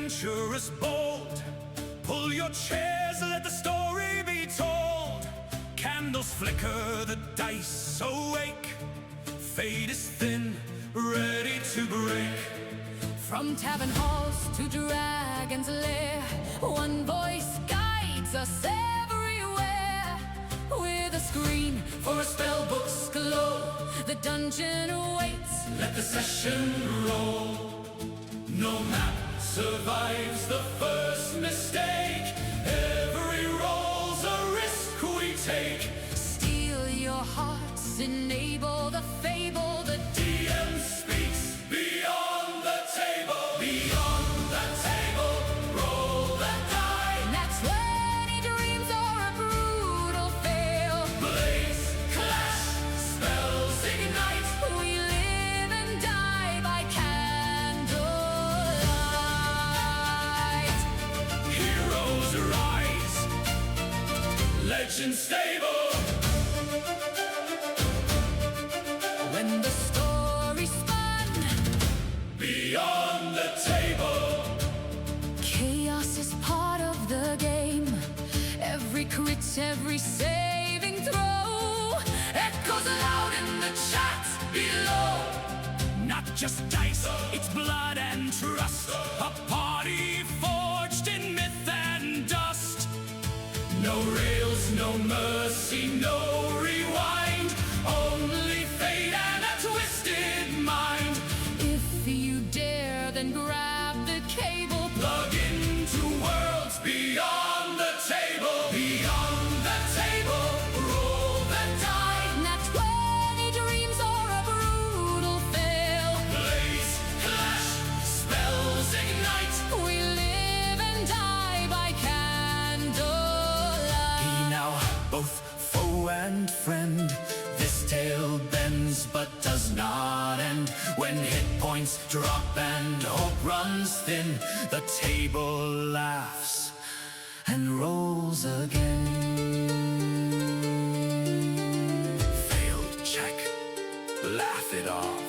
adventurous bold. Pull your chairs, let the story be told. Candles flicker, the dice awake. Fate is thin, ready to break. From tavern halls to dragon's lair, one voice guides us everywhere. With a screen for spell books glow, the dungeon awaits. Let the session roll. No map survives the first mistake. Every roll's a risk we take. Steal your hearts, enable the fable. The DM speaks beyond the table. Beyond the table, roll the die. Nat 20 dreams are a brutal fail. Blaze, clash, spells ignite. We live and die by candlelight. Heroes rise, legends stable. When the story spun Beyond the table, chaos is part of the game. Every crit, every saving throw echoes loud in the chat below. not just dice, it's blood and trust. A party forged in myth and dust. No rails, no mercy, no rewind. Only fate and a twisted mind. If you dare, then grab the cable. Plug into worlds beyond the table. Beyond the table, roll the die. Nat 20 dreams are a brutal fail. Blaze, clash, spells ignite. We live and die by candlelight. Be now both foe and friend. This tale bends but does not end. When hit points drop and hope runs thin, the table laughs and rolls again. Failed check, laugh it off.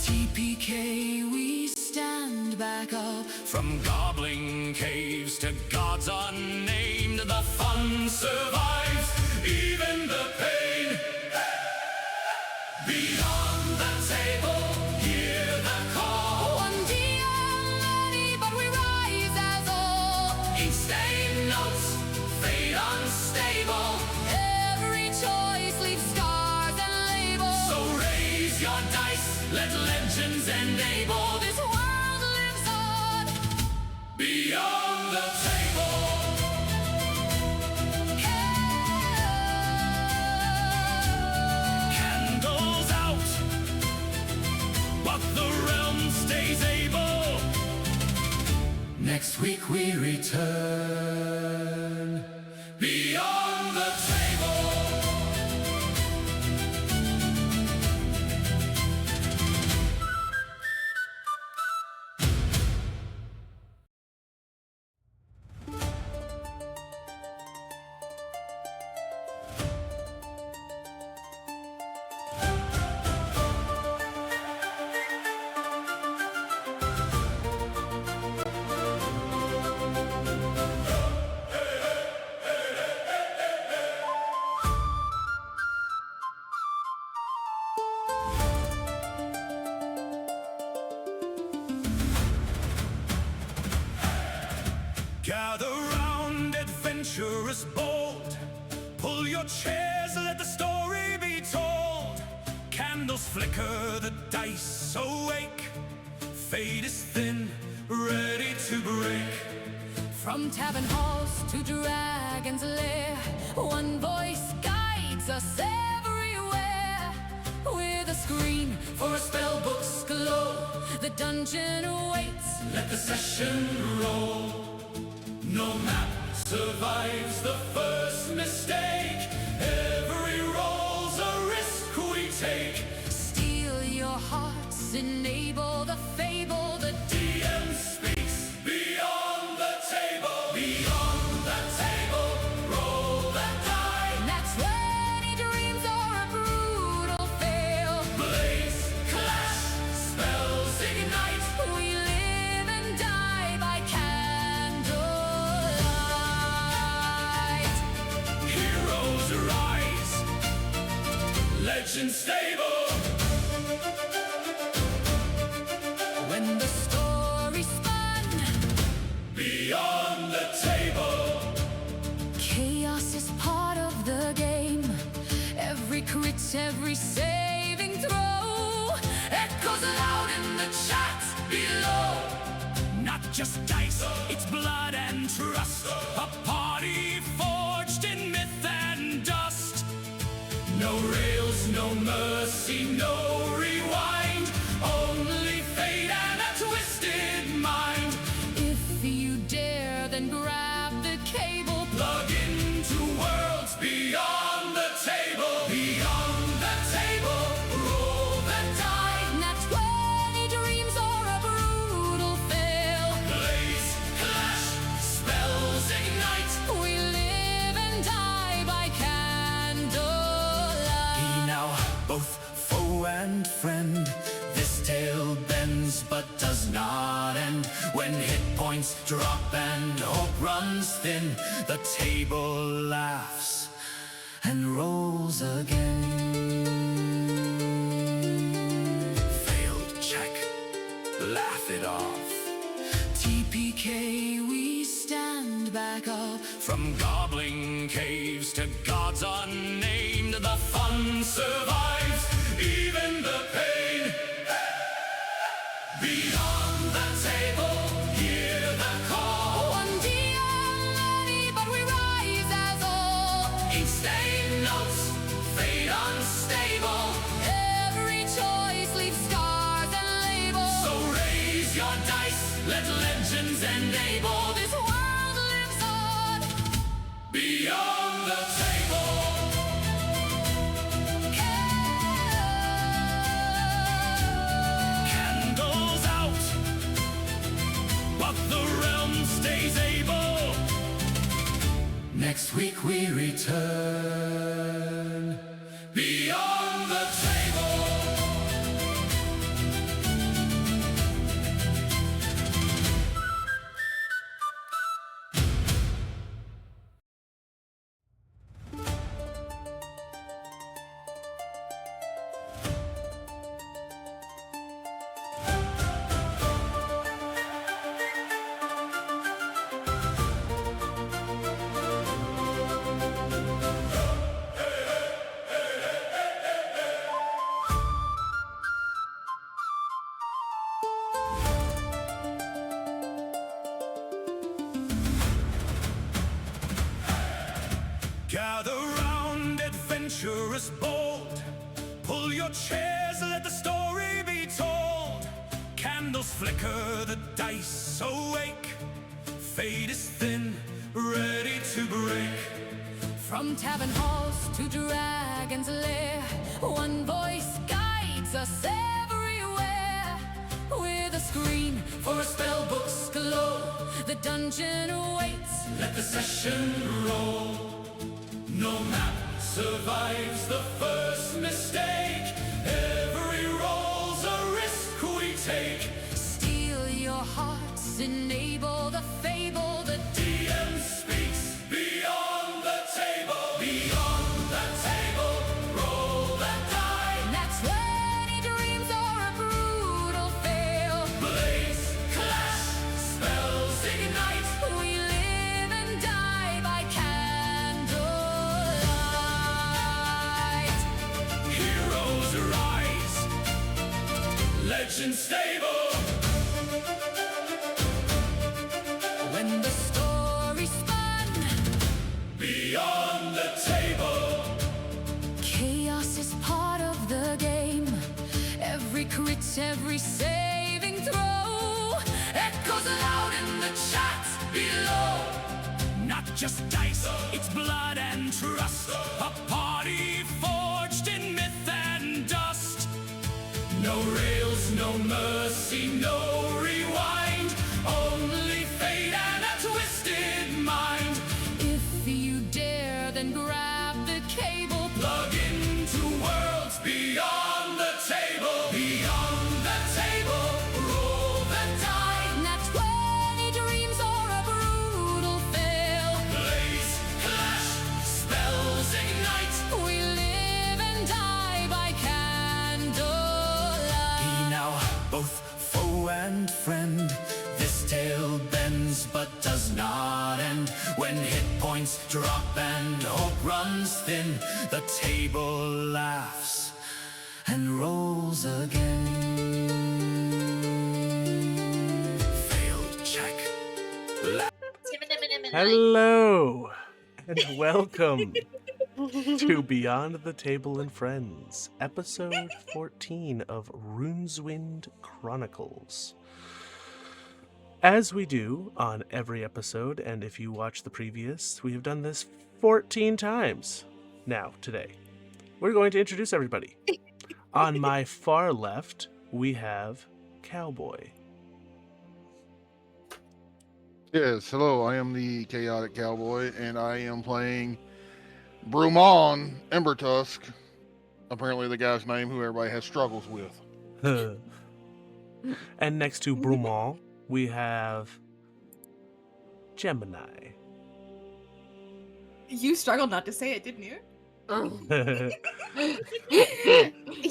TPK, we stand back up. From goblin caves to gods unnamed, the fun survives, even the pain. Beyond the table, hear the call. One DM many, but we rise as all. Ink stain notes, fate unstable. Every choice leaves scars and labels. So raise your dice, let legends enable. This world lives on. Beyond the table. Candles out, but the realm stays able. Next week we return. Beyond the table. Gather round, adventurous bold. Pull your chairs, let the story be told. Candles flicker, the dice awake. Fate is thin, ready to break. From tavern halls to dragon's lair, one voice guides us everywhere. With a screen for spell books glow, the dungeon awaits. Let the session roll. No map survives the first mistake. Every roll's a risk we take. Steal your hearts, enable the fable. The DM speaks beyond the table. Beyond the table, roll the die. Nat 20 dreams are a brutal fail. Blaze, clash, spells ignite. We live and die by legend stable. When the story spun Beyond the table. chaos is part of the game. Every crit, every saving throw echoes loud in the chat below. Not just dice, it's blood and trust. A party forged in myth and dust. No rails, no mercy, no rewind. Only fate and a twisted mind. If you dare, then grab the cable. Plug into worlds beyond the table. Beyond the table, roll the die. Not 20 dreams or a brutal fail. Blaze, clash, spells ignite. We live and die by candlelight. Be now both foe and friend. This tale bends but does not end. When hit points drop and hope runs thin, the table laughs and rolls again. Failed check, laugh it off. TPK, we stand back up. From gobbling caves to gods unnamed, the fun survives, even the pain. Beyond the table, hear the call. One dear lady, but we rise as all. Ink stained notes, fate unstable. Every choice leaves scars and labels. So raise your dice, let legends enable. This world lives on. Beyond the table. Candles out, but the realm stays able. Next week we return. Beyond the table. Gather round, adventurous bold. Pull your chairs, let the story be told. Candles flicker, the dice awake. Fate is thin, ready to break. From tavern halls to dragon's lair, one voice guides us everywhere. With a screen for spell books glow, the dungeon awaits. Let the session roll. No map survives the first mistake. Every roll's a risk we take. Steal your hearts, enable the fable. The DM speaks beyond the table. Beyond the table, roll the die. Not 20 dreams or a brutal fail. Blaze, clash, spells ignite. We live and die by candlelight. Heroes rise, legend stable. When the story spun Beyond the table. chaos is part of the game. Every crit, every saving throw echoes loud in the chat below. Not just dice, it's blood and trust. A party forged in myth and dust. No rails, no mercy, no rewind. Only fate and a twisted mind. If you dare, then grab the cable. Plug into worlds beyond the table. Beyond the table, roll the die. Not 20 dreams or a brutal fail. Blaze, clash, spells ignite. We live and die by tale bends but does not end. When hit points drop and hope runs thin, the table laughs and rolls again. Failed check. Hello, and welcome to Beyond the Table and Friends, episode 14 of Runeswynd Chronicles. As we do on every episode, and if you watch the previous, we have done this 14 times. Now, today, we're going to introduce everybody. On my far left, we have Cowboy. Yes, hello, I am the Chaotic Cowboy, and I am playing Brumon Embertusk, apparently the guy's name who everybody has struggles with. And next to Brumon, we have Gemini. You struggled not to say it, didn't you?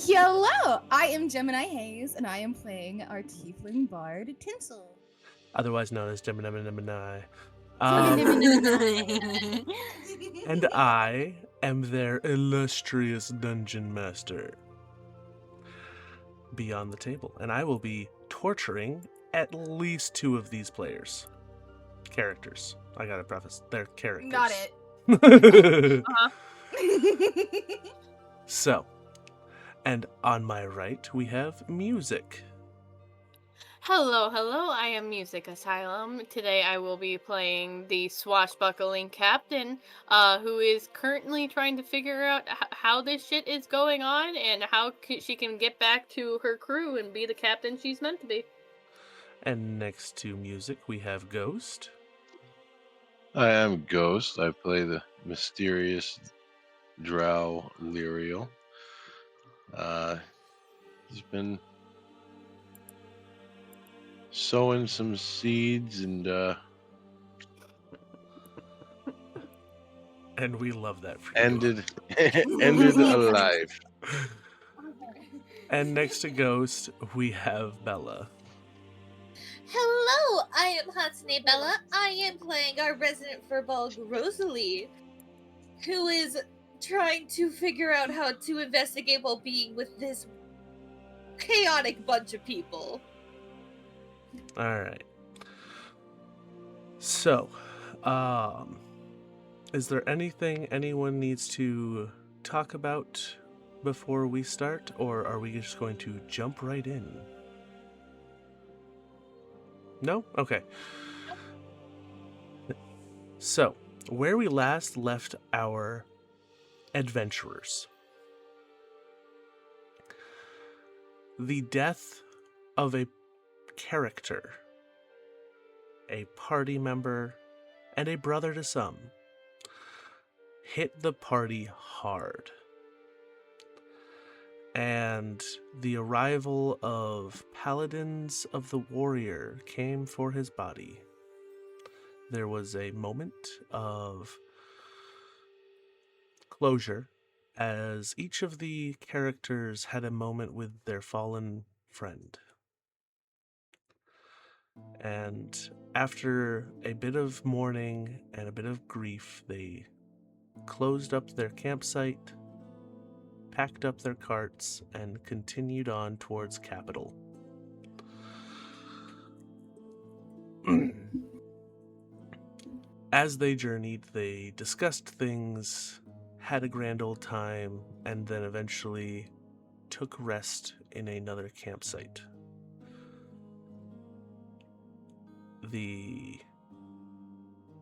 Hello, I am Gemini Hayes, and I am playing our Tiefling Bard Tinsel. Otherwise known as Gemini. And I am their illustrious dungeon master. Beyond the Table. And I will be torturing at least two of these players. Characters. I gotta preface, they're characters. Got it. So, and on my right, we have music. Hello, I am Music Asylum. Today I will be playing the swashbuckling captain, who is currently trying to figure out how this shit is going on and how she can get back to her crew and be the captain she's meant to be. And next to music, we have Ghost. I am Ghost. I play the mysterious drow Lyriel. He's been sowing some seeds and we love that for you. ended alive. And next to Ghost, we have Bella. Hello, I am Hatsune Bella. I am playing our resident Furbolg Rosalie, who is trying to figure out how to investigate while being with this chaotic bunch of people. Alright. So, is there anything anyone needs to talk about before we start, or are we just going to jump right in? No? Okay. So, where we last left our adventurers, the death of a character, a party member, and a brother to some, hit the party hard. And the arrival of Paladins of the Warrior came for his body. There was a moment of closure as each of the characters had a moment with their fallen friend. And after a bit of mourning and a bit of grief, they closed up their campsite, packed up their carts, and continued on towards capital. As they journeyed, they discussed things, had a grand old time, and then eventually took rest in another campsite. The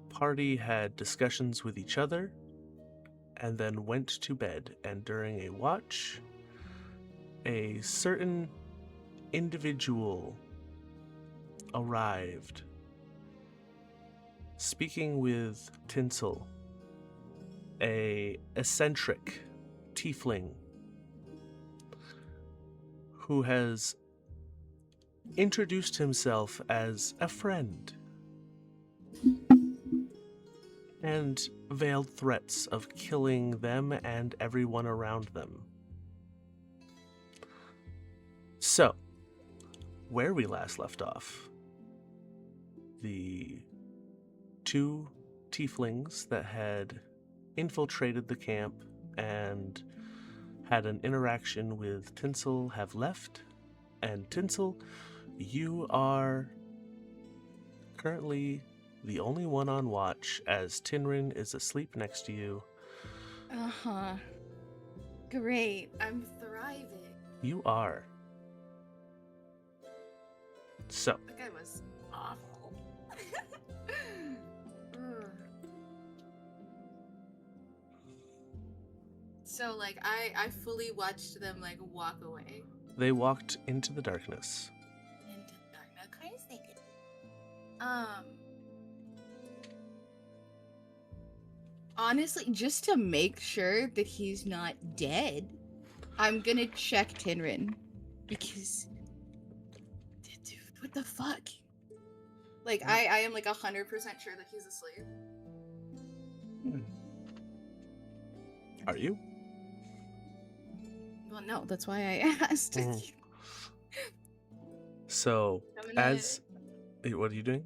party had discussions with each other, and then went to bed, and during a watch, a certain individual arrived, speaking with Tinsel, a eccentric tiefling who has introduced himself as a friend and veiled threats of killing them and everyone around them. So, where we last left off, the two tieflings that had infiltrated the camp and had an interaction with Tinsel have left. And Tinsel, you are currently the only one on watch as Tinrin is asleep next to you. Uh-huh. Great. I'm thriving. You are. So, That guy was awful. Ugh. So like I fully watched them like walk away. they walked into the darkness. Into the dark. Now, of course they did. Honestly, just to make sure that he's not dead, I'm gonna check Tinrin. Because... Dude, what the fuck? Like I am like 100% sure that he's asleep. Are you? Well, no, that's why I asked. Mhm. So, I'm gonna, as... What are you doing?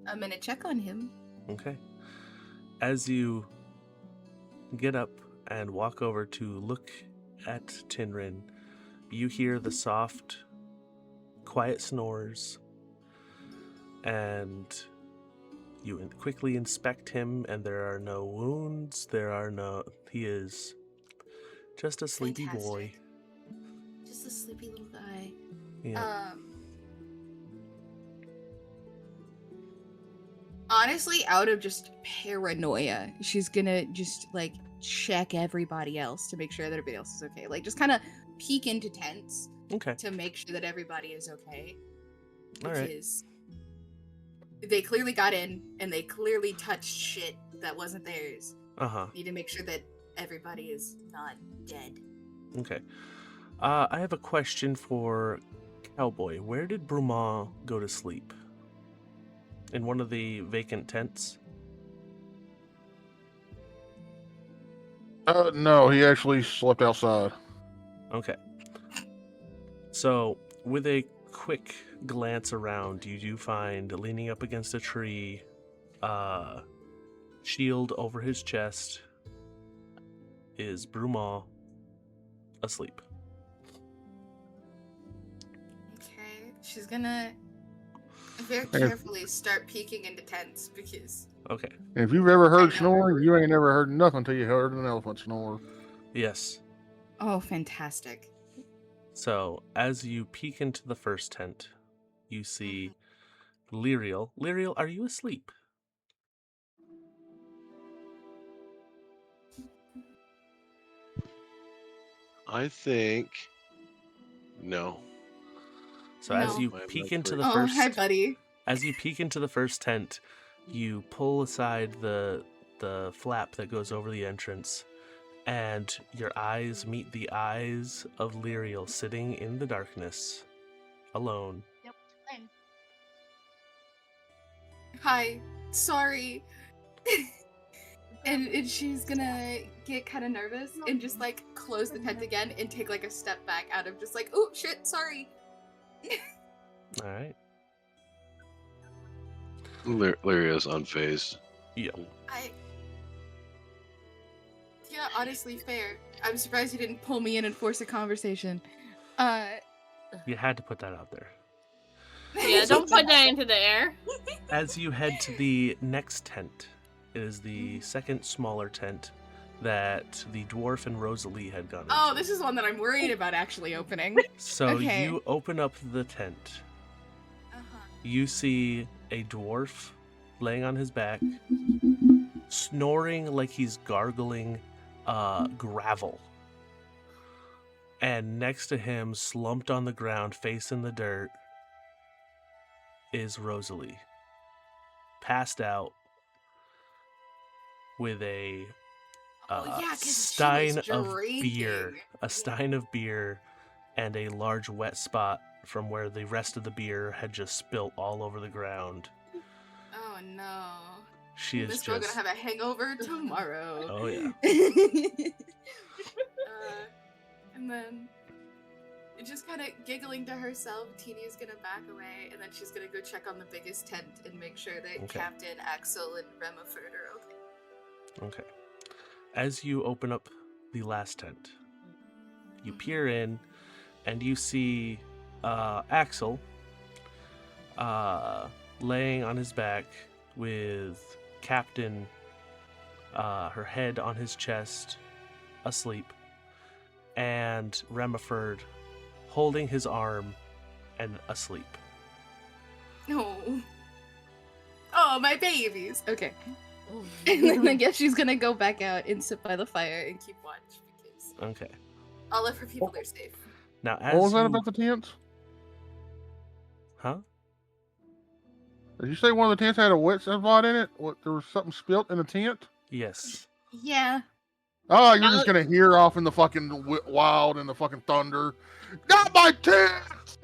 I'm gonna check on him. Okay. As you get up and walk over to look at Tinrin, you hear the soft, quiet snores, and you quickly inspect him, and there are no wounds, he is just a sleepy boy. Fantastic. Just a sleepy little guy. Yeah. Honestly, out of just paranoia, she's gonna just like check everybody else to make sure that everybody else is okay. Like just kind of peek into tents Okay. to make sure that everybody is okay. All right. Because they clearly got in and they clearly touched shit that wasn't theirs. Uh-huh. Need to make sure that everybody is not dead. Okay. I have a question for Cowboy. Where did Brumont go to sleep? In one of the vacant tents? No, he actually slept outside. Okay. So, with a quick glance around, you do find, leaning up against a tree, shield over his chest, is Brumont asleep. Okay. She's gonna very carefully start peeking into tents because Okay. If you've ever heard I know. snoring, you ain't never heard nothing until you heard an elephant snore. Yes. Oh, fantastic. So, as you peek into the first tent, you see Lyriel. Lyriel, are you asleep? I think no. So as No. you I'm peek not into sure. the oh first hi buddy. as you peek into the first tent, you pull aside the flap that goes over the entrance, and your eyes meet the eyes of Lyriel sitting in the darkness, alone. Hi. Sorry. and she's gonna get kind of nervous and just like close the tent again and take like a step back out of just like oh shit sorry. All right. Lyria's unfazed. Yeah. Yeah, honestly fair. I'm surprised you didn't pull me in and force a conversation. You had to put that out there. Yeah, don't put that into the air. As you head to the next tent, it is the second smaller tent that the dwarf and Rosalie had gone into. Oh, this is one that I'm worried about actually opening. So okay. you open up the tent. Uh-huh. You see a dwarf laying on his back, snoring like he's gargling gravel. And next to him, slumped on the ground, face in the dirt, is Rosalie. Passed out with a Oh, yeah, 'cause she was stein of drinking. beer. A stein of beer and a large wet spot from where the rest of the beer had just spilt all over the ground. Oh no. She is This girl just... gonna have a hangover tomorrow. Oh, yeah. And then just kind of giggling to herself, Tini's gonna back away, and then she's gonna go check on the biggest tent and make sure that Okay. Captain, Axel, and Remaford are okay. Okay. As you open up the last tent, you peer in, and you see Axel laying on his back with Captain, her head on his chest, asleep, and Remaford holding his arm and asleep. No. Oh, my babies. Okay. And then I guess she's gonna go back out and sit by the fire and keep watch because Okay. all of her people are safe. Now, as What was that you- about the tents? Huh? Did you say one of the tents had a wet spot in it? What? There was something spilt in the tent? Yes. Yeah. Oh, you're just gonna hear off in the fucking wild and the fucking thunder. Not my tent!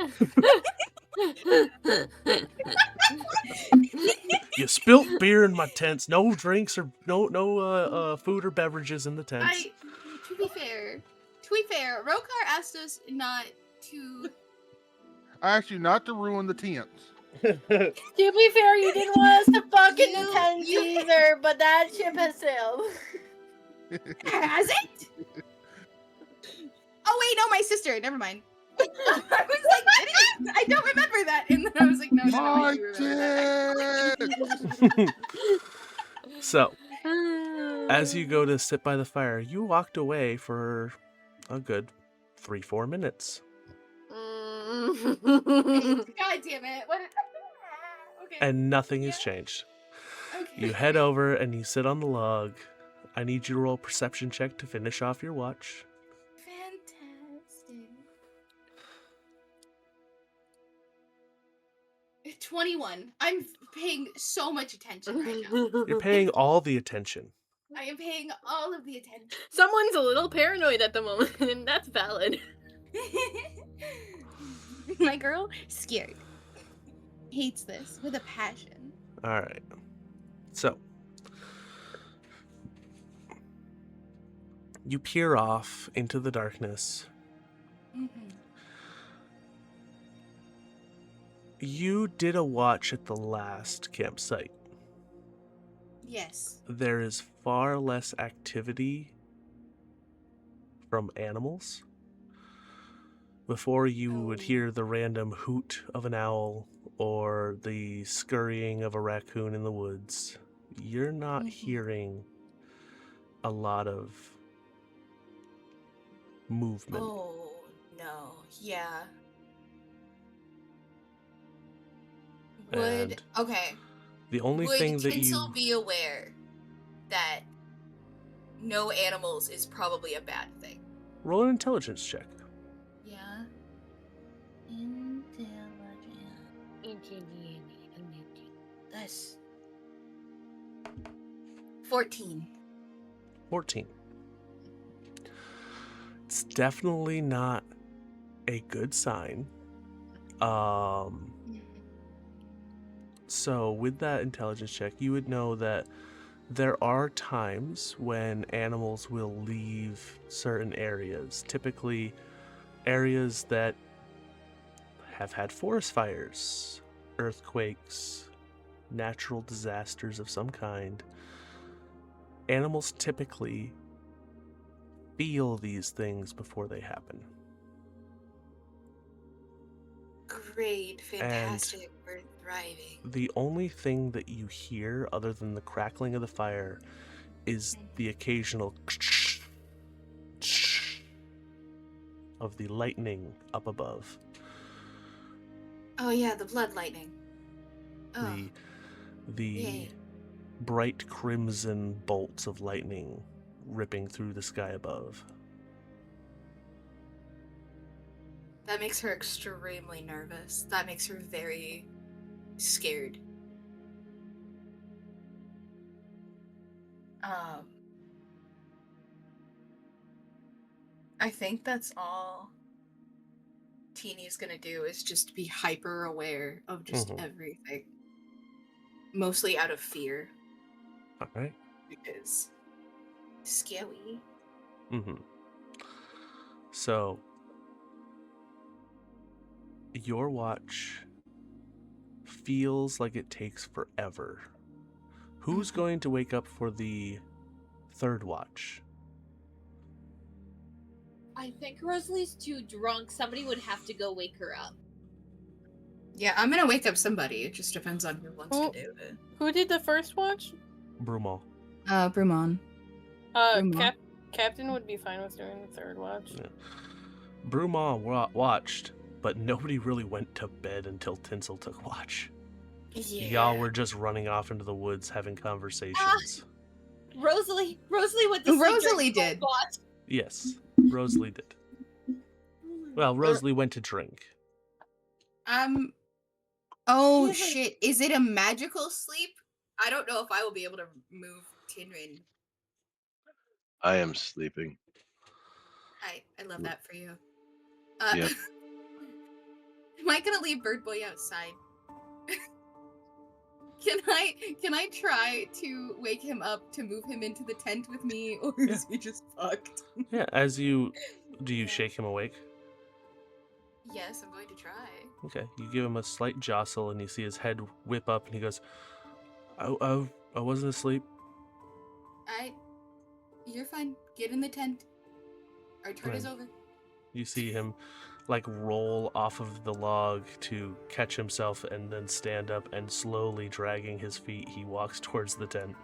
You spilt beer in my tents. No drinks or no food or beverages in the tents. To be fair, Rokar asked us not to. I asked you not to ruin the tents. To be fair, you didn't want us to fuck in the You- tents you- either, but that ship has sailed. Has it? Oh wait, no, my sister. Never mind. I was like, did it? I don't remember that. And then I was like, no, I My do remember that. tent! So, as you go to sit by the fire, you walked away for a good 3-4 minutes. God damn it! What? Okay. And nothing has changed. Okay. You head over and you sit on the log. I need you to roll a perception check to finish off your watch. Fantastic. 21. I'm paying so much attention right now. You're paying all the attention. I am paying all of the attention. Someone's a little paranoid at the moment, and that's valid. My girl, scared. Hates this with a passion. All right. So, you peer off into the darkness. Mm-hmm. You did a watch at the last campsite. Yes. There is far less activity from animals. Before, you would hear the random hoot of an owl or the scurrying of a raccoon in the woods. You're not hearing a lot of movement. Oh no, yeah. And Okay. the only Would thing that Tinsel you be aware that no animals is probably a bad thing? roll an intelligence check. Yeah. Thus. 14. 14. It's definitely not a good sign. So with that intelligence check, you would know that there are times when animals will leave certain areas, typically areas that have had forest fires, earthquakes, natural disasters of some kind. Animals typically feel these things before they happen. Great, fantastic, we're thriving. The only thing that you hear other than the crackling of the fire is the occasional of the lightning up above. Oh yeah, the blood lightning. Oh, The yay. bright crimson bolts of lightning ripping through the sky above. That makes her extremely nervous. That makes her very scared. I think that's all Teeny's gonna do is just be hyper aware of just everything. Mostly out of fear, All right. because scary. Mm-hmm. So, your watch feels like it takes forever. Who's going to wake up for the third watch? I think Rosalie's too drunk. Somebody would have to go wake her up. Yeah, I'm gonna wake up somebody. It just depends on who wants to do it. Who did the first watch? Brumal. Brumon. Brumon. Captain would be fine with doing the third watch. Yeah. Brumal watched, but nobody really went to bed until Tinsel took watch. Yeah. Y'all were just running off into the woods having conversations. Rosalie went to sleep. Rosalie during did. the watch. Yes, Rosalie did. Well, Rosalie went to drink. Oh shit! Is it a magical sleep? I don't know if I will be able to move Tinrin. I am sleeping. I love that for you. Yep. Am I gonna leave Bird Boy outside? Can I try to wake him up to move him into the tent with me, or is he just fucked? Yeah, do you shake him awake? Yes, I'm going to try. Okay, you give him a slight jostle and you see his head whip up and he goes, I wasn't asleep. You're fine. Get in the tent. Our turn is Right. over. You see him like roll off of the log to catch himself and then stand up, and slowly dragging his feet, he walks towards the tent.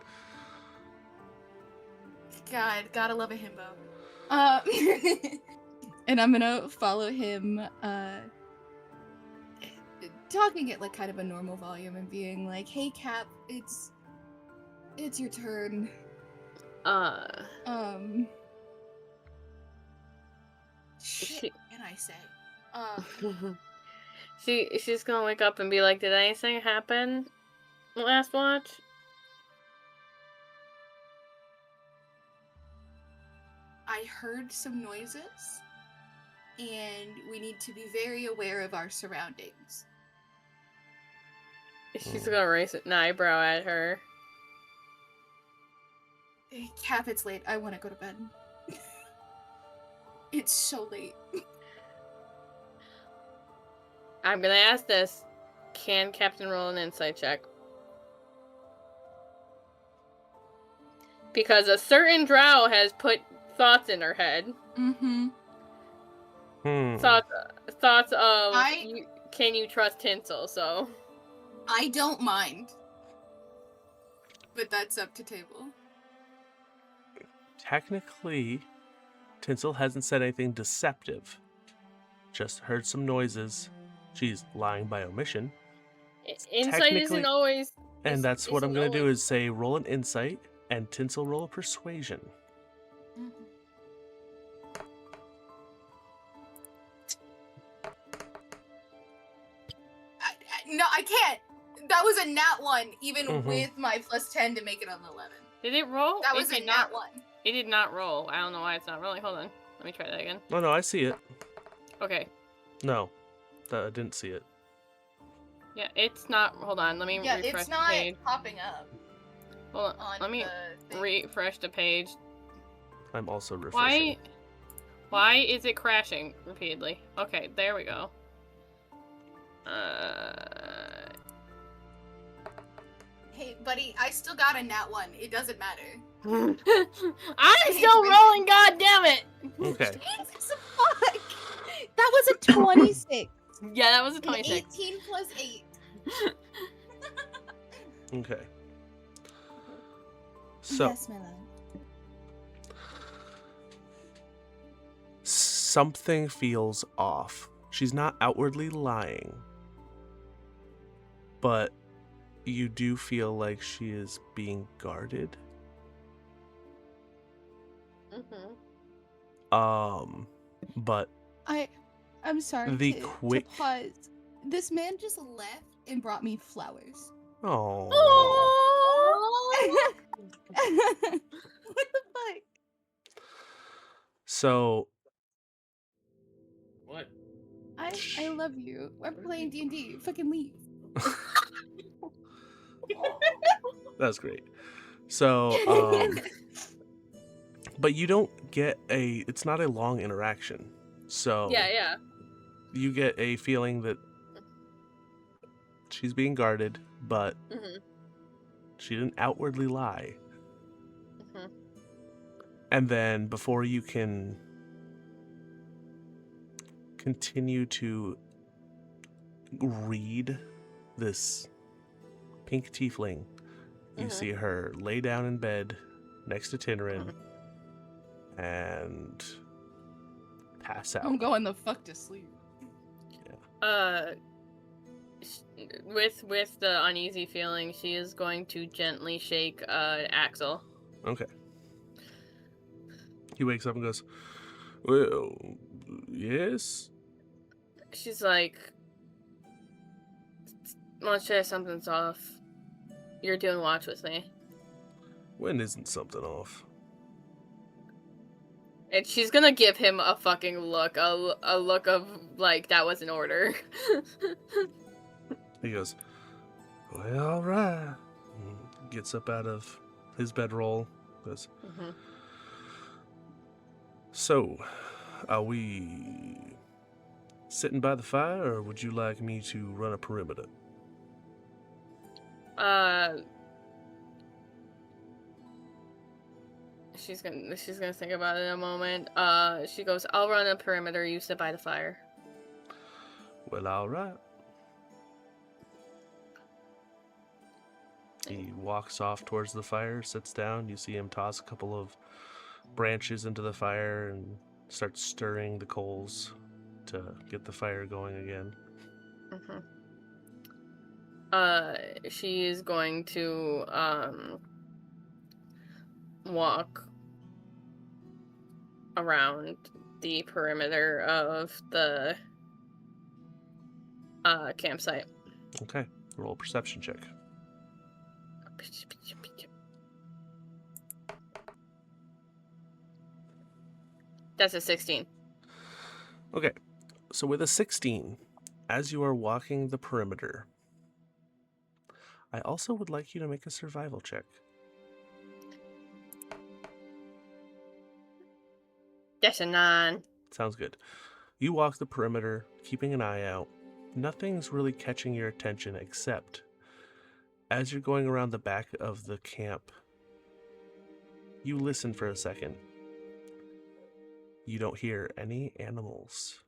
God, gotta love a himbo. And I'm gonna follow him, talking at like kind of a normal volume and being like, "Hey, Cap, it's your turn." Shit, can I say? She's gonna wake up and be like, "Did anything happen last watch?" I heard some noises, and we need to be very aware of our surroundings. She's gonna raise an eyebrow at her. Hey, Cap, it's late. I want to go to bed. It's so late. I'm gonna ask this. Can Captain roll an insight check? Because a certain drow has put thoughts in her head. Mm-hmm. Thoughts of can you trust Tinsel, so I don't mind. But that's up to table. Technically, Tinsel hasn't said anything deceptive. Just heard some noises. She's lying by omission. insight isn't always. And that's what I'm isn't going to do always- is say roll an insight and Tinsel roll a persuasion. No, I can't. That was a nat 1, even Mhm. with my plus 10 to make it on the 11. Did it roll? That was It a did nat not. 1. It did not roll. I don't know why it's not rolling. Hold on. Let me try that again. Oh, no, I see it. Okay. No, I didn't see it. Yeah, it's not. Hold on. Let me Yeah, refresh it's the not page. popping up Hold on. on Let me the thing. refresh the page. I'm also refreshing. Why is it crashing repeatedly? Okay, there we go. Hey, buddy, I still got a nat 1. It doesn't matter. I'm still rolling, god damn it! Okay. Jesus fuck! That was a 26. Yeah, that was a An 26. 18 plus 8. Okay. So, Yes, my love. something feels off. She's not outwardly lying, but you do feel like she is being guarded. But I'm sorry The to quick- pause. This man just left and brought me flowers. oh, What the fuck? so What? I love you. I'm playing D&D. Fucking leave. that's great. So, but you don't get it's not a long interaction. So Yeah, yeah. You get a feeling that she's being guarded, but she didn't outwardly lie. And then before you can continue to read this pink tiefling, you see her lay down in bed next to Tinrin and pass out. I'm going the fuck to sleep. With the uneasy feeling, she is going to gently shake Axel. Okay. He wakes up and goes, "Well, yes?" She's like, "Want to say something's off? You're doing watch with me." When isn't something off? And she's gonna give him a fucking look, a look of, like, that was an order. He goes, "Well, all right." Gets up out of his bedroll. Goes, "So, are we sitting by the fire, or would you like me to run a perimeter?" She's gonna think about it in a moment. She goes, "I'll run a perimeter, you sit by the fire." Well, all right. He walks off towards the fire, sits down. You see him toss a couple of branches into the fire and start stirring the coals to get the fire going again. She is going to walk around the perimeter of the campsite. Okay, roll a perception check. That's a 16. Okay, so with a 16, as you are walking the perimeter, I also would like you to make a survival check. That's a 9. Sounds good. You walk the perimeter, keeping an eye out. Nothing's really catching your attention except as you're going around the back of the camp, you listen for a second. You don't hear any animals.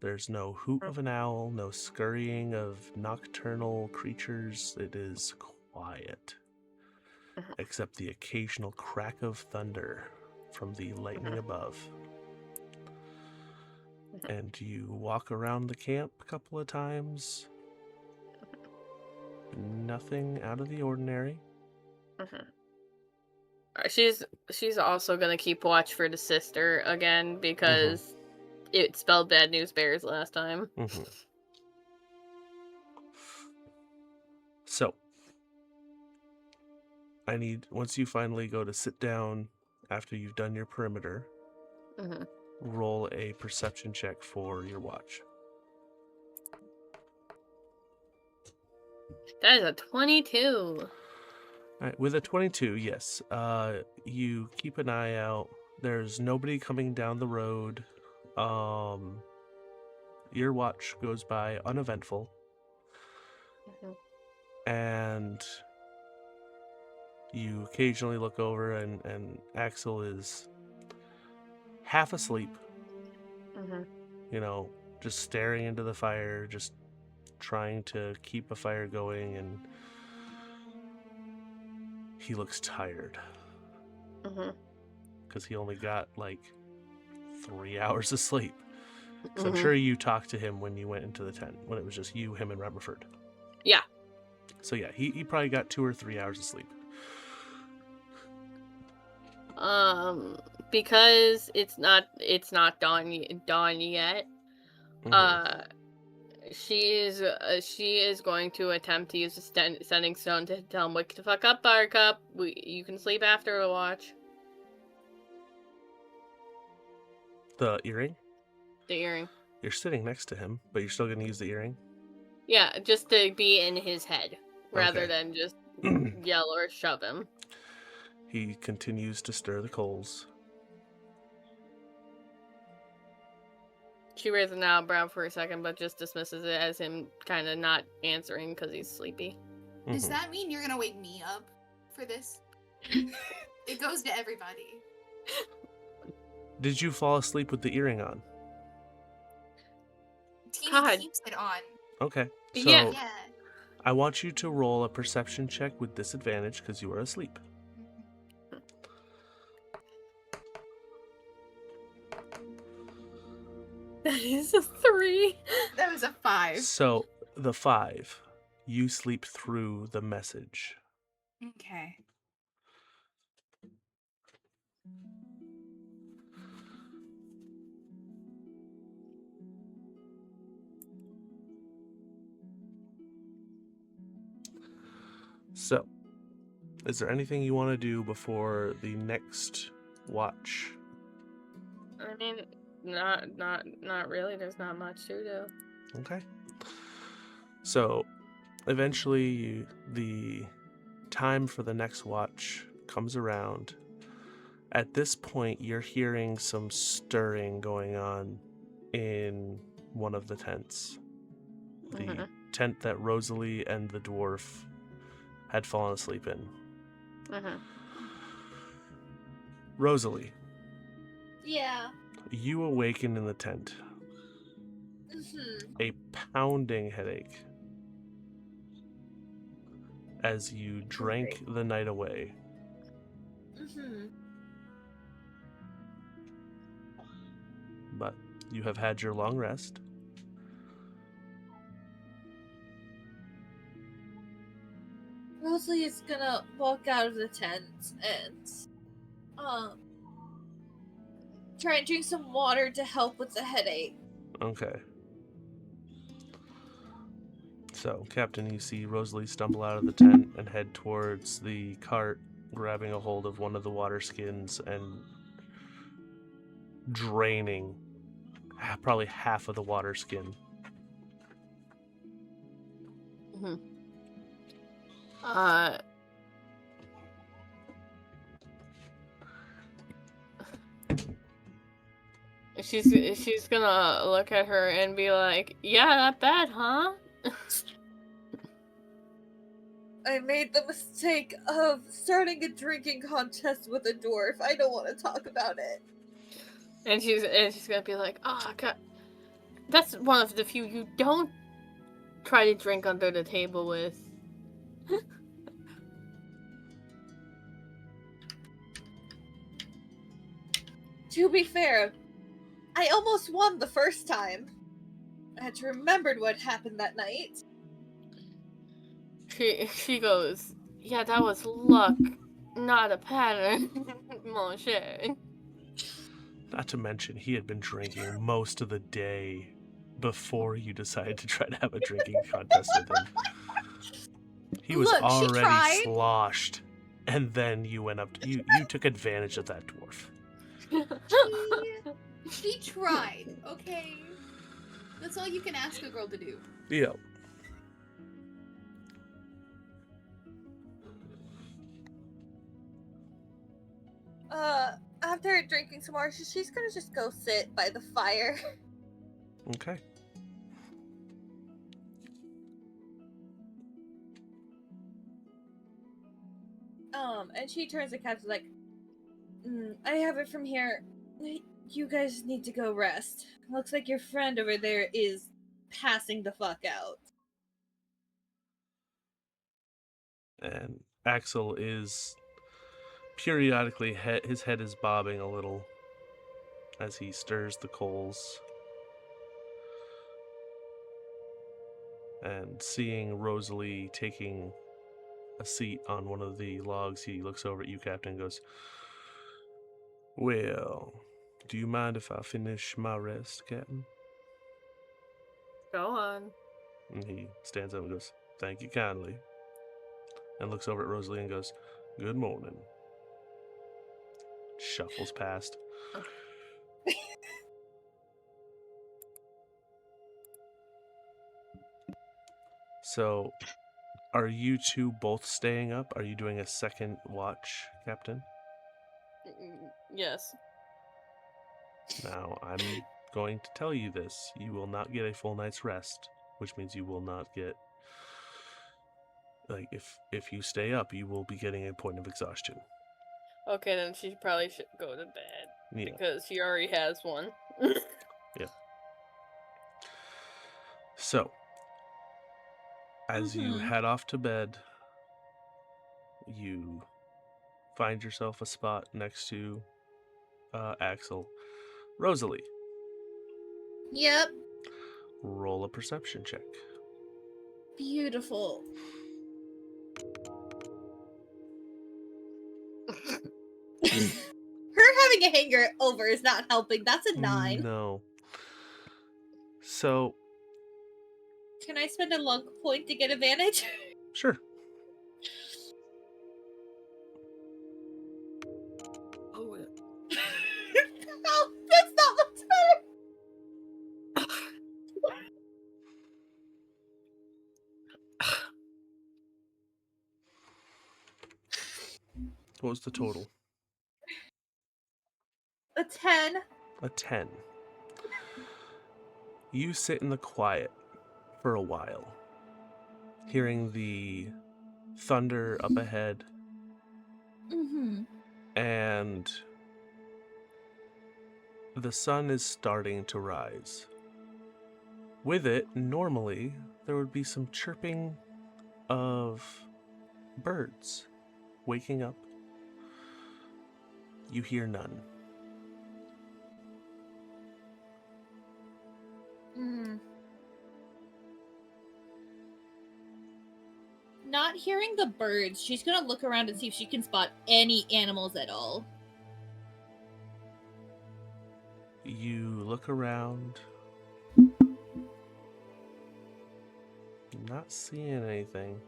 There's no hoot of an owl, no scurrying of nocturnal creatures. It is quiet, except the occasional crack of thunder from the lightning above. And you walk around the camp a couple of times. Nothing out of the ordinary. She's also gonna keep watch for the sister again because it spelled bad news bears last time. So, I need, once you finally go to sit down after you've done your perimeter, roll a perception check for your watch. That is a 22. All right, with a 22, yes. You keep an eye out. There's nobody coming down the road. Your watch goes by uneventful. And you occasionally look over and Axel is half asleep. You know, just staring into the fire, just trying to keep a fire going, and he looks tired. Because he only got like 3 hours of sleep. So I'm sure you talked to him when you went into the tent, when it was just you, him, and Rutherford. Yeah. So yeah, he probably got 2 or 3 hours of sleep. Because it's not dawn yet. She is going to attempt to use a sending stone to tell him, "Wake the fuck up, Buttercup. You can sleep after the watch." The earring? The earring. You're sitting next to him, but you're still going to use the earring? Yeah, just to be in his head rather Okay. than just yell or shove him. He continues to stir the coals. She raises an eyebrow for a second, but just dismisses it as him kind of not answering because he's sleepy. Does Mhm. that mean you're gonna wake me up for this? It goes to everybody. Did you fall asleep with the earring on? Teeny God. keeps it on. Okay. So Yeah. Yeah. I want you to roll a perception check with disadvantage because you are asleep. That is a 3. That was a 5. So the 5, you sleep through the message. Okay. So, is there anything you want to do before the next watch? I mean, not really. There's not much to do. Okay. So, eventually, the time for the next watch comes around. At this point, you're hearing some stirring going on in one of the tents. The Mhm. tent that Rosalie and the dwarf had fallen asleep in. Mhm. Rosalie, Yeah. you awaken in the tent. A pounding headache as you drank the night away. But you have had your long rest. Rosalie is gonna walk out of the tent and try and drink some water to help with the headache. Okay. So, Captain, you see Rosalie stumble out of the tent and head towards the cart, grabbing a hold of one of the water skins and draining probably half of the water skin. She's gonna look at her and be like, "Yeah, that bad, huh?" I made the mistake of starting a drinking contest with a dwarf. I don't want to talk about it. And she's gonna be like, "Oh God, that's one of the few you don't try to drink under the table with." To be fair, I almost won the first time. I had to remember what happened that night. She goes, "Yeah, that was luck, not a pattern, mon cher." Not to mention, he had been drinking most of the day before you decided to try to have a drinking contest with him. He was Look, she already tried. sloshed, and then you went up to, you took advantage of that dwarf. She tried, okay? That's all you can ask a girl to do. Yeah. After drinking some more, she's gonna just go sit by the fire. Okay. And she turns to Captain like, I have it from here. You guys need to go rest. Looks like your friend over there is passing the fuck out. And Axel is periodically, his head is bobbing a little as he stirs the coals. And seeing Rosalie taking a seat on one of the logs, he looks over at you, Captain, and goes, "Well, do you mind if I finish my rest, Captain?" Go on. And he stands up and goes, "Thank you kindly." And looks over at Rosalie and goes, "Good morning." Shuffles past. So, are you two both staying up? Are you doing a second watch, Captain? Yes. Now, I'm going to tell you this. You will not get a full night's rest, which means you will not get, like, if you stay up, you will be getting a point of exhaustion. Okay, then she probably should go to bed. Yeah. Because she already has one. Yeah. So, as you Mhm. head off to bed, you find yourself a spot next to Axel. Rosalie, Yep. roll a perception check. Beautiful. Her having a hangover is not helping. That's a 9. No. So, Can I spend a luck point to get advantage? sure. Oh, No, that's not what's better. What was the total? A 10. A 10. You sit in the quiet for a while, hearing the thunder up ahead, Mm-hmm. and the sun is starting to rise. With it, normally, there would be some chirping of birds waking up. You hear none. Not hearing the birds, she's gonna look around and see if she can spot any animals at all. You look around. Not seeing anything.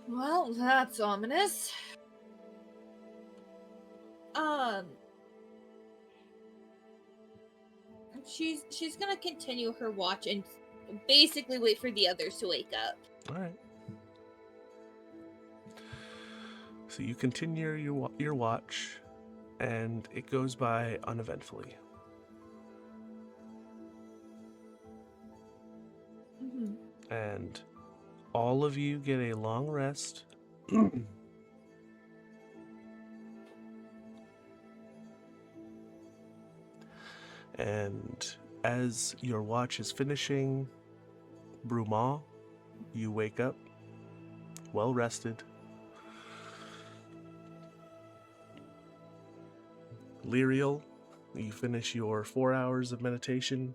Well, that's ominous. She's gonna continue her watch and basically wait for the others to wake up. All right. So you continue your watch, and it goes by uneventfully. Mm-hmm. And all of you get a long rest. And as your watch is finishing, Bruma, you wake up, well rested. Lyriel, you finish your 4 hours of meditation.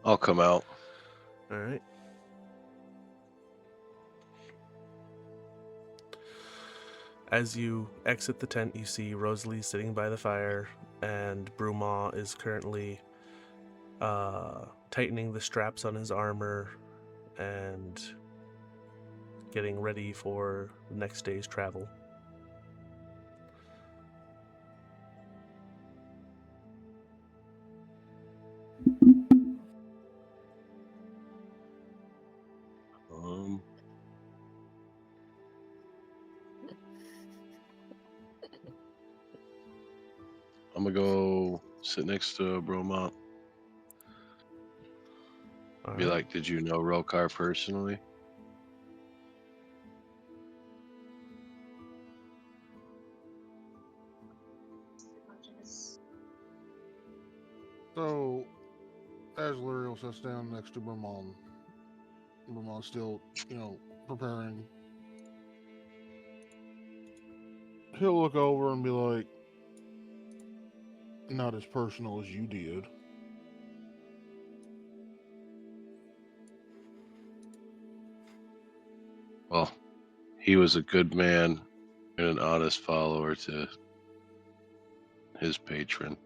I'll come out. All right. As you exit the tent, you see Rosalie sitting by the fire, and Bruma is currently tightening the straps on his armor and getting ready for the next day's travel. I'm gonna go sit next to Bromont. Be right. like, did you know Rokar personally? So, as Lyriel sits down next to Brumon, Brumon's still, preparing. He'll look over and be like, not as personal as you did. Well, he was a good man and an honest follower to his patron.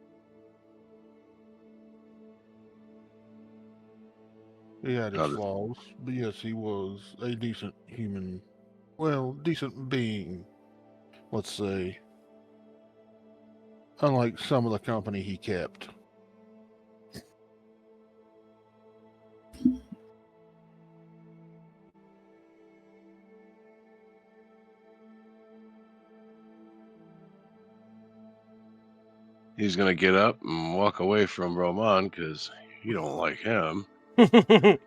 He had his Not a- flaws, but yes, he was a decent human. Well, decent being, let's say. Unlike some of the company he kept. he's gonna get up and walk away from Roman because you don't like him. I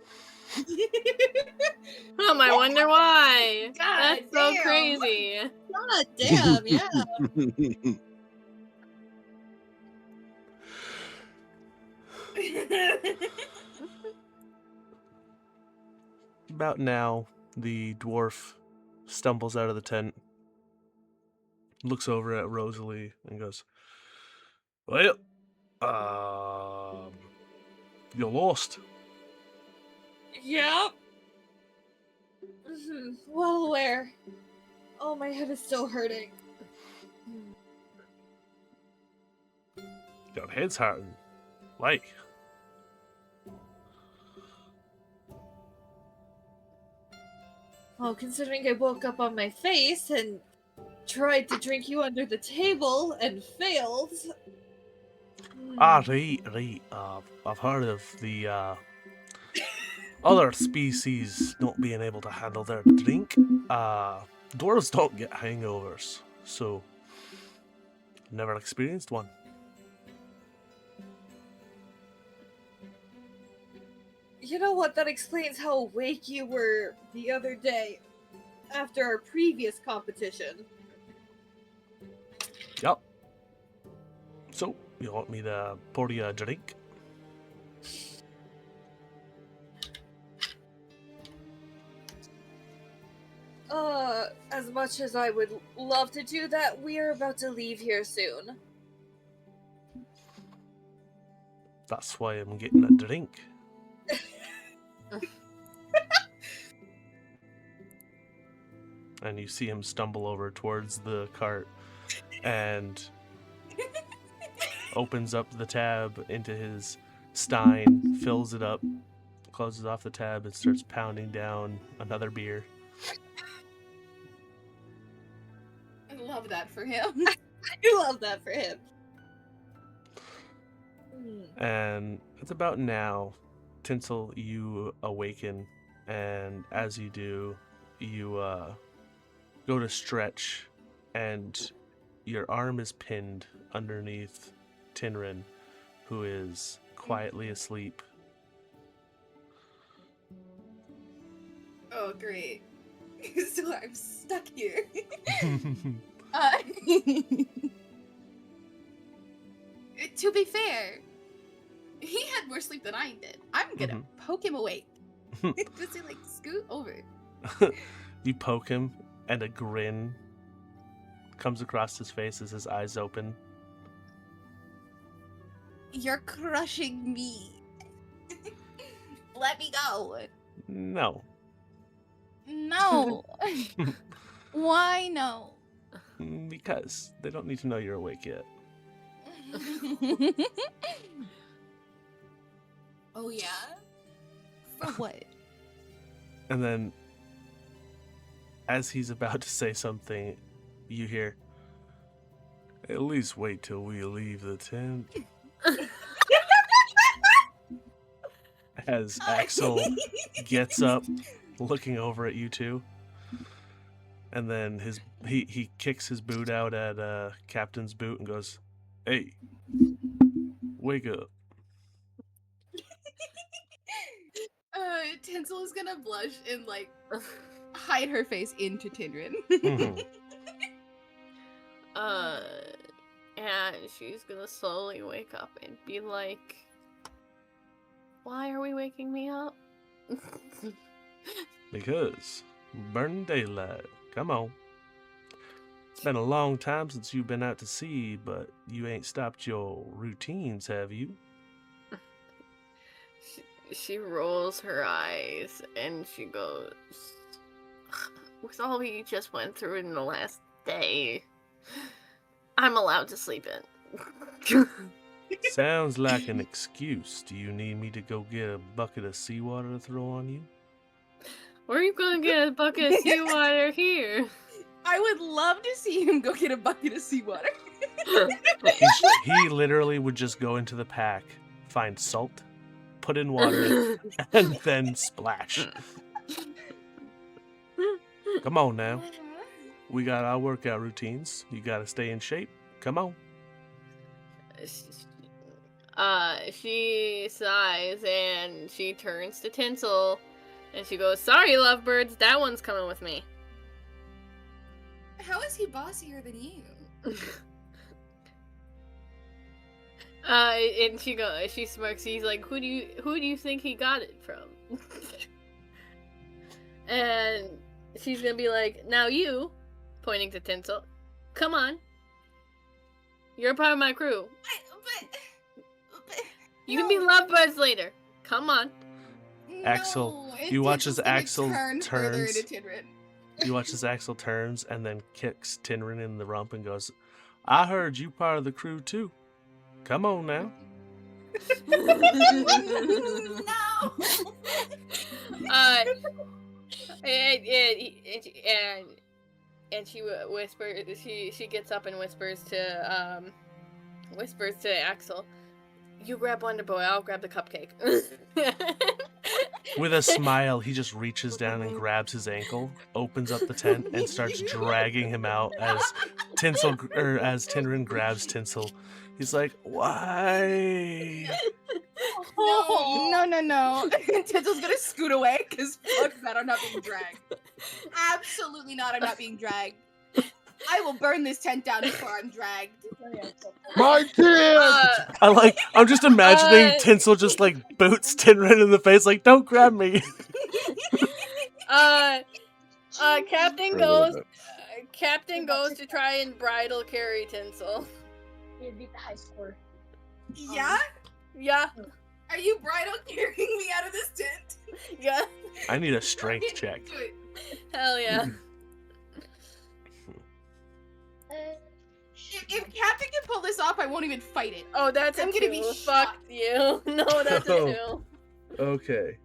wonder why. God That's so damn. crazy. God damn, yeah. About now, the dwarf stumbles out of the tent, looks over at Rosalie, and goes, "Well, you're lost." Yep. Well aware. Oh, my head is still hurting. Your head's hurting. Why? Well, considering I woke up on my face and tried to drink you under the table and failed. Right. I've heard of the other species not being able to handle their drink. Dwarves don't get hangovers, so never experienced one. You know what? That explains how awake you were the other day after our previous competition. Yep. So, you want me to pour you a drink? As much as I would love to do that, we are about to leave here soon. That's why I'm getting a drink. And you see him stumble over towards the cart and opens up the tab into his stein, fills it up, closes off the tab, and starts pounding down another beer. I love that for him. I love that for him. And it's about now, Tinsel, you awaken, and as you do, you go to stretch, and your arm is pinned underneath Tinrin, who is quietly asleep. Oh, great. So I'm stuck here. To be fair, he had more sleep than I did. I'm gonna poke him awake. Just to, like, scoot over. You poke him, and a grin comes across his face as his eyes open. You're crushing me. Let me go. No. No. Why no? Because they don't need to know you're awake yet. Oh, yeah? For what? And then, as he's about to say something, you hear, "At least wait till we leave the tent." As Axel gets up, looking over at you two, and then he kicks his boot out at Captain's boot and goes, "Hey, wake up." Tinsel is gonna blush and, like, hide her face into Tinrin. And she's gonna slowly wake up and be like, "Why are we waking me up?" Because burning daylight. Come on. It's been a long time since you've been out to sea, but you ain't stopped your routines, have you? She rolls her eyes and she goes, "With all we just went through in the last day, I'm allowed to sleep in." Sounds like an excuse. Do you need me to go get a bucket of seawater to throw on you? Where are you gonna get a bucket of seawater here? I would love to see him go get a bucket of seawater. He literally would just go into the pack, find salt, put in water, and then splash. Come on now. We got our workout routines. You gotta stay in shape. Come on. she sighs and she turns to Tinsel and she goes, "Sorry, lovebirds, that one's coming with me." How is he bossier than you? And she smirks. He's like, who do you think he got it from? And she's gonna be like, "Now you," pointing to Tinsel, "come on. You're a part of my crew. You can be lovebirds later. Come on." Axel, No, you watch as Tinsel's gonna Axel turn further turns. into Tinrin. You watch as Axel turns and then kicks Tinrin in the rump and goes, "I heard you part of the crew too. Come on now." No. And she whispers. She gets up and whispers to Axel, "You grab Wonder Boy. I'll grab the cupcake." With a smile, he just reaches down and grabs his ankle, opens up the tent, and starts dragging him out as Tinrin grabs Tinsel. He's like, "Why?" No. Tinsel's gonna scoot away because fuck that, I'm not being dragged. Absolutely not, I'm not being dragged. I will burn this tent down before I'm dragged. My kid! I'm just imagining Tinsel just like boots Tinrin in the face, like, "Don't grab me." Captain goes to try and bridal carry Tinsel. You beat the high score. Yeah? Yeah. Are you bridal carrying me out of this tent? Yeah. I need a strength check. Do it. Hell yeah. If Captain can pull this off, I won't even fight it. Oh, that's I'm a gonna two. be Fuck shocked. you. No, that's a two. Okay.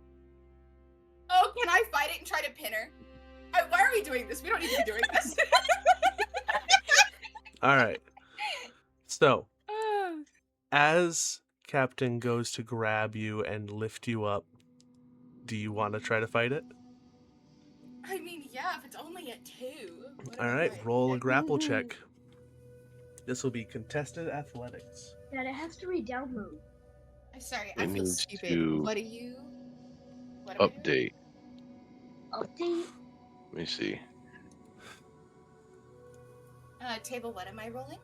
Oh, can I fight it and try to pin her? Why are we doing this? We don't need to be doing this. All right. So, as Captain goes to grab you and lift you up, do you want to try to fight it? I mean, yeah, if it's only at 2. All right, roll a grapple check. This will be contested athletics. Dad, it has to re-download. I'm sorry, It I feel needs stupid. to What are you? What am I doing? Update. Update? Let me see. Table, what am I rolling?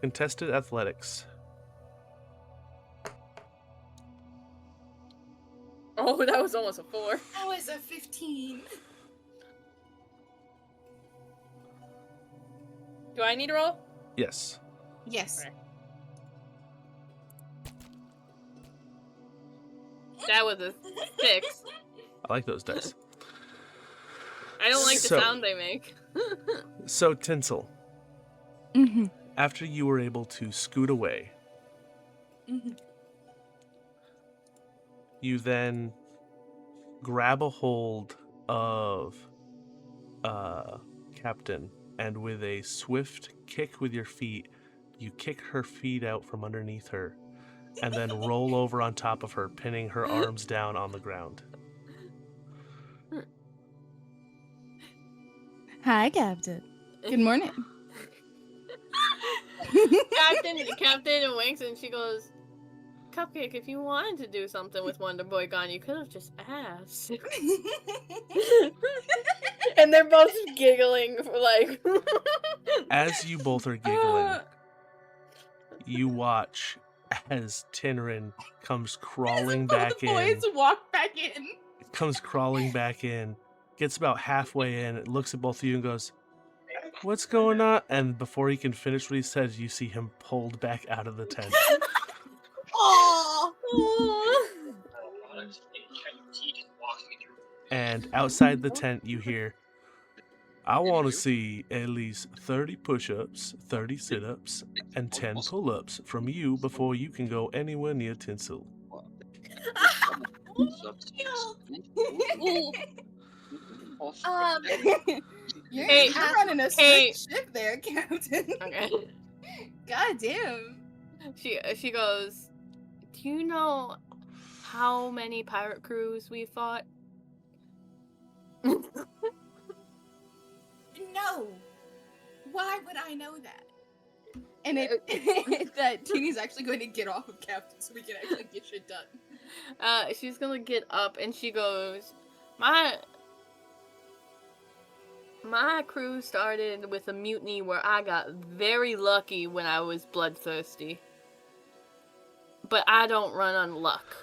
Contested athletics. Oh, that was almost a 4. That was a 15. Do I need to roll? Yes. Yes. Okay. That was a 6. I like those dice. I don't like So- the sound they make. So, Tinsel, Mm-hmm. after you were able to scoot away, Mm-hmm. you then grab a hold of Captain, and with a swift kick with your feet, you kick her feet out from underneath her, and then roll over on top of her, pinning her arms down on the ground. Hi, Captain. Good morning. Captain winks and she goes, "Cupcake, if you wanted to do something with Wonder Boy gone, you could have just asked." And they're both giggling, like. As you both are giggling, you watch as Tinrin comes crawling back The in. boys walk back in. Comes crawling back in, gets about halfway in, looks at both of you and goes, "What's going on?" And before he can finish what he says, you see him pulled back out of the tent. Oh. And outside the tent, you hear, "I want to see at least 30 push-ups, 30 sit-ups, and 10 pull-ups from you before you can go anywhere near Tinsel." You're Hey, running a hey. strict ship there, Captain. Okay. God damn. She goes, "Do you know how many pirate crews we fought?" No. Why would I know that? And that Teeny's actually going to get off of Captain so we can actually get shit done. She's gonna get up and she goes, My crew started with a mutiny where I got very lucky when I was bloodthirsty. But I don't run on luck.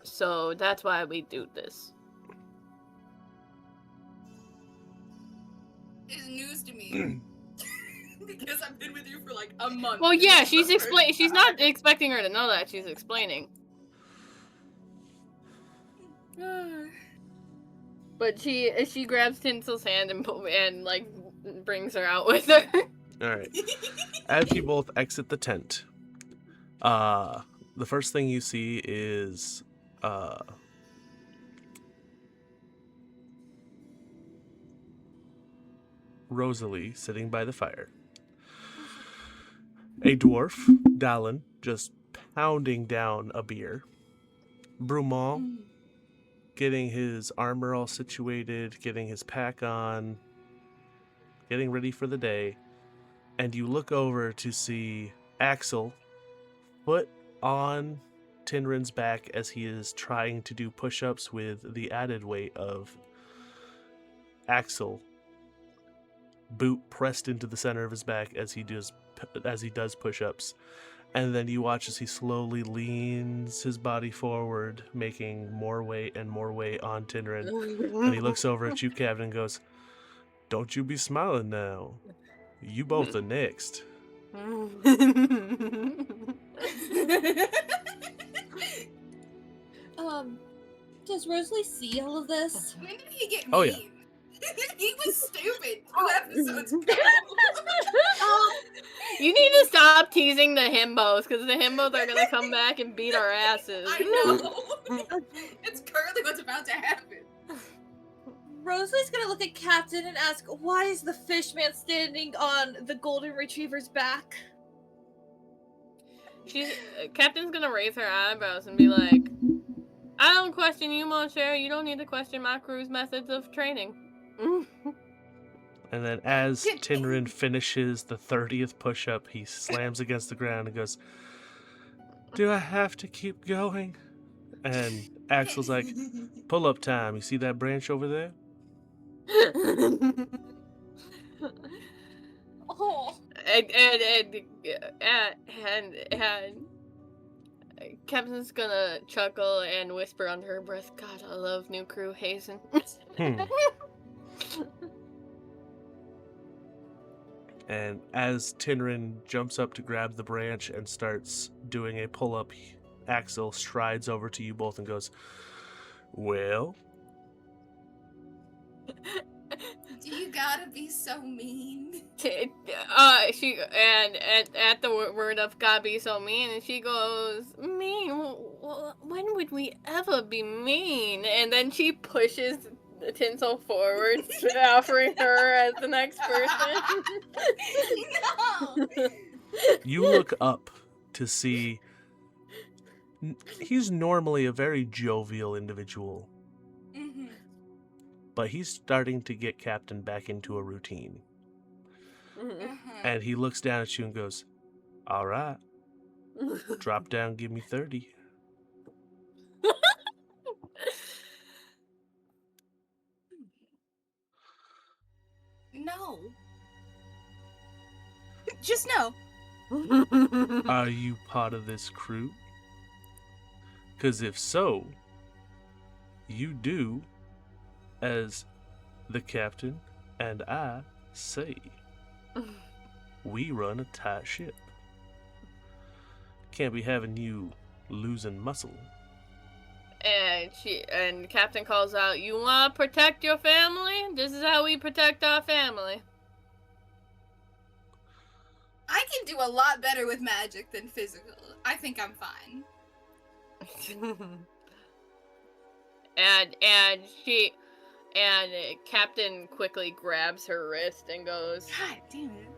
So that's why we do this. It's news to me. Because I've been with you for like a month. Well, yeah, she's not expecting her to know that. She's explaining. But she grabs Tinsel's hand and like brings her out with her. All right. As you both exit the tent, the first thing you see is Rosalie sitting by the fire. A dwarf, Dallin, just pounding down a beer. Brumont getting his armor all situated, getting his pack on, getting ready for the day. And you look over to see Axel foot on Tinrin's back as he is trying to do push-ups with the added weight of Axel boot pressed into the center of his back as he does push-ups. And then you watch as he slowly leans his body forward, making more weight and more weight on Tinrin. And he looks over at you, Captain, and goes, "Don't you be smiling now. You both are next." Does Rosalie see all of this? When did he get mean? Oh, yeah. He was stupid 2 episodes ago. You need to stop teasing the himbos, because the himbos are gonna come back and beat our asses. I know. It's currently what's about to happen. Rosalie's gonna look at Captain and ask, why is the fishman standing on the golden retriever's back? Captain's gonna raise her eyebrows and be like, I don't question you, Monsieur. You don't need to question my crew's methods of training. And then as Tinrin finishes the 30th push-up, he slams against the ground and goes, "Do I have to keep going?" And Axel's like, "Pull-up time. You see that branch over there?" Oh. And Captain's gonna chuckle and whisper under her breath, "God, I love new crew Hazen." And as Tinrin jumps up to grab the branch and starts doing a pull-up, Axel strides over to you both and goes, "Well?" Do you gotta be so mean? She at the word of "God be so mean," and she goes, "Mean? When would we ever be mean?" And then she pushes the Tinsel forward, offering her as the next person. No. You look up to see he's normally a very jovial individual, but he's starting to get Captain back into a routine. And he looks down at you and goes, "All right, drop down, give me 30. No. Just no. Are you part of this crew? Because if so, you do as the captain and I say. We run a tight ship. Can't be having you losing muscle." And Captain calls out, "You want to protect your family? This is how we protect our family." I can do a lot better with magic than physical. I think I'm fine. and Captain quickly grabs her wrist and goes, God damn it.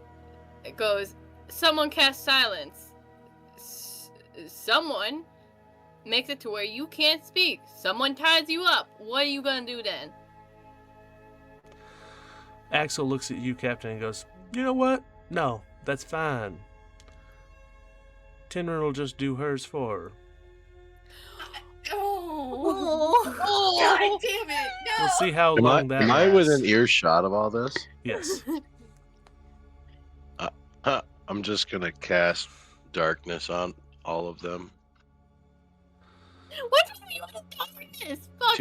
It goes, "Someone cast silence. Someone makes it to where you can't speak. Someone ties you up. What are you gonna do then?" Axel looks at you, Captain, and goes, "You know what? No, that's fine. Tinrin will just do hers for her. Oh, God damn it! No. We'll see how Am long that I lasts. within earshot of all this? Yes. I'm just gonna cast darkness on all of them What do you want to do this? Fuck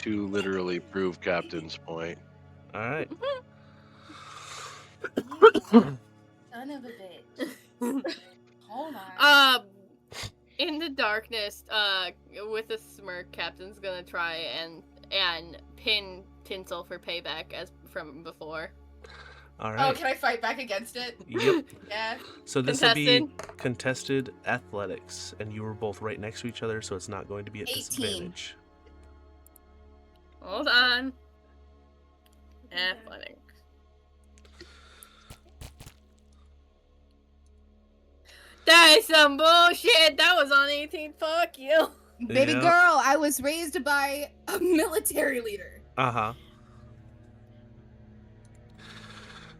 to literally prove Captain's point. All right. Son of a bitch. Hold on. In the darkness, with a smirk, Captain's gonna try and pin Tinsel for payback as from before. All right. Oh, can I fight back against it? Yep. Yeah. So this will be contested athletics, and you were both right next to each other, so it's not going to be at 18. disadvantage. Hold on. Athletics. That is some bullshit. That was on 18. Fuck you. Baby Yeah. girl, I was raised by a military leader. Uh-huh.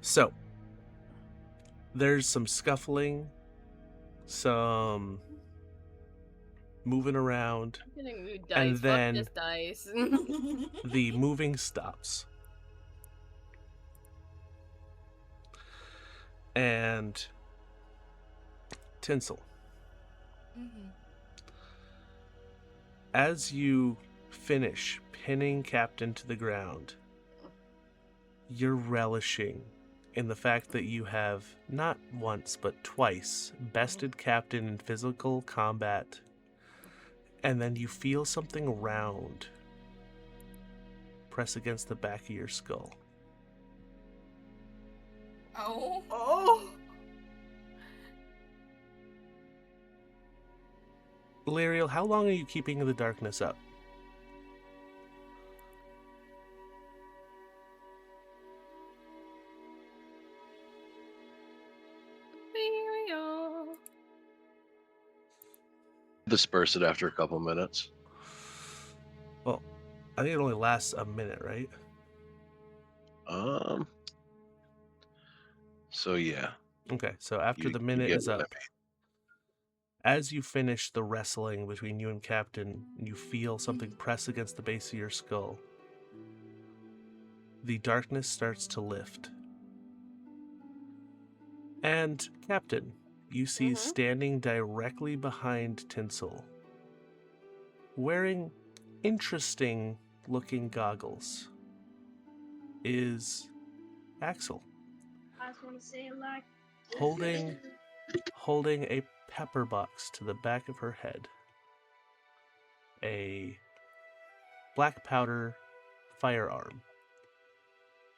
So, there's some scuffling, some moving around. I'm getting new dice. And then- Fuck this dice. The moving stops. And Tinsel, as you finish pinning Captain to the ground, you're relishing in the fact that you have not once but twice bested Captain in physical combat, and then you feel something round press against the back of your skull. Oh. Oh. Lariel, how long are you keeping the darkness up? Disperse it after a couple minutes. Well, I think it only lasts a minute, right? So yeah. Okay, so after You- the you minute get is what I up, as you finish the wrestling between you and Captain, you feel something press against the base of your skull. The darkness starts to lift. And Captain, you see standing directly behind Tinsel, wearing interesting looking goggles, is Axel, I just want to say it like. holding a pepper box to the back of her head, a black powder firearm,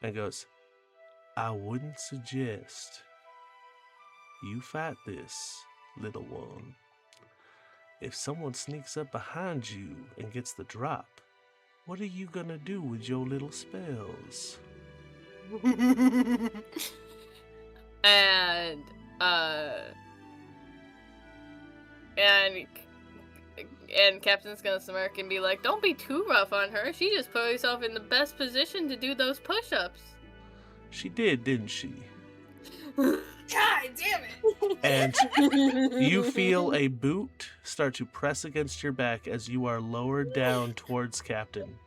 and goes, "I wouldn't suggest you fight this, little one. If someone sneaks up behind you and gets the drop, what are you gonna do with your little spells?" and Captain's gonna smirk and be like, "Don't be too rough on her. She just put herself in the best position to do those push-ups." She did, didn't she? God damn it! And you feel a boot start to press against your back as you are lowered down towards Captain.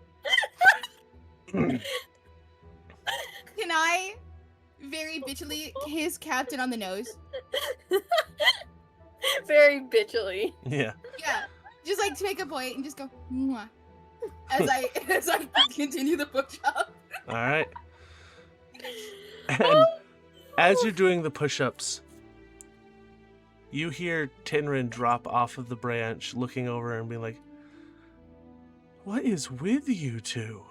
Can I very bitchily kiss Captain on the nose? Very bitchily. Yeah. Yeah. Just like to make a point and just go mwah. As I continue the push-up. All right. And as you're doing the push-ups, you hear Tinrin drop off of the branch, looking over and being like, "What is with you two?"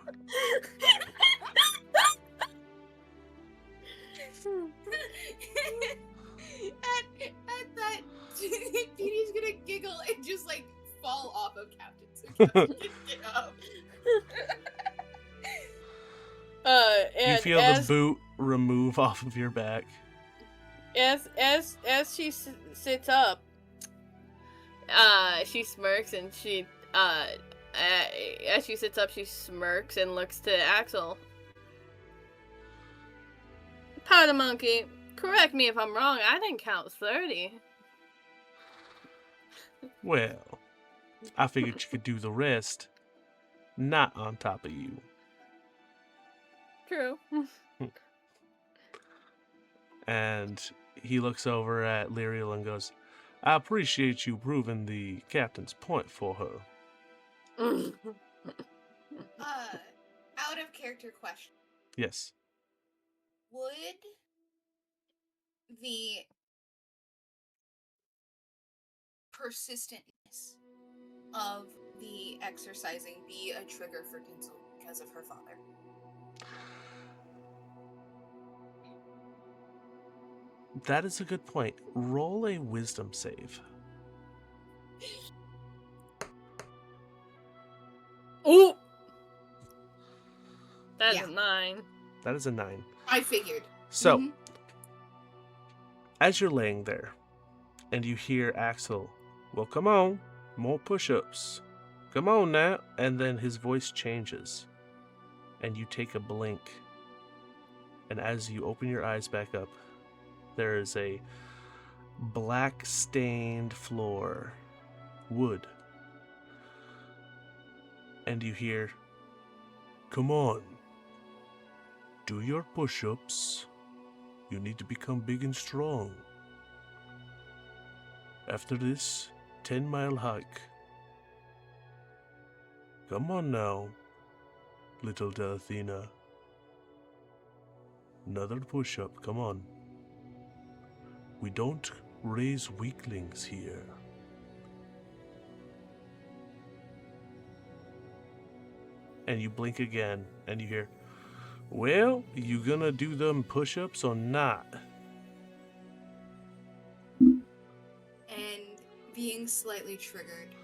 At that, Petey's gonna giggle and just like fall off of Captain so Captain can get up. You And feel the boot remove off of your back. as she sits up, she smirks and she as she sits up, she smirks and looks to Axel. "Powder monkey, correct me if I'm wrong. I didn't count 30." Well, I figured you could do the rest, not on top of you. True. And he looks over at Lyriel and goes, I appreciate you proving the captain's point for her. Out of character question. Yes. Would the persistentness of the exercising be a trigger for Tinsel because of her father? That is a good point. Roll a wisdom save. Ooh! That's Yeah. a 9. That is a 9. I figured. So, Mhm. as you're laying there, and you hear Axel, well, come on, more push-ups. Come on now. And then his voice changes, and you take a blink. And as you open your eyes back up, there is a black-stained floor, wood. And you hear, come on, do your push-ups. You need to become big and strong. After this 10-mile hike. Come on now, little Delathena. Another push-up, come on. We don't raise weaklings here. And you blink again, and you hear, well, you gonna do them push-ups or not? And being slightly triggered,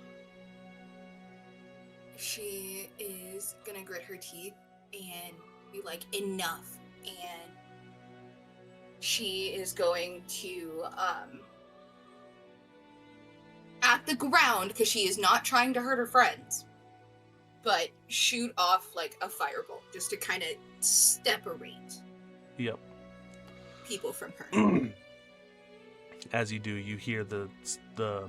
she is gonna grit her teeth and be like, enough. And she is going to, at the ground, because she is not trying to hurt her friends, but shoot off like a firebolt just to kind of separate Yep. people from her. As you do, you hear the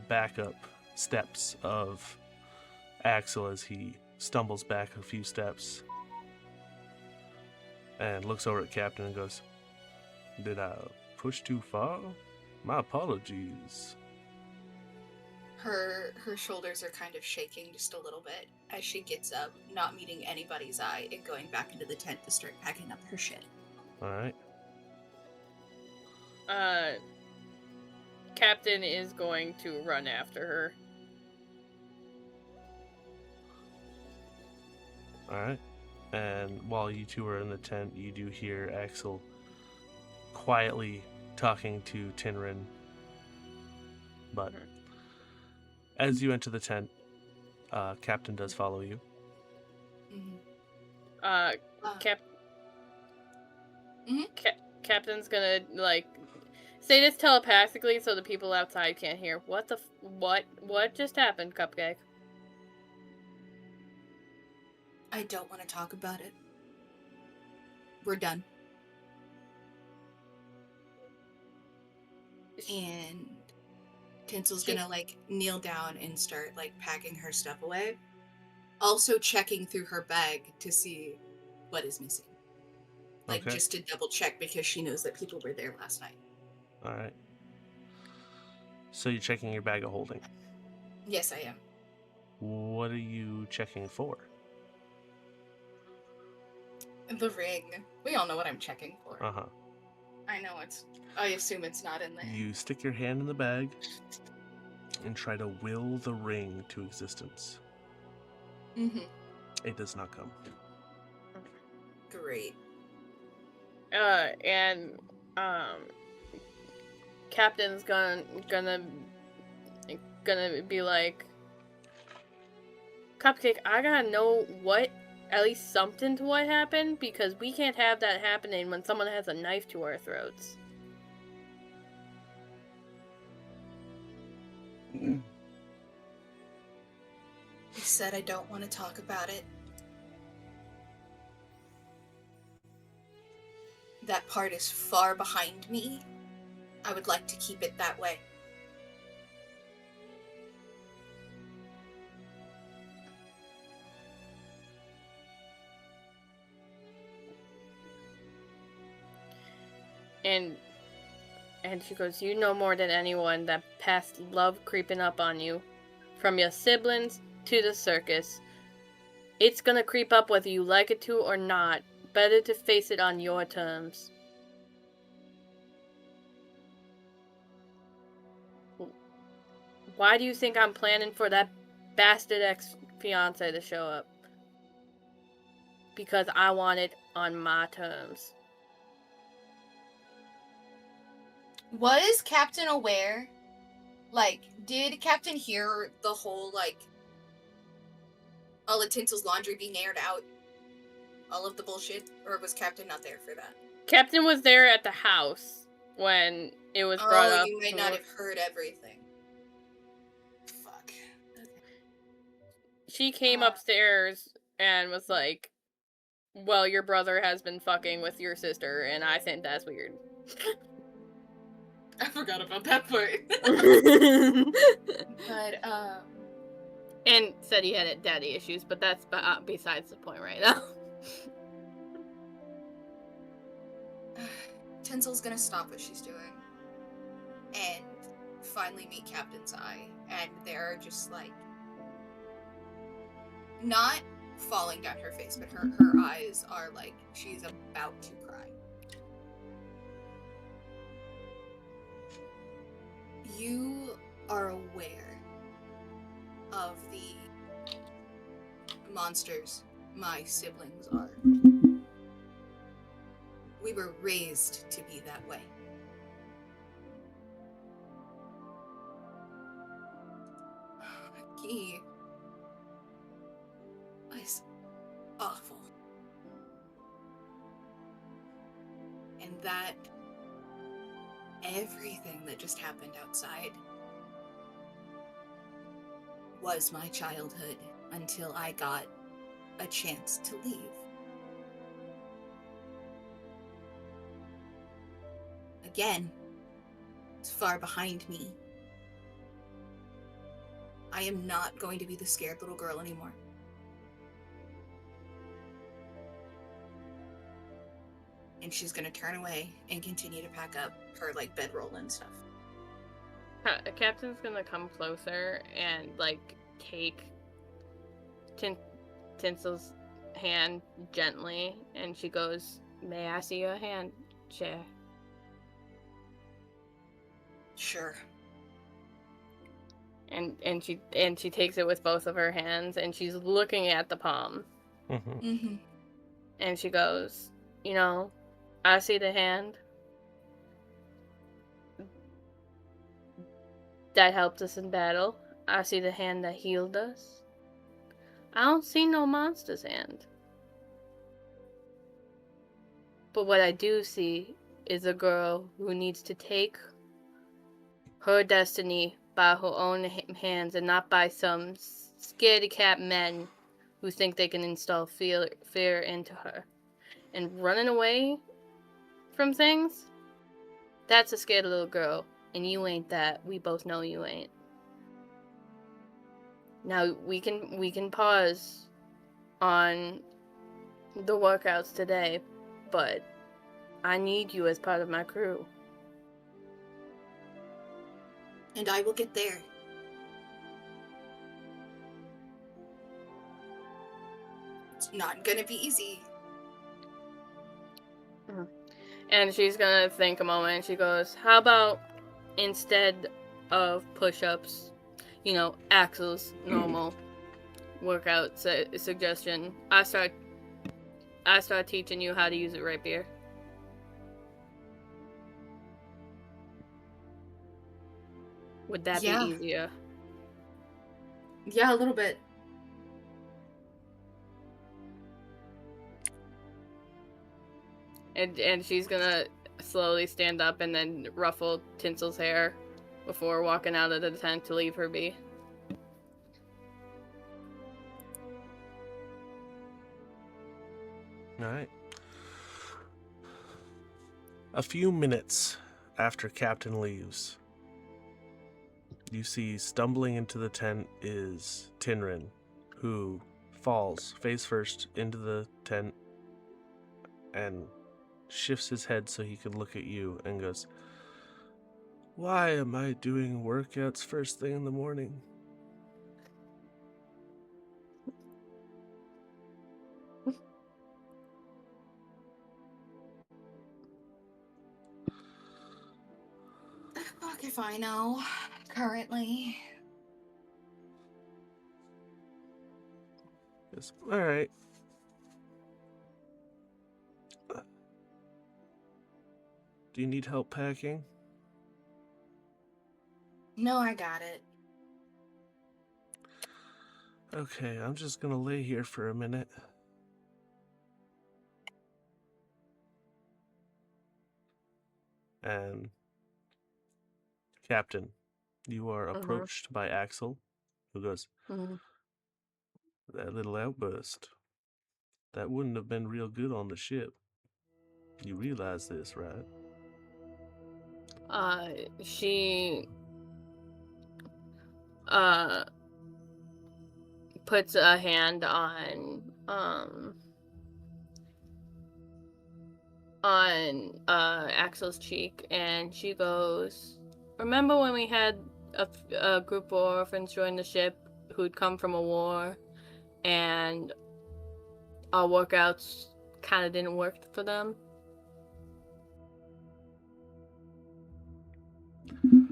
backup steps of Axel as he stumbles back a few steps and looks over at Captain and goes, did I push too far? My apologies. Her shoulders are kind of shaking just a little bit as she gets up, not meeting anybody's eye, and going back into the tent to start packing up her shit. Alright. Captain is going to run after her. Alright. And while you two are in the tent, you do hear Axel quietly talking to Tinrin. But as you enter the tent, Captain does follow you. Captain's gonna, like, say this telepathically so the people outside can't hear. What just happened, Cupcake? I don't want to talk about it. We're done. And Tinsel's gonna, like, kneel down and start, like, packing her stuff away. Also checking through her bag to see what is missing. Like, Okay. just to double check because she knows that people were there last night. Alright. So you're checking your bag of holding. Yes, I am. What are you checking for? The ring. We all know what I'm checking for. Uh-huh. I assume it's not in there. You stick your hand in the bag and try to will the ring to existence. Mm-hmm. It does not come. Great. Captain's gonna be like, Cupcake, I gotta know at least something to what happened, because we can't have that happening when someone has a knife to our throats. I said I don't want to talk about it. That part is far behind me. I would like to keep it that way. And she goes, you know more than anyone that past love creeping up on you. From your siblings to the circus. It's gonna creep up whether you like it to or not. Better to face it on your terms. Why do you think I'm planning for that bastard ex-fiance to show up? Because I want it on my terms. Was Captain aware? Like, did Captain hear the whole, like, all of Tinsel's laundry being aired out? All of the bullshit? Or was Captain not there for that? Captain was there at the house when it was brought up. Oh, you may not have heard everything. Fuck. Okay. She came upstairs and was like, well, your brother has been fucking with your sister, and I think that's weird. I forgot about that part. But, and said he had daddy issues, but that's besides the point right now. Tinsel's gonna stop what she's doing and finally meet Captain's eye, and they're just like not falling down her face, but her eyes are like she's about to cry. You are aware of the monsters my siblings are. We were raised to be that way. He was awful. And that everything that just happened outside was my childhood until I got a chance to leave. Again, it's far behind me. I am not going to be the scared little girl anymore. And she's gonna turn away and continue to pack up her, like, bedroll and stuff. Captain's gonna come closer and, like, take Tinsel's hand gently, and she goes, may I see your hand, Chair? Sure. And she takes it with both of her hands, and she's looking at the palm. Mm-hmm. And she goes, you know, I see the hand that helped us in battle. I see the hand that healed us. I don't see no monster's hand. But what I do see is a girl who needs to take her destiny by her own hands and not by some scaredy-cat men who think they can install fear into her. And running away from things, that's a scared little girl, and you ain't that. We both know you ain't. Now we can pause on the workouts today, but I need you as part of my crew. And I will get there. It's not gonna be easy. And she's gonna think a moment. She goes, how about instead of push-ups, you know, Axel's normal workout suggestion, I start teaching you how to use a rapier. Would that be easier? Yeah, a little bit. And she's gonna slowly stand up and then ruffle Tinsel's hair before walking out of the tent to leave her be. Alright. A few minutes after Captain leaves, you see stumbling into the tent is Tinrin, who falls face first into the tent and shifts his head so he can look at you and goes, "Why am I doing workouts first thing in the morning?" Fuck if I know. Currently. Goes, "All right. Do you need help packing?" No, I got it. Okay, I'm just gonna lay here for a minute. And Captain, you are approached by Axel, who goes, "That little outburst, that wouldn't have been real good on the ship. You realize this, right?" She puts a hand on Axel's cheek, and she goes, "Remember when we had a group of orphans join the ship who'd come from a war, and our workouts kind of didn't work for them?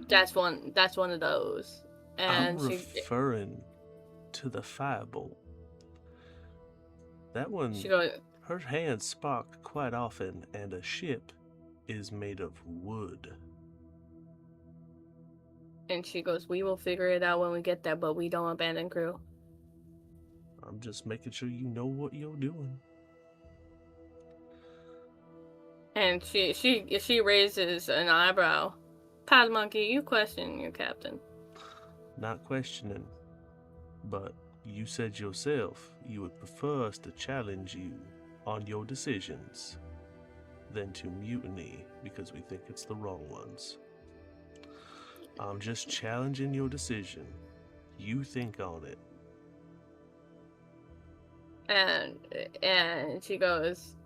That's one of those." I'm And referring to the firebolt. That one, she goes, her hands spark quite often, and a ship is made of wood. "We will figure it out when we get there, but we don't abandon crew." I'm just making sure you know what you're doing. And she raises an eyebrow. "Pad Monkey, you question your captain." Not questioning, but you said yourself you would prefer us to challenge you on your decisions than to mutiny because we think it's the wrong ones. I'm just challenging your decision. You think on it. And she goes,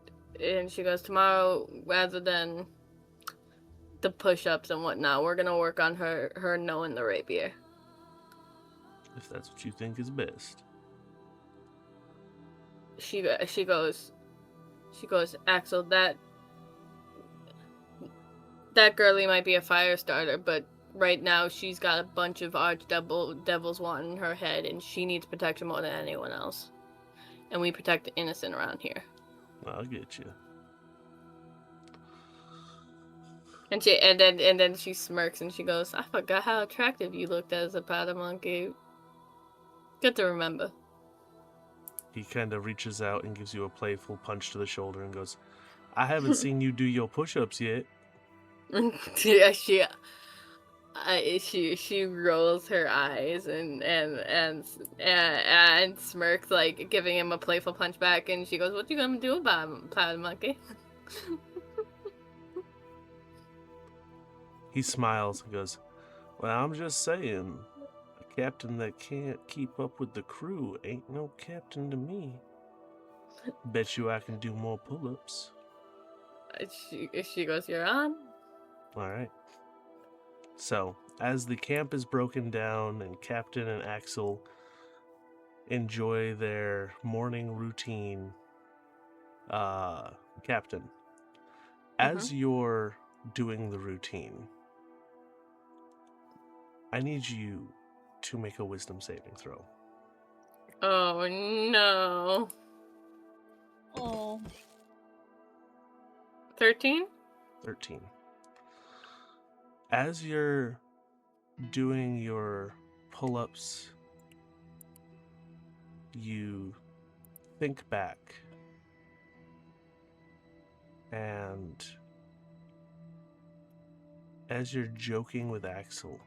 "Tomorrow, rather than the push-ups and whatnot, we're gonna work on her knowing the rapier." If that's what you think is best. She goes, "Axel, that girlie might be a fire starter, but right now she's got a bunch of devils wanting her head, and she needs protection more than anyone else. And we protect the innocent around here." I'll get you. And then she smirks and she goes, "I forgot how attractive you looked as a powder monkey. Good to remember." He kind of reaches out and gives you a playful punch to the shoulder and goes, "I haven't seen you do your push-ups yet." Yeah, she rolls her eyes and smirks, like giving him a playful punch back, and she goes, "What you gonna do about him, powder monkey?" He smiles and goes, "Well, I'm just saying, a captain that can't keep up with the crew ain't no captain to me. Bet you I can do more pull-ups." She goes, "You're on." All right. So, as the camp is broken down and Captain and Axel enjoy their morning routine, Captain, as you're doing the routine, I need you to make a wisdom saving throw. Oh no. Oh. 13? 13. As you're doing your pull-ups, you think back, and as you're joking with Axel,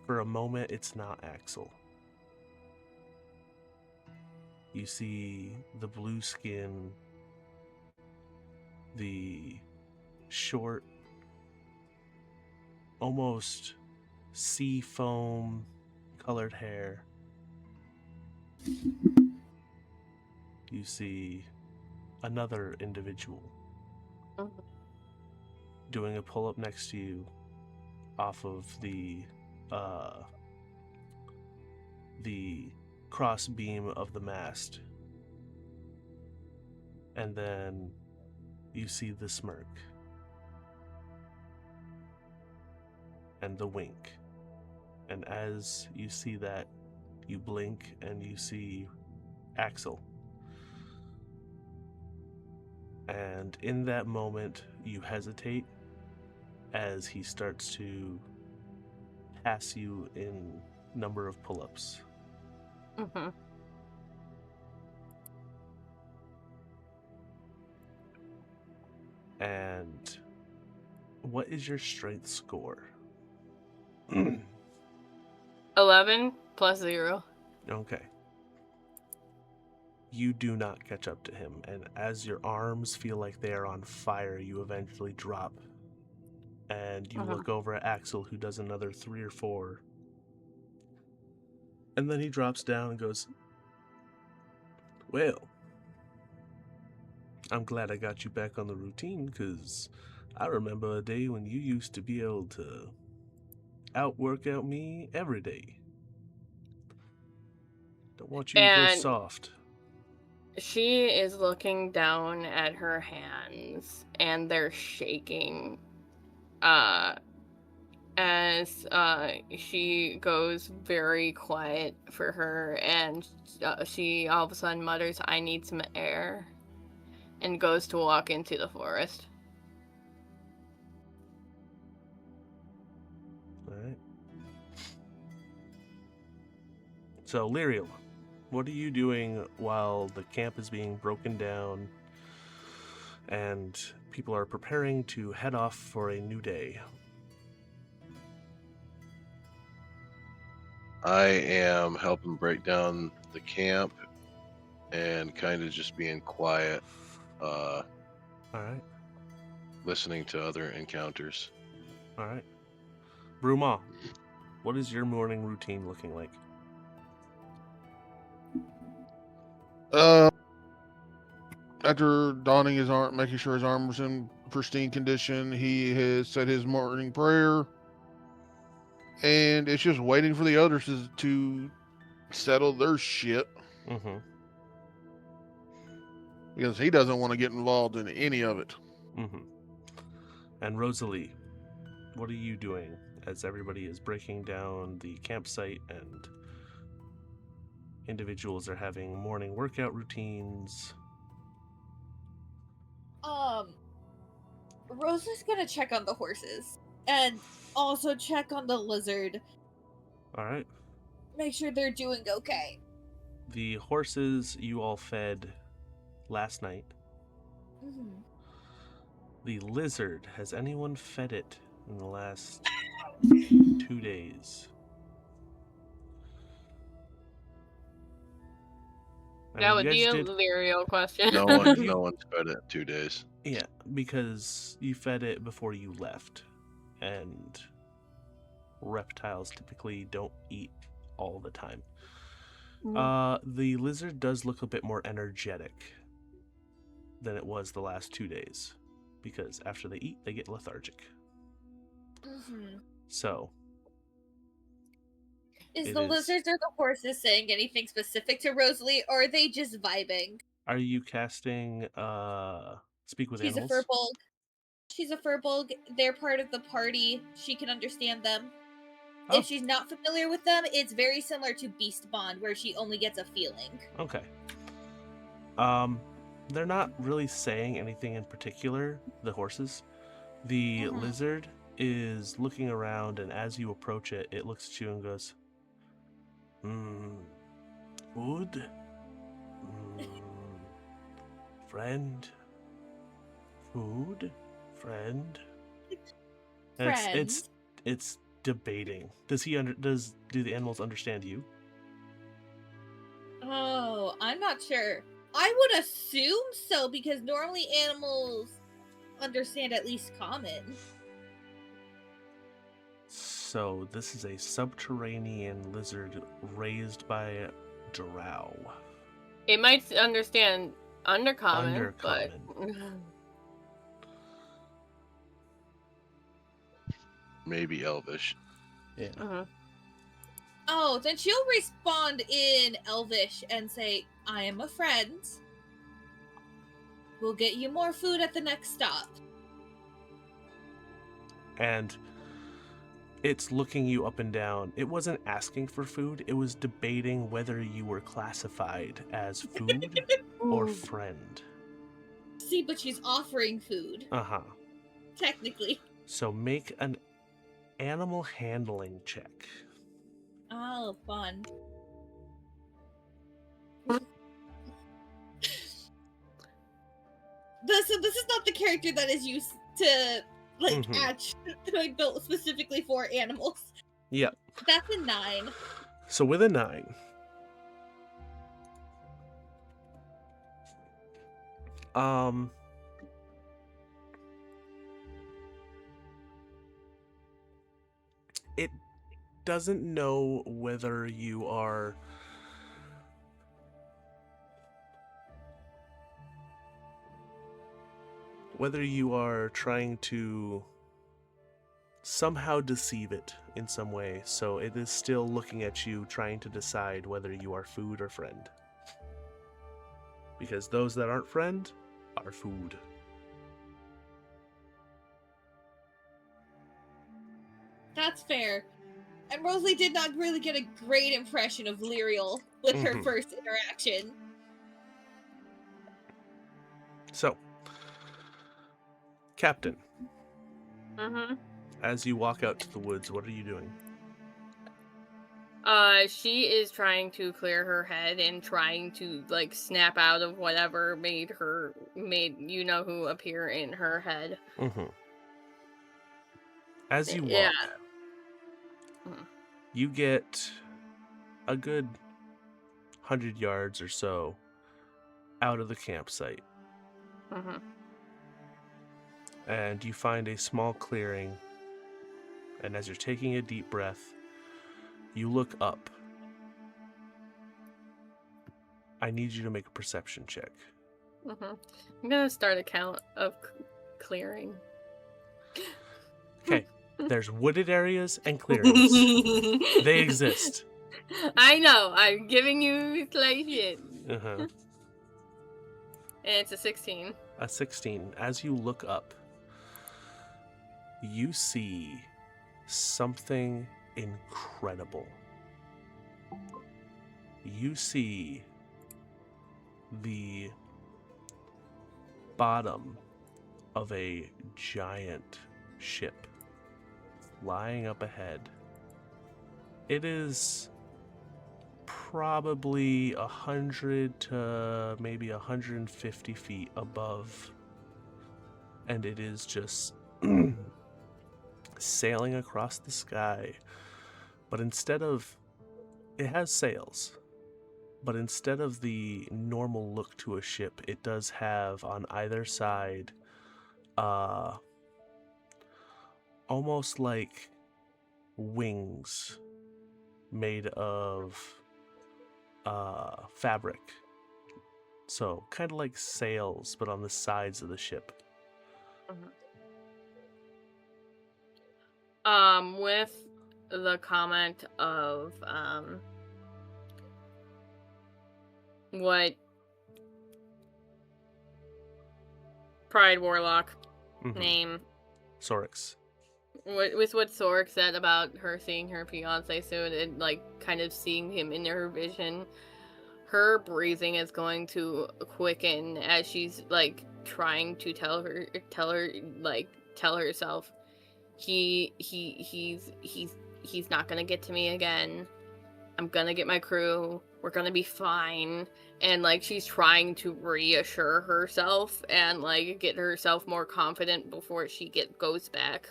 for a moment it's not Axel. You see the blue skin, the short, almost sea foam colored hair. You see another individual doing a pull-up next to you off of the cross beam of the mast. And then you see the smirk and the wink. And as you see that, you blink and you see Axel. And in that moment, you hesitate as he starts to pass you in number of pull-ups. Mm-hmm. And what is your strength score? 11 plus 0. Okay. You do not catch up to him, and as your arms feel like they are on fire, you eventually drop. And you look over at Axel, who does another 3 or 4. And then he drops down and goes, "Well, I'm glad I got you back on the routine, because I remember a day when you used to be able to out-workout me every day. Don't want you to go And soft." she is looking down at her hands, and they're shaking. As she goes very quiet for her, and she all of a sudden mutters, "I need some air," and goes to walk into the forest. Alright. So, Lyriel, what are you doing while the camp is being broken down and people are preparing to head off for a new day? I am helping break down the camp and kind of just being quiet, Alright. listening to other encounters. Alright. Bruma, what is your morning routine looking like? After donning his arm, making sure his arm was in pristine condition, he has said his morning prayer, and it's just waiting for the others to settle their shit, Mm-hmm. because he doesn't want to get involved in any of it. Mm-hmm. And Rosalie, what are you doing as everybody is breaking down the campsite and individuals are having morning workout routines? Rosa's gonna check on the horses and also check on the lizard. Alright. Make sure they're doing okay. The horses you all fed last night. Mm-hmm. The lizard, has anyone fed it in the last 2 days? I That mean, would you be guys a did- Lyriel question. No one's fed it 2 days. Yeah, because you fed it before you left, and reptiles typically don't eat all the time. The lizard does look a bit more energetic than it was the last 2 days, because after they eat, they get lethargic. Mm-hmm. So, Is It the is. lizards or the horses saying anything specific to Rosalie, or are they just vibing? are you casting Speak with She's Animals? a furbolg. She's a furbolg. They're part of the party. She can understand them. Oh. If she's not familiar with them, it's very similar to Beast Bond, where she only gets a feeling. Okay. They're not really saying anything in particular, the horses. The Mhm. lizard is looking around, and as you approach it, it looks at you and goes, food? Friend? Food? Friend? And it's debating. Do the animals understand you? Oh, I'm not sure. I would assume so, because normally animals understand at least common. So this is a subterranean lizard raised by drow. It might understand Undercommon, but Maybe Elvish. Yeah. Oh, then she'll respond in Elvish and say, I am a friend. We'll get you more food at the next stop. And it's looking you up and down. It wasn't asking for food, it was debating whether you were classified as food or friend. See, but she's offering food. Uh-huh. Technically. So make an animal handling check. Oh, fun. This is not the character that is used to actually built specifically for animals. Yep. That's a 9. So with a 9, it doesn't know whether you are trying to somehow deceive it in some way. So it is still looking at you, trying to decide whether you are food or friend. Because those that aren't friend are food. That's fair. And Rosalie did not really get a great impression of Lyriel with her first interaction. So, Captain, as you walk out to the woods, what are you doing? She is trying to clear her head and trying to, like, snap out of whatever made you know who appear in her head. As you walk, you get a good 100 yards or so out of the campsite. And you find a small clearing, and as you're taking a deep breath, you look up. I need you to make a perception check. I'm gonna start a count of clearing. Okay, there's wooded areas and clearings. They exist. I know, I'm giving you shit. And it's a 16. A 16. As you look up, you see something incredible. You see the bottom of a giant ship lying up ahead. It is probably 100 to maybe 150 feet above, and it is just sailing across the sky. But instead of, it has sails, but instead of the normal look to a ship, it does have on either side almost like wings made of fabric. So kind of like sails, but on the sides of the ship. With the comment of what Pride Warlock name Sorix. With what Sorek said about her seeing her fiance soon and like kind of seeing him in her vision, her breathing is going to quicken as she's like trying to tell herself he's not gonna get to me again. I'm gonna get my crew. We're gonna be fine. And like she's trying to reassure herself and like get herself more confident before she goes back.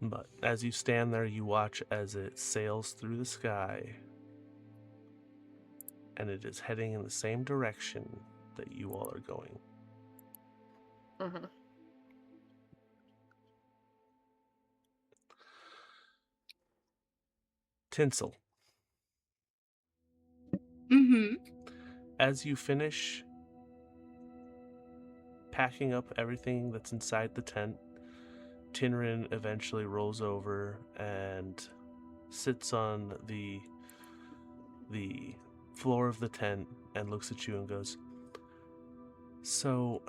But as you stand there, you watch as it sails through the sky, and it is heading in the same direction that you all are going. Tinsel. Mm-hmm. As you finish packing up everything that's inside the tent, Tinrin eventually rolls over and sits on the floor of the tent and looks at you and goes, "So,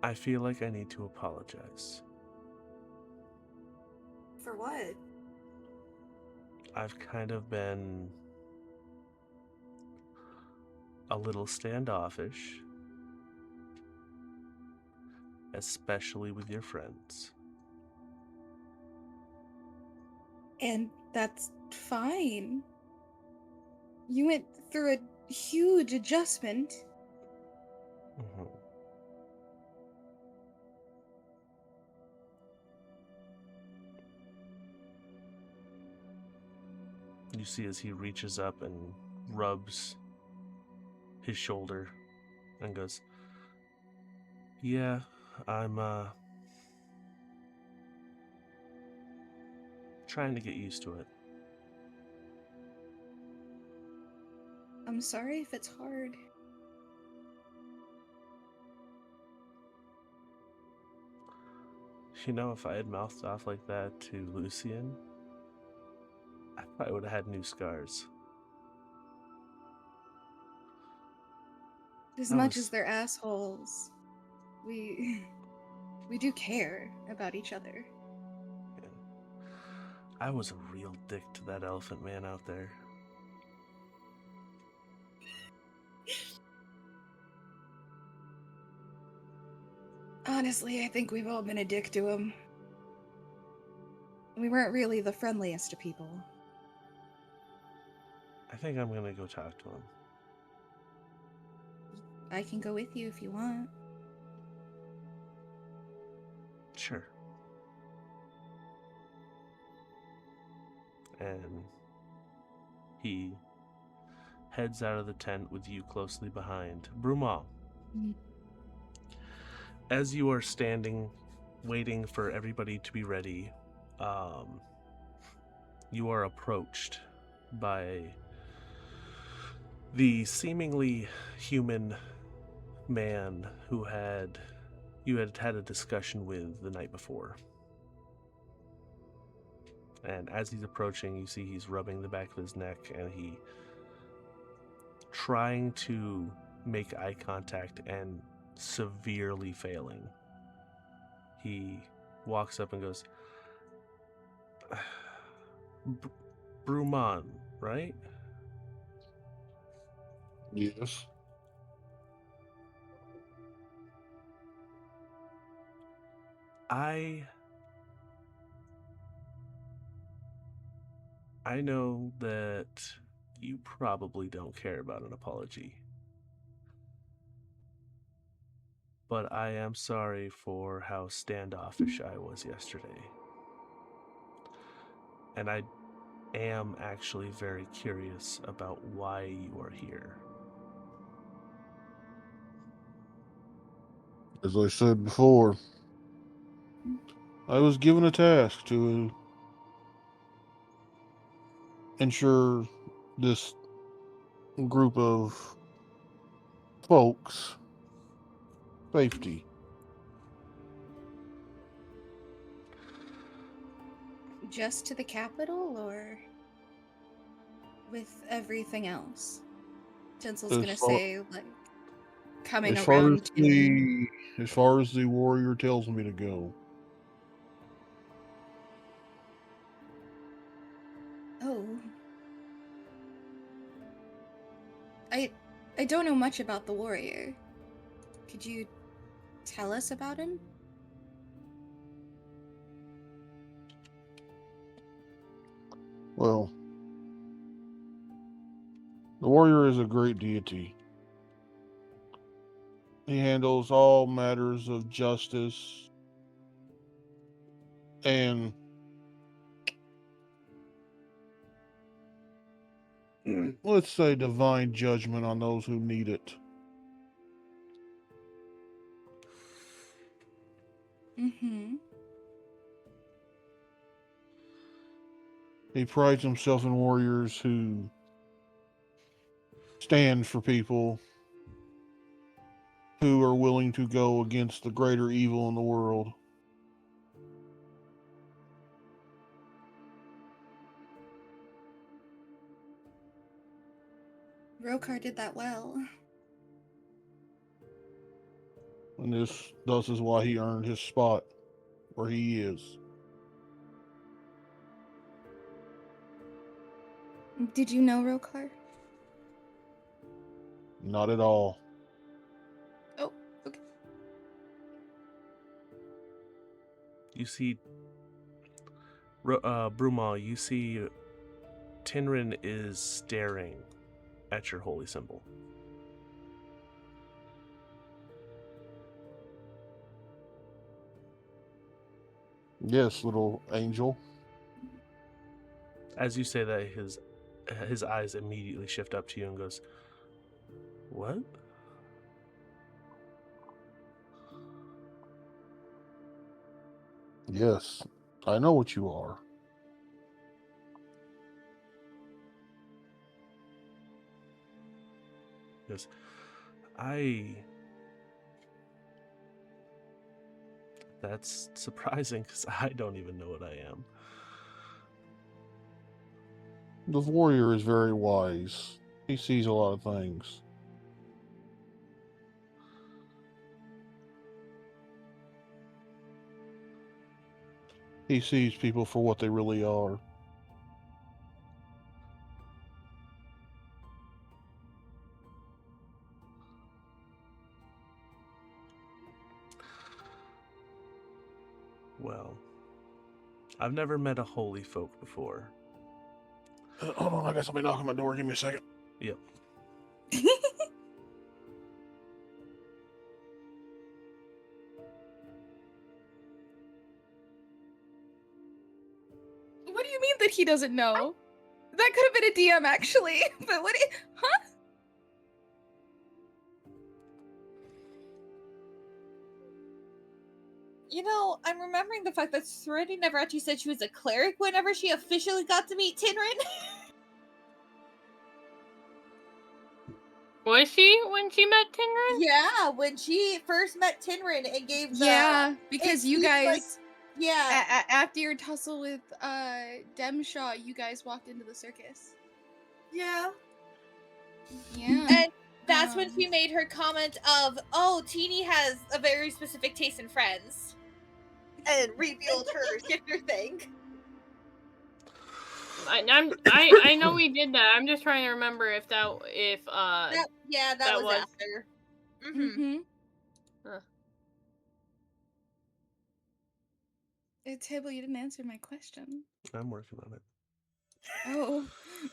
I feel like I need to apologize. For what? I've kind of been a little standoffish, especially with your friends." And that's fine. You went through a huge adjustment. Mhm. You see as he reaches up and rubs his shoulder and goes, "Yeah, I'm trying to get used to it." I'm sorry if it's hard. You know, if I had mouthed off like that to Lucian, I probably would have had new scars. As I much was- as they're assholes, we do care about each other. I was a real dick to that elephant man out there. Honestly, I think we've all been a dick to him. We weren't really the friendliest of people. I think I'm gonna go talk to him. I can go with you if you want. Sure. And he heads out of the tent with you closely behind. Bruma, Mhm. as you are standing, waiting for everybody to be ready, you are approached by the seemingly human man who you had a discussion with the night before. And as he's approaching, you see he's rubbing the back of his neck and he trying to make eye contact and severely failing. He walks up and goes, Bruman, right? Yes. I know that you probably don't care about an apology. But I am sorry for how standoffish I was yesterday. And I am actually very curious about why you are here. As I said before, I was given a task to ensure this group of folks' safety. Just to the capital, or with everything else? Tinsel's As gonna far, say, like, coming as far as around to... the warrior tells me to go. Oh. I don't know much about the warrior. Could you tell us about him? Well, the warrior is a great deity. He handles all matters of justice and let's say divine judgment on those who need it. Mm-hmm. He prides himself in warriors who stand for people, who are willing to go against the greater evil in the world. Rokar did that well. And thus is why he earned his spot where he is. Did you know Rokar? Not at all. Oh, okay. You see, Brumal, you see Tinrin is staring at your holy symbol. Yes, little angel. As you say that, his eyes immediately shift up to you and goes, "What?" Yes, I know what you are. He goes, That's surprising because I don't even know what I am. The warrior is very wise. He sees a lot of things. He sees people for what they really are. Well, I've never met a holy folk before. Hold on, I got somebody knocking on my door. Give me a second. Yep. What do you mean that he doesn't know? That could have been a DM actually, but what? Huh? You know, I'm remembering the fact that Serenity never actually said she was a cleric whenever she officially got to meet Tinrin. Was she when she met Tinrin? Yeah, when she first met Tinrin and gave the... Yeah, because you guys, like, yeah. after your tussle with Demshaw, you guys walked into the circus. Yeah. Yeah. And that's when she made her comment of, oh, Teeny has a very specific taste in friends. And revealed her shifter thing. I know we did that. I'm just trying to remember if that was after. Mm-hmm. Huh. Tibble, you didn't answer my question. I'm working on it.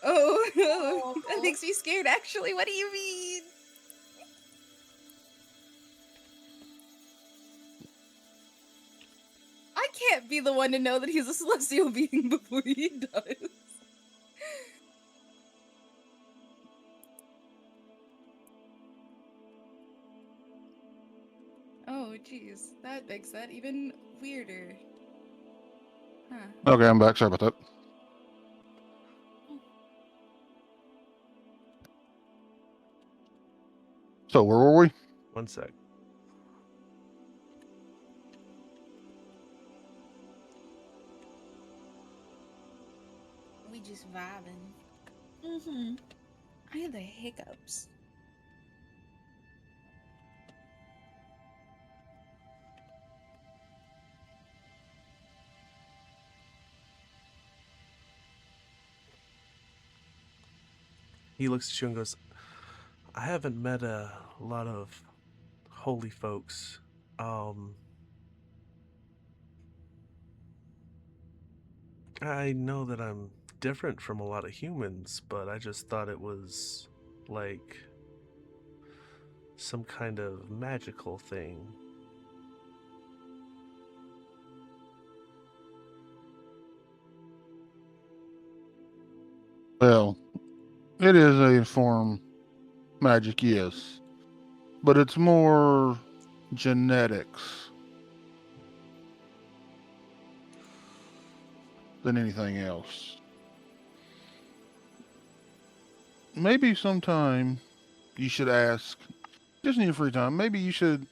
Oh, that makes me scared, actually. What do you mean? I can't be the one to know that he's a celestial being before he does. Oh, jeez. That makes that even weirder. Huh. Okay, I'm back. Sorry about that. So, where were we? One sec. We just vibing. Mm-hmm. I have the hiccups. He looks at you and goes, I haven't met a lot of holy folks. I know that I'm different from a lot of humans, but I just thought it was like some kind of magical thing. Well, it is a form magic, yes. But it's more genetics than anything else. maybe sometime you should ask, just in your free time, maybe you should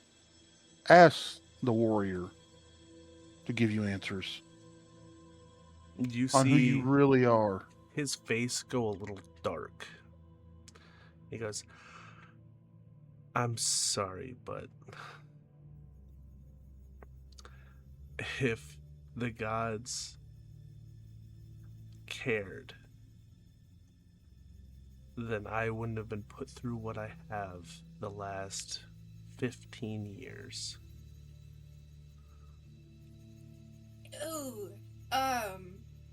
ask the warrior to give you answers You on who you see really are. his face go a little dark. He goes, I'm sorry, but if the gods cared, then I wouldn't have been put through what I have the last 15 years. Ooh,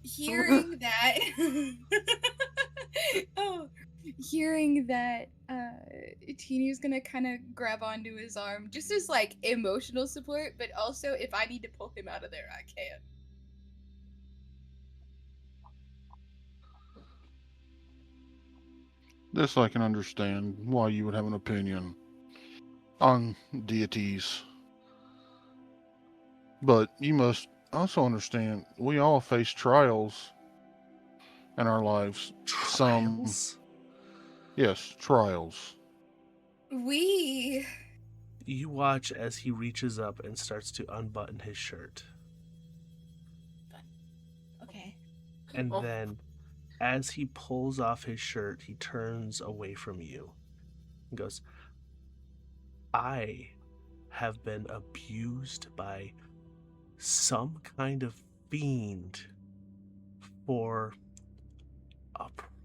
hearing that, hearing that, Teeny's gonna kind of grab onto his arm, just as like emotional support, but also if I need to pull him out of there, I can. This I can understand why you would have an opinion on deities. But you must also understand we all face trials in our lives. Trials? Yes, trials. We. You watch as he reaches up and starts to unbutton his shirt. Okay. And then, as he pulls off his shirt, he turns away from you and goes, I have been abused by some kind of fiend for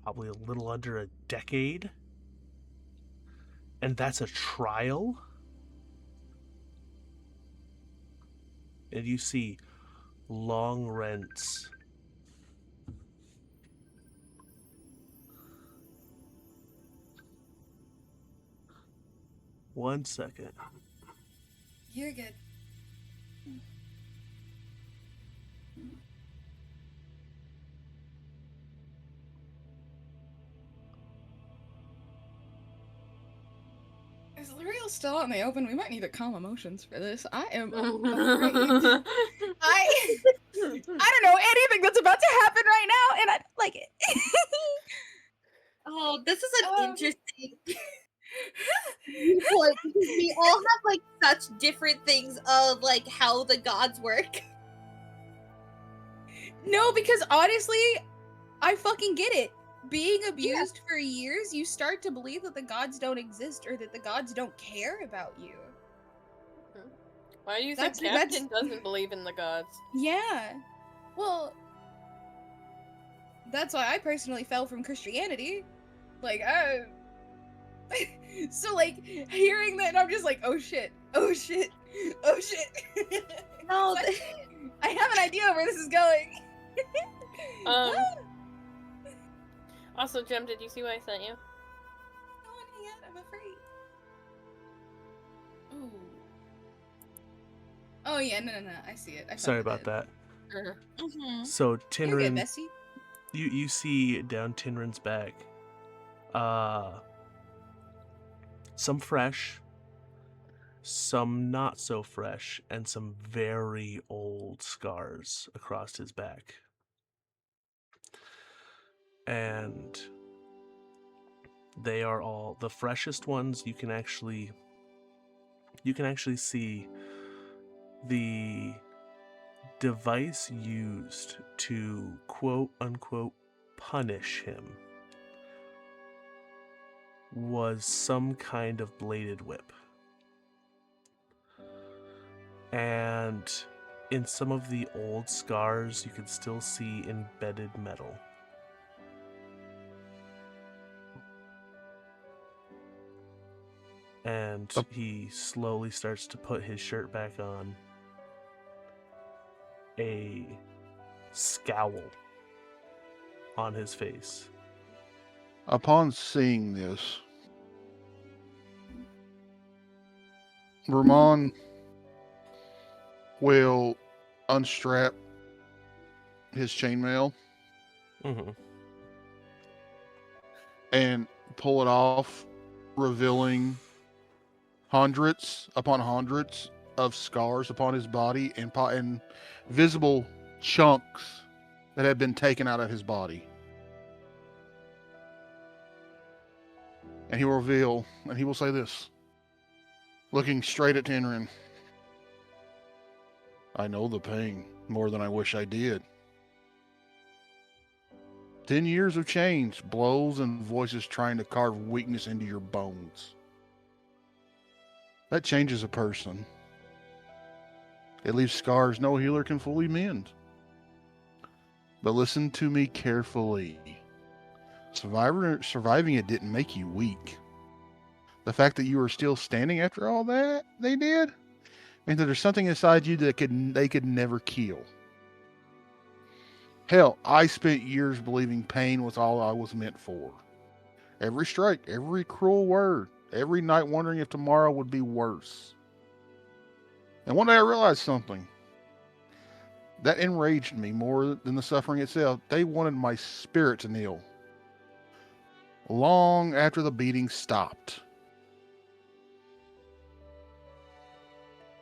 probably a little under a decade. And that's a trial? And you see long rents. One second. You're good. Is L'Oreal still out in the open? We might need to calm emotions for this. I am afraid. I don't know anything that's about to happen right now, and I don't like it. Oh, this is an interesting viewpoint because we all have like such different things of like how the gods work. No, because honestly, I fucking get it. Being abused for years, you start to believe that the gods don't exist or that the gods don't care about you. Why do you think Captain doesn't believe in the gods? Yeah. Well, that's why I personally fell from Christianity. Like, so like, hearing that, I'm just like, oh shit, oh shit, oh shit. No, I have an idea where this is going. Also, Jem, did you see what I sent you? No one yet, I'm afraid. Ooh. Oh yeah, no, I see it. Sorry about that. Mm-hmm. So You're good, Tinrin, Bessie. you see down Tinrin's back, some fresh, some not so fresh, and some very old scars across his back. And they are all the freshest ones. You can actually see the device used to quote unquote punish him was some kind of bladed whip. And in some of the old scars, you can still see embedded metal. And he slowly starts to put his shirt back on. A scowl on his face. Upon seeing this, Ramon will unstrap his chainmail and pull it off, revealing hundreds upon hundreds of scars upon his body and visible chunks that had been taken out of his body. And he will reveal, and he will say this, looking straight at Tenrin. I know the pain more than I wish I did. 10 years of change, blows and voices trying to carve weakness into your bones. That changes a person. It leaves scars no healer can fully mend. But listen to me carefully. Surviving it didn't make you weak. The fact that you are still standing after all that they did means that there's something inside you that they could never kill. Hell, I spent years believing pain was all I was meant for. Every strike, every cruel word, every night wondering if tomorrow would be worse. And one day I realized something. That enraged me more than the suffering itself. They wanted my spirit to kneel. Long after the beating stopped.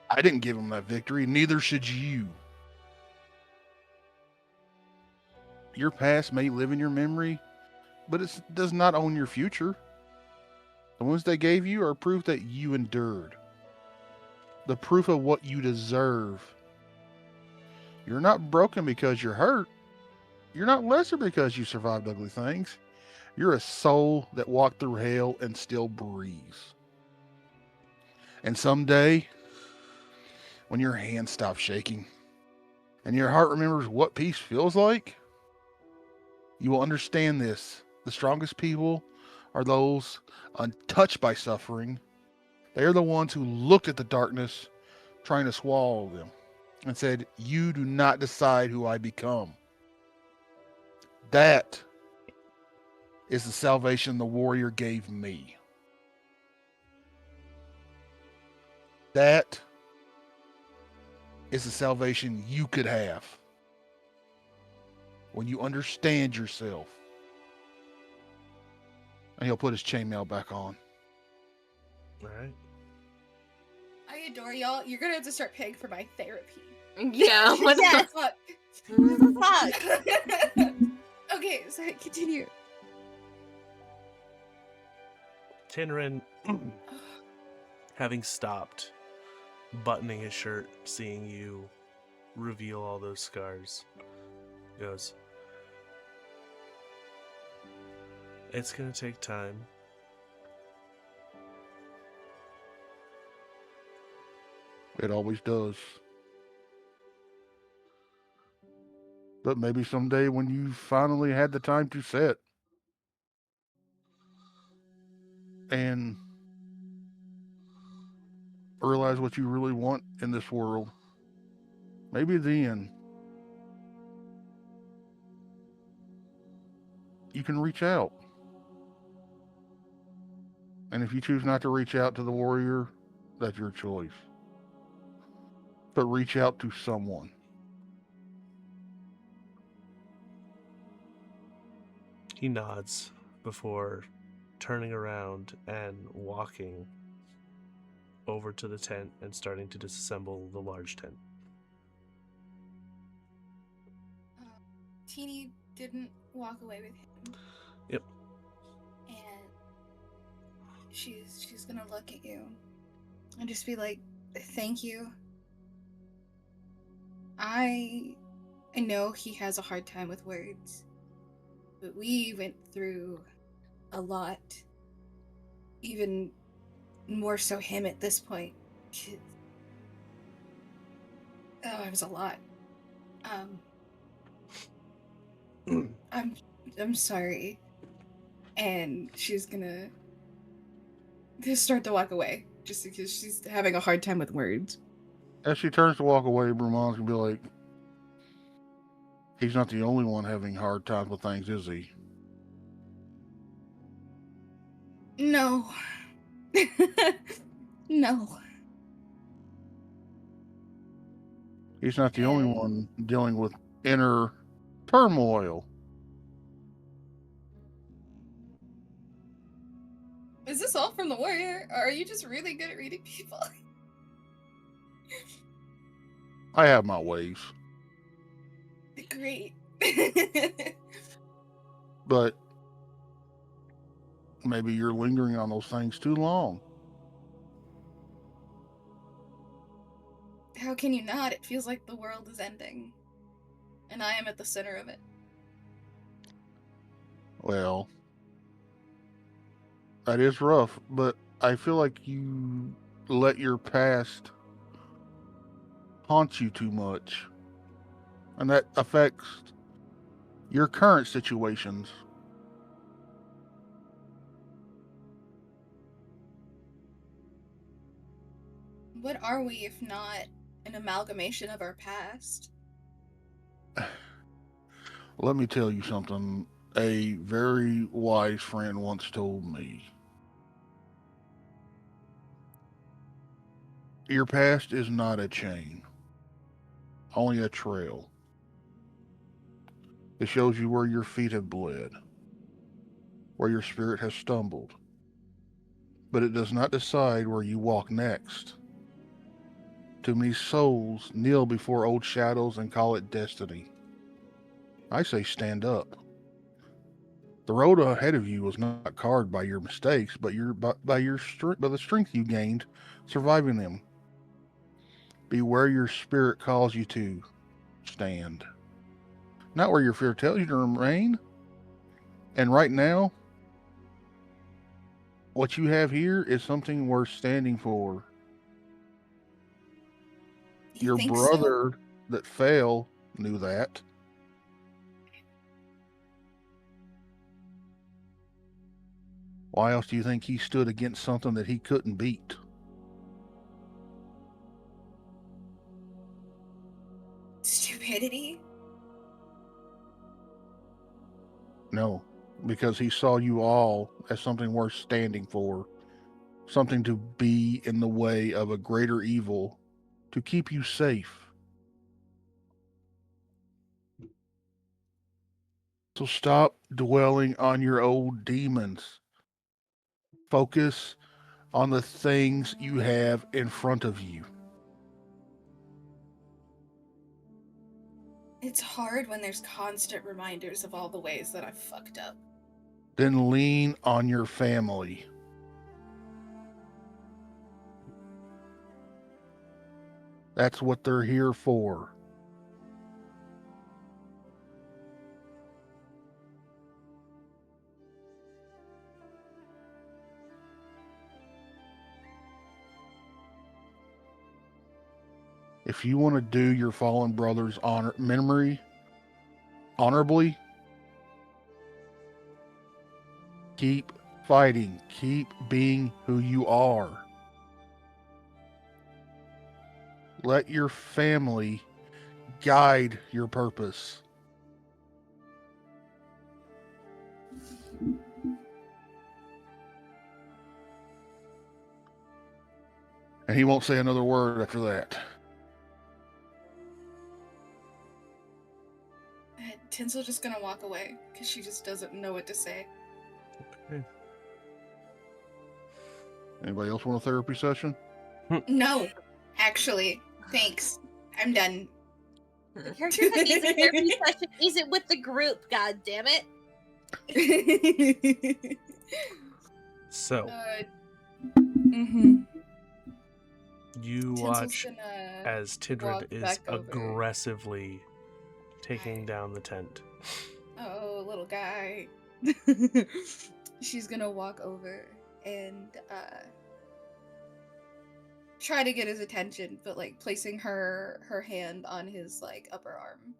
I didn't give them that victory, neither should you. Your past may live in your memory, but it does not own your future. The ones they gave you are proof that you endured. The proof of what you deserve. You're not broken because you're hurt. You're not lesser because you survived ugly things. You're a soul that walked through hell and still breathes. And someday, when your hands stop shaking and your heart remembers what peace feels like, you will understand this. The strongest people are those untouched by suffering. They are the ones who looked at the darkness trying to swallow them and said, you do not decide who I become. That is the salvation the warrior gave me. That is the salvation you could have when you understand yourself. And he'll put his chainmail back on. All right. I adore y'all. You're gonna have to start paying for my therapy. Yeah, what Yes. Fuck. Fuck. Okay, sorry, continue. Tinrin, having stopped, buttoning his shirt, seeing you reveal all those scars, goes, it's gonna take time. It always does. But maybe someday when you finally had the time to sit and realize what you really want in this world, maybe then you can reach out. And if you choose not to reach out to the warrior, that's your choice. But reach out to someone. He nods before turning around and walking over to the tent and starting to disassemble the large tent. Teeny didn't walk away with him. Yep. And she's gonna look at you and just be like, thank you. I know he has a hard time with words, but we went through a lot. Even more so him at this point. Oh, it was a lot. I'm sorry. And she's gonna just start to walk away, just because she's having a hard time with words. As she turns to walk away, Brumon's gonna be like, he's not the only one having hard times with things, is he? No. No. He's not the only one dealing with inner turmoil. Is this all from the warrior? Or are you just really good at reading people? I have my ways. Great. But maybe you're lingering on those things too long. How can you not? It feels like the world is ending. And I am at the center of it. Well, that is rough, but I feel like you let your past haunt you too much. And that affects your current situations. What are we if not an amalgamation of our past? Let me tell you something a very wise friend once told me. Your past is not a chain, only a trail. It shows you where your feet have bled, where your spirit has stumbled, but it does not decide where you walk next. Too many souls kneel before old shadows and call it destiny. I say stand up. The road ahead of you was not carved by your mistakes, but by the strength you gained surviving them. Be where your spirit calls you to stand, not where your fear tells you to remain. And right now, what you have here is something worth standing for. You Your think so? brother that fell knew that. Why else do you think he stood against something that he couldn't beat? Stupidity? No, because he saw you all as something worth standing for, something to be in the way of a greater evil, to keep you safe. So stop dwelling on your old demons. Focus on the things you have in front of you. It's hard when there's constant reminders of all the ways that I've fucked up. Then lean on your family. That's what they're here for. If you want to do your fallen brother's honorably, keep fighting. Keep being who you are. Let your family guide your purpose. And he won't say another word after that. Tinsel's just gonna walk away because she just doesn't know what to say. Okay. Anybody else want a therapy session? No, actually, thanks. I'm done. The character that needs a therapy session isn't with the group, god damn it. So, Mm-hmm. you Tinsel's watch gonna as Tidrid walk is back over. aggressively taking down the tent. Oh, little guy. She's gonna walk over and try to get his attention, but like placing her hand on his like upper arm.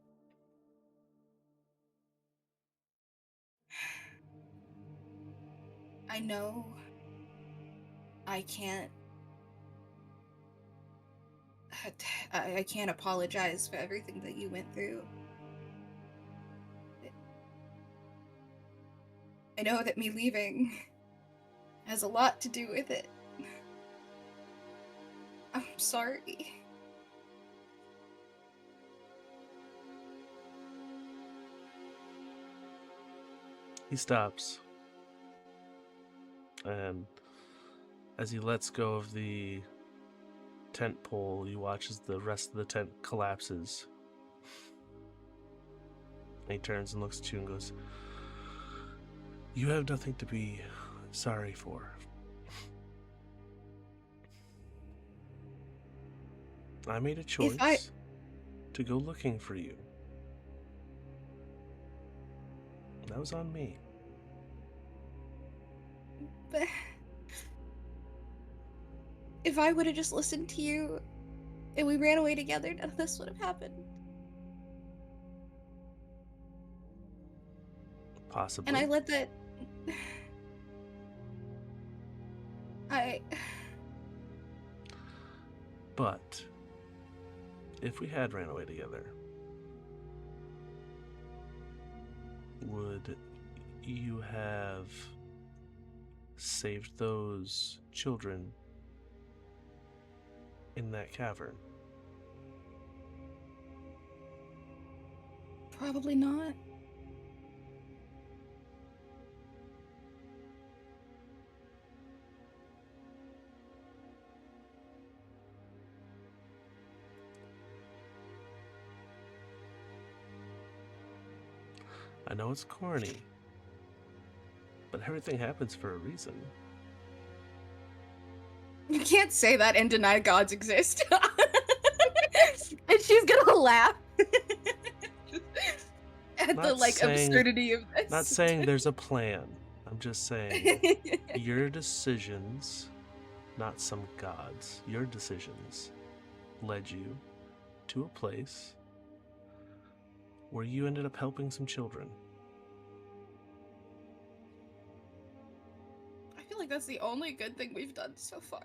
I know I can't I can't apologize for everything that you went through. I know that me leaving has a lot to do with it. I'm sorry. He stops. And as he lets go of the tent pole, you watch as the rest of the tent collapses. And he turns and looks at you and goes, "You have nothing to be sorry for. I made a choice to go looking for you. That was on me. But if I would have just listened to you and we ran away together, none of this would have happened. Possibly. And I let that... But if we had ran away together, would you have saved those children in that cavern? Probably not. I know it's corny, but everything happens for a reason. You can't say that and deny gods exist. And she's gonna laugh at the absurdity of this. Not saying there's a plan. I'm just saying your decisions, not some gods, your decisions led you to a place where you ended up helping some children. I feel like that's the only good thing we've done so far.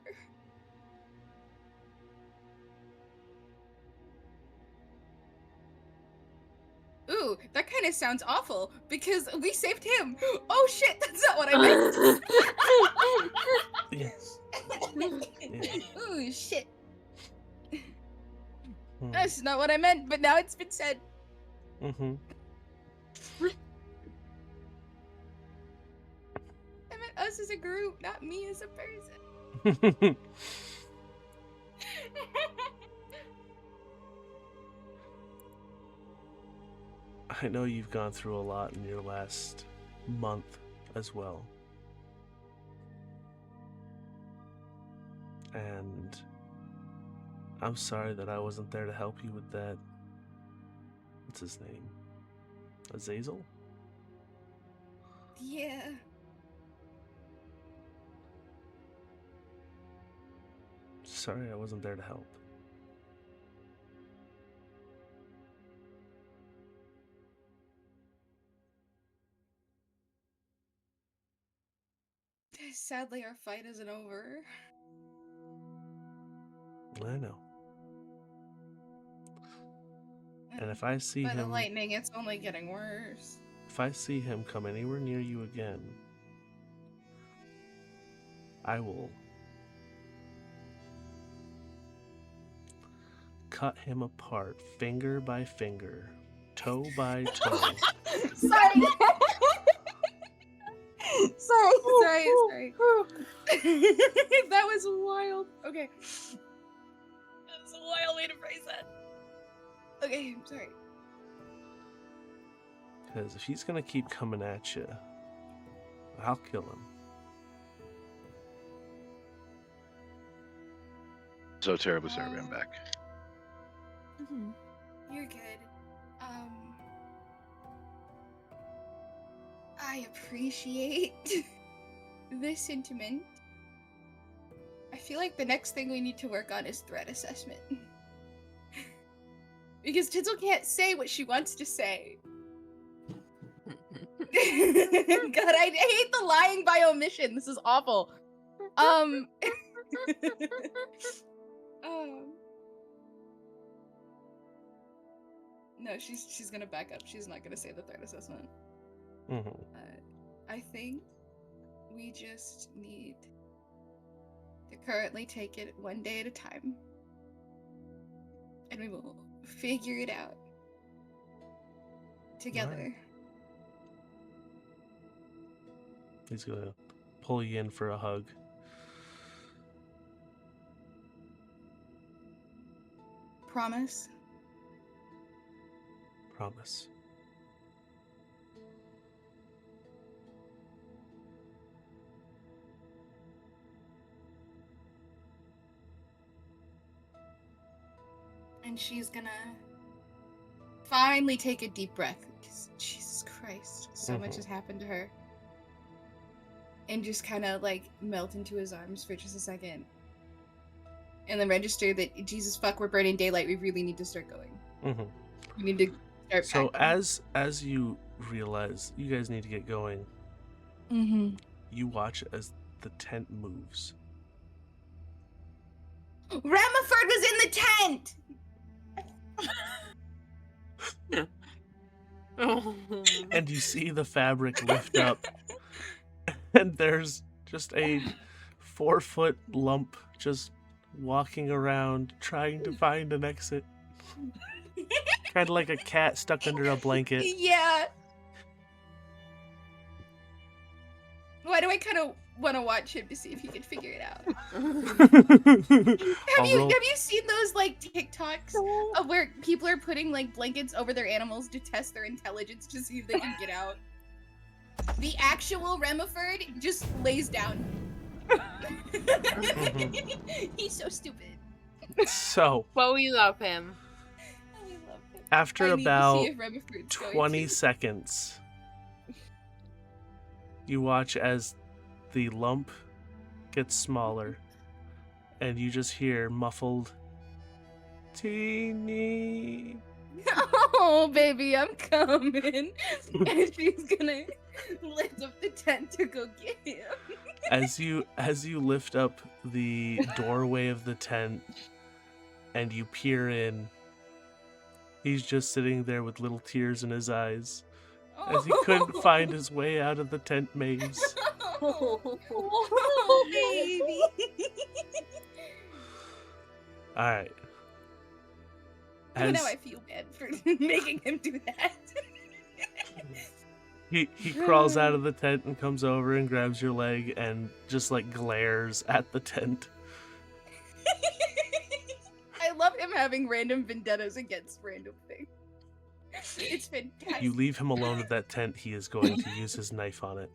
Ooh, that kind of sounds awful, because we saved him! Oh shit, that's not what I meant! Yes. Yeah. Ooh, shit. Hmm. That's not what I meant, but now it's been said. Mm-hmm. I meant us as a group, not me as a person. I know you've gone through a lot in your last month as well. And I'm sorry that I wasn't there to help you with that. What's his name? Azazel? Yeah. Sorry I wasn't there to help. Sadly, our fight isn't over. I know. And if I see By the him, lightning, it's only getting worse. if I see him come anywhere near you again, I will cut him apart, finger by finger, toe by toe. Sorry. sorry. That was wild. Okay. That was a wild way to phrase that. Okay, I'm sorry. Because if he's gonna keep coming at you, I'll kill him. So terribly sorry, I'm back. You're good. I appreciate this sentiment. I feel like the next thing we need to work on is threat assessment. Because Tinsel can't say what she wants to say. God, I hate the lying by omission. This is awful. No, she's gonna back up. She's not gonna say the threat assessment. Mm-hmm. I think we just need to currently take it one day at a time. And we will figure it out together. Right. He's gonna pull you in for a hug. Promise? Promise. And she's gonna finally take a deep breath. Because, Jesus Christ, so much has happened to her. And just kind of like melt into his arms for just a second. And then register that, Jesus fuck, we're burning daylight. We really need to start going. We need to start So packing. as you realize you guys need to get going, you watch as the tent moves. Ramiford was in the tent! And you see the fabric lift up, and there's just a 4-foot lump just walking around trying to find an exit. Kind of like a cat stuck under a blanket. Yeah. Why do I kind of want to watch him to see if he can figure it out? Have you seen those like TikToks of where people are putting like blankets over their animals to test their intelligence to see if they can get out? The actual Remiford just lays down. He's so stupid. So, But we love him. I love him. after I need to about see if Remiford's going 20 to. seconds, you watch as the lump gets smaller, and you just hear muffled, "Teeny." Oh, baby, I'm coming. And she's gonna lift up the tent to go get him. As you lift up the doorway of the tent and you peer in, he's just sitting there with little tears in his eyes as he couldn't find his way out of the tent maze. Oh, baby. Alright. Now I feel bad for making him do that. He crawls out of the tent and comes over and grabs your leg and just like glares at the tent. I love him having random vendettas against random things. It's fantastic. You leave him alone at that tent, he is going to use his knife on it.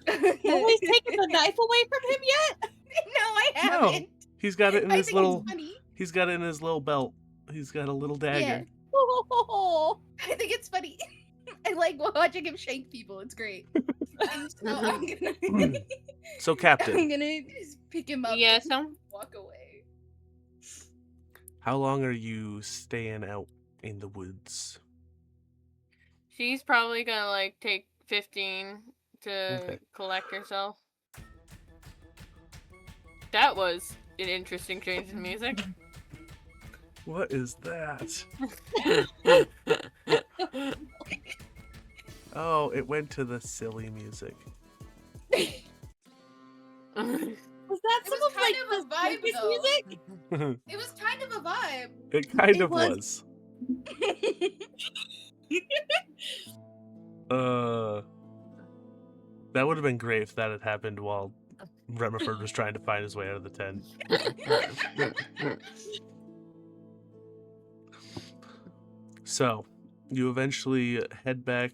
Nobody's taken the knife away from him yet? No, I haven't. He's got it in I his think little it's funny. he's got it in his little belt. He's got a little dagger. Yeah. I think it's funny. I like watching him shank people. It's great. So So, Captain, I'm gonna just pick him up Yes, and walk away. how long are you staying out in the woods? she's probably gonna like take 15 to Okay. collect herself. That was an interesting change in music. What is that? Oh, it went to the silly music. Was that It some was of like kind of a the vibe, circus though. music? It was kind of a vibe. It kind It of was. That would have been great if that had happened while Remiford was trying to find his way out of the tent. So, you eventually head back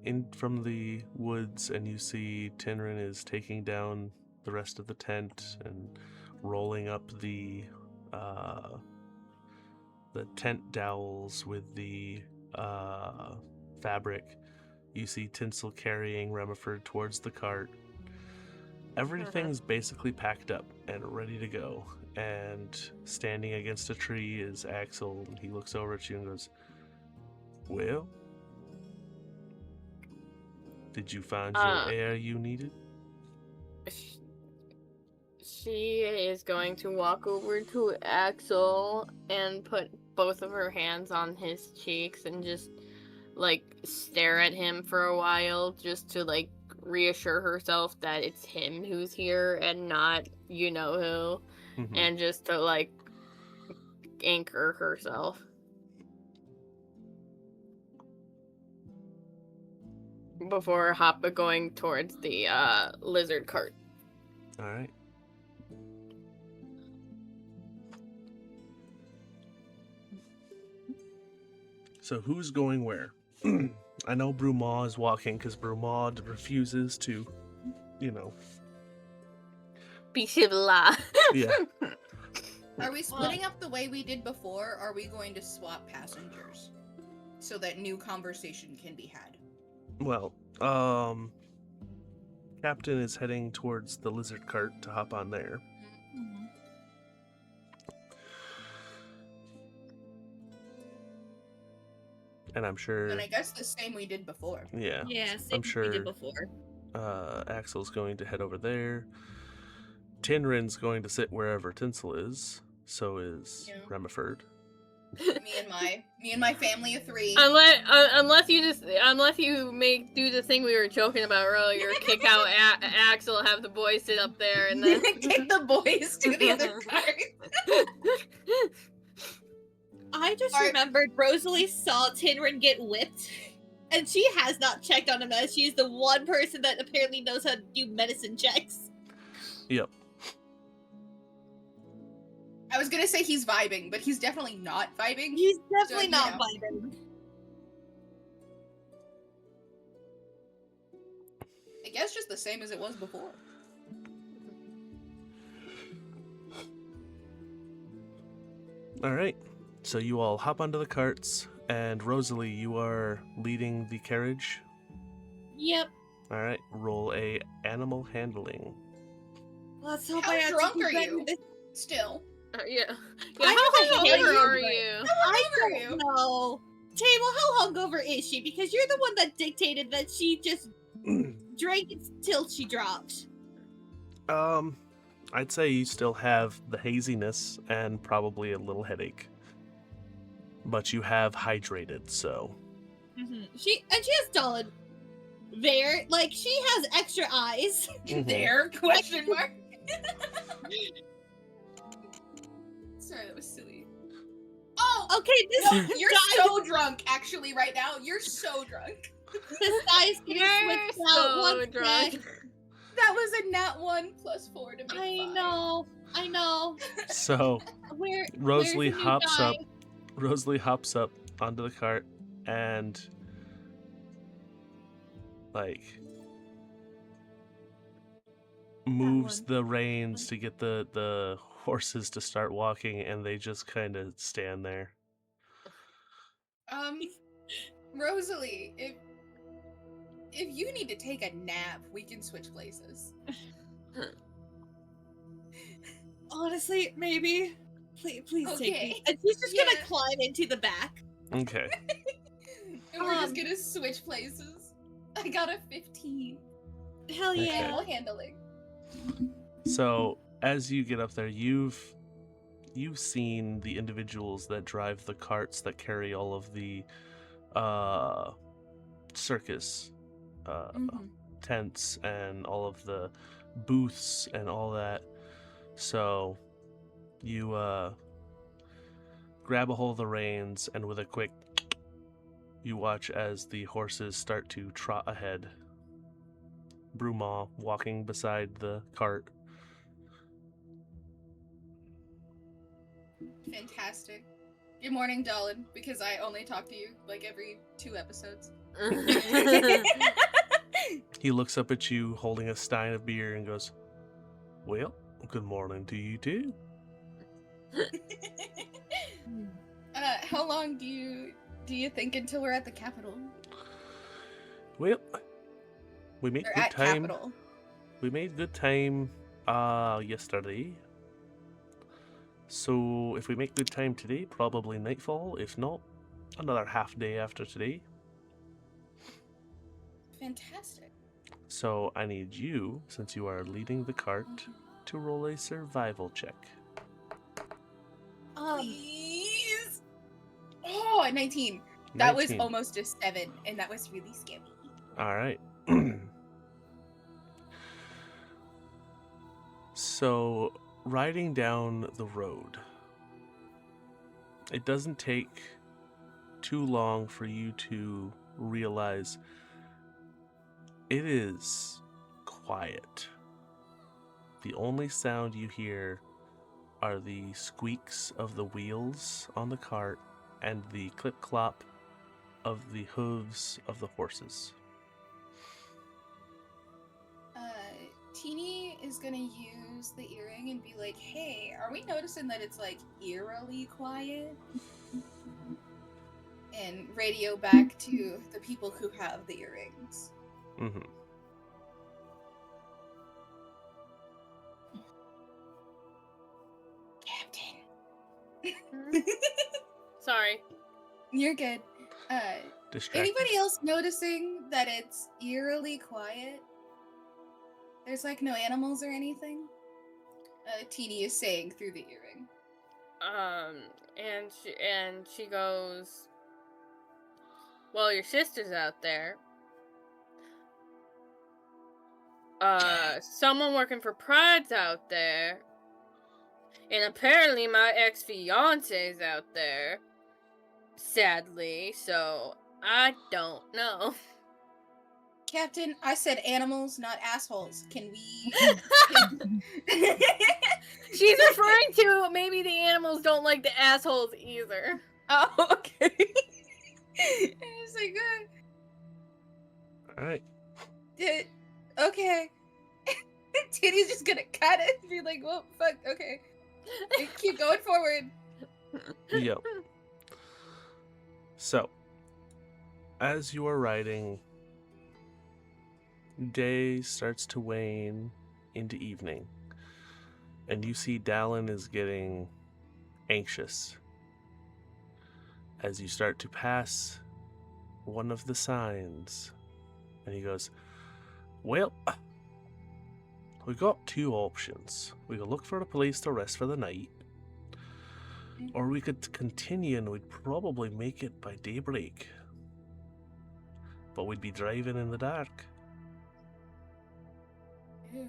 in from the woods, and you see Tinrin is taking down the rest of the tent and rolling up the tent dowels with the fabric. You see Tinsel carrying Remiford towards the cart. Everything's basically packed up and ready to go. And standing against a tree is Axel, and he looks over at you and goes, "Well, did you find your air you needed?" She is going to walk over to Axel and put both of her hands on his cheeks and just like stare at him for a while, just to like reassure herself that it's him who's here and not you know who, and just to like anchor herself before going towards the lizard cart. All right. So who's going where? I know Brumaw is walking because Brumaw refuses to, Be civilized. yeah. Are we splitting up the way we did before, or are we going to swap passengers so that new conversation can be had? Well, Captain is heading towards the lizard cart to hop on there. And I'm sure. And I guess the same we did before. Yeah. Yeah, I'm we sure did before. Axel's going to head over there. Tinrin's going to sit wherever Tinsel is. So is Remiford. Me and my family of 3. Unless you do the thing we were joking about earlier, kick out Axel, have the boys sit up there, and then kick the boys to the other cart. I just remembered Rosalie saw Tinrin get whipped, and she has not checked on him as she's the one person that apparently knows how to do medicine checks. Yep. I was gonna say he's vibing, but he's definitely not vibing. He's definitely not vibing. I guess just the same as it was before. Alright. So you all hop onto the carts, and Rosalie, you are leading the carriage? Yep. Alright, roll a animal handling. Let's hope How drunk are you? Still. Yeah. I How don't hungover know, are you? I don't know. Table, how hungover is she? Because you're the one that dictated that she just drank until she dropped. I'd say you still have the haziness and probably a little headache. But you have hydrated, so. She has Dolan there. Like, she has extra eyes. There? Question mark. Sorry, that was silly. Oh! Okay, No, you're so drunk, actually, right now. You're so drunk. This guy's You're so drunk. That was a nat 1 plus 4 to make 5. I know. So, Rosalie where's the new hops guy? up. Rosalie hops up onto the cart and, like, moves the reins to get the horses to start walking, and they just kind of stand there. Rosalie, if you need to take a nap, we can switch places. Honestly, maybe. Please take Okay. me. And she's just gonna climb into the back. Okay. And we're just gonna switch places. I got a 15. Hell Okay. yeah. Animal handling. So, as you get up there, you've seen the individuals that drive the carts that carry all of the circus tents and all of the booths and all that. So you grab a hold of the reins, and with a quick you watch as the horses start to trot ahead. Bruma walking beside the cart. Fantastic. Good morning, Dolan, because I only talk to you like every 2 episodes. He looks up at you holding a stein of beer and goes, "Well, good morning to you too." How long do you think until we're at the capital? Well, we made Or good at time. capital? We made good time yesterday. So if we make good time today, probably nightfall. If not, another half day after today. Fantastic. So I need you, since you are leading the cart, to roll a survival check. Please. Oh, a 19. That was 19. almost a 7, and that was really scary. All right. So, riding down the road, it doesn't take too long for you to realize it is quiet. The only sound you hear are the squeaks of the wheels on the cart and the clip-clop of the hooves of the horses. Teeny is gonna use the earring and be like, hey, are we noticing that it's like eerily quiet? And radio back to the people who have the earrings. Mm-hmm. Captain. Sorry. You're good. Distracted. Anybody else noticing that it's eerily quiet? There's like no animals or anything? Teeny is saying through the earring. And she goes, well, your sister's out there. Someone working for Pride's out there. And apparently my ex-fiance's out there. Sadly, so I don't know. Captain, I said animals, not assholes. Can we... She's referring to maybe the animals don't like the assholes either. Oh, okay. It's like, Alright. okay. Titty's just gonna cut it and be like, well, fuck, okay. And keep going forward. Yep. So, as you are riding, day starts to wane into evening, and you see Dallin is getting anxious as you start to pass one of the signs, and he goes, well, we got two options. We could look for a place to rest for the night, or we could continue and we'd probably make it by daybreak. But we'd be driving in the dark. Ooh.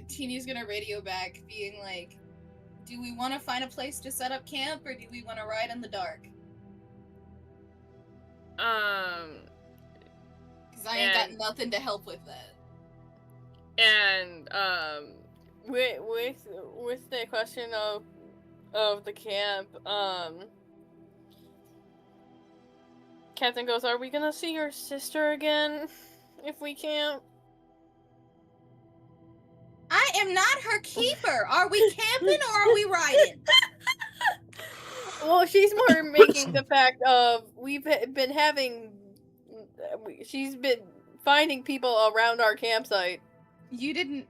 Teeny's gonna radio back, being like, do we want to find a place to set up camp, or do we want to ride in the dark? Because I ain't got nothing to help with that. And with the question of the camp, Captain goes, are we gonna see your sister again if we can't? I am not her keeper. Are we camping or are we riding? Well, she's more making the fact of we've been having. She's been finding people around our campsite. You didn't.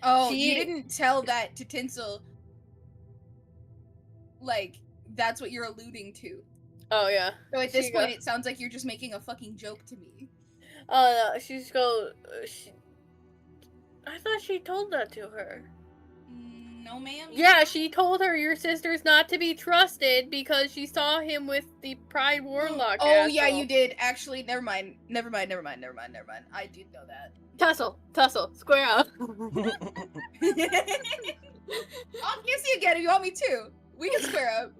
Oh, She- you didn't tell that to Tinsel. Like, that's what you're alluding to. Oh yeah. So at this She point, go- it sounds like you're just making a fucking joke to me. Oh no, she's go. I thought she told that to her. No, ma'am. Yeah, she told her your sister's not to be trusted because she saw him with the Pride Warlock. Oh, yeah, asshole. you did. Actually, never mind. I did know that. Tussle, square up. I'll kiss you again if you want me to. We can square up.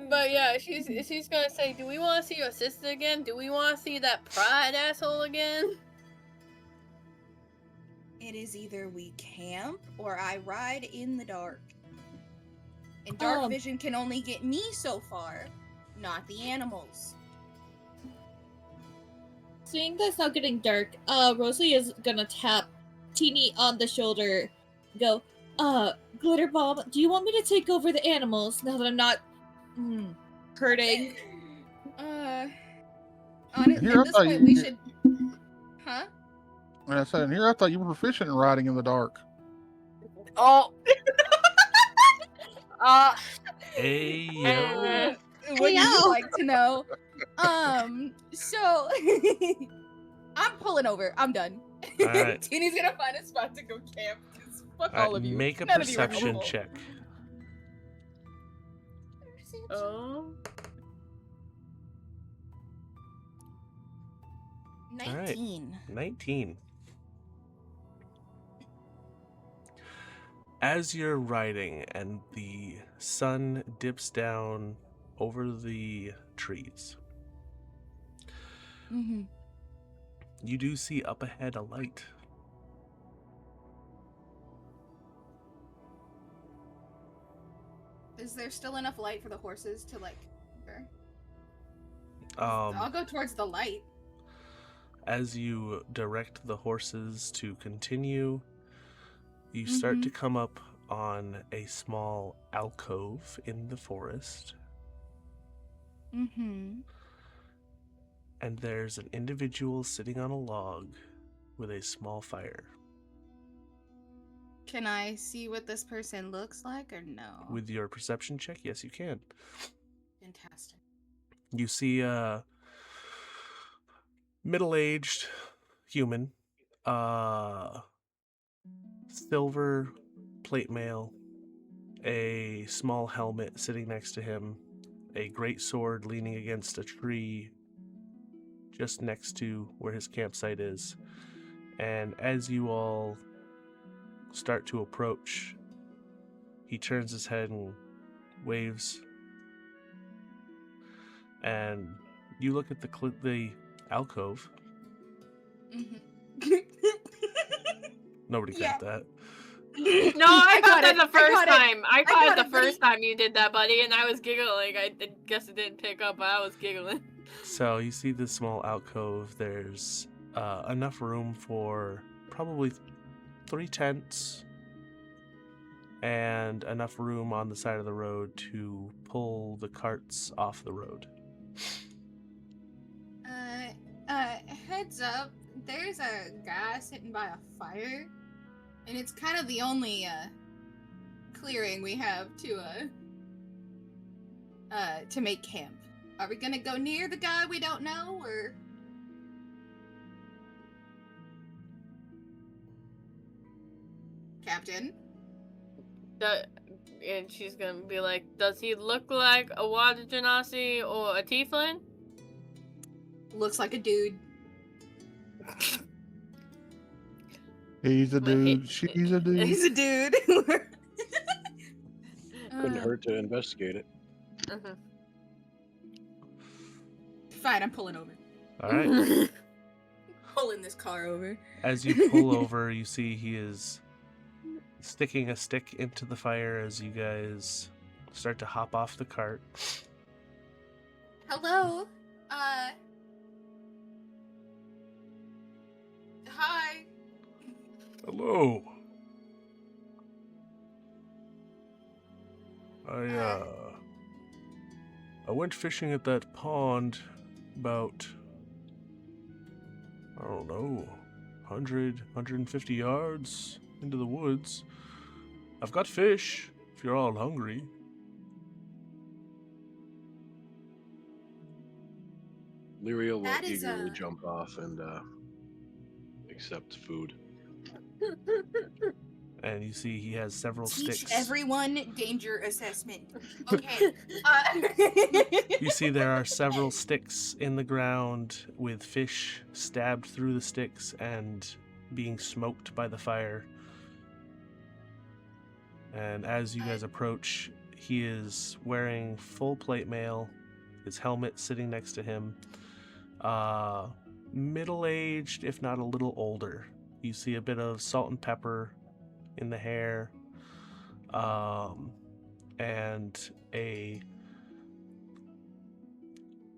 But yeah, she's gonna say, do we want to see your sister again? Do we want to see that Pride asshole again? It is either we camp or I ride in the dark. And dark vision can only get me so far, not the animals. Seeing that it's now getting dark, Rosalie is gonna tap Teeny on the shoulder, go, Glitter Bomb, do you want me to take over the animals now that I'm not hurting? Honestly, Here, I at this thought point, you- we should. Huh? And I said, and here I thought you were proficient in riding in the dark. Oh. Hey, yo. Would you Yo. like to know? So I'm pulling over. I'm done. Alright. Teeny's gonna find a spot to go camp. 'Cause fuck all of you. Make a None of you are perception helpful. check. Oh. 19. 19. As you're riding and the sun dips down over the trees, Mm-hmm. you do see up ahead a light. Is there still enough light for the horses to like? Um, I'll go towards the light. as you direct the horses to continue, you start to come up on a small alcove in the forest, Mm-hmm. and there's an individual sitting on a log with a small fire. Can I see what this person looks like or no? With your perception check, yes, you can. Fantastic. You see a middle-aged human, silver plate mail, a small helmet sitting next to him, a great sword leaning against a tree just next to where his campsite is. And as you all start to approach, he turns his head and waves. And you look at the alcove. Mm-hmm. Nobody got that. No, I caught that the first time. I caught it got the it, buddy. first time you did that, buddy, and I was giggling. I guess it didn't pick up, but I was giggling. So you see this small alcove. There's enough room for probably 3 tents and enough room on the side of the road to pull the carts off the road. Heads up, there's a guy sitting by a fire, and it's kind of the only clearing we have to make camp. Are we gonna go near the guy we don't know, or? Captain? And she's gonna be like, does he look like a water genasi or a tiefling? Looks like a dude. He's a But he- dude. She's a dude. He's a dude. Couldn't hurt to investigate it. Mhm. Fine, I'm pulling over. All right. Pulling this car over. As you pull over, you see he is sticking a stick into the fire as you guys start to hop off the cart. Hello. Hi. Hello. I went fishing at that pond about, I don't know, 150 yards into the woods. I've got fish, if you're all hungry. Lyria will That is, eagerly jump off and accept food. And you see he has several Teach sticks. everyone danger assessment. Okay. You see there are several sticks in the ground with fish stabbed through the sticks and being smoked by the fire. And as you guys approach, he is wearing full plate mail, his helmet sitting next to him. Middle-aged, if not a little older. You see a bit of salt and pepper in the hair, and a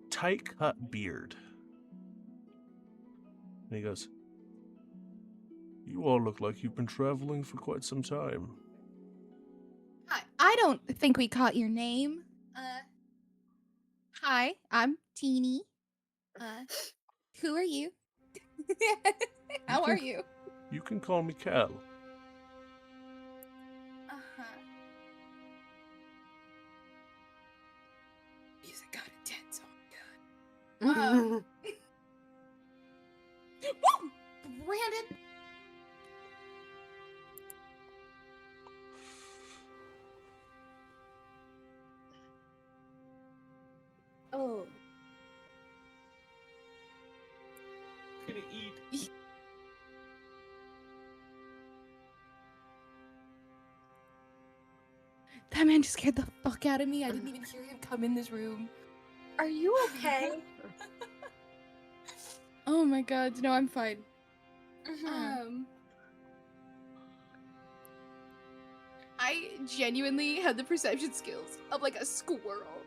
tight cut beard. And he goes, "You all look like you've been traveling for quite some time." Hi. I don't think we caught your name. Hi, I'm Teeny. Who are you? How are you? You can call me Cal. Uh-huh. Music got intense. Oh my god. Woo! Brandon! Oh. Gonna eat. That man just scared the fuck out of me. I didn't even hear him come in this room. Are you okay? Oh my god, no, I'm fine. I genuinely had the perception skills of like a squirrel.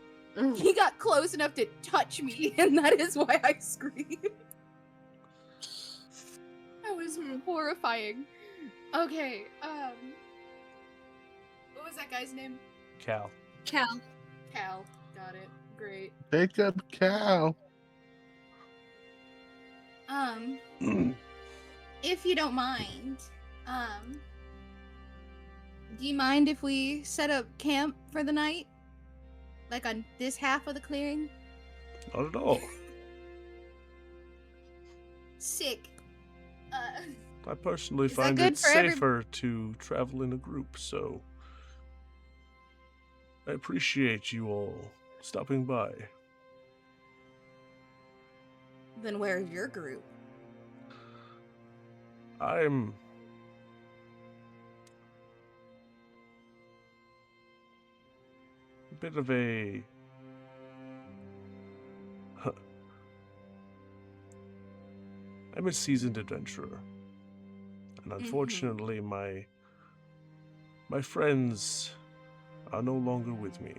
He got close enough to touch me, and that is why I screamed. That was horrifying. Okay, what was that guy's name? Cal. Cal. Cal. Got it. Great. Take up cow. If you don't mind, do you mind if we set up camp for the night? Like on this half of the clearing? Not at all. Sick. I personally Is that find good it for every- safer to travel in a group, so I appreciate you all stopping by. Then where's your group? I'm a bit of a I'm a seasoned adventurer. And unfortunately my friends are no longer with me.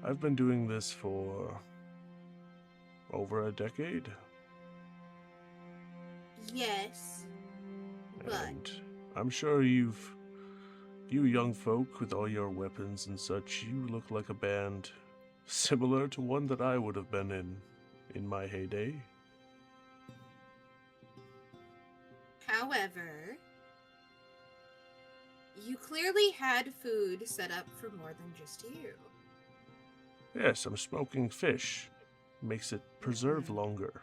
I've been doing this for over a decade. Yes. But And I'm sure you young folk with all your weapons and such, you look like a band similar to one that I would have been in my heyday. However, you clearly had food set up for more than just you. Yes, I'm smoking fish. Makes it preserve longer.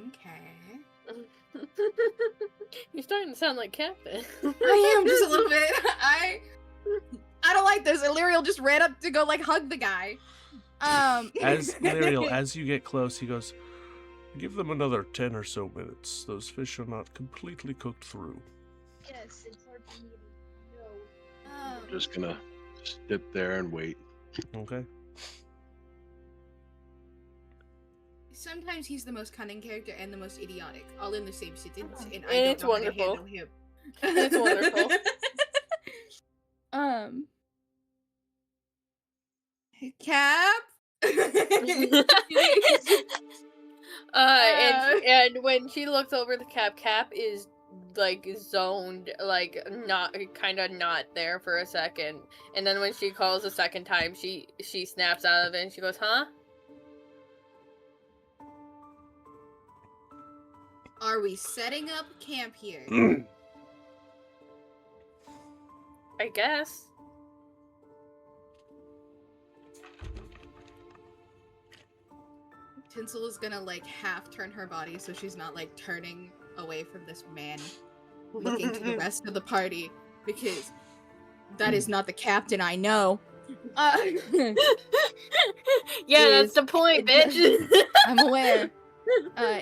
Okay. You're starting to sound like Captain. I am just a little bit. I don't like this. Illyriel just ran up to go like hug the guy. As Illyriel, as you get close, he goes, "Give them another 10 or so minutes. Those fish are not completely cooked through." Yes, it's hard for me to know. I'm just gonna sit there and wait. Okay. Sometimes he's the most cunning character and the most idiotic, all in the same sentence, and I It's don't know wonderful. how to handle him. It's wonderful. Cap. And when she looks over the Cap is like zoned, like not kind of not there for a second, and then when she calls a second time, she snaps out of it and she goes, "Huh?" Are we setting up camp here? I guess. Tinsel is gonna like half turn her body so she's not like turning away from this man looking to the rest of the party, because that is not the captain I know. Yeah, that's the point, bitch. I'm aware.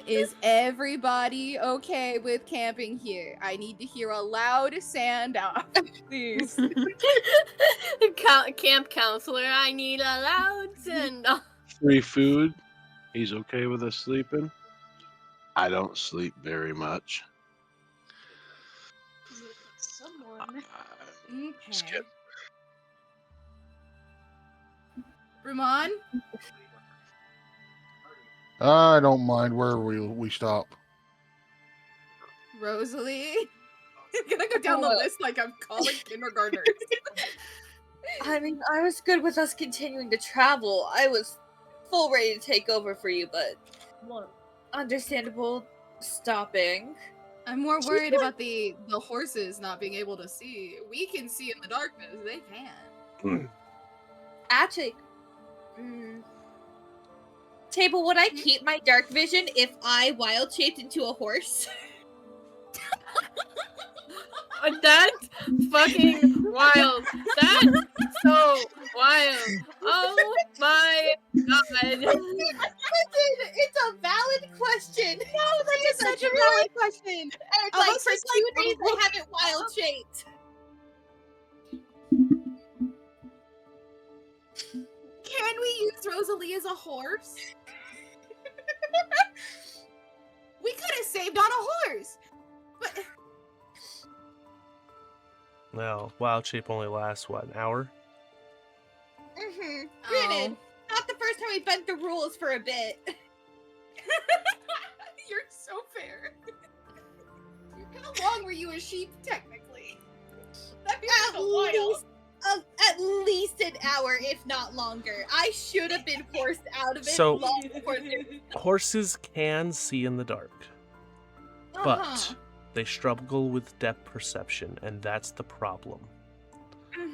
Is everybody okay with camping here? I need to hear a loud sound off, please. Camp counselor, I need a loud send off. Free food. He's okay with us sleeping. I don't sleep very much. Someone. Just Okay. kidding. Ramon? I don't mind where we stop. Rosalie? I'm gonna go down the list like I'm calling kindergartners. I mean, I was good with us continuing to travel. I was full ready to take over for you, but What? understandable stopping. I'm more worried about the horses not being able to see. We can see in the darkness. They can't. Actually, Table, would I keep my dark vision if I wild shaped into a horse? That's fucking wild. That's so wild. Oh my god. It's a valid question. No, that is such a valid question. And I like was for just 2 like, days, I haven't wild shaped. Can we use Rosalie as a horse? We could have saved on a horse. But Well, wild shape only lasts, what, an hour? Granted, not the first time we bent the rules for a bit. You're so fair. How long were you a sheep, technically? That feels like a while. At least an hour, if not longer. I should have been forced out of it So- long before this. Horses can see in the dark, but they struggle with depth perception, and that's the problem.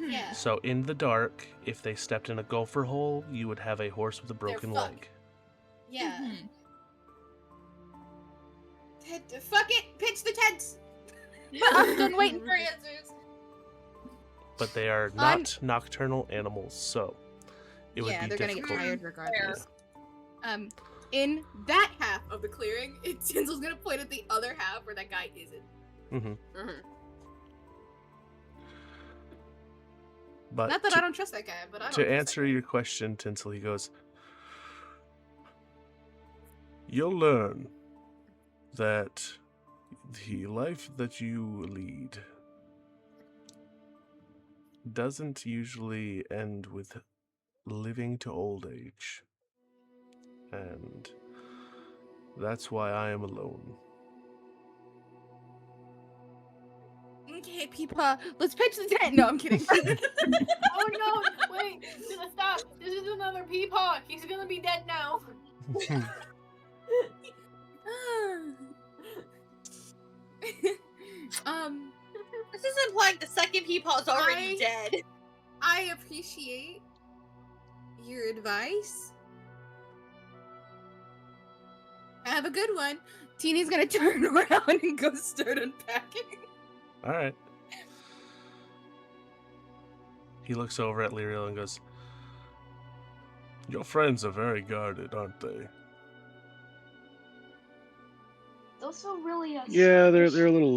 Yeah. So in the dark, if they stepped in a gopher hole, you would have a horse with a broken fucked. leg. Yeah. Fuck it! Pitch the tents! I'm done waiting for answers. But they are not nocturnal animals, so it would be they're difficult. gonna get tired regardless. In that half of the clearing, Tinsel's gonna point at the other half where that guy isn't. Mm-hmm. But Not that I don't trust that guy, but I don't. to trust answer your question, Tinsel, he goes, "You'll learn that the life that you lead doesn't usually end with living to old age. And that's why I am alone." Okay, Peepa, let's pitch the tent. No, I'm kidding. Oh no! Wait, stop! This is another peepaw. He's gonna be dead now. This is implying the second peepaw's already dead. I appreciate your advice. Have a good one. Teeny's gonna turn around and go start unpacking. All right. He looks over at Lyriel and goes, "Your friends are very guarded, aren't they?" Those are really Yeah, they're a little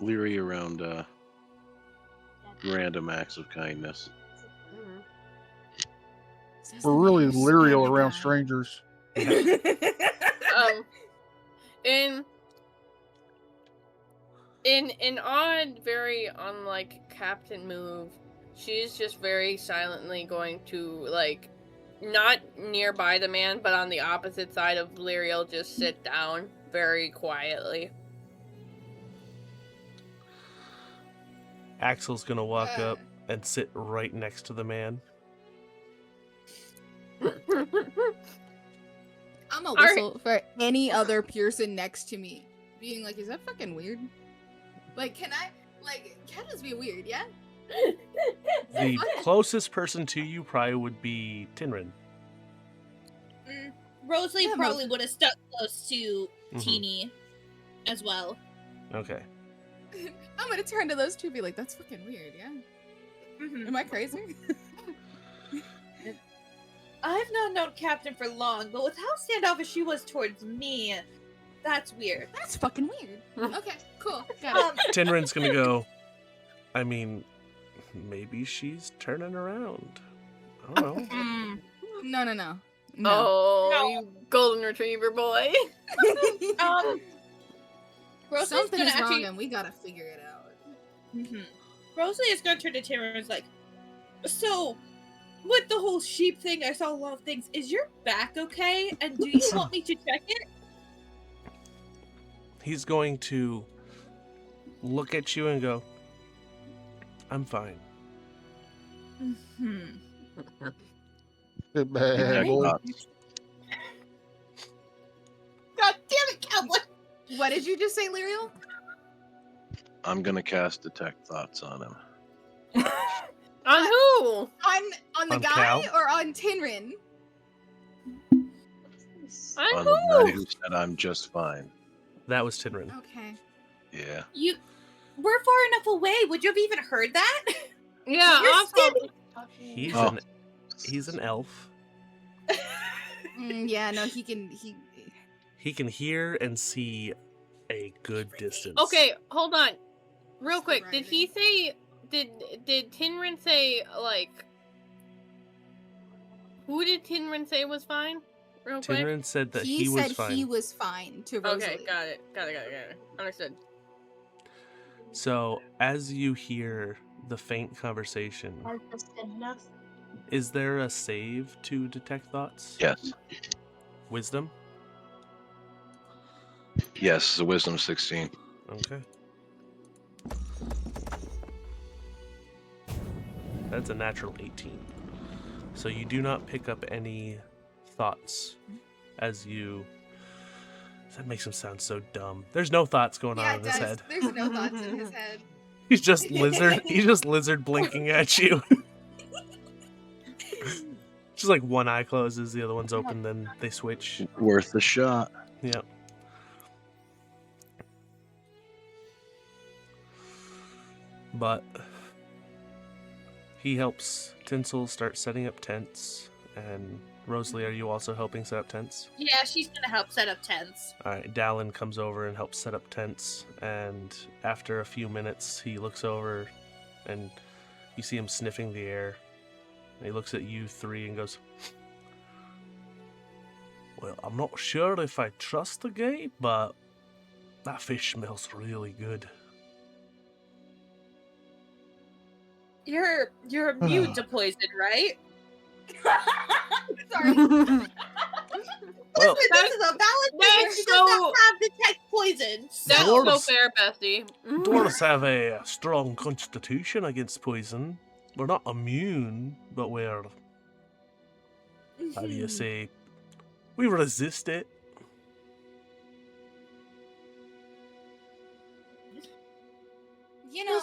leery around random acts of kindness. We're really leery around strangers. In an odd, very unlike Captain move, she's just very silently going to, like, not nearby the man, but on the opposite side of Lyriel, just sit down very quietly. Axel's gonna walk up and sit right next to the man. I'm a whistle for any other person next to me. Being like, is that fucking weird? Like, can this be weird, yeah? The closest person to you probably would be Tinrin. Rosalie probably would have stuck close to Teeny as well. Okay. I'm gonna turn to those two and be like, that's fucking weird, yeah? Am I crazy? I've not known Captain for long, but with how standoffish she was towards me, that's weird. That's fucking weird. Okay, cool. Got it. Tinrin's gonna go, I mean, maybe she's turning around. I don't know. No. Oh, No. you golden retriever boy. Rosalie's Something gonna is wrong actually... and we gotta figure it out. Rosalie is gonna turn to Tara and is like, so, with the whole sheep thing, I saw a lot of things. Is your back okay? And do you want me to check it? He's going to look at you and go, "I'm fine." Bad boy. God damn it, cowboy! What did you just say, Lyriel? I'm gonna cast Detect Thoughts on him. On who? On the On guy Cal? or on Tinrin? On On the guy who? who said I'm just fine. That was Tinrin. Okay. Yeah. We're far enough away. Would you have even heard that? Yeah, You're also. standing- He's an elf. Yeah, no, he can He can hear and see a good distance. Okay, hold on. Real quick, Right. did he say... Did Tinrin say, like... Who did Tinrin say was fine? Real quick? Tinrin said that he he was said fine. he was fine to Rosalie. Okay, got it. Understood. So, as you hear the faint conversation, is there a save to detect thoughts? Yes. Wisdom? Yes, the wisdom 16. Okay. That's a natural 18. So you do not pick up any thoughts as you... That makes him sound so dumb. There's no thoughts going Yeah, on it in his does. head. There's no thoughts in his head. He's just lizard blinking at you. Just like one eye closes, the other one's open, then they switch. Worth the shot. Yep. But he helps Tinsel start setting up tents. And Rosalie, are you also helping set up tents? Yeah, she's gonna help set up tents. Alright, Dallin comes over and helps set up tents. And after a few minutes, he looks over and you see him sniffing the air. And he looks at you three and goes, "Well, I'm not sure if I trust the gate, but that fish smells really good." You're immune to poison, right? Sorry. Well, This is a valid thing. She does not have detect poison. That's So so fair, Bestie. dwarves have a strong constitution against poison. We're not immune, but we're, how do you say, we resist it. You know,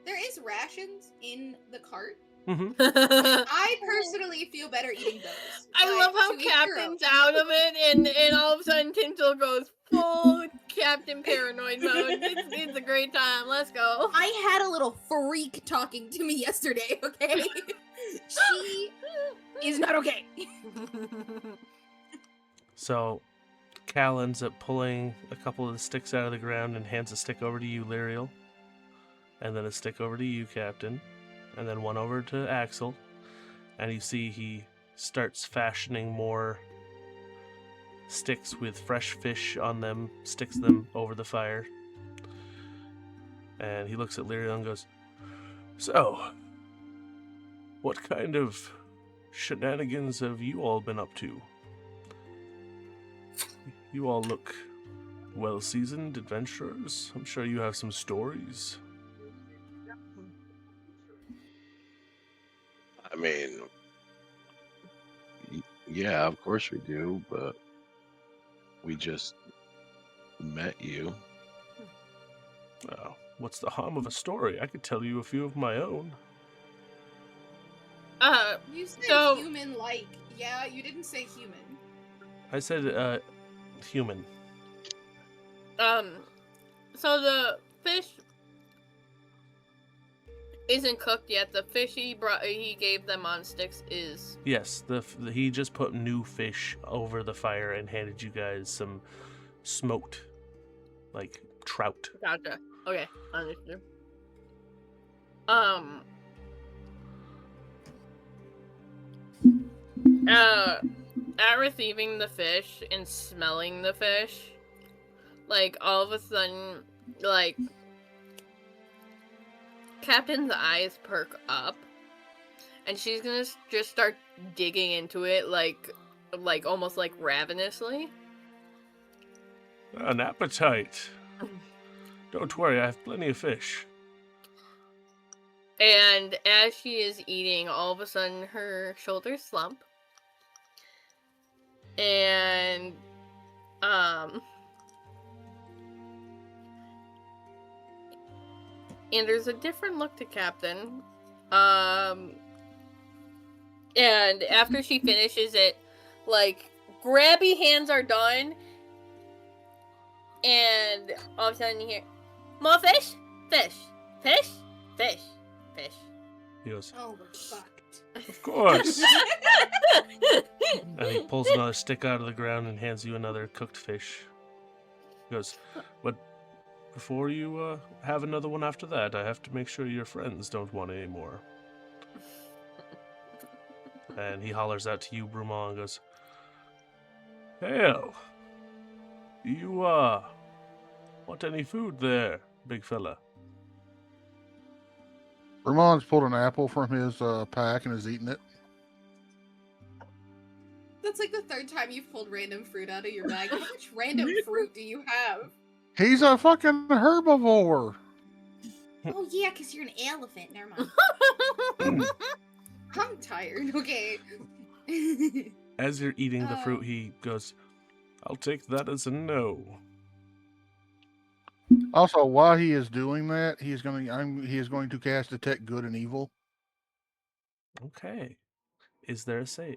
there is rations in the cart. Mm-hmm. I personally feel better eating those. I but love how to each your own. Captain's out of it, and all of a sudden Tinsel goes full Captain Paranoid mode. It's a great time. Let's go. I had a little freak talking to me yesterday, okay? She is not okay. So, Cal ends up pulling a couple of the sticks out of the ground and hands a stick over to you, Lyriel. And then a stick over to you, Captain. And then one over to Axel. And you see he starts fashioning more sticks with fresh fish on them, sticks them over the fire. And he looks at Lyriel and goes, "So, what kind of shenanigans have you all been up to? You all look well-seasoned adventurers. I'm sure you have some stories." I mean, yeah, of course we do, but we just met you. Well, what's the harm of a story? I could tell you a few of my own. You said So- human-like. Yeah, you didn't say human. I said, human. So the fish isn't cooked yet. The fish he gave them on sticks is... Yes, he just put new fish over the fire and handed you guys some smoked, like, trout. Gotcha. Okay, understood. At receiving the fish and smelling the fish, like, all of a sudden, like, Captain's eyes perk up, and she's gonna just start digging into it, like almost like ravenously. An appetite. Don't worry, I have plenty of fish. And as she is eating, all of a sudden her shoulders slump. And and there's a different look to Captain. And after she finishes it, like, grabby hands are done. And all of a sudden you hear, "More fish? Fish. Fish? Fish. Fish." He goes, "Oh, we're fucked." Of course. And he pulls another stick out of the ground and hands you another cooked fish. He goes, "But before you have another one after that, I have to make sure your friends don't want any more." And he hollers out to you, Brumont, and goes, "Hail, you want any food there? big fella? Ramon's pulled an apple from his pack and is eating it. That's like the third time you've pulled random fruit out of your bag. How much random fruit do you have? He's a fucking herbivore. Oh yeah, because you're an elephant. Never mind. I'm tired. Okay. As you're eating the fruit, he goes, "I'll take that as a no." Also, while he is doing that, he is going to cast Detect Good and Evil. Okay. Is there a save?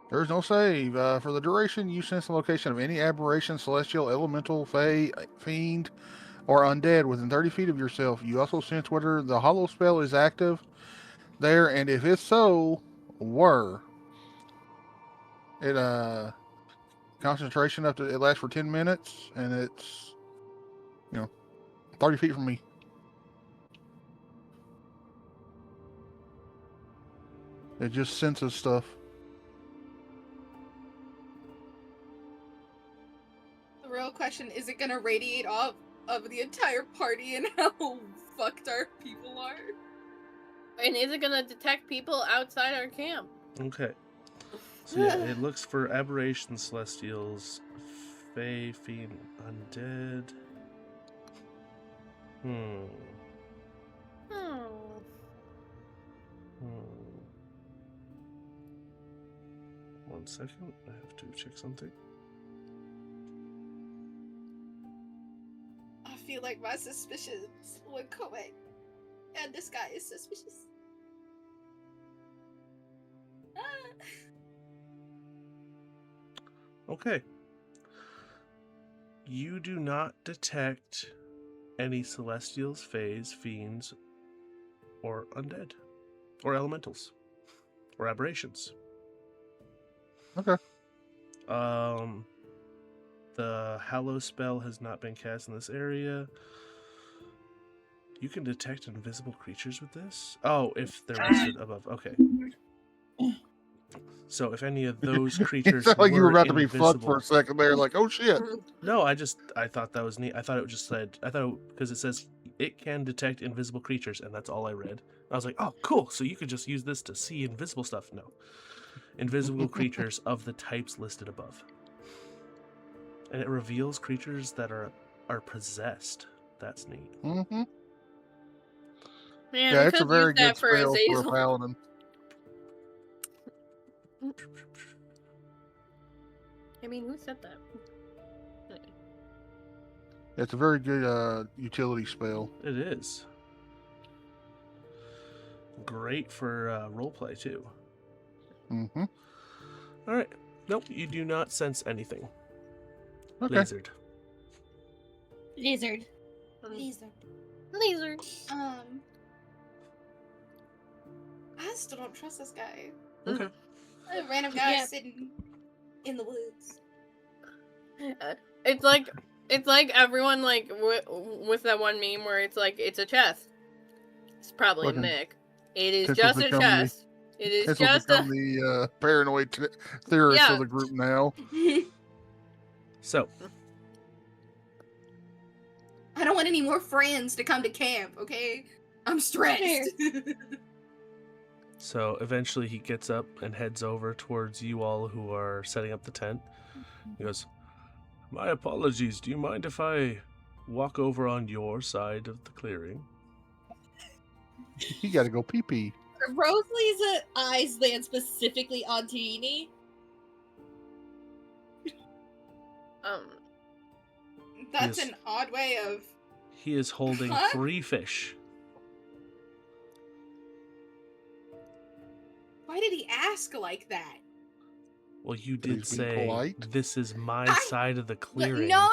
There is no save. For the duration, you sense the location of any aberration, celestial, elemental, fey, fiend, or undead within 30 feet of yourself. You also sense whether the hollow spell is active there, and if it's so, were. It concentration it lasts for 10 minutes, and it's 30 feet from me. It just senses stuff. The real question, is it gonna radiate off of the entire party and how fucked our people are? And is it gonna detect people outside our camp? Okay. So yeah, it looks for aberrations, celestials, fey, fiend, undead. Hmm. 1 second. I have to check something. I feel like my suspicions were correct. And this guy is suspicious. Okay. You do not detect any celestials, fays, fiends, or undead, or elementals, or aberrations. Okay. The Hallow spell has not been cast in this area. You can detect invisible creatures with this? Oh, if they're listed above. Okay. So if any of those It creatures sounded like you were about to be invisible, fucked for a second there, like, oh shit. No, I thought that was neat. I thought it just said, because it says it can detect invisible creatures, and that's all I read. I was like, oh, cool. So you could just use this to see invisible stuff. No. Invisible creatures of the types listed above. And it reveals creatures that are possessed. That's neat. Mm-hmm. Man, Yeah, we it's a could very use good that for spell for a Azazel. paladin. I mean, who said that? It's a very good utility spell. It is. Great for roleplay, too. Mm-hmm. All right. Nope, you do not sense anything. Okay. Lizard. Lizard. Lizard. I still don't trust this guy. Okay. A random guy Yeah. sitting in the woods. It's like everyone like with that one meme where it's like it's a chest. It's probably Fucking- a Mick. It is this will just a become chest. It is This will just become a. the paranoid theorist Yeah. of the group now. So, I don't want any more friends to come to camp, okay? I'm stressed. So eventually he gets up and heads over towards you all who are setting up the tent. He goes, "My apologies, do you mind if I walk over on your side of the clearing?" You gotta go pee-pee. Rosalie's eyes land specifically on Teeny. That's Yes. an odd way of. He is holding Huh? 3 fish. Why did he ask like that? Well, you He's did being say, polite. "This is my I- side of the No, clearing." no.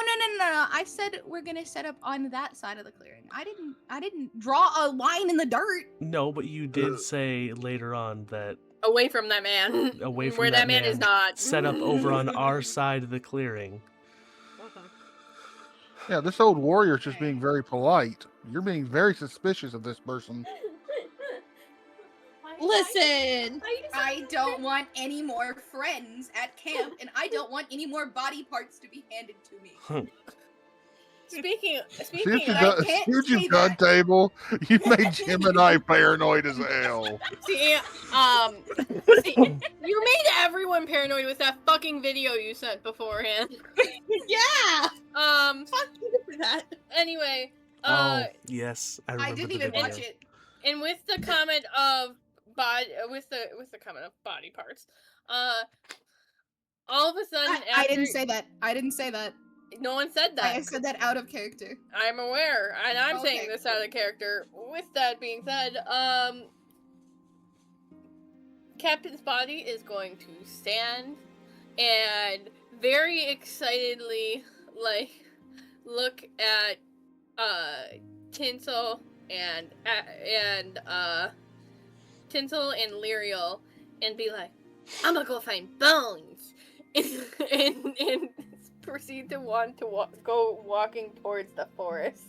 I said we're gonna set up on that side of the clearing. I didn't draw a line in the dirt. No, but you did say later on that Away from that man. away from where that man is man, not. set up over on our side of the clearing. Yeah, this old warrior's just being very polite. You're being very suspicious of this person. Listen, I don't want any more friends at camp, and I don't want any more body parts to be handed to me. Speaking Since you I done, can't since say you've done that. table, you made Jim and I paranoid as hell. see, you made everyone paranoid with that fucking video you sent beforehand. Yeah. Fuck you for that. Anyway, Oh, yes, I remember I didn't the even video. watch it. and with the comment of with the comment of body parts, all of a sudden, I after, didn't say that. I didn't say that. no one said that. I said that out of character. I'm aware, and I'm saying Okay, this out of character. With that being said, Captain's body is going to stand and very excitedly, like, look at Tinsel and Tinsel and Lyriel and be like, I'm gonna go find Bones, and proceed to go walking towards the forest.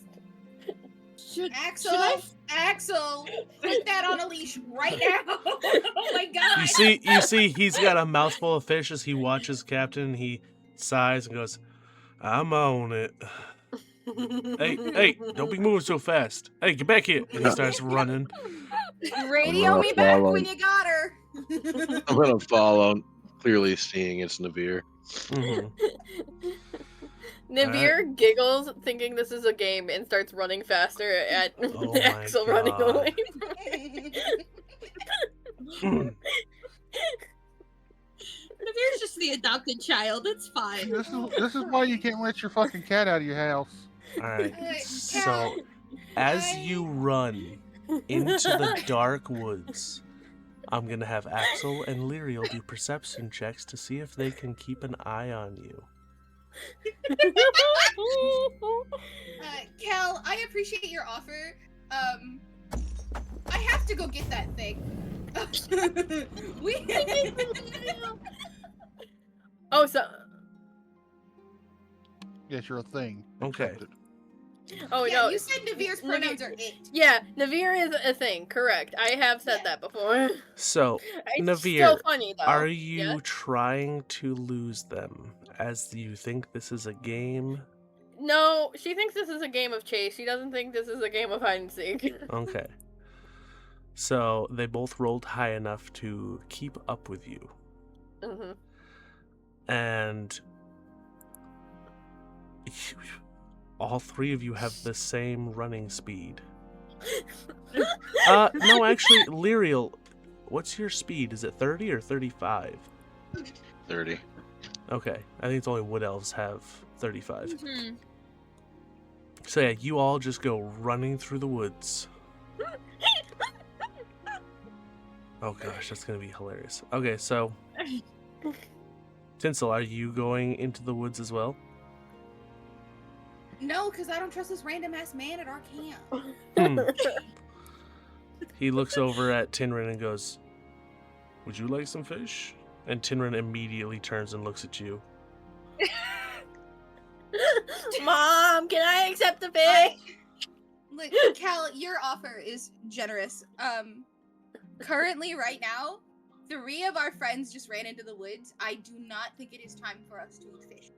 Axel, put that on a leash right now. Oh my god. You see, he's got a mouthful of fish as he watches Captain. He sighs and goes, "I'm on it." Hey, don't be moving so fast. Hey, get back here. And he starts running. Radio me back when you got her. I'm gonna follow, clearly seeing it's Navire. Mhm. Navire giggles, thinking this is a game, and starts running faster at Oh my Axel running God. away. Navire's just the adopted child. It's fine. This is why you can't let your fucking cat out of your house. All right. So, as you run into the dark woods, I'm gonna have Axel and Lyriel do perception checks to see if they can keep an eye on you. Cal, I appreciate your offer. I have to go get that thing. Oh, so. Yes, you're a thing. Okay. Accepted. Oh, Yeah, no. you said Navire's pronouns are it. Yeah, Navire is a thing, correct. I have said that before. So, It's Navire, still funny, though. are you Yeah? trying to lose them as you think this is a game? No, she thinks this is a game of chase. She doesn't think this is a game of hide and seek. Okay. So, they both rolled high enough to keep up with you. Mhm. And all three of you have the same running speed. No, actually, Lyriel, what's your speed? Is it 30 or 35? 30. Okay, I think it's only wood elves have 35. Mhm. So yeah, you all just go running through the woods. Oh gosh, that's gonna be hilarious. Okay, so Tinsel, are you going into the woods as well? No, because I don't trust this random ass man at our camp. He looks over at Tinrin and goes, "Would you like some fish?" And Tinrin immediately turns and looks at you. Mom, can I accept the fish? Look, Cal, your offer is generous. Currently, right now, 3 of our friends just ran into the woods. I do not think it is time for us to eat fish.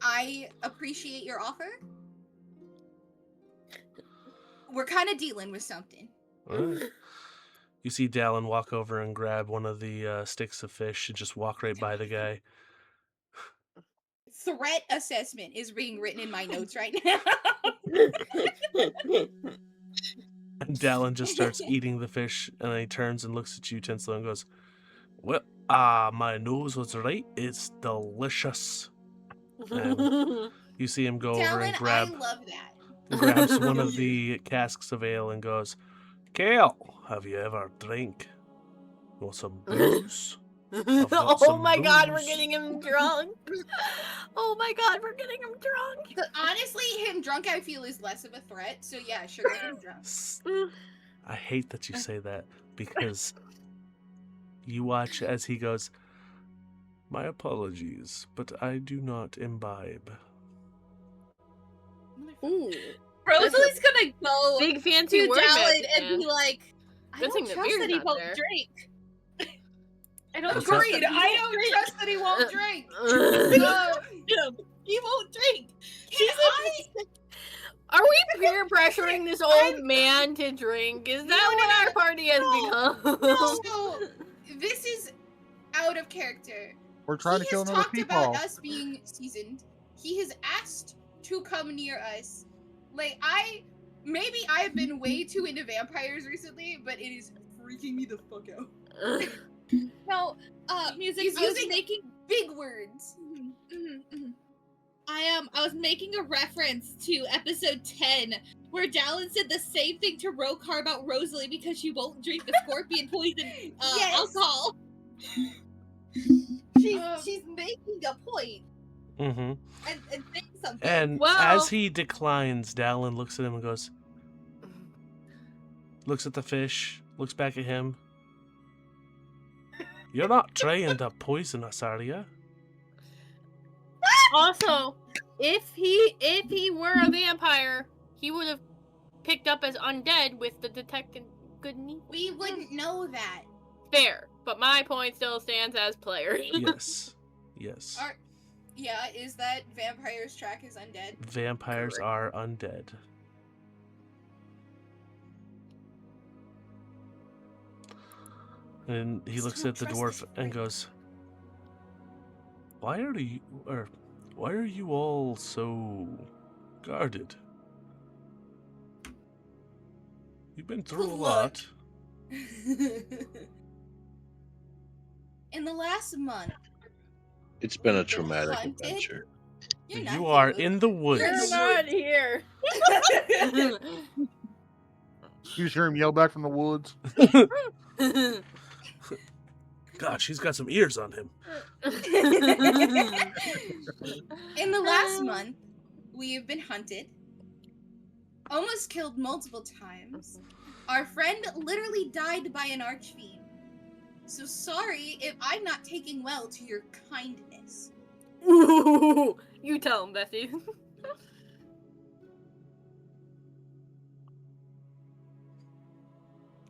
I appreciate your offer. We're kind of dealing with something. All right. You see Dallin walk over and grab one of the sticks of fish and just walk right by the guy. Threat assessment is being written in my notes right now. And Dallin just starts eating the fish, and then he turns and looks at you, Tinsel, and goes, "Well, my nose was right. It's delicious." And you see him go over and Dallin, I love that. grabs one of the casks of ale and goes, "Kale, have you ever drank? Want some booze?" got Oh some my god, we're booze. getting him drunk. Oh my god, we're getting him drunk. Honestly, him drunk, I feel, is less of a threat. So yeah, sure, get him drunk. I hate that you say that, because you watch as he goes, "My apologies, but I do not imbibe." Ooh, Rosalie's gonna go big fancy to word Dallin magic, and man. be like, I Good don't thing the trust beer's that he not won't there. drink. I don't What's trust that? Agreed. that he I won't don't drink. trust that he won't drink. Get him. He won't drink. Are we peer pressuring this old man to drink? Is that what our party has become? So, this is out of character. We're trying to kill He has another talked people. about us being seasoned. He has asked to come near us. Like, maybe I've been way too into vampires recently, but it is freaking me the fuck out. No, music. He's I was using making big words. I was making a reference to episode 10 where Dallin said the same thing to Rokar about Rosalie because she won't drink the scorpion poison alcohol. She's making a point. Mm-hmm. And saying something. And as he declines, Dallin looks at him and goes, looks at the fish, looks back at him. You're not trying to poison us, are you? Also, if he were a vampire, he would have picked up as undead with the detected good neat. We wouldn't know that. Fair, but my point still stands as player. Yes. Yes. Is that vampires track as undead? Vampires are undead. And he looks at the dwarf and goes, Why are you all so guarded? You've been through a lot. In the last month, It's been a traumatic hunted? adventure. You are in the woods. You're not here. You just hear him yell back from the woods. Gosh, he's got some ears on him. in the last month, we have been hunted, almost killed multiple times. Our friend literally died by an archfiend. So sorry if I'm not taking well to your kindness. Ooh, you tell him, Bessie.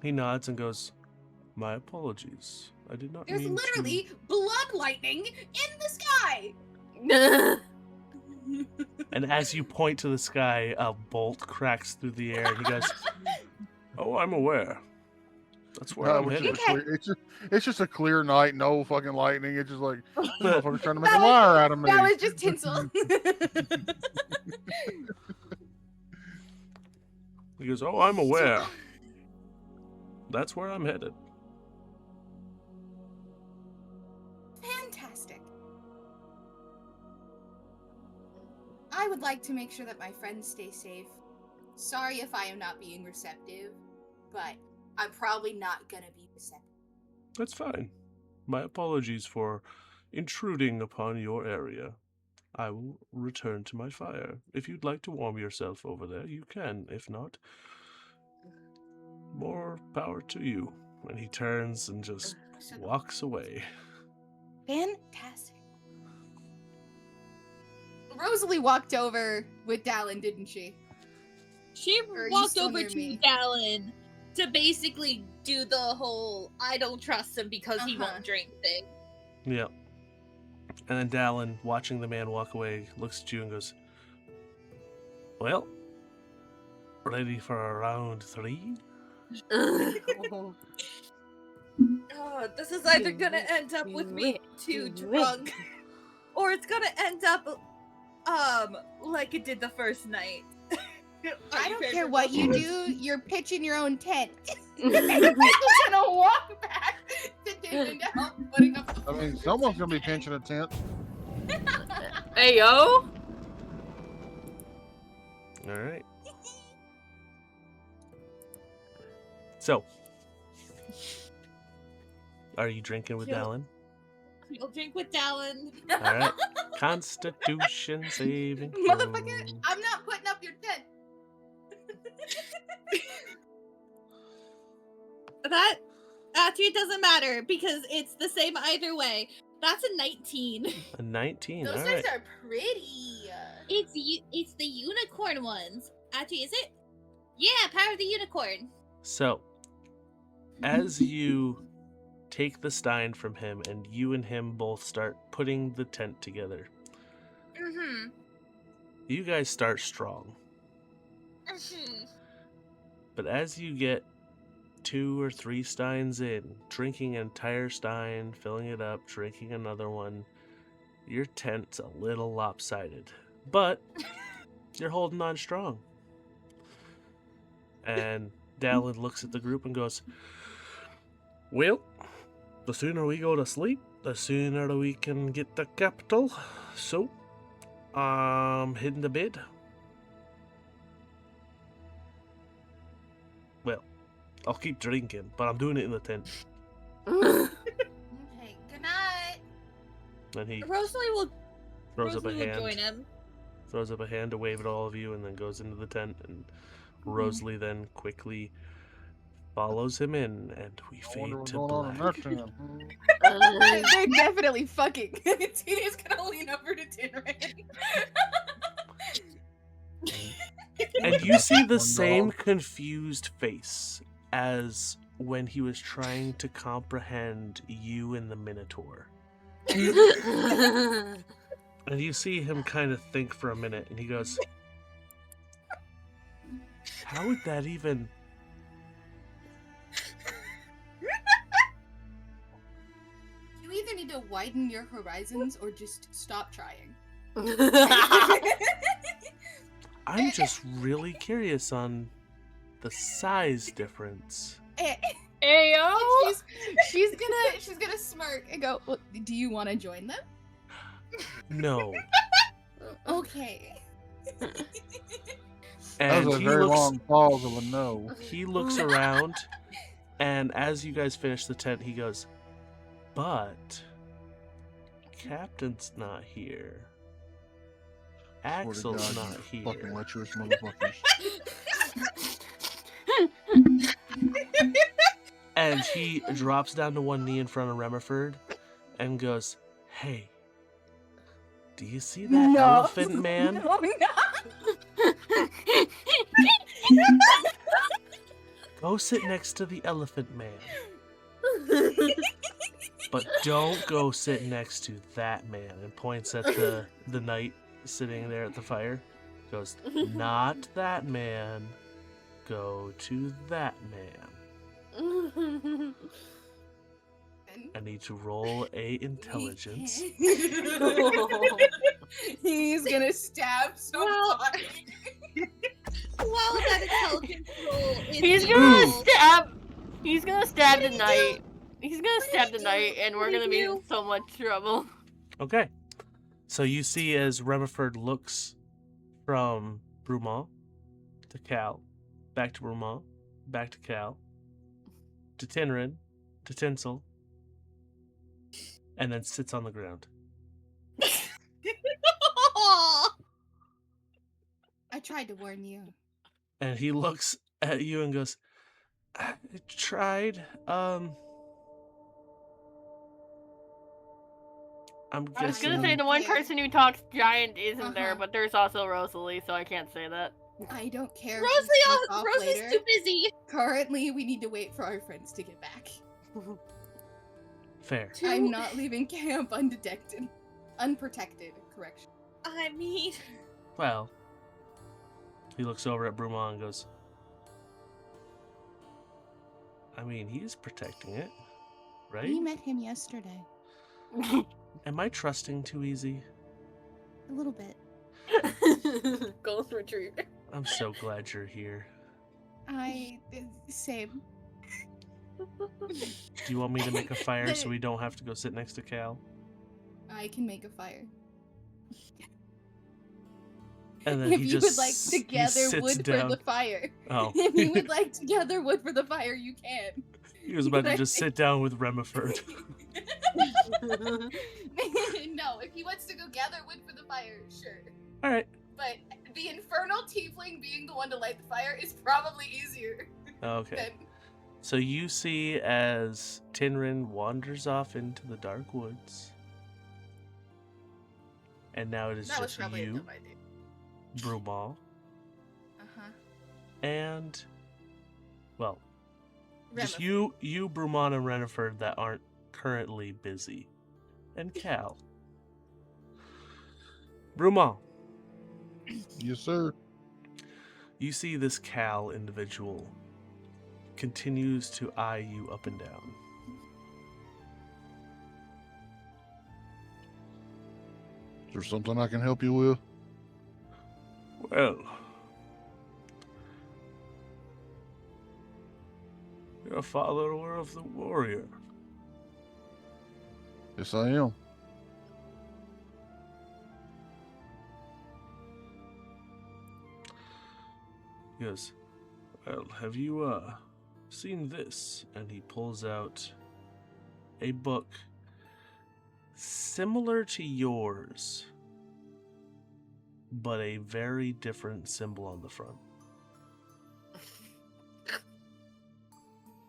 He nods and goes, My apologies. I did not There's mean literally blood lightning in the sky! And as you point to the sky, a bolt cracks through the air, and he goes, Oh, I'm aware. That's where I'm headed. It's just a clear night, no fucking lightning. It's just like, this motherfucker's trying to make a liar out of me. That was just tinsel. He goes, Oh, I'm aware. That's where I'm headed. Fantastic. I would like to make sure that my friends stay safe. Sorry if I am not being receptive, but I'm probably not gonna be receptive. That's fine. My apologies for intruding upon your area. I will return to my fire. If you'd like to warm yourself over there, you can. If not, more power to you. And he turns and just walks away. Fantastic. Rosalie walked over with Dallin, didn't she? She Or are you walked still over near to me? Dallin to basically do the whole I don't trust him because he won't drink thing. Yep. And then Dallin, watching the man walk away, looks at you and goes, Well, ready for a round 3? Oh, this is either gonna end up with me too drunk, or it's gonna end up like it did the first night. I don't care what you do, you're pitching your own tent. I'm just gonna walk back to David to help putting up the I mean, someone's gonna be pinching a tent. Hey, yo. Alright. So, are you drinking with Yeah. Dallin? You'll drink with Dallin. Alright. Constitution saving throw. Motherfucker, I'm not putting up your tent. That actually doesn't matter because it's the same either way. That's a 19. A 19, Those alright. dice are pretty. It's the unicorn ones. Actually, is it? Yeah, power of the unicorn. So, as you take the stein from him and you and him both start putting the tent together, Mm-hmm. You guys start strong. Mm-hmm. But as you get 2 or 3 steins in, drinking an entire stein, filling it up, drinking another one, your tent's a little lopsided. But you're holding on strong. And Dallin looks at the group and goes, well, the sooner we go to sleep, the sooner we can get the capital. So, I'm heading to bed. Well, I'll keep drinking, but I'm doing it in the tent. Okay, good night. And he Rosalie will throws up a Rosalie will hand. join him. Throws up a hand to wave at all of you, and then goes into the tent. And Rosalie then quickly follows him in, and we I wonder fade what's to going on in black. that tent. They're definitely fucking. Tina's gonna lean over to Tinrin. And you see the same confused face as when he was trying to comprehend you and the Minotaur. And you see him kind of think for a minute, and he goes, how would that even... You either need to widen your horizons or just stop trying. I'm just really curious on the size difference. Ayo! She's gonna smirk and go, well, do you want to join them? No. Okay. That And was a he very looks, long pause of a no. he looks around, and as you guys finish the tent, he goes, but Captain's not here. Swear to Axel's God, not you here. fucking lecherous motherfuckers. And he drops down to one knee in front of Remiford and goes, hey, do you see that elephant man? No, no. Go sit next to the elephant man. But don't go sit next to that man. And points at the knight sitting there at the fire. Goes, not that man. Go to that man. I need to roll a intelligence. He's gonna stab somebody. While that intelligence roll is He's being gonna rolled- stab. He's gonna stab the did he knight. He's gonna stab the knight, and we're What did gonna be he in do? so much trouble. Okay. So you see as Remiford looks from Brumont to Cal, back to Brumont, back to Cal, to Tinrin, to Tinsel, and then sits on the ground. I tried to warn you. And he looks at you and goes, I tried, I'm I was guessing... gonna say the one care. person who talks giant isn't there, Uh-huh. but there's also Rosalie, so I can't say that. I don't care. if Rosalie, you take off Rosalie's later. too busy. Currently, we need to wait for our friends to get back. Fair. I'm not leaving camp undetected. Unprotected, correction. I mean, Well, he looks over at Brumont and goes, I mean, he's protecting it, right? We met him yesterday. Am I trusting too easy? A little bit. Ghost Retriever. I'm so glad you're here. Same. Do you want me to make a fire so we don't have to go sit next to Cal? I can make a fire. And then If he you just would like to gather sits wood down. for the fire. Oh. If you would like to gather wood for the fire, you can. He was about to just sit down with Remiford. No, if he wants to go gather wood for the fire, sure. Alright. But the infernal tiefling being the one to light the fire is probably easier Okay. than... So you see as Tinrin wanders off into the dark woods. And now it is That was just probably a you, dumb idea. Brumal, Uh-huh. and, well, just Remiford. you, Brumont, and Reniford that aren't currently busy. And Cal. Brumont, Yes, sir. you see this Cal individual continues to eye you up and down. Is there something I can help you with? Well, you're a follower of the warrior. Yes, I am. Yes. Well, have you seen this? And he pulls out a book similar to yours, but a very different symbol on the front.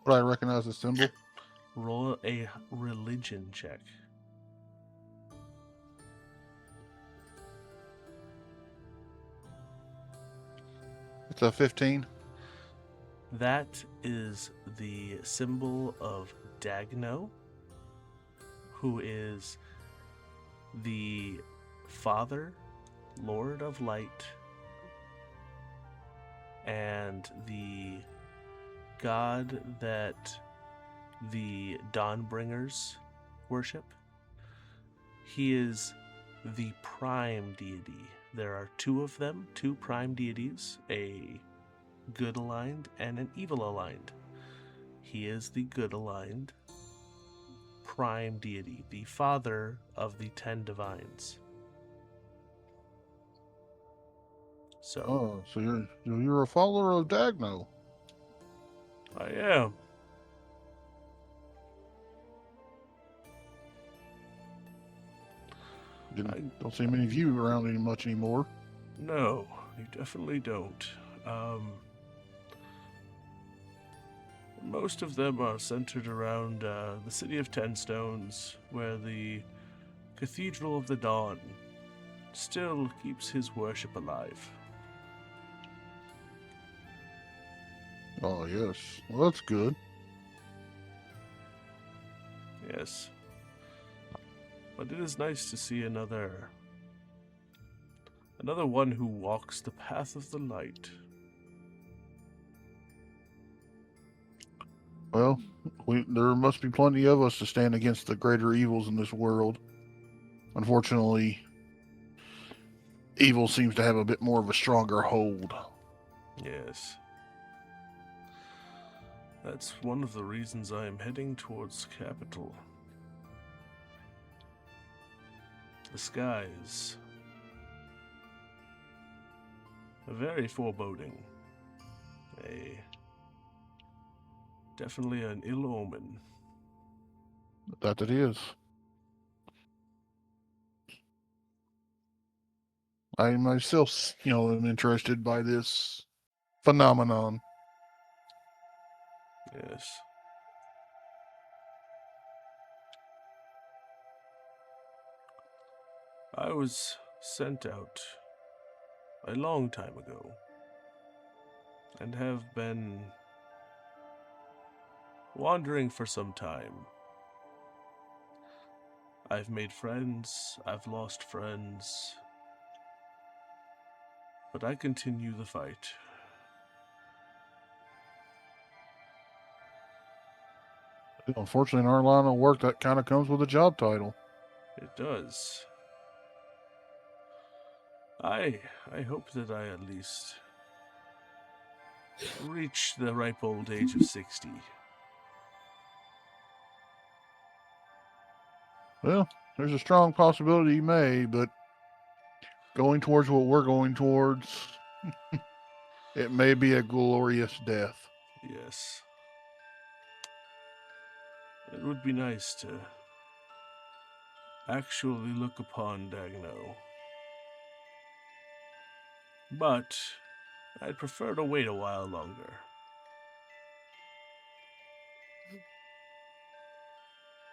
Would I recognize the symbol? Roll a religion check. It's a 15. That is the symbol of Dagno, who is the Father, Lord of Light, and the god that the Dawnbringers worship. He is the prime deity. There are two of them, two prime deities, a good aligned and an evil aligned. He is the good aligned prime deity, the father of the 10 divines. So, Oh, so you're a follower of Dagno. I am. Don't see many of you around much anymore. No, you definitely don't. Most of them are centered around the city of Ten Stones, where the Cathedral of the Dawn still keeps his worship alive. Oh, yes. Well, that's good. Yes. But it is nice to see another one who walks the path of the light. Well, there must be plenty of us to stand against the greater evils in this world. Unfortunately, evil seems to have a bit more of a stronger hold. Yes. That's one of the reasons I am heading towards capital. The skies are very foreboding. Definitely an ill omen. That it is. I myself, am interested by this phenomenon. Yes. I was sent out a long time ago and have been wandering for some time. I've made friends, I've lost friends, but I continue the fight. Unfortunately, in our line of work, that kind of comes with a job title. It does. I hope that I at least reach the ripe old age of 60. Well, there's a strong possibility you may, but going towards what we're going towards, it may be a glorious death. Yes. It would be nice to actually look upon Dagno. But I'd prefer to wait a while longer.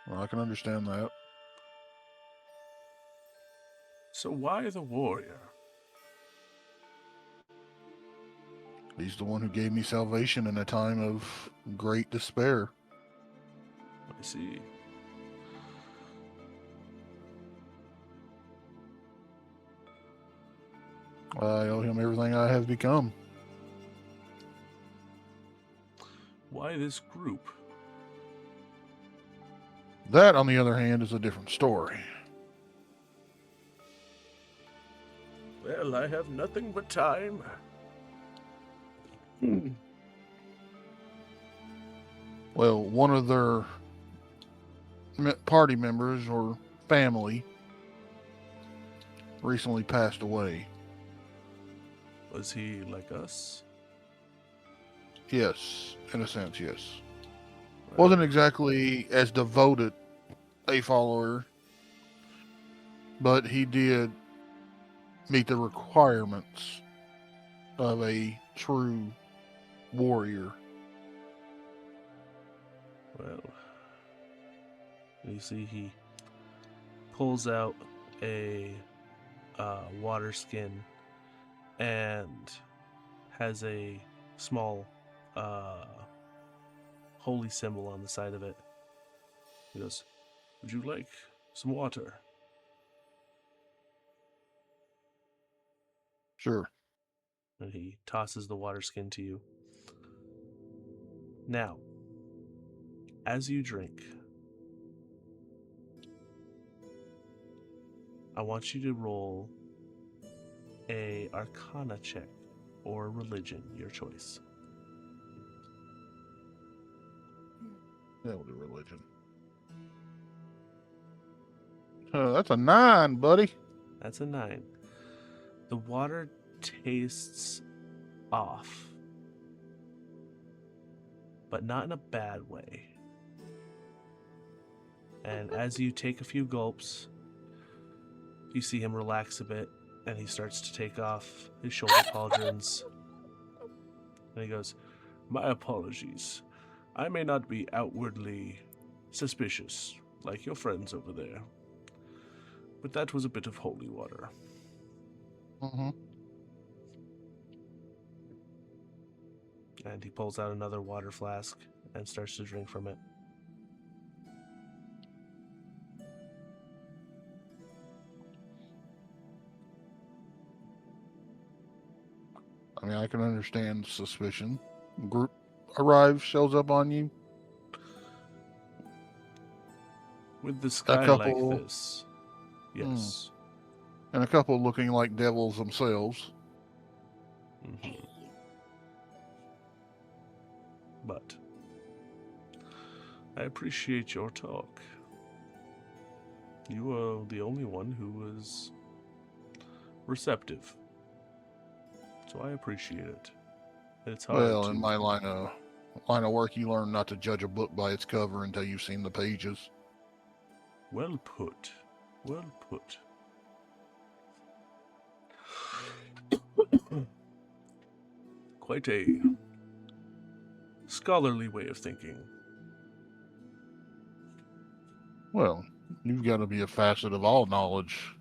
Well, I can understand that. So why the warrior? He's the one who gave me salvation in a time of great despair. I see. I owe him everything I have become. Why this group? That, on the other hand, is a different story. Well, I have nothing but time. Well, one of their party members or family recently passed away. Was he like us? Yes, in a sense, yes. Well, Wasn't exactly as devoted a follower, but he did meet the requirements of a true warrior. Well, you see, he pulls out a water skin and has a small holy symbol on the side of it. He goes, "Would you like some water?" Sure. And he tosses the water skin to you. Now, as you drink, I want you to roll a Arcana check or religion, your choice. Yeah, we'll do religion. That's a 9, buddy. That's a 9. The water tastes off, but not in a bad way. And as you take a few gulps, you see him relax a bit, and he starts to take off his shoulder pauldrons. And he goes, "My apologies. I may not be outwardly suspicious, like your friends over there, but that was a bit of holy water." Mm-hmm. And he pulls out another water flask and starts to drink from it. I mean, I can understand suspicion. Group arrives, shows up on you. With the sky couple- like this, yes. And a couple looking like devils themselves. Mhm. But I appreciate your talk. You are the only one who was receptive, so I appreciate it. It's hard Well, to... in my line of work, you learn not to judge a book by its cover until you've seen the pages. Well put. Well put. Quite a scholarly way of thinking. Well, you've got to be a facet of all knowledge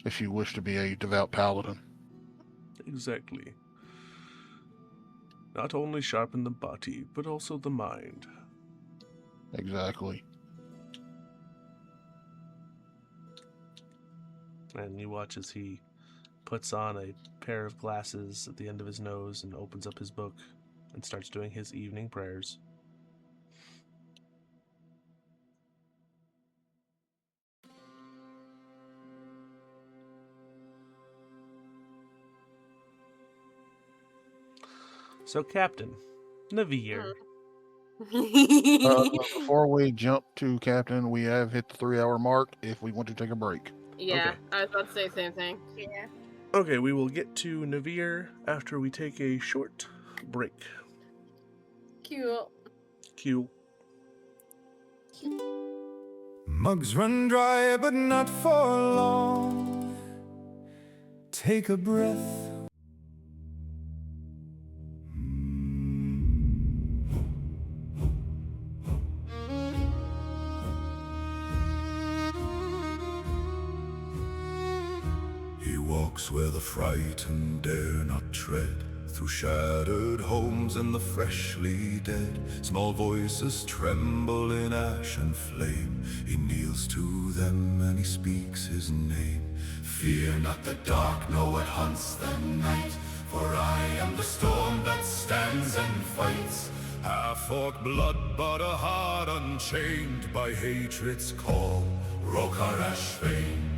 if you wish to be a devout paladin. Exactly. Not only sharpen the body, but also the mind. Exactly. And you watch as he puts on a pair of glasses at the end of his nose and opens up his book and starts doing his evening prayers. So, Captain, Navire. Before we jump to Captain, we have hit the 3-hour mark if we want to take a break. Yeah, Okay. I was about to say the same thing. Yeah. Okay, we will get to Navire after we take a short break. Cute. Cue. Mugs run dry, but not for long. Take a breath. He walks where the frightened dare not tread, through shattered homes and the freshly dead. Small voices tremble in ash and flame. He kneels to them and he speaks his name. Fear not the dark, no, it hunts the night. For I am the storm that stands and fights. Half-orc blood, but a heart unchained by hatred's call. Rokar Ashbane.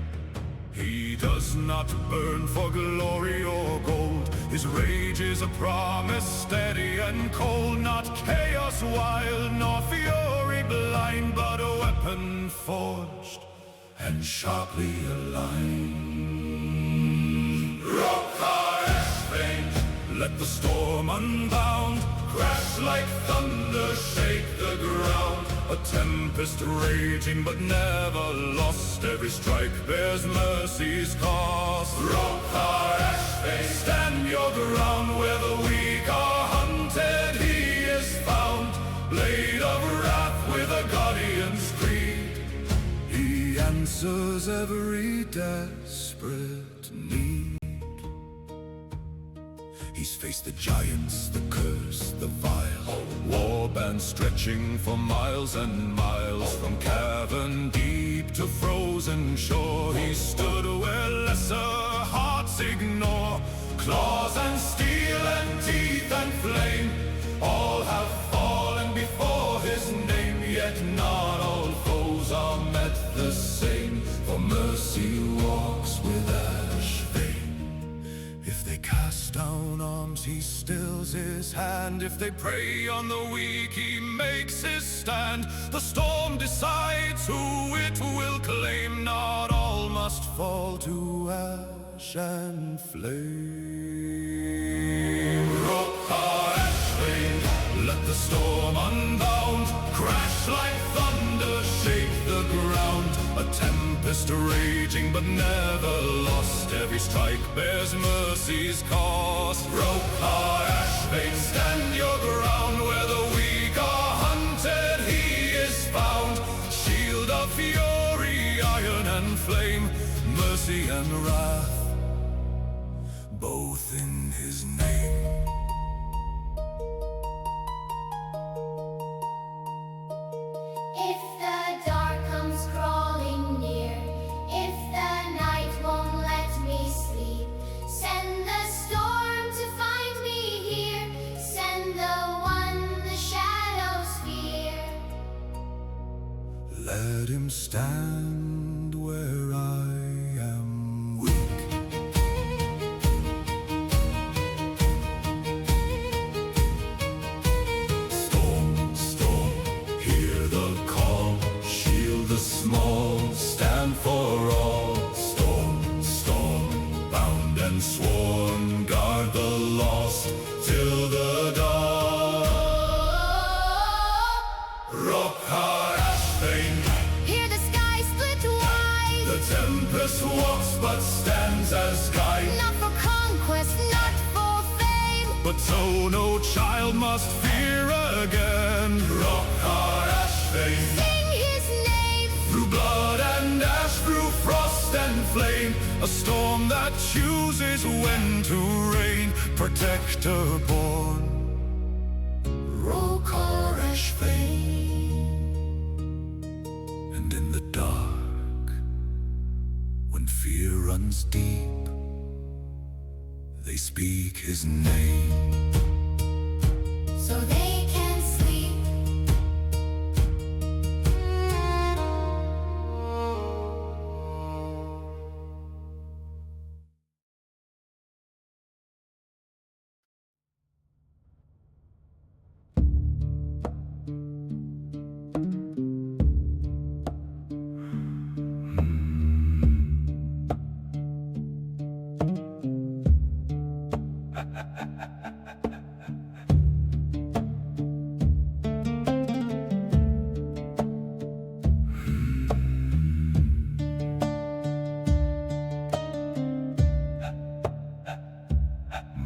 He does not burn for glory or gold. His rage is a promise, steady and cold. Not chaos wild, nor fury blind, but a weapon forged and sharply aligned. Rokar Ashbane, let the storm unbound. Crash like thunder, shake the ground. A tempest raging but never lost. Every strike bears mercy's cost. Rokar Ashbane, stand your ground. Where the weak are hunted, he is found. Blade of wrath with a guardian's creed. He answers every desperate need. He's faced the giants, the curse, the vile. War bands stretching for miles and miles. From cavern deep to frozen shore, he stood where lesser hearts ignore. Claws and steel and teeth and flame, all have fallen before his name. Yet not all foes are met the same, for mercy walks with Ashbane. If they cast down arms, he stills his hand. If they prey on the weak, he makes his stand. The storm decides who it will claim. Not all must fall to ash and flame. Rokar Ashbane, let the storm unbound. Crash like thunder, shake the ground. A tempest raging but never lost. Every strike bears mercy's cost. Rokar Ashbane, stand your ground. Where the weak are hunted, he is found. Shield of fury, iron and flame, mercy and wrath, both in his name. If the dark comes crawling near, if the night won't let me sleep, send the storm to find me here. Send the one the shadows fear. Let him stand where I am weak. Storm, storm, hear the call. Shield the small, stand for all. Storm, storm, bound and sworn, guard the lost till the dawn. Rokar Ashbane, Hear the sky split wide. the tempest walks but stands as guide. Not for conquest, not for fame. But so no child must fear again. Rokar Ashbane, Sing his name. through blood and ash, through frost and flame, a storm that chooses when to reign. Protector born, Rokar Ashbane. And in the dark, when fear runs deep, they speak his name. So they can sleep.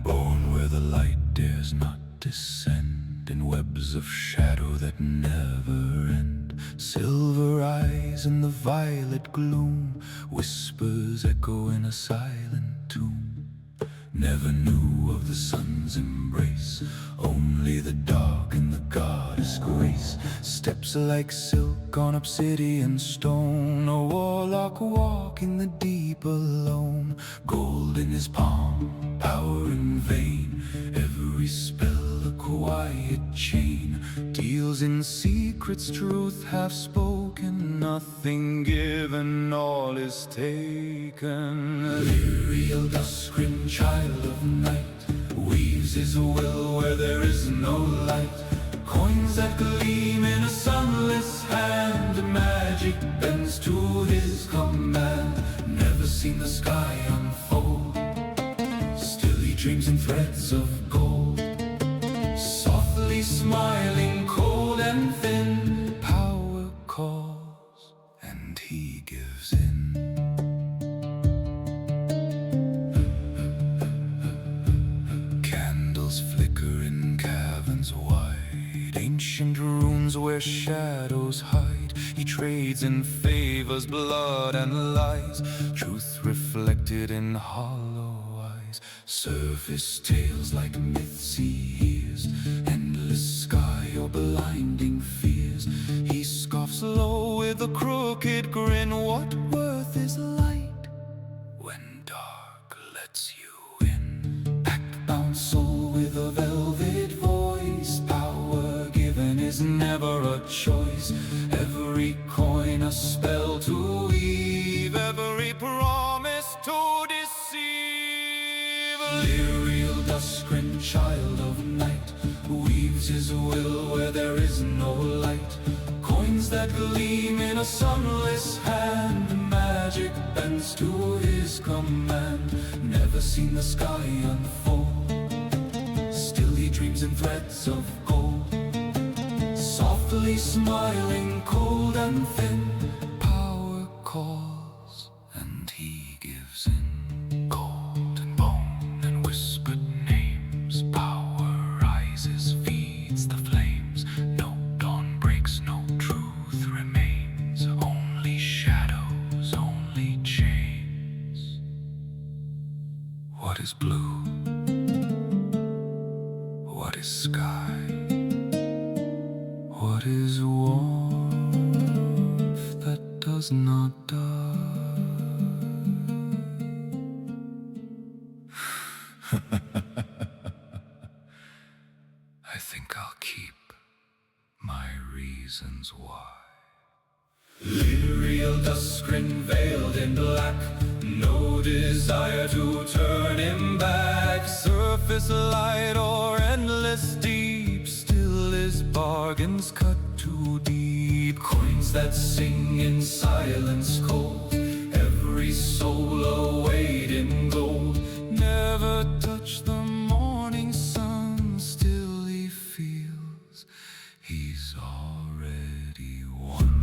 Born where the light dares not descend, in webs of shadow that never end. Silver eyes in the violet gloom, whispers echo in a silent tomb. Never knew of the sun's embrace, only the dark and the goddess grace. Steps like silk on obsidian stone. A warlock walking the deep alone. Gold in his palm, power in vain. Every spell a quiet chain. Deals in secrets, truth half spoken. Nothing given, all is taken. Ethereal dusk-grim child of night weaves his will where there is no light. Coins that gleam in a sunless hand. Magic bends to his command. Never seen the sky unfold. Still he dreams in threads of gold. Softly smiling, cold and thin. Power calls and he gives in. Candles flicker in caverns wide. Ancient runes where shadows hide. He trades and favors blood and lies. Truth reflected in hollow eyes. Surface tales like myths he hears. Endless sky or blinding fears. He scoffs low with a crooked grin. What worth is light when dark lets you in? Pact-bound soul with a velvet voice. Power given is never a choice. Every coin a spell to weave. Every promise to deceive. Ethereal dusk-grim child of night weaves his will where there is no light. Coins that gleam in a sunless hand. Magic bends to his command. Never seen the sky unfold. Still he dreams in threads of gold. Softly smiling, cold and thin. Power calls and he gives in. Gold and bone and whispered names. Power rises, feeds the flames. No dawn breaks, no truth remains. Only shadows, only chains. What is blue? What is sky? What is warmth that does not die? I think I'll keep my reasons why. Ethereal dusk-grim veiled in black. No desire to turn him back. Surface light or endless deep. Still his bargains cut too deep. Coins that sing in silence cold. Every soul awaiting gold. Never touch the morning sun. Still he feels he's already won.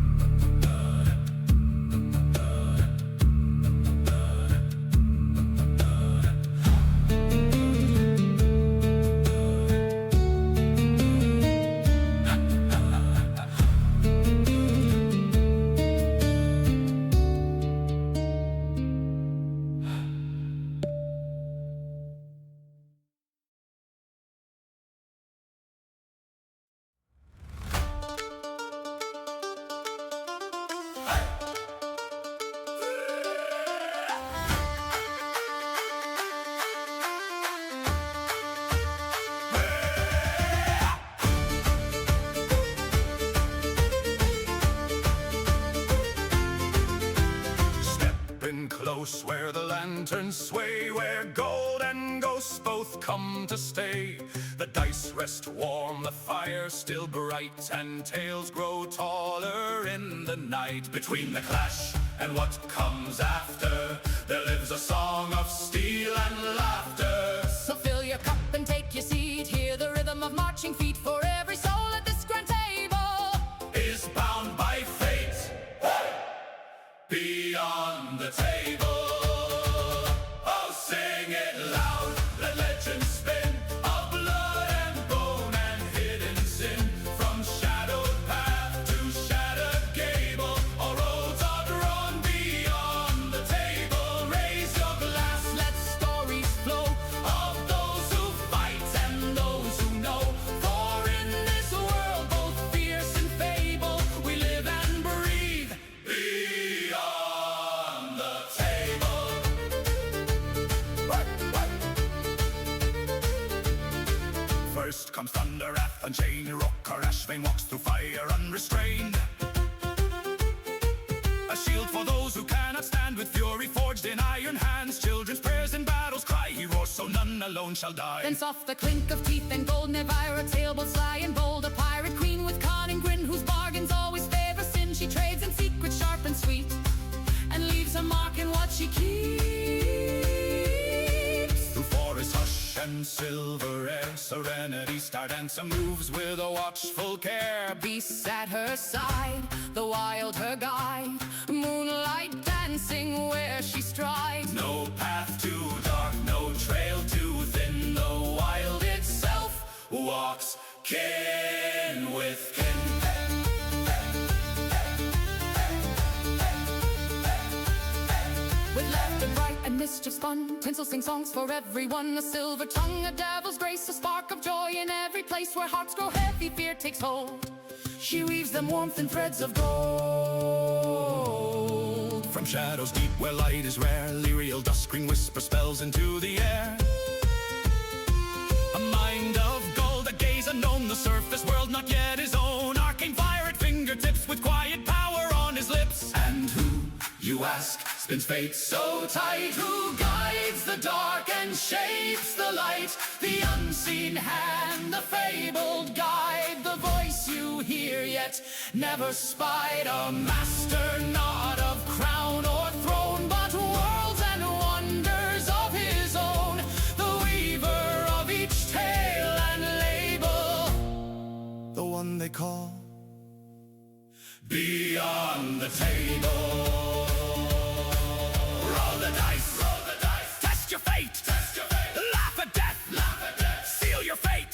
Close where the lanterns sway, where gold and ghosts both come to stay. The dice rest warm, the fire still bright, and tales grow taller in the night. Between the clash and what comes after, there lives a song of steel and laughter. So fill your cup and take your seat. Hear the rhythm of marching feet. For every soul at this grand table Is bound by fate beyond the table. Oh, sing it loud, let legends spin of blood and bone and hidden sin. From shadowed path to shattered gable, all roads are drawn beyond the table. Raise your glass, let stories flow of those who fight and those who know. For in this world both wrath unchained, Rock or Ashvane walks through fire unrestrained. A shield for those who cannot stand, with fury forged in iron hands. Children's prayers in battles cry, he roars, so none alone shall die. Then soft the clink of teeth and gold, Navire, a sailboat sly and bold, a pirate queen with cunning grin, whose bargains always favor sin. She trades in secret, sharp and sweet, and leaves a mark in what she keeps. Through forest hush and silver air, Serenity Star Dancer moves with a watchful care. Beasts at her side, the wild her guide, moonlight dancing where she strides. No path too dark, no trail too thin, the wild itself walks kin with kin. With laughter bright and mischief's fun, tinsel sing songs for everyone. A silver tongue, a devil's grace, a spark of joy in every place where hearts grow heavy, fear takes hold. She weaves them warmth in threads of gold. From shadows deep where light is rare, Lyrial duskring whisper spells into the air. A mind of gold, a gaze unknown, the surface world not yet his own. Arcane fire at fingertips with quiet power on his lips. And who, you ask, spins fate so tight? Who guides the dark and shapes the light? The unseen hand, the fabled guide, the voice you hear yet never spied. A master not of crown or throne, but worlds and wonders of his own. The weaver of each tale and label, the one they call Beyond the Table. Roll the dice, test your fate, laugh at death, seal your fate,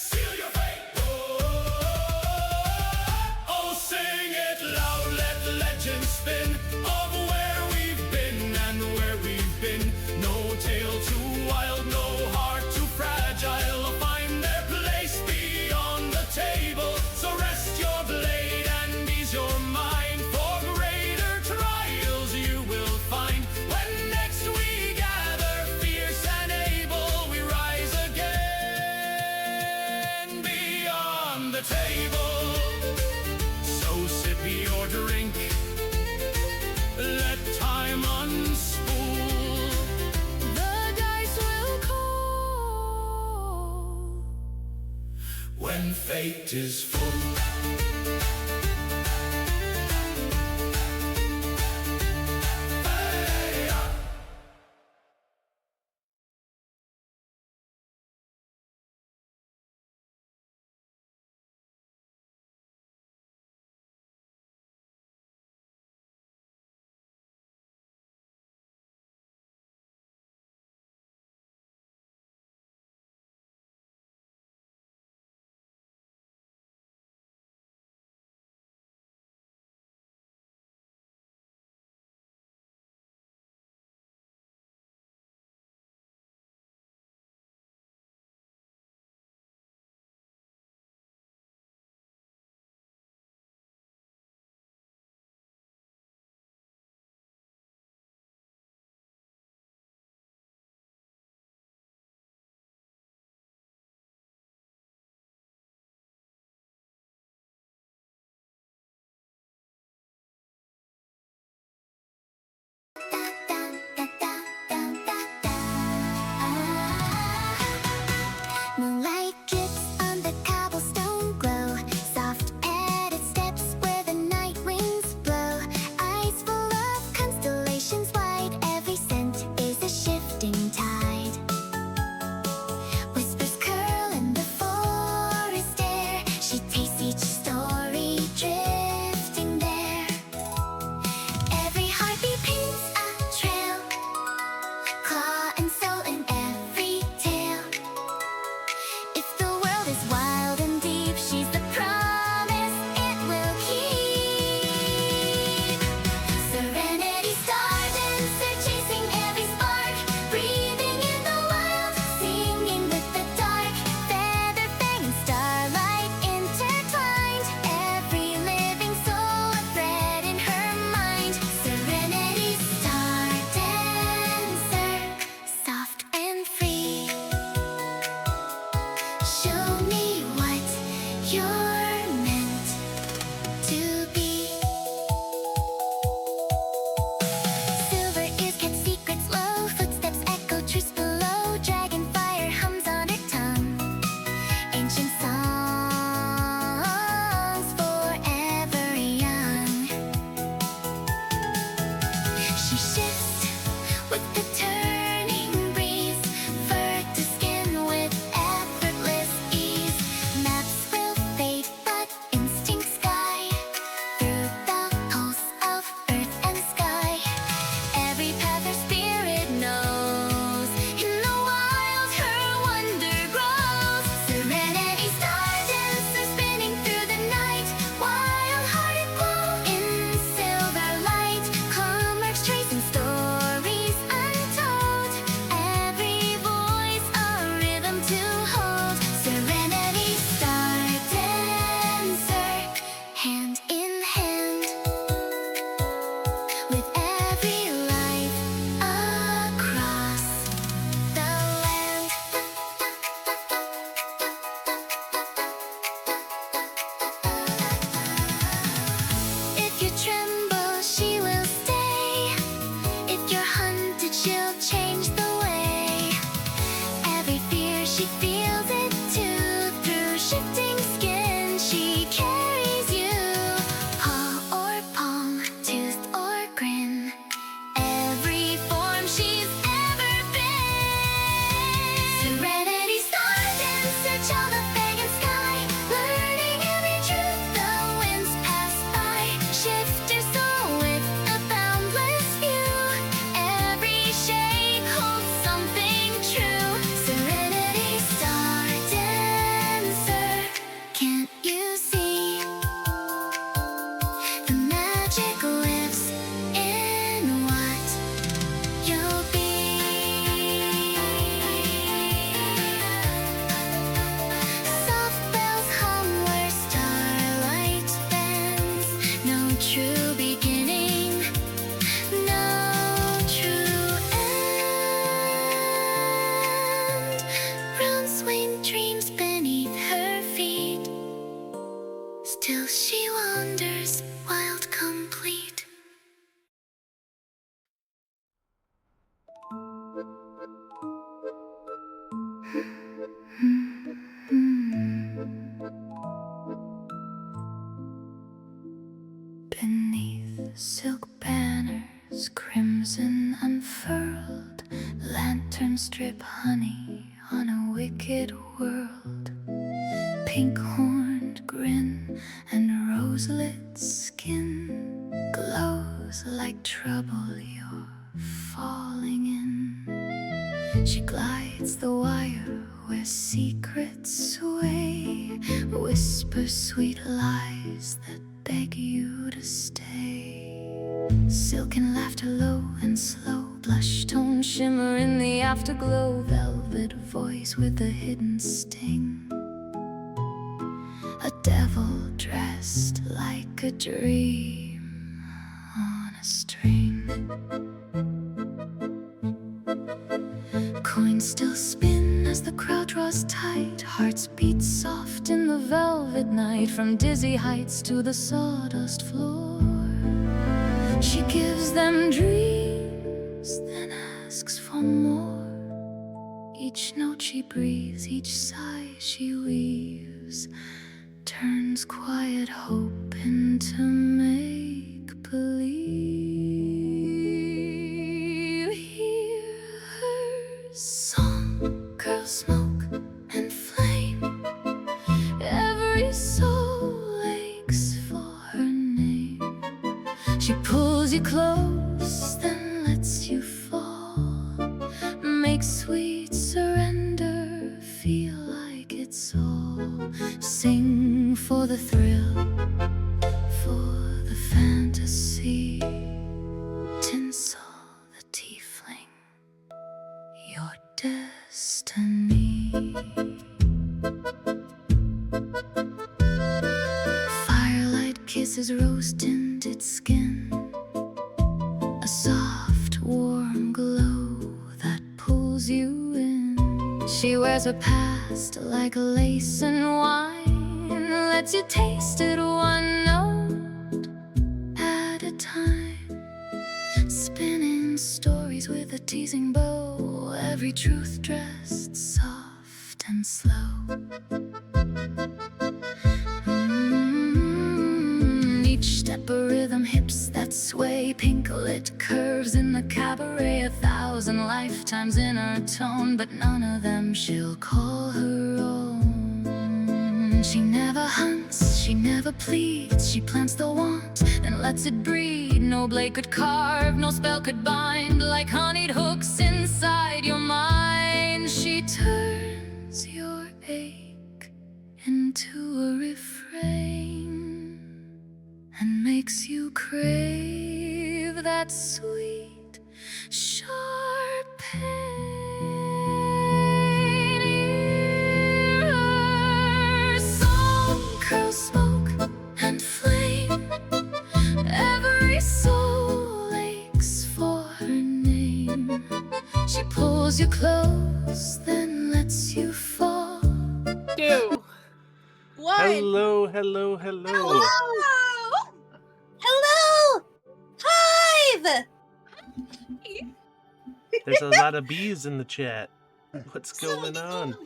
Oh, sing it loud, let legends spin, of where we've been and where we've been. No tale too wild, no heart too fragile, will find their place beyond the table. So rest your blade and ease your mind, for greater trials you will find. When next we gather, fierce and able, we rise again beyond the table. So sip your drink, let time unspool. The dice will call When fate is full. you're meant to be. Silver ears catch secrets low, footsteps echo truths below. Dragon fire hums on her tongue, ancient songs forever young. She shifts with the turning breeze, fur to skin with effortless ease. Maps will fade, but instincts guide through the pulse of earth and sky. Every path her spirit knows, in the wild her wonder grows. Serenity star dancer spinning through the night, wild-hearted glow in silver light. Commerce tracing stories untold, every voice a rhythm to hold. Serenity star dancer, hand in hand with every life across the land. If you tremble, she will stay. If you're hunted, she'll change the way. Every fear, she feels it too. Through shifting skin, she carries you. Paw or palm, tooth or grin, every form she's ever been. Serenity star dancer, child of pagan sky, learning every truth the winds pass by. Shift your soul with a boundless view, every shade holds something true. Serenity star dancer, can't you see? The magic lives in what you'll be. Soft bells hum where starlight bends. No true beginning, no true end. Runeswynd dreams beneath her feet, still she wanders, wild complete. Beneath silk banners, crimson unfurled, lanterns drip honey on a wicked world. Pink-horned grin and rose-lit skin glows like trouble you're falling in. She glides the wire where secrets sway, whisper sweet lies that beg you to stay. Silken laughter low and slow, blush tone shimmer in the afterglow. Velvet voice with a hidden sting, a devil dressed like a dream on a string. Coins still spin as the crowd draws tight, hearts beat soft in the velvet night. From dizzy heights to the sawdust floor, she gives them dreams, then asks for more. Each note she breathes, each sigh she weaves, turns quiet hope into make-believe. Hear her song, girl, smoke and flame. Every soul aches for her name. She pulls you close, then lets you fall. Makes sweet surrender feel like it's all. Sing for the thrill, for the fantasy. Tinsel the tiefling, your destiny. Firelight kisses rose-tinted skin, a soft warm glow that pulls you in. She wears her past like lace and wine, lets you taste it one note at a time. Spinning stories with a teasing bow, every truth dressed soft and slow. Each step a rhythm, hips that sway, pink-lit curves in the cabaret, 1,000 lifetimes in her tone, but none of them she'll call her own. She never hunts, she never pleads, she plants the want, then lets it breed. No blade could carve, no spell could bind, like honeyed hooks inside your mind. She turns your ache into a refrain and makes you crave that sweet, sharp pain. Hear her song, curls smoke and flame. Every soul aches for her name. She pulls you close, then lets you fall. 2. Hello, hello, hello. Hello! Hello! Hive! There's a lot of bees in the chat. What's going on?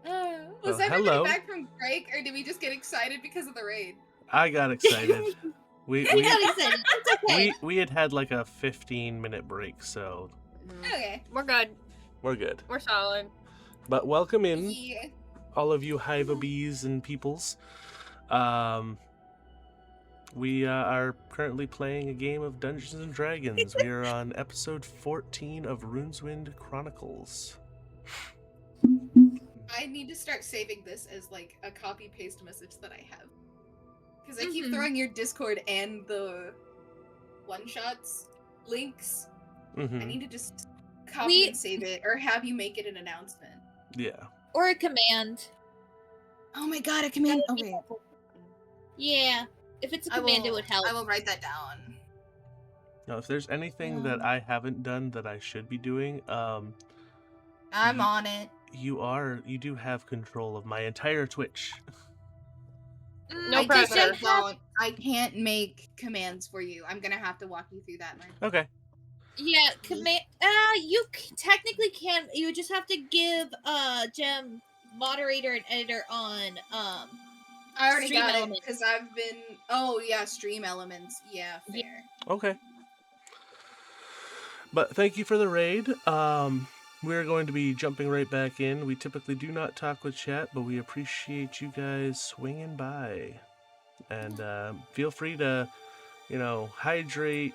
Was Oh, everybody hello. back from break, or did we just get excited because of the raid? I got excited. We I got excited. It's okay. we had like a 15-minute break, so Okay. We're good. we're good. We're solid. But welcome in, Yeah. all of you hive bees and peoples. We are currently playing a game of Dungeons and Dragons. We are on episode 14 of Runeswynd Chronicles. I need to start saving this as like a copy paste message that I have. Because I keep throwing your Discord and the one shots links. I need to just copy and save it, or have you make it an announcement. Yeah. Or a command. Oh my god, a command. Oh wait. Yeah. If it's a command, it would help. I will write that down. Now, if there's anything that I haven't done that I should be doing, I'm Ye- on it. you do have control of my entire Twitch. No I pressure. just don't. I can't make commands for you. I'm gonna have to walk you through that, Mark. Okay. Yeah, command. You technically can. You just have to give Gem moderator and editor on I already Stream got elements. it because I've been. Oh yeah, stream elements. Yeah, fair. Okay. But thank you for the raid. We're going to be jumping right back in. We typically do not talk with chat, but we appreciate you guys swinging by. And feel free to, hydrate,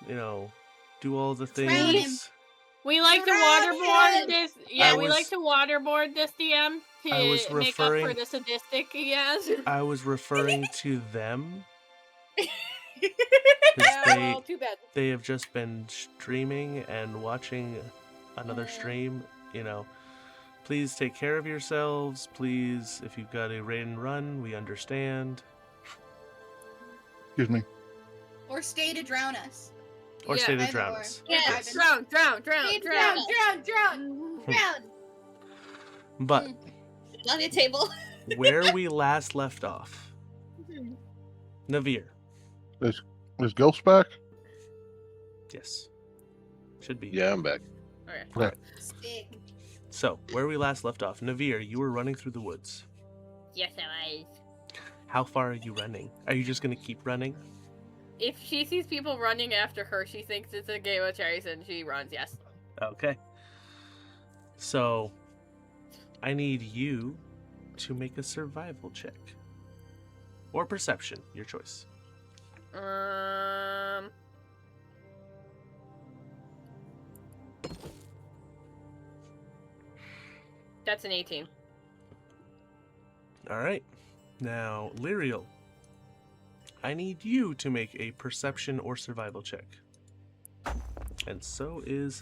do all the things. We like to waterboard this. Yeah, we like to waterboard this DM to I was make up for referring- the sadistic he has. I was referring to them. 'Cause Yeah, well, too bad. They have just been streaming and watching another stream. Please take care of yourselves. Please, if you've got a raid and run, we understand. Excuse me. Or stay to drown us. Or stay to either drown or. us. Yes. Drown. Round But on the table. where we last left off, Navire. Is Ghost back? Yes. Should be. Yeah, I'm back. Okay. Stick. So, where we last left off, Navire, you were running through the woods. Yes, I was. How far are you running? Are you just going to keep running? If she sees people running after her, she thinks it's a game of chase and she runs, yes. Okay. So, I need you to make a survival check. Or perception, your choice. That's an 18. All right. Now, Lyriel, I need you to make a perception or survival check. And so is...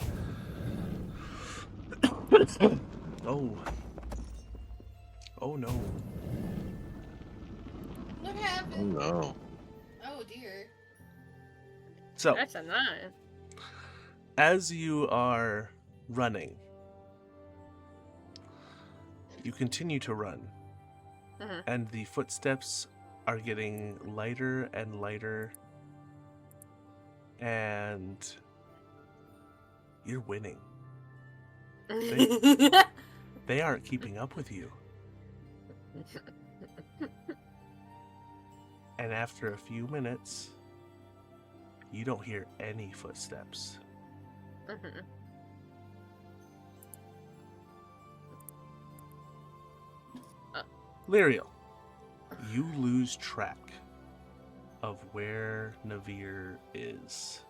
Oh. Oh no. What Oh happened? no. Oh dear. So, That's a 9. as you are running, You continue to run, and the footsteps are getting lighter and lighter, and you're winning. They aren't keeping up with you. And after a few minutes, you don't hear any footsteps. Lyriel, you lose track of where Navire is.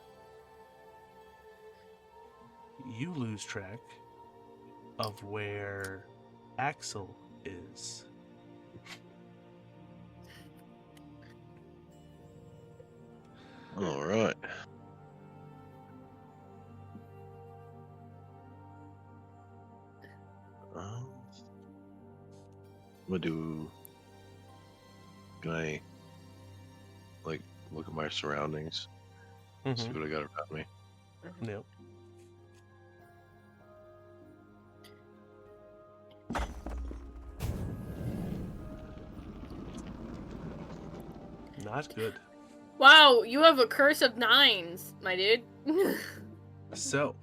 You lose track of where Axel is. All right. What do? Can I like look at my surroundings? See what I got around me. Nope. Not good. Wow, you have a curse of 9s, my dude. So,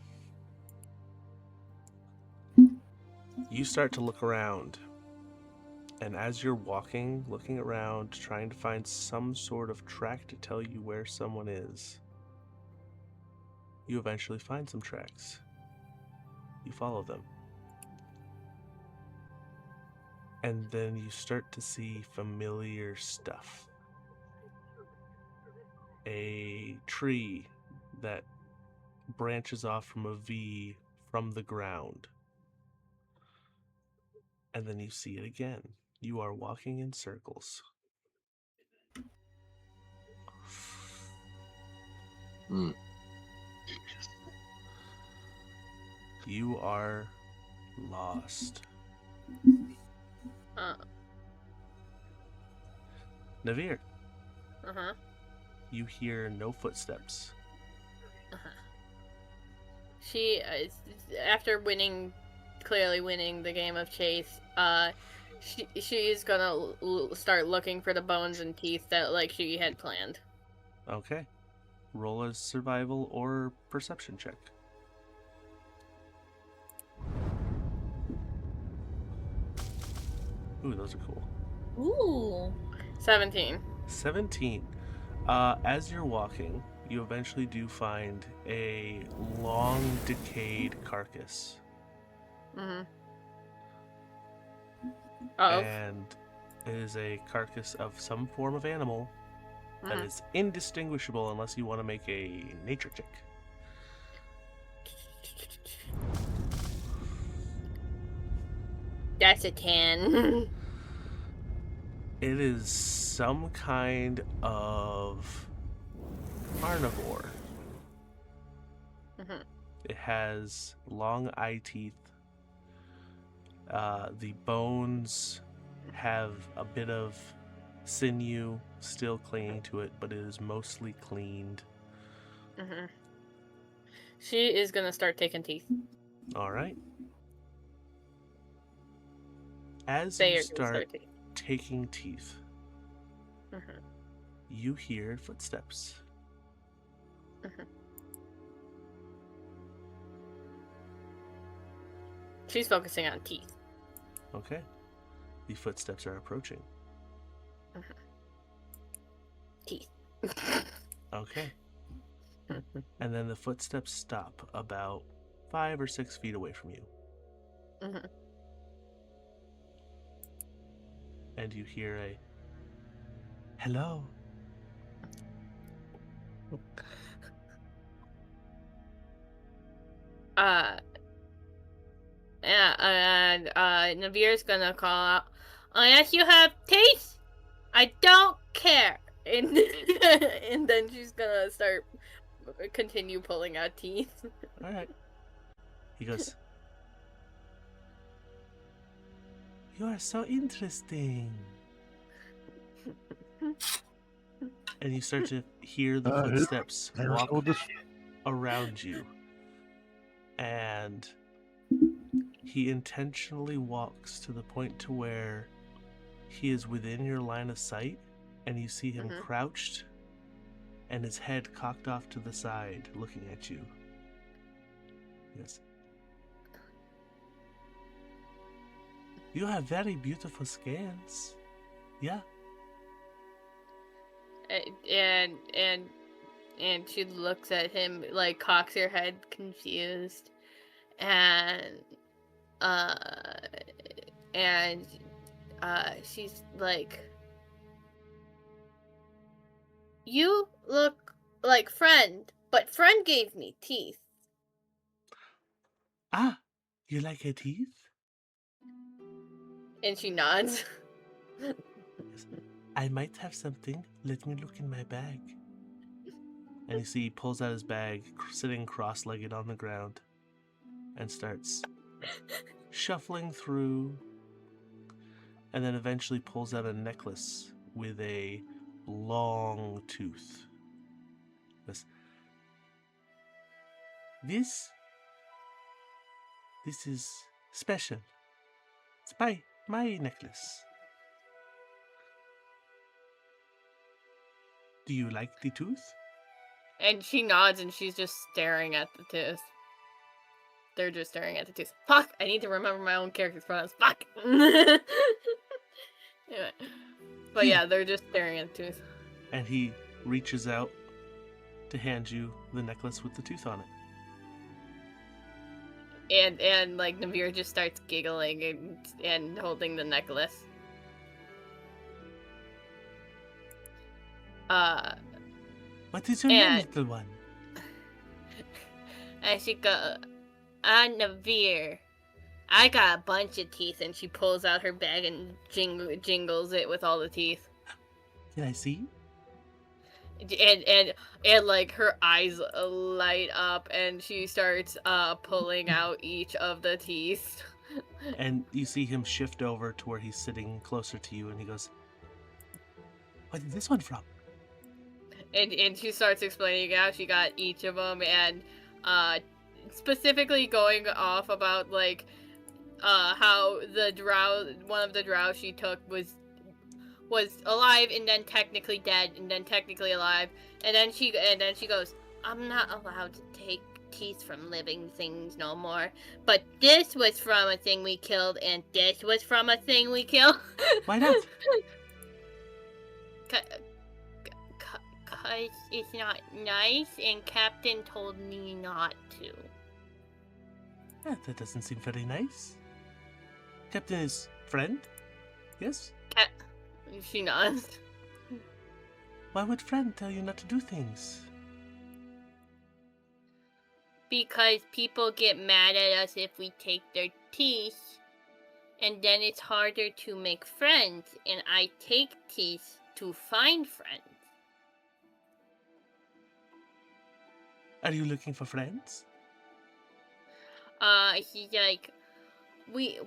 you start to look around, and as you're walking, looking around, trying to find some sort of track to tell you where someone is, you eventually find some tracks. You follow them. And then you start to see familiar stuff. A tree that branches off from a V from the ground. And then you see it again. You are walking in circles. You are lost. Navire. You hear no footsteps. She, after clearly winning the game of chase, she's gonna start looking for the bones and teeth that like she had planned. Okay. Roll a survival or perception check. Ooh, those are cool. Ooh. 17. 17. As you're walking, you eventually do find a long decayed carcass. And it is a carcass of some form of animal that is indistinguishable unless you want to make a nature check. That's a 10. It is some kind of carnivore. It has long eye teeth. The bones have a bit of sinew still clinging to it, but it is mostly cleaned. She is gonna start taking teeth. All right. As you start taking teeth, you hear footsteps. She's focusing on teeth. Okay. The footsteps are approaching. Teeth. Okay. And then the footsteps stop about 5 or 6 feet away from you. And you hear a hello. Navire's gonna call out, unless you have teeth, I don't care. And and then she's gonna continue pulling out teeth. All right. He goes, you are so interesting. And you start to hear the footsteps walk around you. And he intentionally walks to the point to where he is within your line of sight, and you see him crouched and his head cocked off to the side looking at you. Yes. You have very beautiful scales. Yeah. And she looks at him, like, cocks her head confused, and she's like, you look like Friend, but Friend gave me teeth. Ah, you like her teeth? And she nods. Yes. I might have something. Let me look in my bag. And you see he pulls out his bag, sitting cross-legged on the ground, and starts shuffling through, and then eventually pulls out a necklace with a long tooth. This is special. It's my necklace. Do you like the tooth? And she nods, and she's just staring at the tooth. They're just staring at the tooth. Fuck! I need to remember my own character's pronouns. Fuck! Anyway. But yeah, they're just staring at the tooth. And he reaches out to hand you the necklace with the tooth on it. And like, Navire just starts giggling and holding the necklace. What is your name, little one? And she goes, I'm Navire. I got a bunch of teeth, and she pulls out her bag and jingles it with all the teeth. Can I see? And like, her eyes light up, and she starts pulling out each of the teeth. And you see him shift over to where he's sitting closer to you, and he goes, "Where did this one from?" And she starts explaining how she got each of them, and specifically going off about, like, how one of the drow she took was alive, and then technically dead, and then technically alive, and then she goes, I'm not allowed to take teeth from living things no more, but this was from a thing we killed, and this was from a thing we killed. Why not? Cause it's not nice, and Captain told me not to. Yeah, that doesn't seem very nice. Captain is friend? Yes? She nods. Why would friend tell you not to do things? Because people get mad at us if we take their teeth, and then it's harder to make friends, and I take teeth to find friends. Are you looking for friends? He's like, we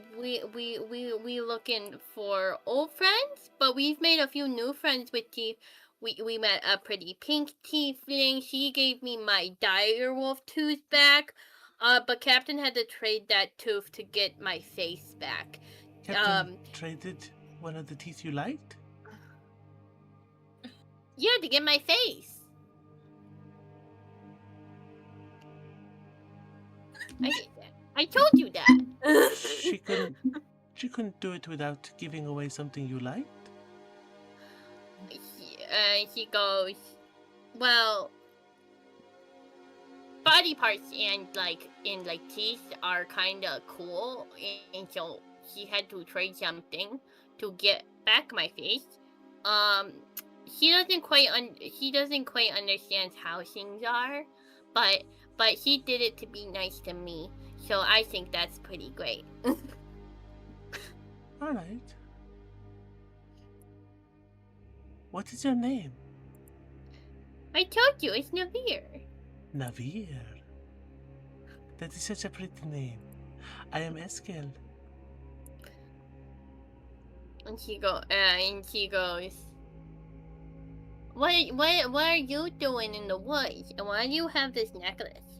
looking for old friends, but we've made a few new friends with teeth. We met a pretty pink tiefling. She gave me my direwolf tooth back. But Captain had to trade that tooth to get my face back. Captain traded one of the teeth you liked? Yeah, to get my face. I told you that. She couldn't do it without giving away something you liked? He goes, well, body parts and teeth are kinda cool, and so he had to trade something to get back my face. He doesn't quite understand how things are, but he did it to be nice to me, so I think that's pretty great. Alright. What is your name? I told you, it's Navire. Navire. That is such a pretty name. I am Eskel. And she goes, What are you doing in the woods? And why do you have this necklace?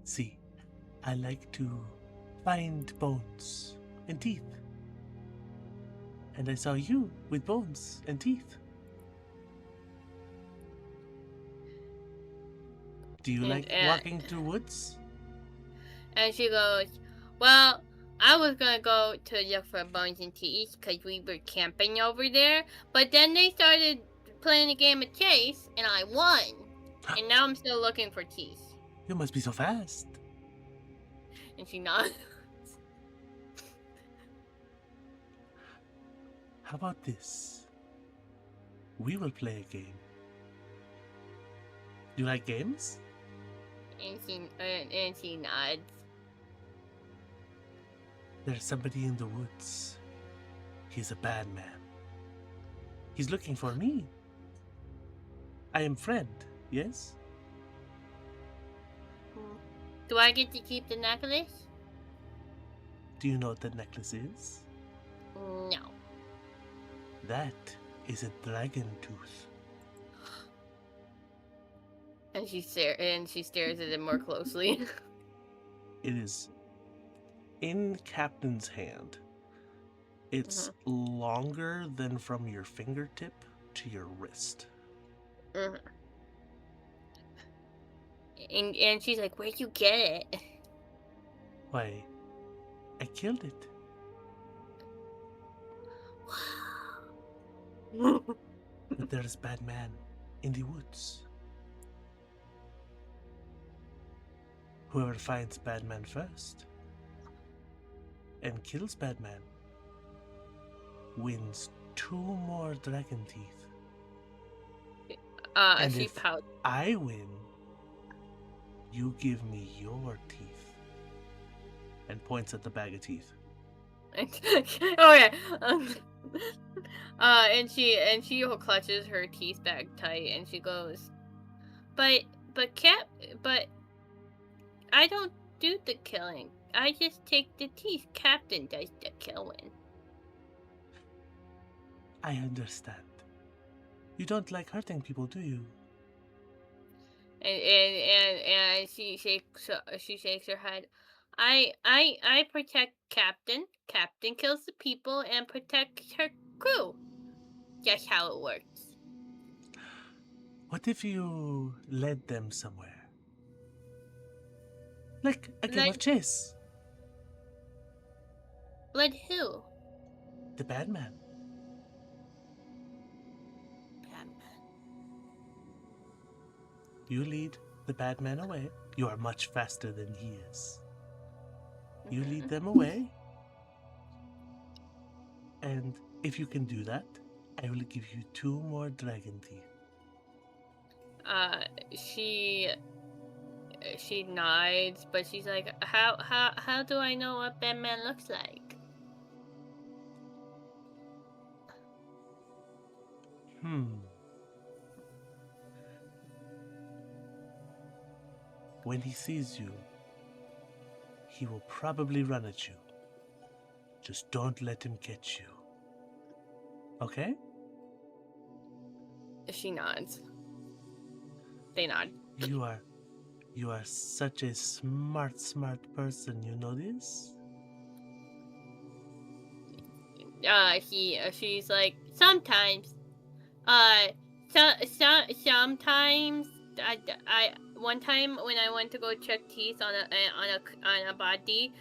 See, I like to find bones and teeth. And I saw you with bones and teeth. Do you like walking through woods? And she goes, well, I was gonna go to look for bones and teeth because we were camping over there, but then they started playing a game of chase, and I won. And now I'm still looking for teeth. You must be so fast. And she nods. How about this? We will play a game. You like games? And she nods. There's somebody in the woods. He's a bad man. He's looking for me. I am friend, yes? Do I get to keep the necklace? Do you know what the necklace is? No. That is a dragon tooth. And she stares at it more closely. It is in Captain's hand. It's longer than from your fingertip to your wrist. And she's like, where'd you get it? Why, I killed it. But there's a bad man in the woods. Whoever finds bad man first and kills bad man wins 2 more dragon teeth. And she if pouts. I win, you give me your teeth. And points at the bag of teeth. Okay. And she clutches her teeth bag tight, and she goes, but I don't do the killing. I just take the teeth. Captain does the killing. I understand. You don't like hurting people, do you? And she shakes her head. I protect Captain. Captain kills the people and protects her crew. That's how it works. What if you led them somewhere? Like a game of chess. Led who? The bad man. You lead the bad man away. You are much faster than he is. You lead them away. And if you can do that, I will give you 2 more dragon teeth. She nods, but she's like, how do I know what Batman looks like? When he sees you, he will probably run at you. Just don't let him catch you. Okay? She nods. They nod. You are such a smart person, you know this? She's like, sometimes. Sometimes I one time when I went to go check teeth on a body,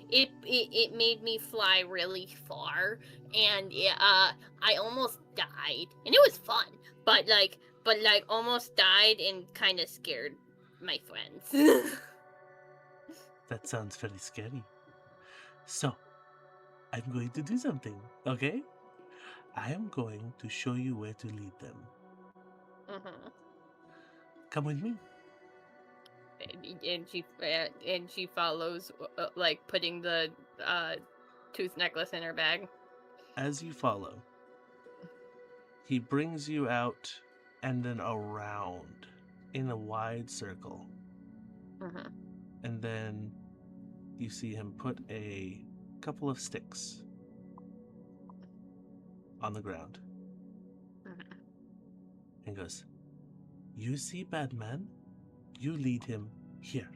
it made me fly really far, and I almost died, and it was fun, but almost died and kind of scared my friends. That sounds very scary. So, I'm going to do something, okay? I am going to show you where to lead them. Come with me. And she follows, like putting the tooth necklace in her bag. As you follow, he brings you out and then around in a wide circle. And then you see him put a couple of sticks on the ground. And goes, you see Batman, you lead him here.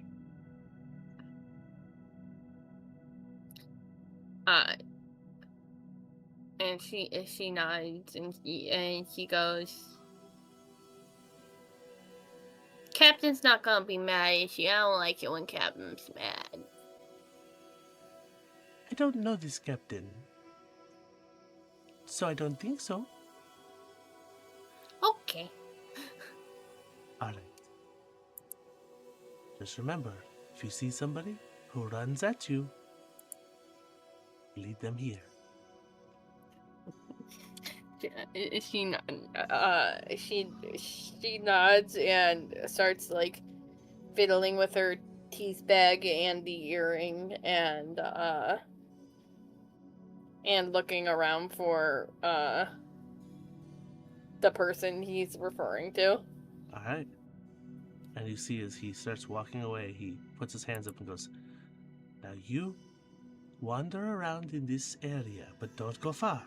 And she nods and she goes, Captain's not gonna be mad at you. I don't like it when Captain's mad. I don't know this captain, so I don't think so. Okay. Alright. Just remember, if you see somebody who runs at you, lead them here. She nods and starts like fiddling with her teeth bag and the earring and looking around for the person he's referring to. Alright. And you see as he starts walking away, he puts his hands up and goes, now you wander around in this area, but don't go far,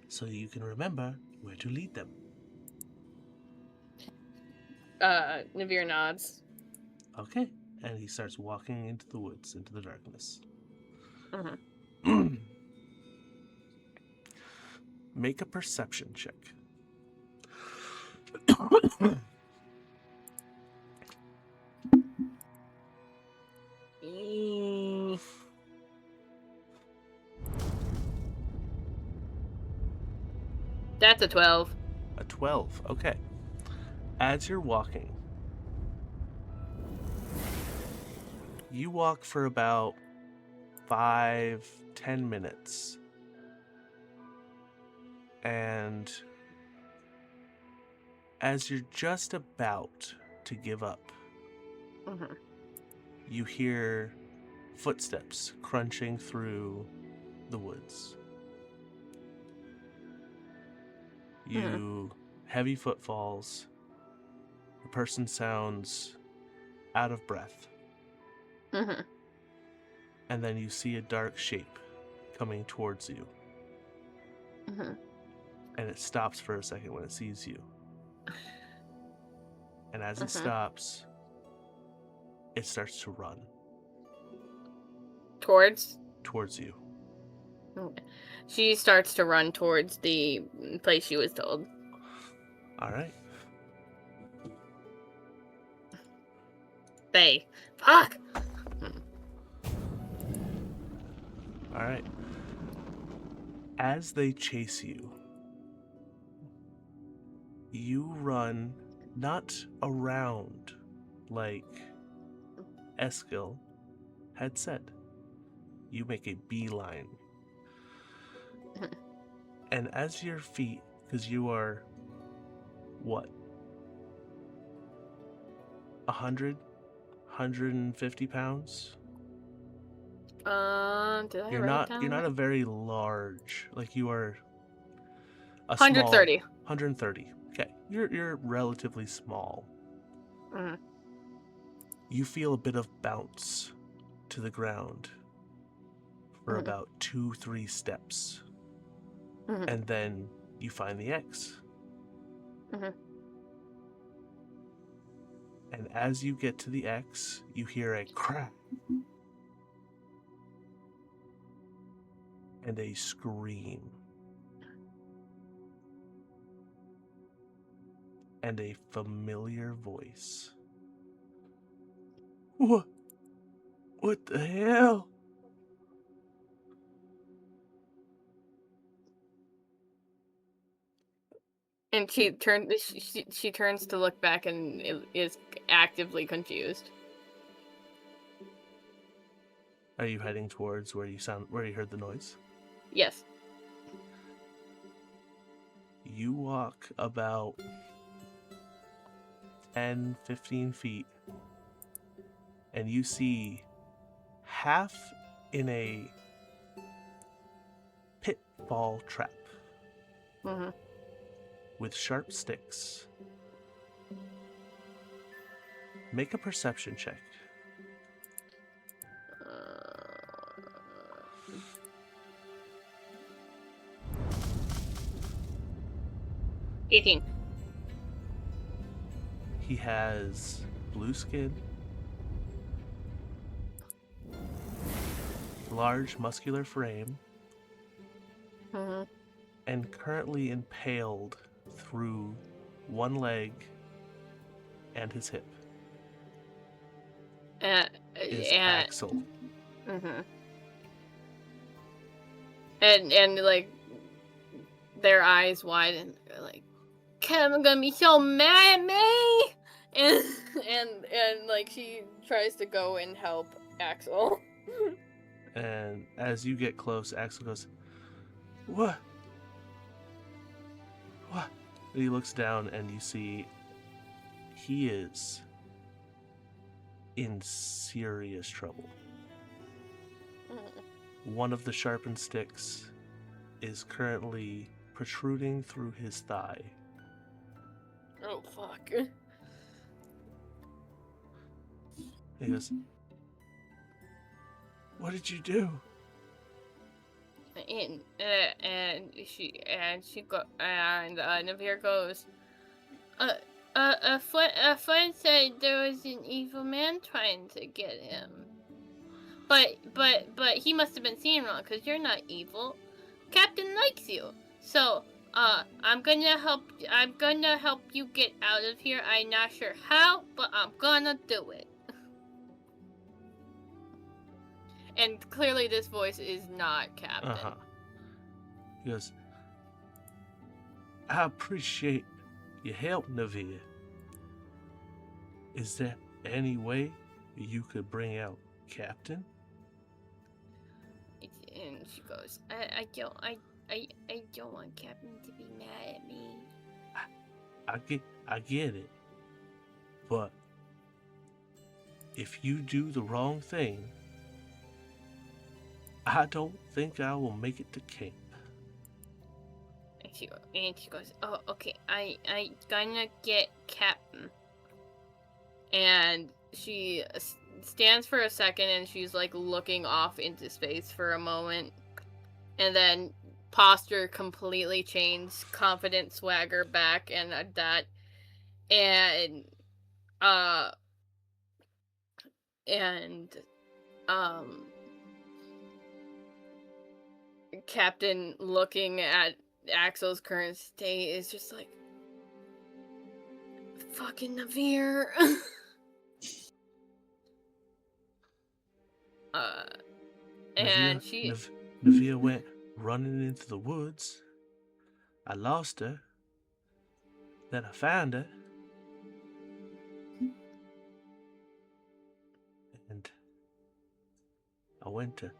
so you can remember where to lead them. Navire nods. Okay. And he starts walking into the woods, into the darkness. Mm-hmm. Make a perception check. That's a 12. A 12. Okay. As you're walking, you walk for about 5-10 minutes. And as you're just about to give up, you hear footsteps crunching through the woods. Heavy footfalls. The person sounds out of breath. And then you see a dark shape coming towards you. And it stops for a second when it sees you. And as it stops, it starts to run. Towards you. Okay. She starts to run towards the place she was told. Alright. Fuck! Alright. As they chase you, you run not around like Eskil had said. You make a beeline. And as your feet, because you are, what? 150 pounds? Did I You're write it down? You're not a very large, like you are a 130. Small, 130. Okay. You're relatively small. You feel a bit of bounce to the ground for about 2-3 steps. And then you find the X. And as you get to the X, you hear a crack and a scream and a familiar voice. What the hell? And she turns to look back and is actively confused. Are you heading towards where you heard the noise? Yes. You walk about 10-15 feet and you see half in a pitfall trap with sharp sticks. Make a perception check. 18. He has blue skin, large, muscular frame, and currently impaled through one leg and his hip is Axel. And like their eyes widen. They're like, Kevin gonna be so mad at me. And like she tries to go and help Axel. And as you get close, Axel goes, "What? What?" And he looks down and you see he is in serious trouble. One of the sharpened sticks is currently protruding through his thigh. Oh, fuck. He goes, "What did you do?" And Navire goes, a friend said there was an evil man trying to get him. But he must have been seeing wrong, because you're not evil. Captain likes you. So, I'm gonna help you get out of here. I'm not sure how, but I'm gonna do it. And clearly this voice is not Captain. He goes, "I appreciate your help, Navire. Is there any way you could bring out Captain?" And she goes, I don't want Captain to be mad at me. I get it. But if you do the wrong thing, I don't think I will make it to camp. And she goes, oh, okay, I gonna get Captain. And she stands for a second and she's like looking off into space for a moment. And then posture completely changed, confident swagger back and that. And Captain, looking at Axel's current state, is just like, fucking Navire. And Navire went running into the woods. I lost her. Then I found her. And I went to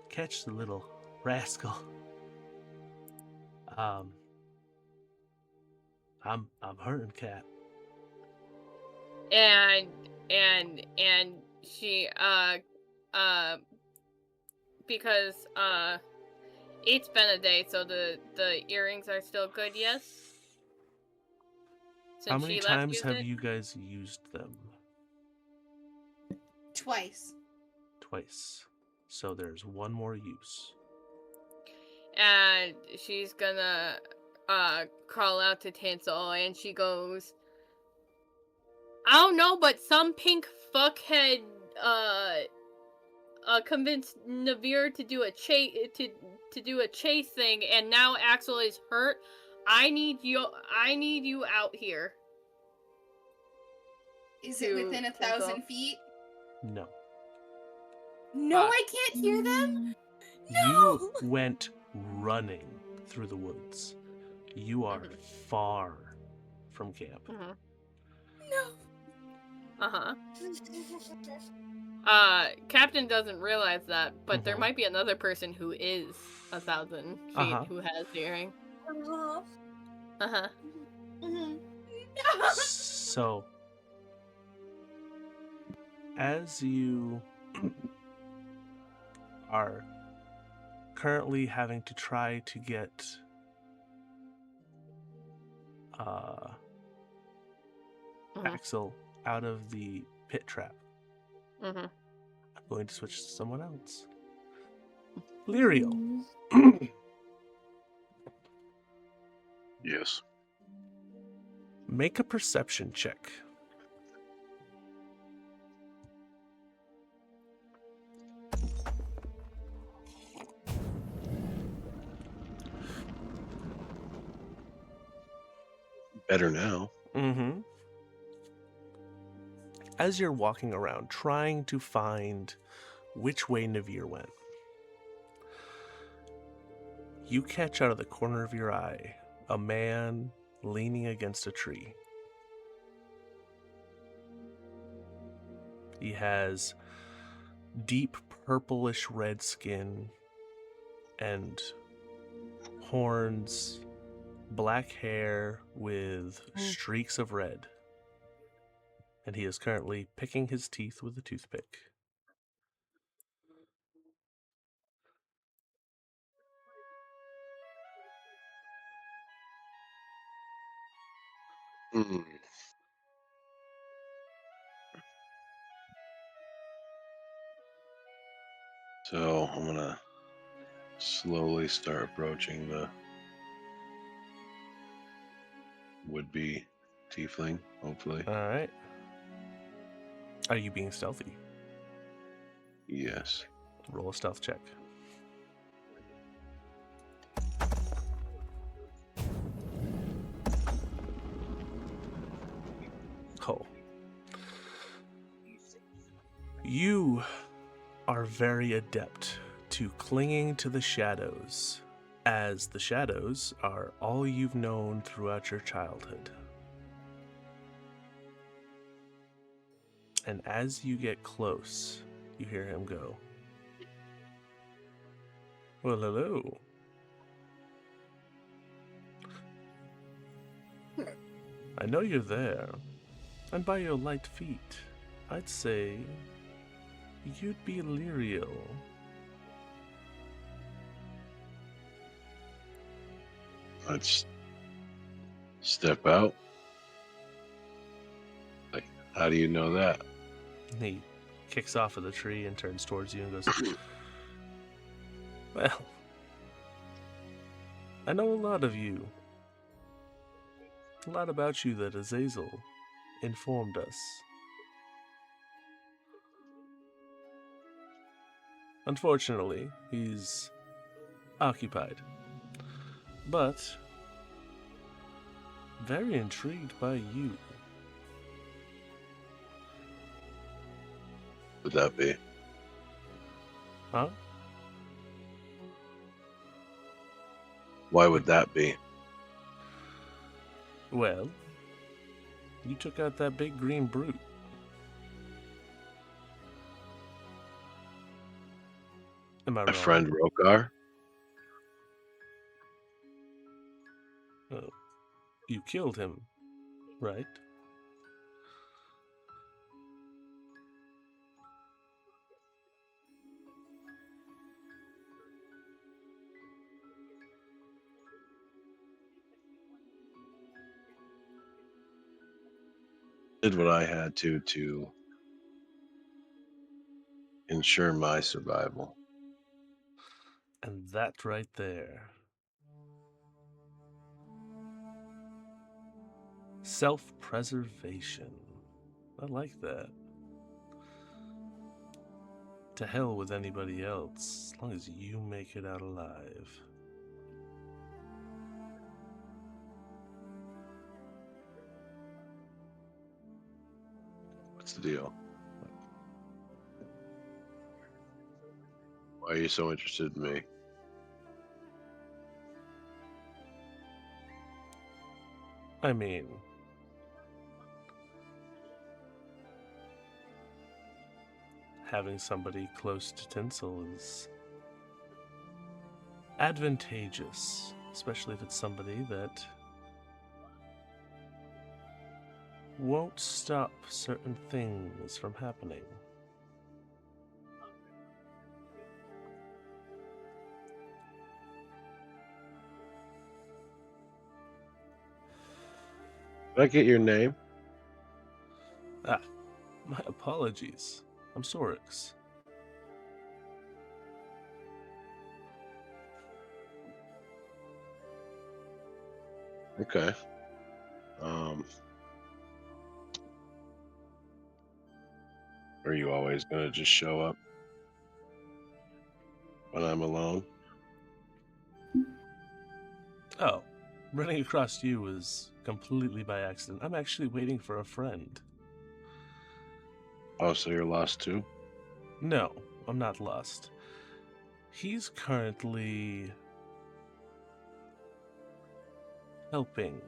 catch the little rascal. I'm hurting, Cap. And she because it's been a day, so the earrings are still good, yes? Since How many times have you guys used them? Twice. So there's one more use. And she's gonna crawl out to Tinsel, and she goes, I don't know, but some pink fuckhead convinced Navire to do a chase thing, and now Axel is hurt. I need you out here. Is it within 1,000 feet? No. No, I can't hear them? No! You went running through the woods. You are far from camp. No. Captain doesn't realize that, but there might be another person who is 1,000 feet who has the earring. So, as you are currently having to try to get Axel out of the pit trap, I'm going to switch to someone else. Lyriel. Yes. Make a perception check. Better now. Mm-hmm. As you're walking around trying to find which way Navire went, you catch out of the corner of your eye a man leaning against a tree. He has deep purplish red skin and horns, black hair with streaks of red. And he is currently picking his teeth with a toothpick. Hmm. So I'm gonna slowly start approaching the would-be tiefling, hopefully. Alright. Are you being stealthy? Yes. Roll a stealth check. Oh. You are very adept to clinging to the shadows, as the shadows are all you've known throughout your childhood. And as you get close, you hear him go, "Well, hello. I know you're there, and by your light feet, I'd say you'd be Lyriel." Let's step out. Like, how do you know that? And he kicks off of the tree and turns towards you and goes, "Well, I know a lot of you. A lot about you that Azazel informed us. Unfortunately, he's occupied. But very intrigued by you." Would that be? Huh? Why would that be? Well, you took out that big green brute. Am I My wrong? friend Rokar? You killed him, right? Did what I had to ensure my survival. And that right there. Self-preservation. I like that. To hell with anybody else, as long as you make it out alive. What's the deal? Why are you so interested in me? I mean, having somebody close to Tinsel is advantageous, especially if it's somebody that won't stop certain things from happening. Can I get your name? Ah, my apologies. I'm Sorix. Okay. Are you always gonna just show up when I'm alone? Oh, running across you was completely by accident. I'm actually waiting for a friend. Oh, so you're lost too? No, I'm not lost. He's currently helping.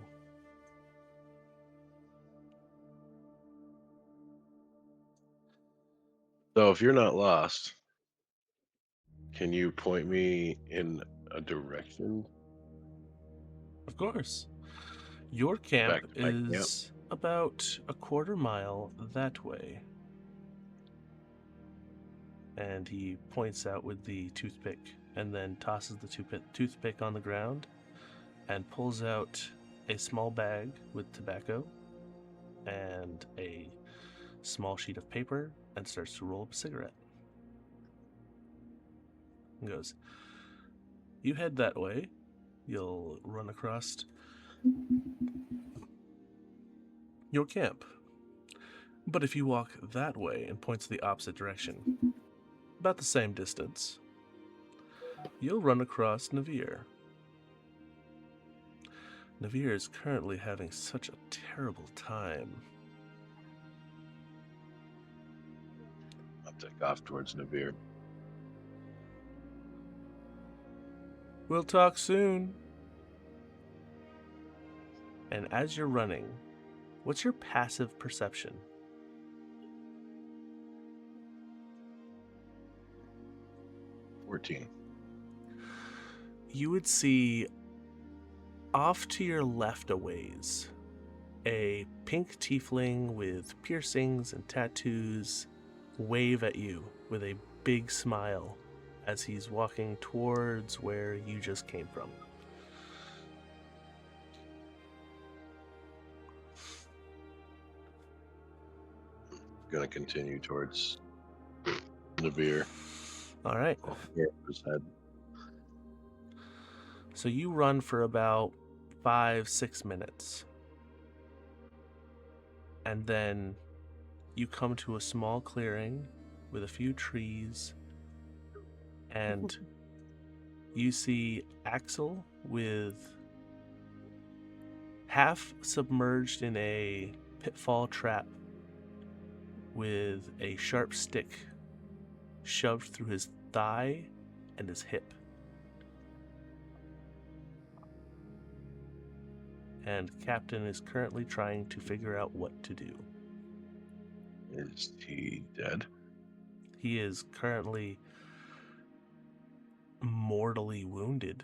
So if you're not lost, can you point me in a direction? Of course. Your camp Back to my camp? is about a quarter mile that way. And he points out with the toothpick and then tosses the toothpick on the ground and pulls out a small bag with tobacco and a small sheet of paper and starts to roll up a cigarette. He goes, "You head that way. You'll run across your camp. But if you walk that way," and points the opposite direction, about the same distance, you'll run across Navire. Navire is currently having such a terrible time. I'll take off towards Navire. We'll talk soon. And as you're running, what's your passive perception? 14. You would see off to your left a ways a pink tiefling with piercings and tattoos wave at you with a big smile as he's walking towards where you just came from. Gonna continue towards Navire. All right. His head. So you run for about 5-6 minutes. And then you come to a small clearing with a few trees. And you see Axel with half submerged in a pitfall trap with a sharp stick shoved through his thigh and his hip. And Captain is currently trying to figure out what to do. Is he dead? He is currently mortally wounded.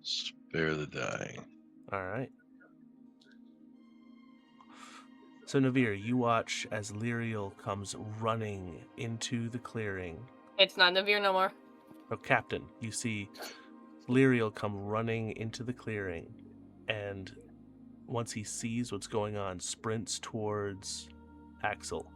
Spare the dying. All right. So Navire, you watch as Lyriel comes running into the clearing. It's not Navire no more. Oh, Captain, you see Lyriel come running into the clearing, and once he sees what's going on, sprints towards Axel.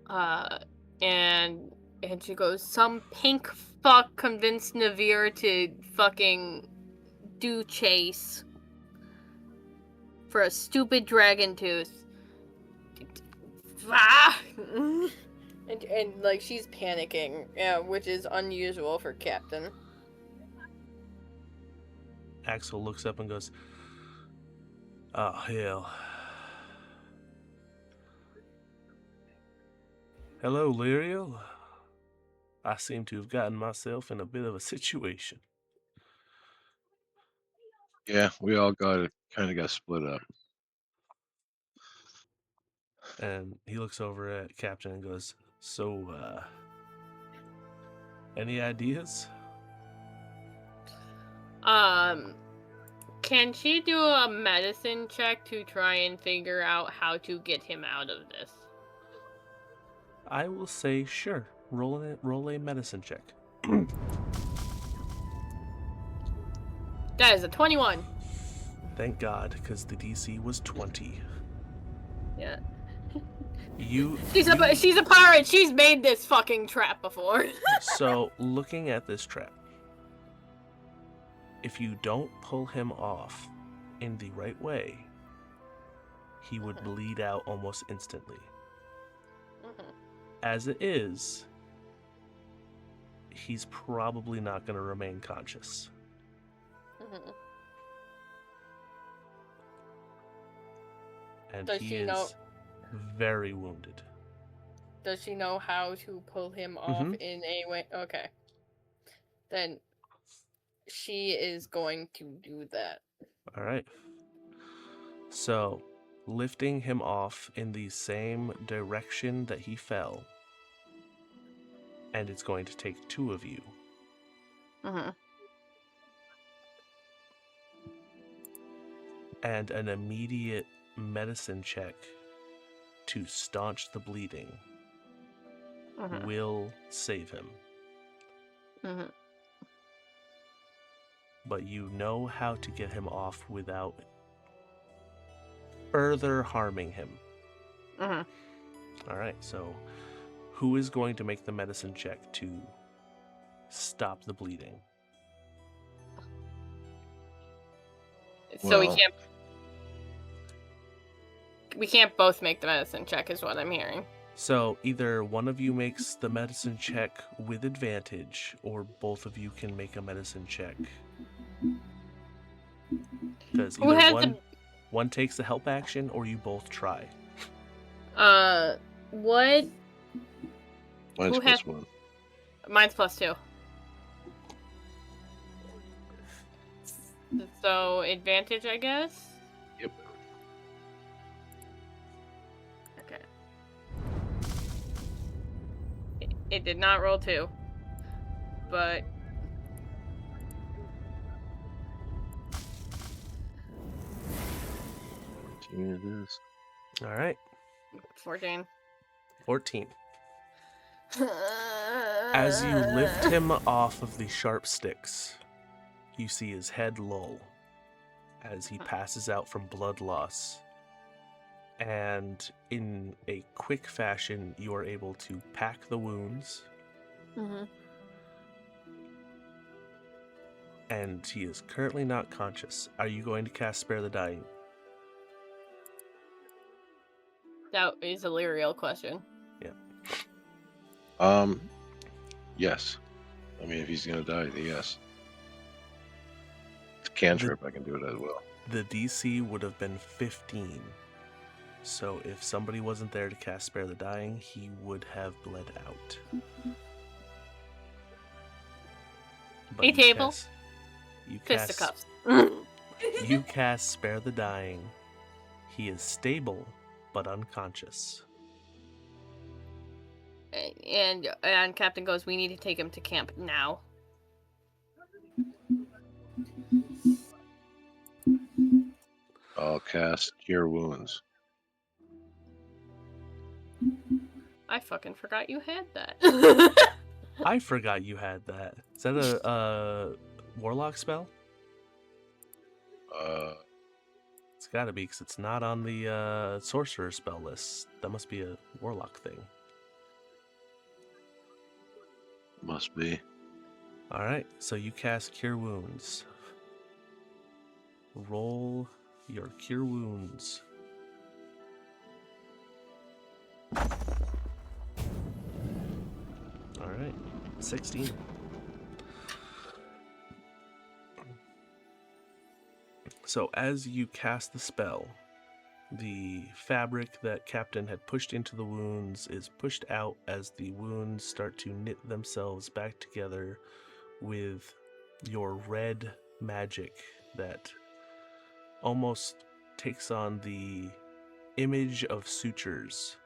And she goes, "Some pink fuck convinced Navire to fucking do chase for a stupid dragon tooth." Ah! and like she's panicking, yeah, which is unusual for Captain. Axel looks up and goes, "Oh, hell. Hello, Lyriel. I seem to have gotten myself in a bit of a situation." Yeah, we all kind of got split up. And he looks over at Captain and goes, "So, any ideas?" Can she do a medicine check to try and figure out how to get him out of this? I will say sure. Roll a medicine check. That is a 21. Thank God, because the DC was 20. Yeah. She's a pirate. She's made this fucking trap before. So, looking at this trap, if you don't pull him off in the right way, he would bleed out almost instantly. As it is, he's probably not going to remain conscious. Mhm. And Does he she is know? very wounded. Does she know how to pull him off in a way? Okay. Then she is going to do that. All right. So, lifting him off in the same direction that he fell, and it's going to take 2 of you. Mhm. And an immediate medicine check to staunch the bleeding will save him. Mhm. But you know how to get him off without further harming him. Mhm. All right, so who is going to make the medicine check to stop the bleeding? So Well- we can't both make the medicine check, is what I'm hearing. So either one of you makes the medicine check with advantage, or both of you can make a medicine check. Because Who has either one takes the help action, or you both try. What? Mine's Who plus has- 1. Mine's +2. So advantage, I guess. Yep. Okay. It did not roll 2, but It is. All right, 14. 14. As you lift him off of the sharp sticks, you see his head lull as he passes out from blood loss. And in a quick fashion, you are able to pack the wounds, and he is currently not conscious. Are you going to cast Spare the Dying? That is a Lyriel question. Yes. I mean, if he's gonna die, then yes. It's a cantrip. I can do it as well. The DC would have been 15. So if somebody wasn't there to cast Spare the Dying, he would have bled out. But Hey, you table. Fisticuffs. You cast Spare the Dying. He is stable, but unconscious. And Captain goes, we need to take him to camp now. I'll cast Cure Wounds. I fucking forgot you had that. I forgot you had that. Is that a warlock spell? It's gotta be, because it's not on the sorcerer spell list. That must be a warlock thing. Must be. Alright, so you cast Cure Wounds. Roll your Cure Wounds. Alright, 16. So as you cast the spell, the fabric that Captain had pushed into the wounds is pushed out as the wounds start to knit themselves back together with your red magic that almost takes on the image of sutures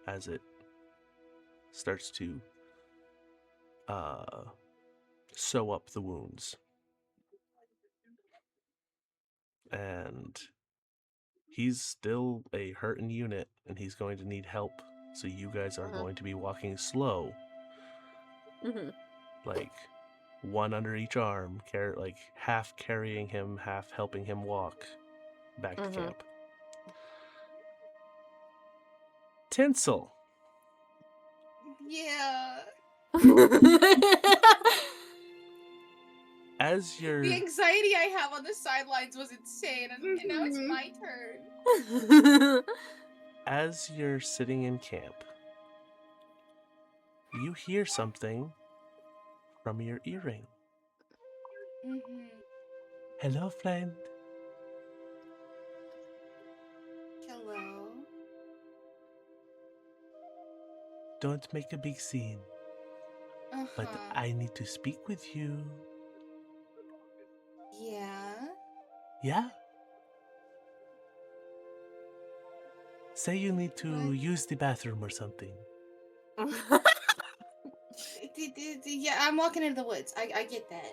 as it starts to sew up the wounds. And he's still a hurting unit, and he's going to need help. So you guys are going to be walking slow, like one under each arm, like half carrying him, half helping him walk back to camp. Tinsel. Yeah. As you're The anxiety I have on the sidelines was insane, and now it's my turn. as you're sitting in camp, you hear something from your earring. Mm-hmm. Hello, friend. Hello. Don't make a big scene, but Uh-huh. I need to speak with you. Yeah. Yeah? Say you need to What? use the bathroom or something. Yeah, I'm walking into the woods. I get that.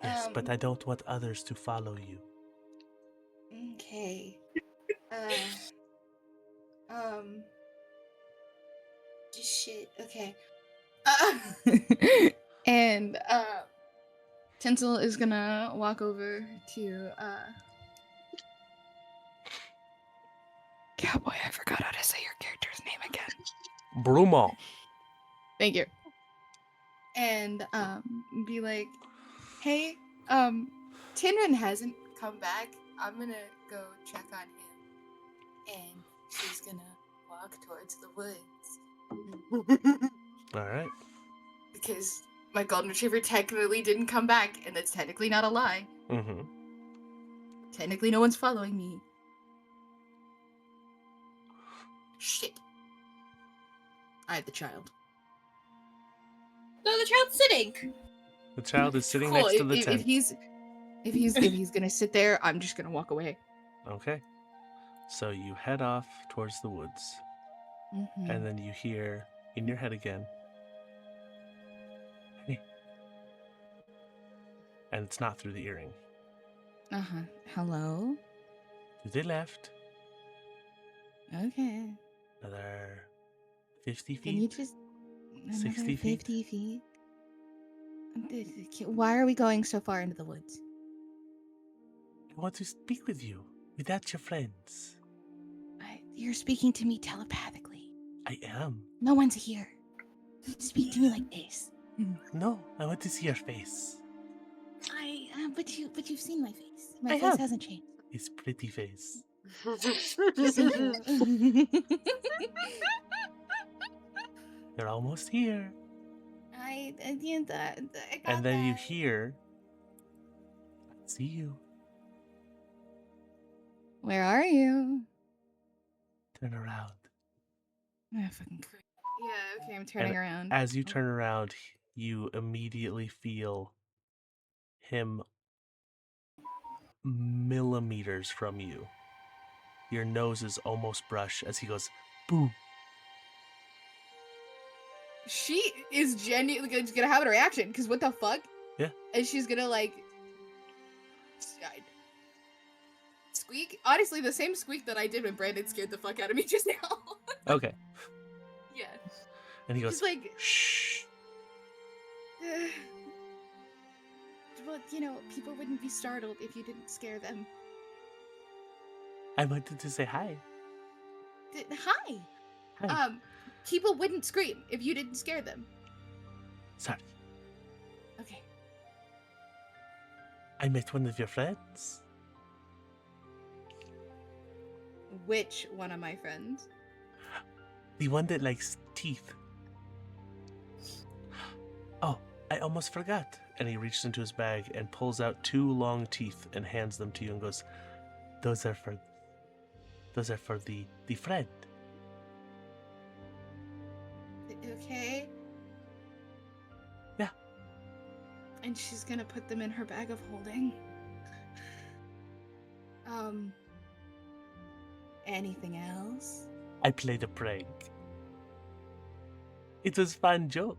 Yes, but I don't want others to follow you. Okay. Uh. Shit. Okay. And Tinsel is gonna walk over to Cowboy. I forgot how to say your character's name again. Bruma. Thank you. And be like, hey, Tinrin hasn't come back. I'm gonna go check on him. And she's gonna walk towards the woods. All right. Because my golden retriever technically didn't come back, and that's technically not a lie. Mm-hmm. Technically, no one's following me. Shit. I have the child. No, the child's sitting. The child is sitting Cool. next to the tent. If he's gonna sit there, I'm just gonna walk away. Okay. So you head off towards the woods, and then you hear in your head again, hey. And it's not through the earring. Hello? To the left, Okay. another 50 feet. Can you just... 60 feet? 50 feet? Why are we going so far into the woods? I want to speak with you without your friends. You're speaking to me telepathically. I am. No one's here. Speak to me like this. No, I want to see your face. But you've seen my face. My I face have. hasn't changed. His pretty face. You're almost here. And then you hear, I see you. Where are you? Turn around. Fucking great. Yeah, okay, I'm turning around. As you turn around, you immediately feel him millimeters from you. Your noses almost brush as he goes, boo. She is genuinely gonna have a reaction, because what the fuck? Yeah. And she's gonna, like... squeak? Honestly, the same squeak that I did when Brandon scared the fuck out of me just now. Okay. Yeah. And he goes, Just like... shh. Well, people wouldn't be startled if you didn't scare them. I wanted to say hi. Hi! Hi. People wouldn't scream if you didn't scare them. Sorry. Okay. I met one of your friends. Which one of my friends? The one that likes teeth. Oh, I almost forgot. And he reaches into his bag and pulls out 2 long teeth and hands them to you and goes, Those are for the friend. Okay. Yeah. And she's gonna put them in her bag of holding. Anything else? I played a prank. It was a fun joke.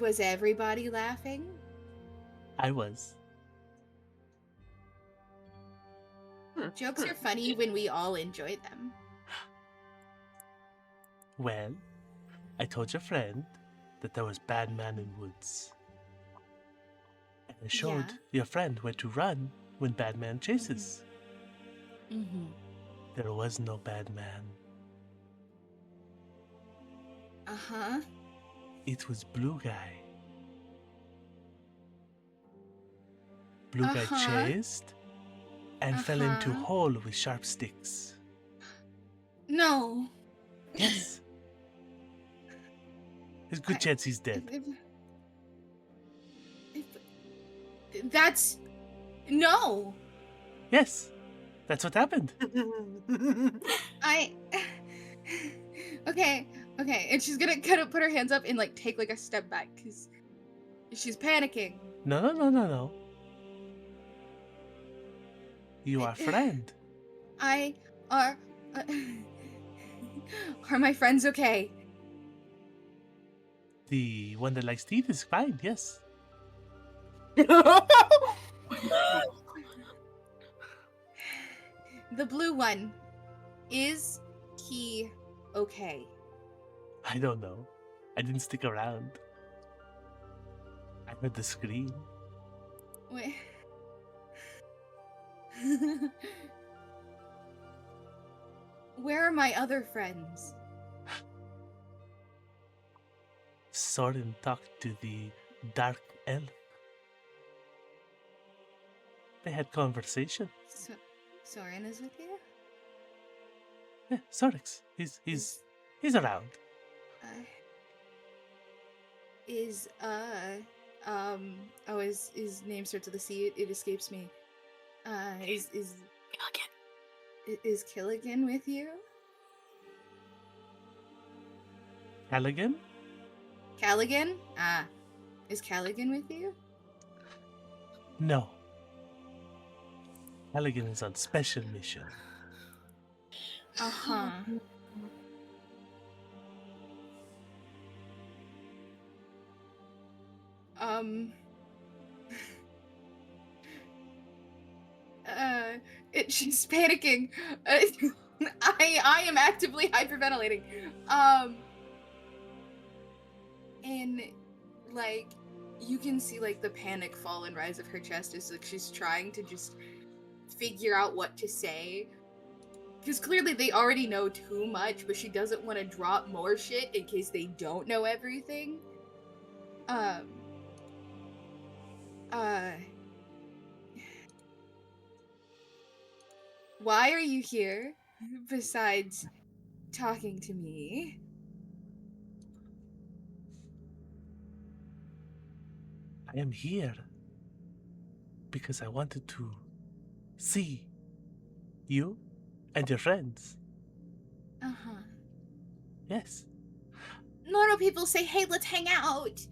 Was everybody laughing? I was. Jokes are funny when we all enjoy them. Well, I told your friend that there was bad man in woods. And I showed your friend where to run when bad man chases. Mm-hmm. There was no bad man. Uh-huh. It was Blue Guy. Blue Guy chased and fell into a hole with sharp sticks. No. Yes. There's a good chance he's dead. That's... No! Yes, that's what happened. Okay, and she's gonna kind of put her hands up and like take like a step back because she's panicking. No. You are friend. Are my friends okay? The one that likes teeth is fine, yes. The blue one, is he okay? I don't know. I didn't stick around. I heard the scream. Wait. Where are my other friends? Soren talked to the dark elf. They had conversation. Soren is with you? Yeah, Sorix. He's around. His name starts with a C. It escapes me. Is Killigan with you? Callaghan? Callaghan? Is Callaghan with you? No. Callaghan is on special mission. Uh-huh. She's panicking. I am actively hyperventilating. And like you can see like the panic fall and rise of her chest as like she's trying to just figure out what to say. Because clearly they already know too much, but she doesn't want to drop more shit in case they don't know everything. Why are you here, besides talking to me? I am here because I wanted to see you and your friends. Uh-huh. Yes. Normal people say, hey, let's hang out.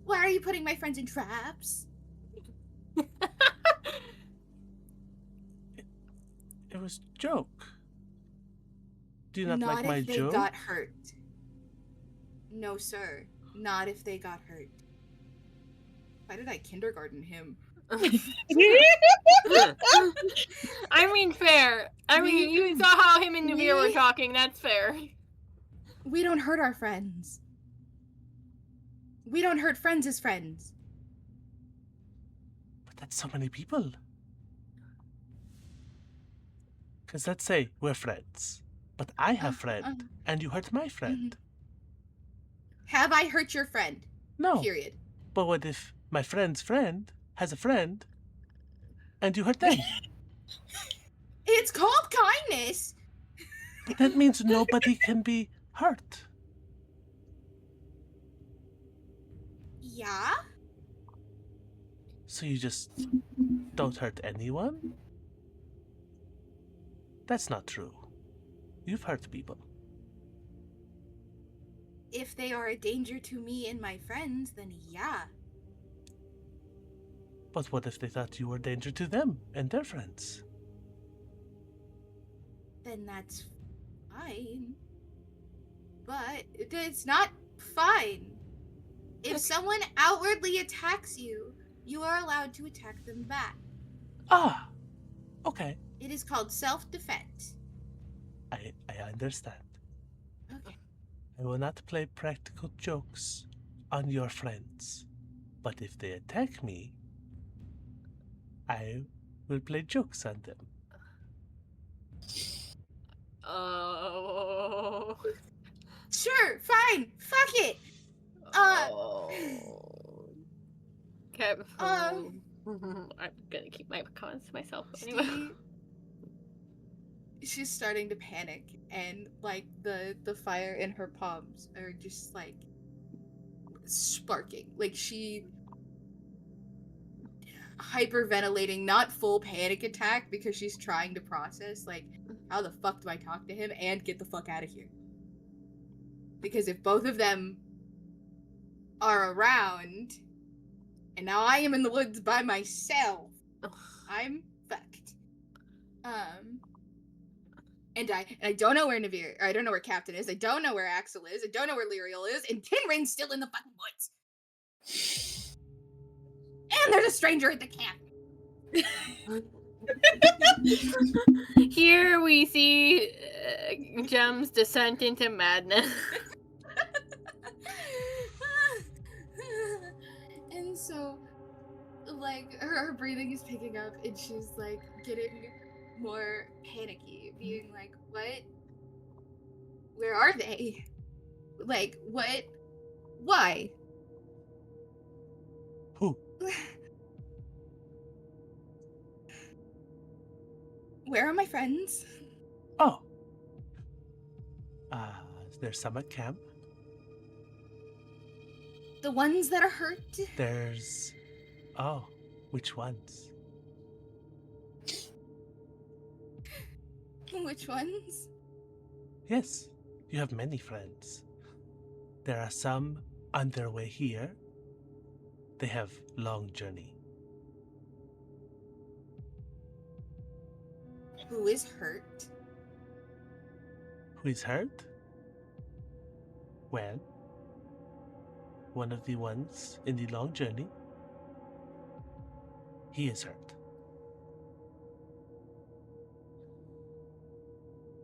Why are you putting my friends in traps? It was a joke. Do you not like my if they joke? got hurt. No, sir. Not if they got hurt. Why did I kindergarten him? I mean, fair. I mean, you saw how him and Navire were talking. That's fair. We don't hurt our friends. We don't hurt friends as friends. But that's so many people. Because let's say we're friends, but I have friend, and you hurt my friend. Have I hurt your friend? No. Period. But what if my friend's friend has a friend, and you hurt them? It's called kindness. But that means nobody can be hurt. Yeah? So you just don't hurt anyone? That's not true. You've hurt people. If they are a danger to me and my friends, then yeah. But what if they thought you were a danger to them and their friends? Then that's fine. But it's not fine. If someone outwardly attacks you, you are allowed to attack them back. Ah, okay. It is called self-defense. I understand. Okay. I will not play practical jokes on your friends. But if they attack me, I will play jokes on them. Oh. Sure, fine. Fuck it. Okay. I'm gonna keep my comments to myself anyway. She's starting to panic, and like the fire in her palms are just like sparking. Like, she hyperventilating, not full panic attack, because she's trying to process, like, how the fuck do I talk to him and get the fuck out of here? Because if both of them are around, and now I am in the woods by myself, I'm fucked. And I don't know where Navire, or I don't know where Captain is, I don't know where Axel is, I don't know where Lyriel is, and Tinrin's still in the fucking woods. And there's a stranger at the camp. Here we see Gem's descent into madness. And so, like, her breathing is picking up, and she's, like, getting more panicky, being like, what? Where are they? Like, what? Why? Who? Where are my friends? Oh. There's some at camp. The ones that are hurt? There's... Oh, which ones? Which ones? Yes, you have many friends. There are some on their way here. They have long journey. Who is hurt? Who is hurt? Well, one of the ones in the long journey, he is hurt.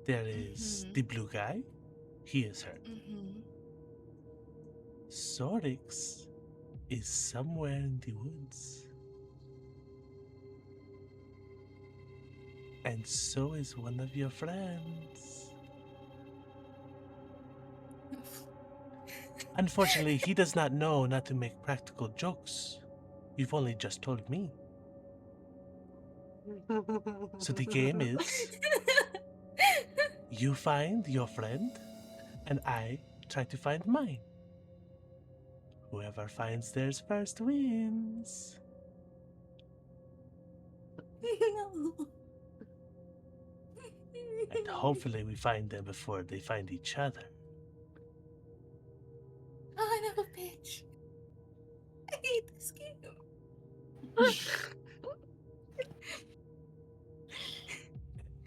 There is the blue guy, he is hurt. Sorix is somewhere in the woods. And so is one of your friends. Unfortunately, he does not know not to make practical jokes. You've only just told me. So the game is, you find your friend, and I try to find mine. Whoever finds theirs first wins. No. And hopefully we find them before they find each other. Son of a bitch. I hate this game.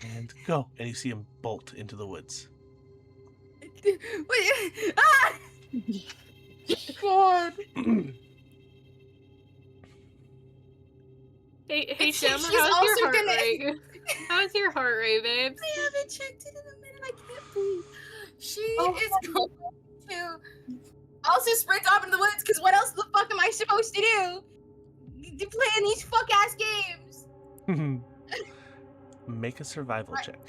And go. And you see him bolt into the woods. Wait. Ah! God. Hey, Gem, She's how's your also heart gonna- rate? How's your heart rate, babes? I haven't checked it in a minute. I can't breathe. She is going to also sprint off into the woods, because what else the fuck am I supposed to do? Playing these fuck ass games. Make a survival check.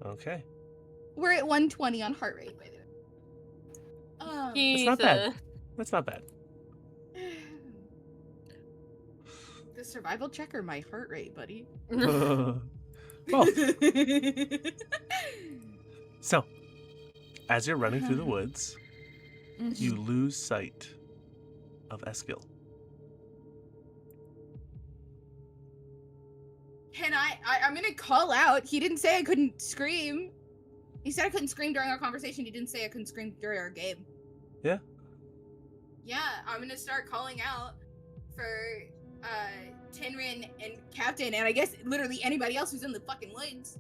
Okay. We're at 120 on heart rate, by the way. That's not bad. That's not bad. The survival check or my heart rate, buddy? Both. So, as you're running through the woods, you lose sight of Eskil. Can I'm gonna call out. He didn't say I couldn't scream. He said I couldn't scream during our conversation. He didn't say I couldn't scream during our game. Yeah. Yeah, I'm gonna start calling out for Tinrin and Captain, and I guess literally anybody else who's in the fucking woods.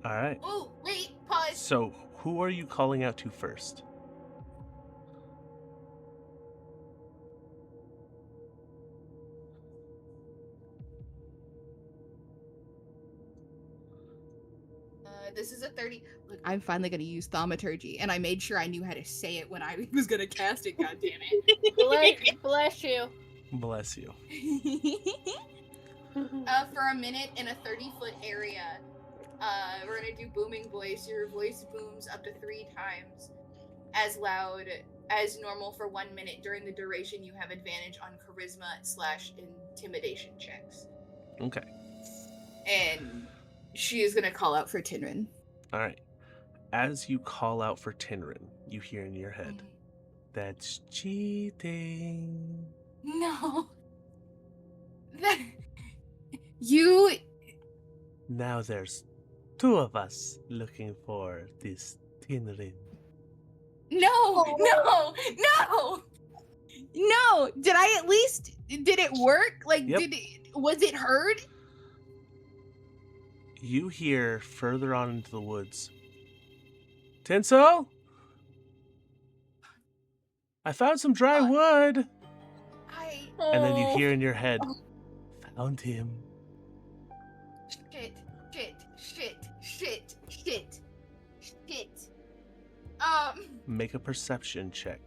All right. Oh, wait, pause. So, who are you calling out to first? This is a 30. Look, I'm finally gonna use thaumaturgy, and I made sure I knew how to say it when I was gonna cast it. God damn it! Bless you. Bless you. For a minute in a 30-foot area, we're gonna do booming voice. Your voice booms up to 3 times as loud as normal for 1 minute. During the duration, you have advantage on charisma/intimidation checks. Okay. And she is gonna call out for Tinrin. All right. As you call out for Tinrin, you hear in your head, "That's cheating." No. You. Now there's two of us looking for this Tinrin. No. Did I at least? Did it work? Like, Yep. Was it heard? You hear further on into the woods, "Tinsel? I found some dry wood." And then you hear in your head, "Found him." Shit. Make a perception check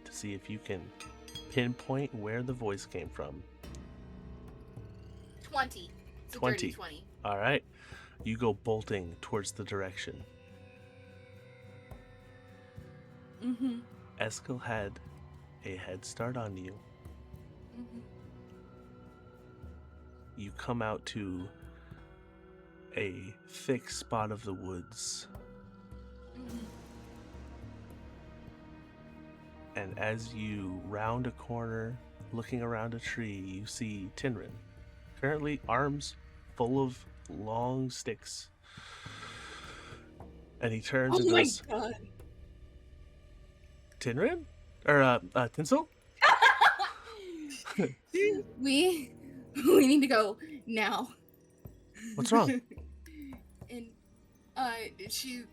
to see if you can pinpoint where the voice came from. 20. It's a 20. dirty 20. All right. You go bolting towards the direction. Mm-hmm. Eskel had a head start on you. Mm-hmm. You come out to a thick spot of the woods. Mm-hmm. And as you round a corner, looking around a tree, you see Tinrin. Currently, arms full of long sticks. And he turns and goes, Oh my god. "Tinrin? Or, Tinsel?" We need to go now. What's wrong? And she's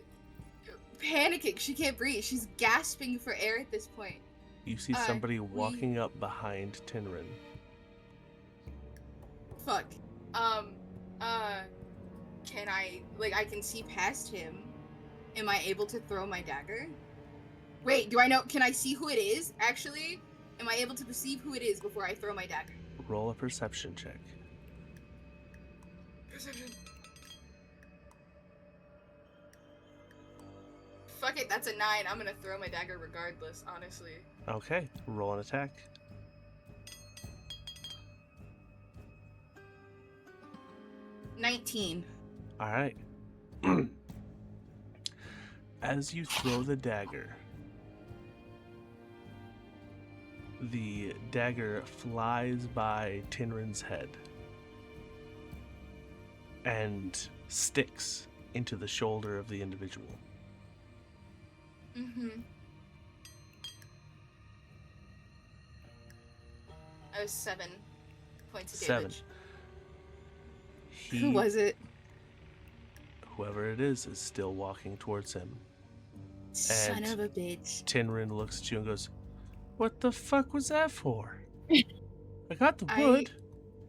panicking. She can't breathe. She's gasping for air at this point. You see somebody walking up behind Tinrin. Fuck. Can I can see past him. Am I able to throw my dagger? Wait, can I see who it is, actually? Am I able to perceive who it is before I throw my dagger? Roll a perception check. Perception. Fuck it, that's a 9. I'm gonna throw my dagger regardless, honestly. Okay, roll an attack. 19. All right. As you throw the dagger flies by Tinrin's head and sticks into the shoulder of the individual. Mm-hmm. I was 7 points of 7. damage. Who was it? Whoever it is still walking towards him. Son of a bitch. Tinrin looks at you and goes, "What the fuck was that for? I got the wood."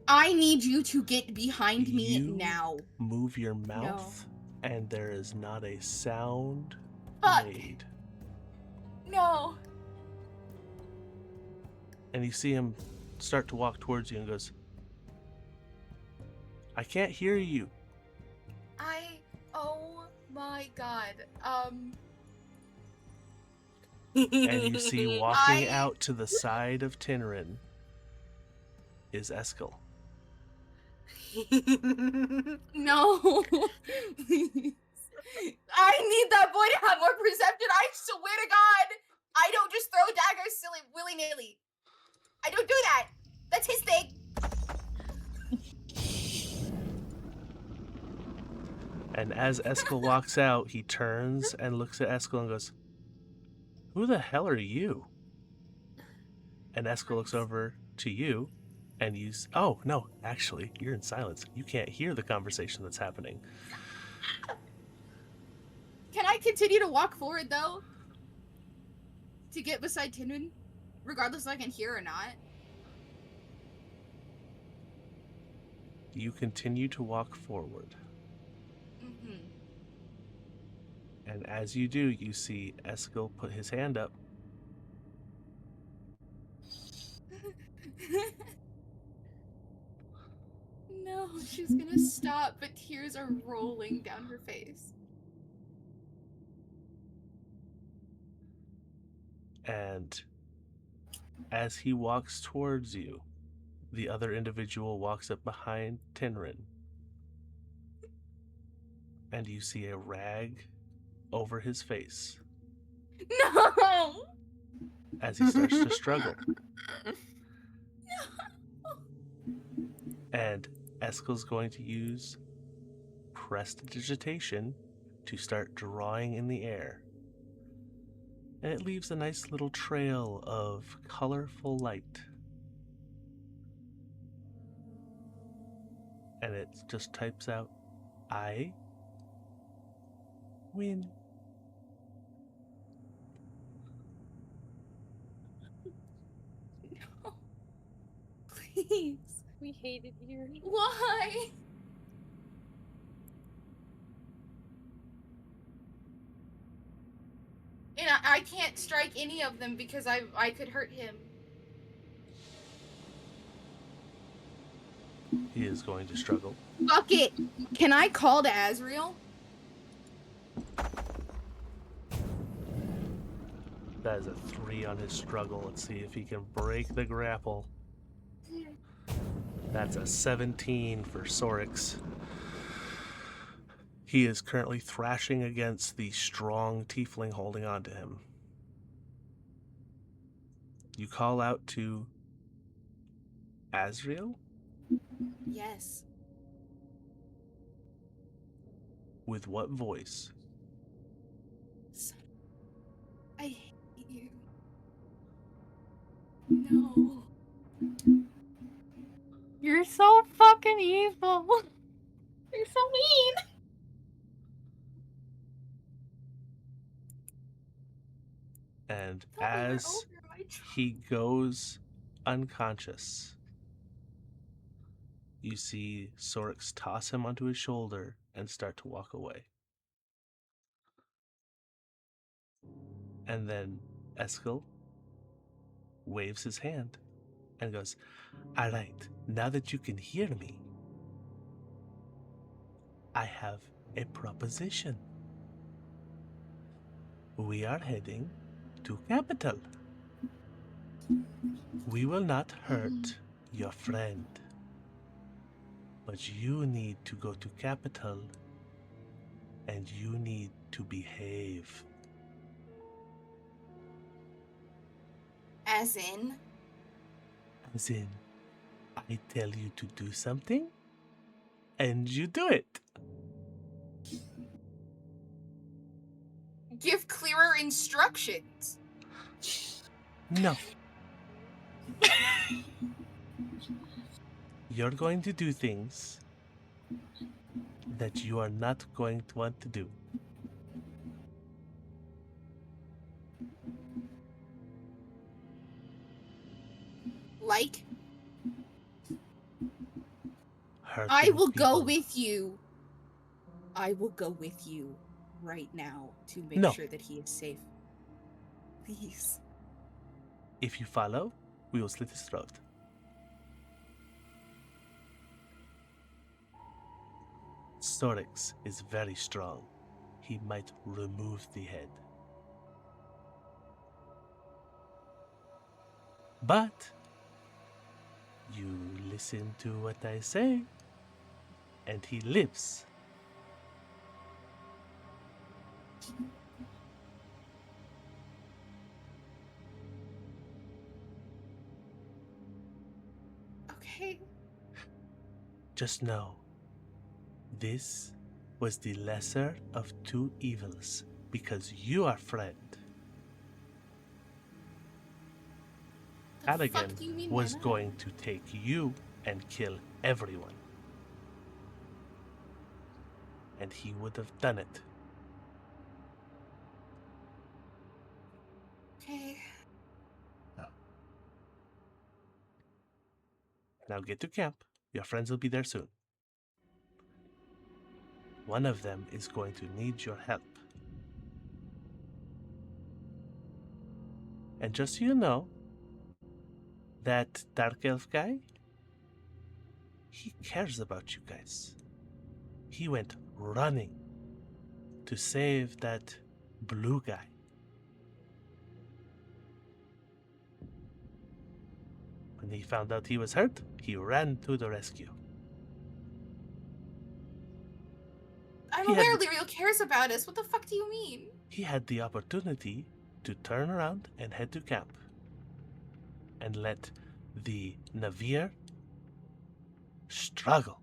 I need you to get behind me now. Move your mouth, and there is not a sound Fuck. made. No. And you see him start to walk towards you and goes, "I can't hear you." Oh my god. And you see walking out to the side of Tinrin is Eskel. No. I need that boy to have more perception. I swear to God. I don't just throw daggers willy-nilly. I don't do that. That's his thing. And as Eskel walks out, he turns and looks at Eskel and goes, "Who the hell are you?" And Eskel looks over to you, and oh, no, actually, you're in silence. You can't hear the conversation that's happening. Can I continue to walk forward, though? To get beside Tinrin? Regardless if I can hear or not? You continue to walk forward. Mm-hmm. And as you do, you see Eskel put his hand up. No, she's gonna stop, but tears are rolling down her face. And as he walks towards you, the other individual walks up behind Tinrin and you see a rag over his face No! as he starts to struggle. And Eskel's going to use prestidigitation to start drawing in the air. And it leaves a nice little trail of colorful light. And it just types out, I win. No. Please. We hate it here. Why? And I can't strike any of them because I could hurt him. He is going to struggle. Fuck it. Can I call to Azrael? That is a 3 on his struggle. Let's see if he can break the grapple. That's a 17 for Sorix. He is currently thrashing against the strong tiefling holding on to him. You call out to Azrael? Yes. With what voice? I hate you. No. You're so fucking evil. You're so mean. And as he goes unconscious, you see Sorix toss him onto his shoulder and start to walk away. And then Eskel waves his hand and goes, all right, now that you can hear me, I have a proposition. We are heading to capital. We will not hurt your friend, but you need to go to capital and you need to behave. As in? As in, I tell you to do something and you do it. Give clearer instructions. No. You're going to do things that you are not going to want to do. Like? Hurting I will go people. with you. I will go with you right now to make No. sure that he is safe. Please. If you follow, we will slit his throat. Sorix is very strong. He might remove the head. But you listen to what I say, and he lives. Okay. Just know, this was the lesser of two evils, because you are friend. The fuck do you Cadigan mean was by that? going to take you and kill everyone. And he would have done it. Okay. Now get to camp. Your friends will be there soon. One of them is going to need your help. And just so you know, that dark elf guy, he cares about you guys. He went running to save that blue guy. When he found out he was hurt, he ran to the rescue. I'm We're aware Lyrio cares about us. What the fuck do you mean? He had the opportunity to turn around and head to camp and let the Navire struggle.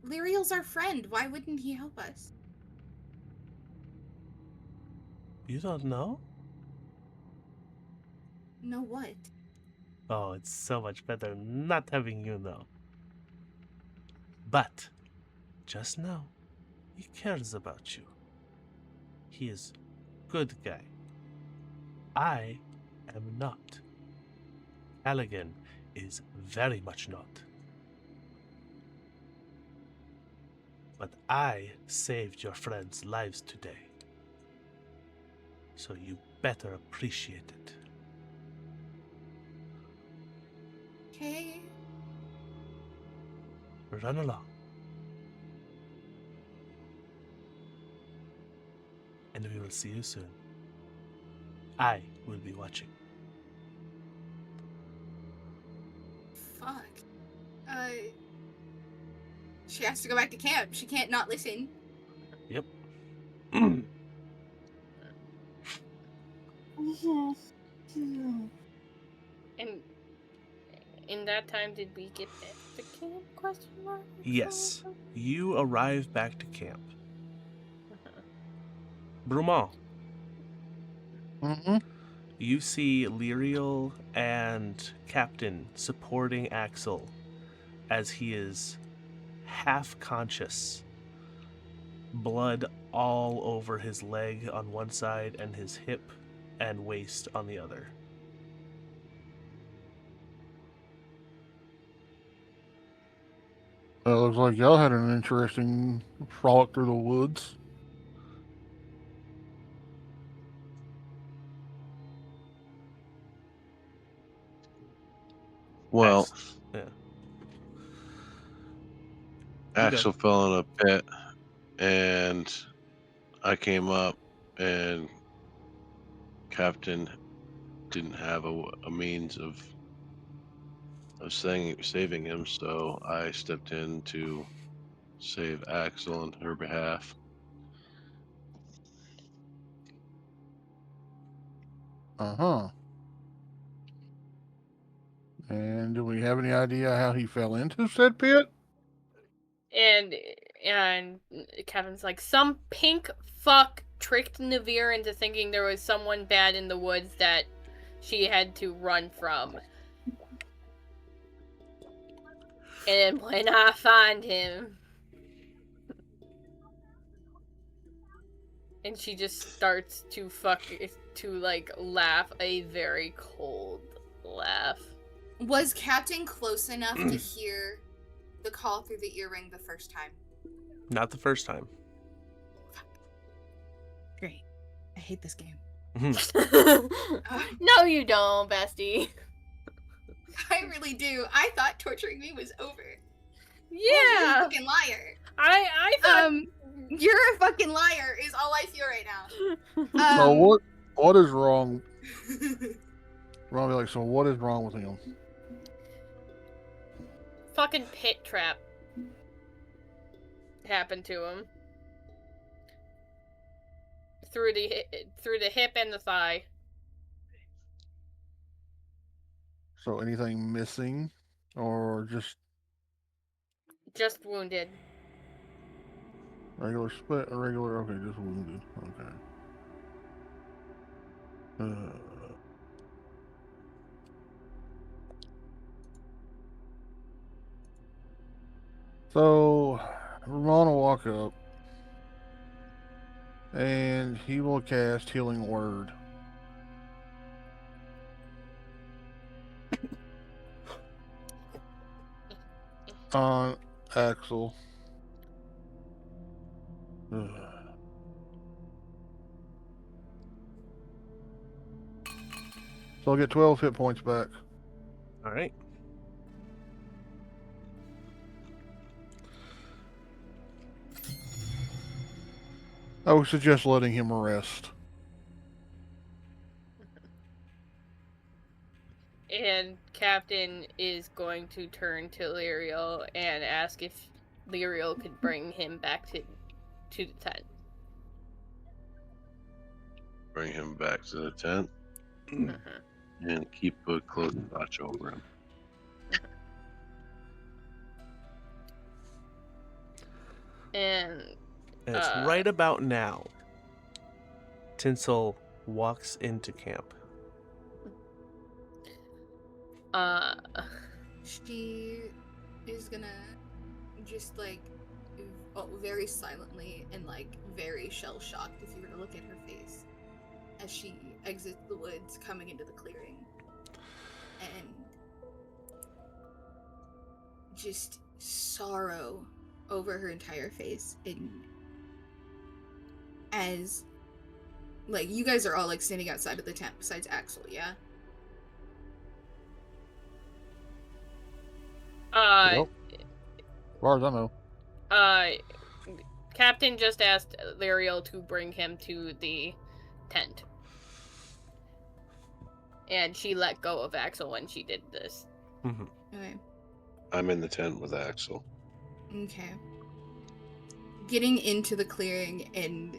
Lyrio's our friend. Why wouldn't he help us? You don't know? Know what? Oh, it's so much better not having you know. But just know he cares about you. He is good guy. I am not. Halligan is very much not. But I saved your friends' lives today. So you better appreciate it. Okay. Run along. And we will see you soon. I will be watching. Fuck. She has to go back to camp. She can't not listen. Yep. And in that time, did we get back to camp? Question mark. Yes. You arrive back to camp. Brumont. Mm-hmm. You see Lyriel and Captain supporting Axel as he is half conscious. Blood all over his leg on one side and his hip and waist on the other. Looks like y'all had an interesting frolic through the woods. Well, Yeah. Axel fell in a pit, and I came up, and Captain didn't have a means of saving him, so I stepped in to save Axel on her behalf. Uh-huh. And do we have any idea how he fell into said pit? And Kevin's like, some pink fuck tricked Navire into thinking there was someone bad in the woods that she had to run from. And when I find him... And she just starts to laugh a very cold laugh. Was Captain close enough to hear the call through the earring the first time? Not the first time. Great. I hate this game. No, you don't, bestie. I really do. I thought torturing me was over. Yeah. Oh, you're a fucking liar. I thought... You're a fucking liar is all I feel right now. So what is wrong? Ron be like, so what is wrong with him? Fucking pit trap happened to him. Through the hip and the thigh. So anything missing, or just wounded? Regular split, regular. Okay, just wounded. Okay. So Ramon will walk up, and he will cast Healing Word. On Axel. So I'll get 12 hit points back. All right. I would suggest letting him rest. And Captain is going to turn to Lyriel and ask if Lyriel could bring him back to the tent. Bring him back to the tent Mm-hmm. and keep a close watch over him. And it's right about now. Tinsel walks into camp. She is gonna just like very silently and like very shell shocked if you were to look at her face as she exits the woods coming into the clearing, and just sorrow over her entire face. And as like you guys are all like standing outside of the tent besides Axel, yeah? Yep. As far as I know. Captain just asked Lyriel to bring him to the tent. And she let go of Axel when she did this. Mm-hmm. Okay. I'm in the tent with Axel. Okay. Getting into the clearing and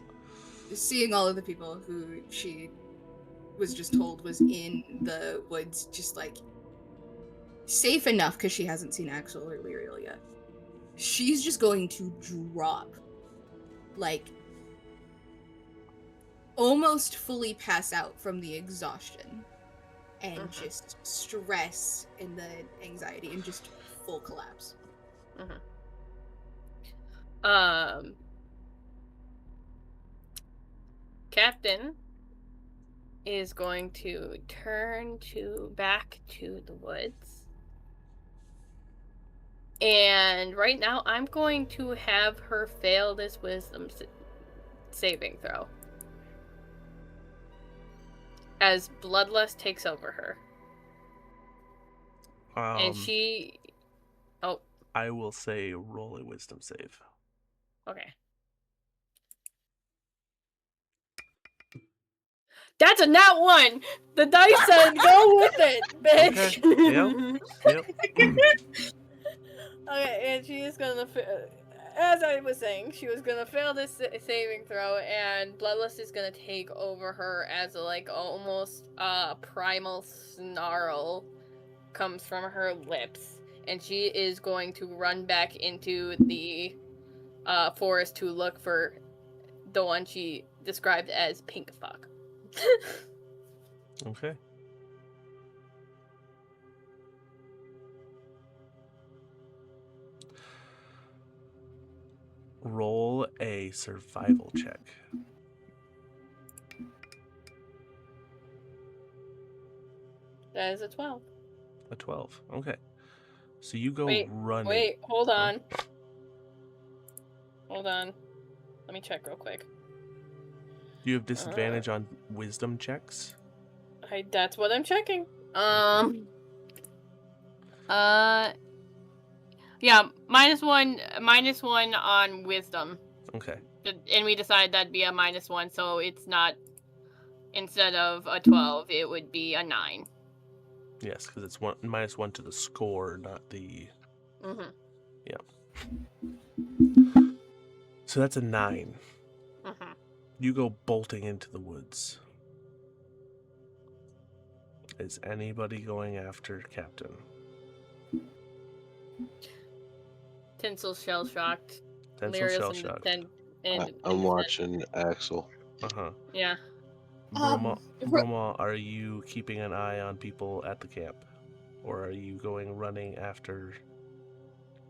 seeing all of the people who she was just told was in the woods, just like safe enough because she hasn't seen Axel or Lyriel yet. She's just going to drop, like, almost fully pass out from the exhaustion and just stress and the anxiety and just full collapse. Captain is going to turn back to the woods. And right now, I'm going to have her fail this wisdom saving throw. As bloodlust takes over her. And she... Oh. I will say roll a wisdom save. Okay. That's a nat 1! The dice said go with it, bitch! Okay. Yep. Okay, and she is gonna, as I was saying, she was gonna fail this saving throw, and Bloodlust is gonna take over her as a, like, almost primal snarl comes from her lips, and she is going to run back into the forest to look for the one she described as pink fuck. Okay. Roll a survival check. That is a 12. A 12. Okay. So you go running. Wait, hold on. Hold on. Let me check real quick. Do you have disadvantage on wisdom checks? That's what I'm checking. Yeah, -1 on wisdom. Okay. And we decided that'd be a -1, so it's not, instead of a 12, it would be a 9. Yes, because it's -1 to the score, not the... Mm-hmm. Yeah. So that's a 9. Mm-hmm. You go bolting into the woods. Is anybody going after Captain? Tinsel's shell-shocked. Tinsel's shell-shocked. I'm watching Axel. Uh-huh. Yeah. Broma, are you keeping an eye on people at the camp? Or are you going running after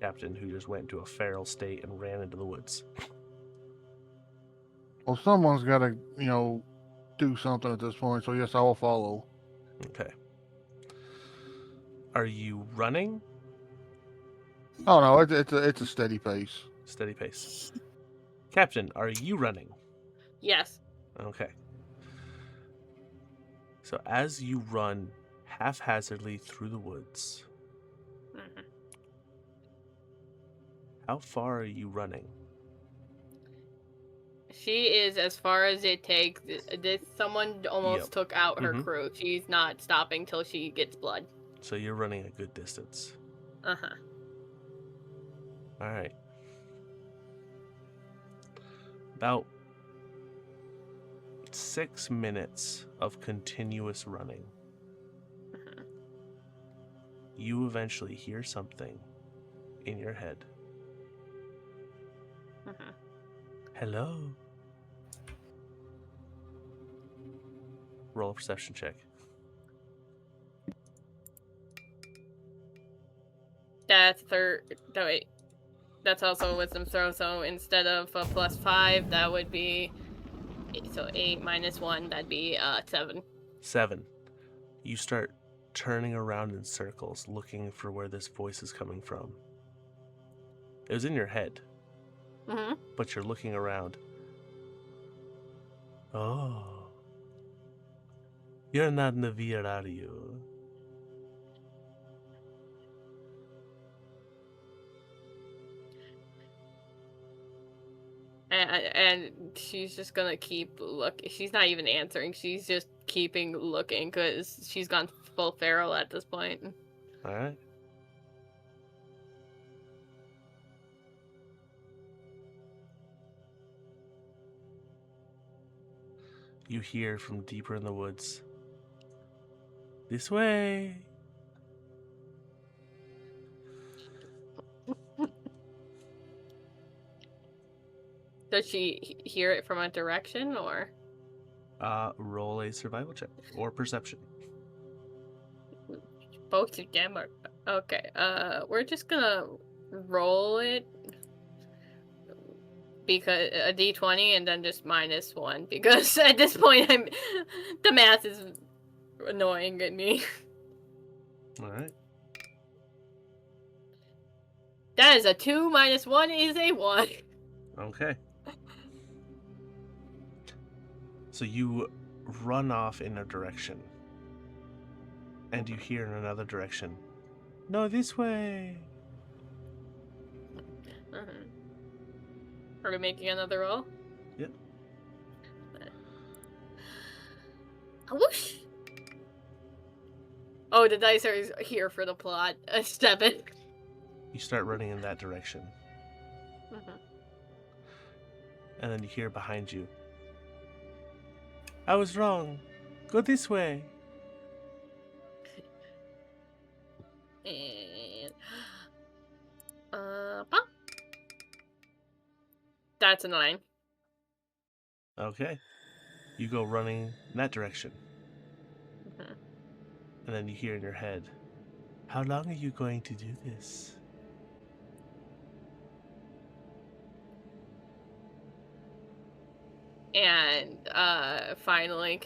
Captain, who just went into a feral state and ran into the woods? Well, someone's got to, do something at this point, so yes, I will follow. Okay. Are you running? Oh, no, it's a steady pace. Steady pace. Captain, are you running? Yes. Okay. So as you run haphazardly through the woods, how far are you running? She is as far as it takes. Someone almost took out her crew. She's not stopping till she gets blood. So you're running a good distance. Uh-huh. All right. About 6 minutes of continuous running. You eventually hear something in your head. Hello? Roll a perception check. That's wait. That's also a wisdom throw, so instead of a +5, that would be... So 8 minus 1, that'd be 7. 7. You start turning around in circles, looking for where this voice is coming from. It was in your head, but you're looking around. Oh. You're not Navire, are you? And she's just gonna keep looking. She's not even answering. She's just keeping looking because she's gone full feral at this point. All right. You hear from deeper in the woods. This way. Does she hear it from a direction or? Roll a survival check or perception. Both of them are okay. We're just gonna roll it because a d20 and then just -1 because at this point the math is annoying at me. All right. That is a 2 minus 1 is a 1. Okay. So you run off in a direction. And you hear in another direction. No, this way. Are we making another roll? Yep. Whoosh! Oh, the dice are here for the plot. 7. You start running in that direction. And then you hear behind you. I was wrong. Go this way. And pop. That's a 9. Okay. You go running in that direction. And then you hear in your head, how long are you going to do this? And finally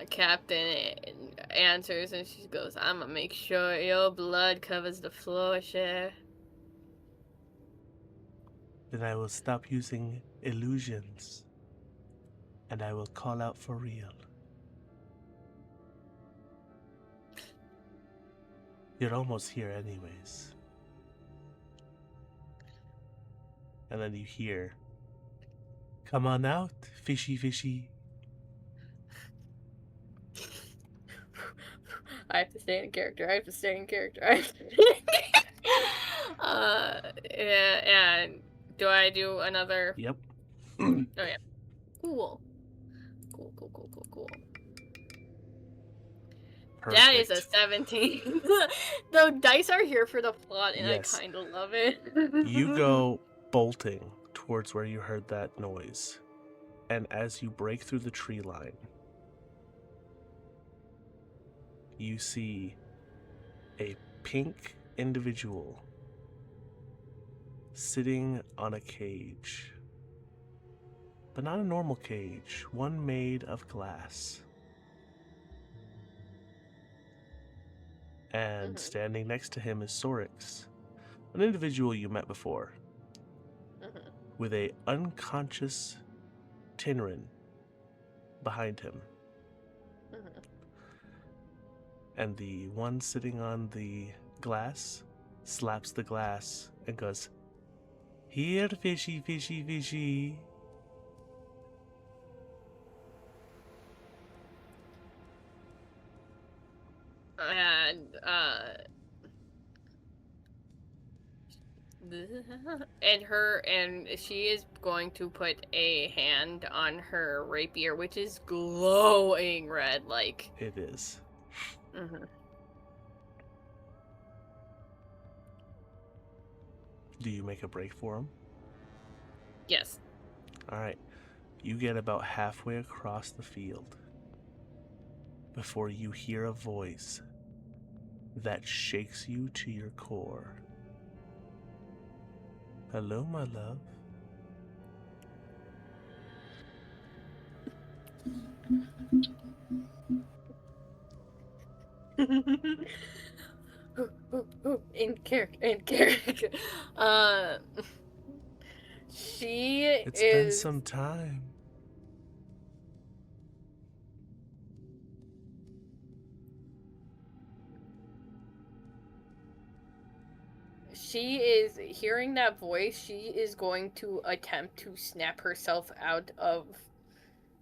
Captain answers and she goes, I'm gonna make sure your blood covers the floor, Cher. Then I will stop using illusions. And I will call out for real. You're almost here anyways. And then you hear, come on out, fishy fishy. I have to stay in character. Yeah, and do I do another? Yep. Oh yeah. Cool. Perfect. That is a 17. The dice are here for the plot, and Yes. I kind of love it. You go bolting towards where you heard that noise. And as you break through the tree line, you see a pink individual sitting on a cage. But not a normal cage, one made of glass. And standing next to him is Sorix, an individual you met before, with a unconscious Tinrin behind him. And the one sitting on the glass slaps the glass and goes, here, fishy, fishy, fishy. And and she is going to put a hand on her rapier, which is glowing red, like. It is. Mm-hmm. Do you make a break for him? Yes. All right. You get about halfway across the field before you hear a voice that shakes you to your core. Hello, my love. In character. She It's been some time. She is hearing that voice. She is going to attempt to snap herself out of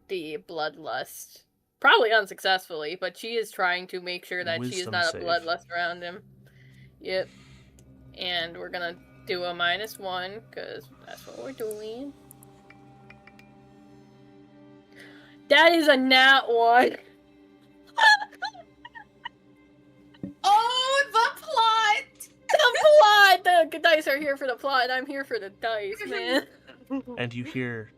the bloodlust. Probably unsuccessfully, but she is trying to make sure that she is Wisdom not save. a bloodlust around him. Yep. And we're gonna do a -1, because that's what we're doing. That is a nat 1! Oh, the plot! The plot! The dice are here for the plot, and I'm here for the dice, man. And you hear,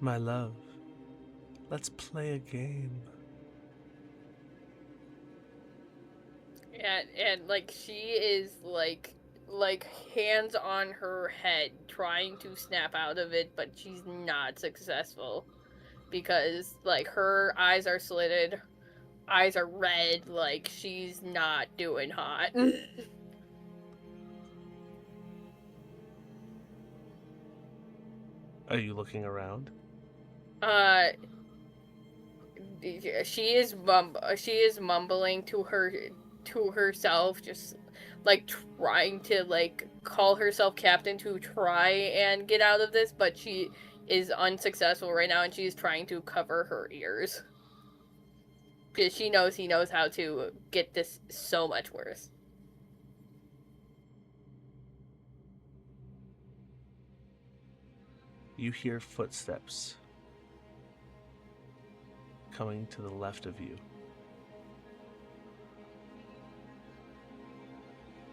my love, let's play a game. And like, she is, like hands on her head, trying to snap out of it, but she's not successful. Because, like, her eyes are slitted, eyes are red, like, she's not doing hot. Are you looking around? She is mumbling to herself, just like trying to like call herself captain to try and get out of this, but she is unsuccessful right now, and she's trying to cover her ears because she knows he knows how to get this so much worse. You hear footsteps coming to the left of you.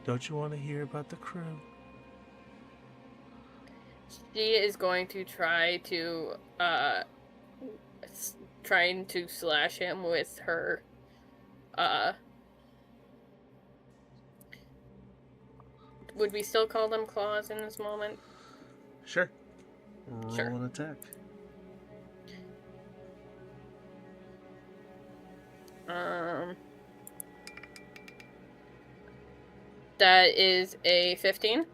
Don't you want to hear about the crew? She is going to try to trying to slash him with her would we still call them claws in this moment? Sure. Roll Sure. an attack. That is a 15.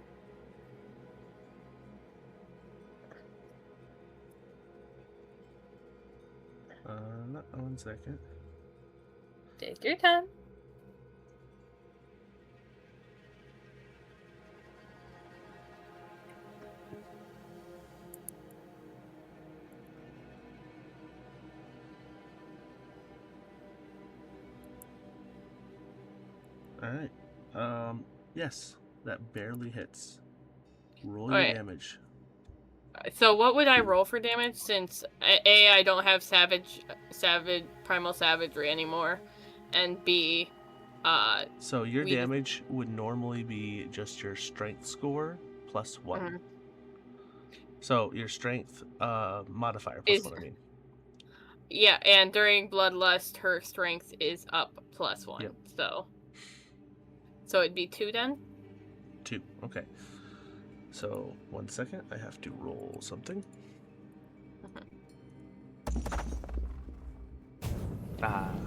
Not 1 second. Take your time. Alright. Yes, that barely hits. Roll your Alright. damage. So what would I roll for damage, since A, I don't have primal savagery anymore, and B, So your damage would normally be just your strength score plus 1. Mhm. So your strength modifier plus 1, I mean. Yeah, and during bloodlust, her strength is up +1. Yep. So it'd be 2 then? 2, okay. So 1 second, I have to roll something.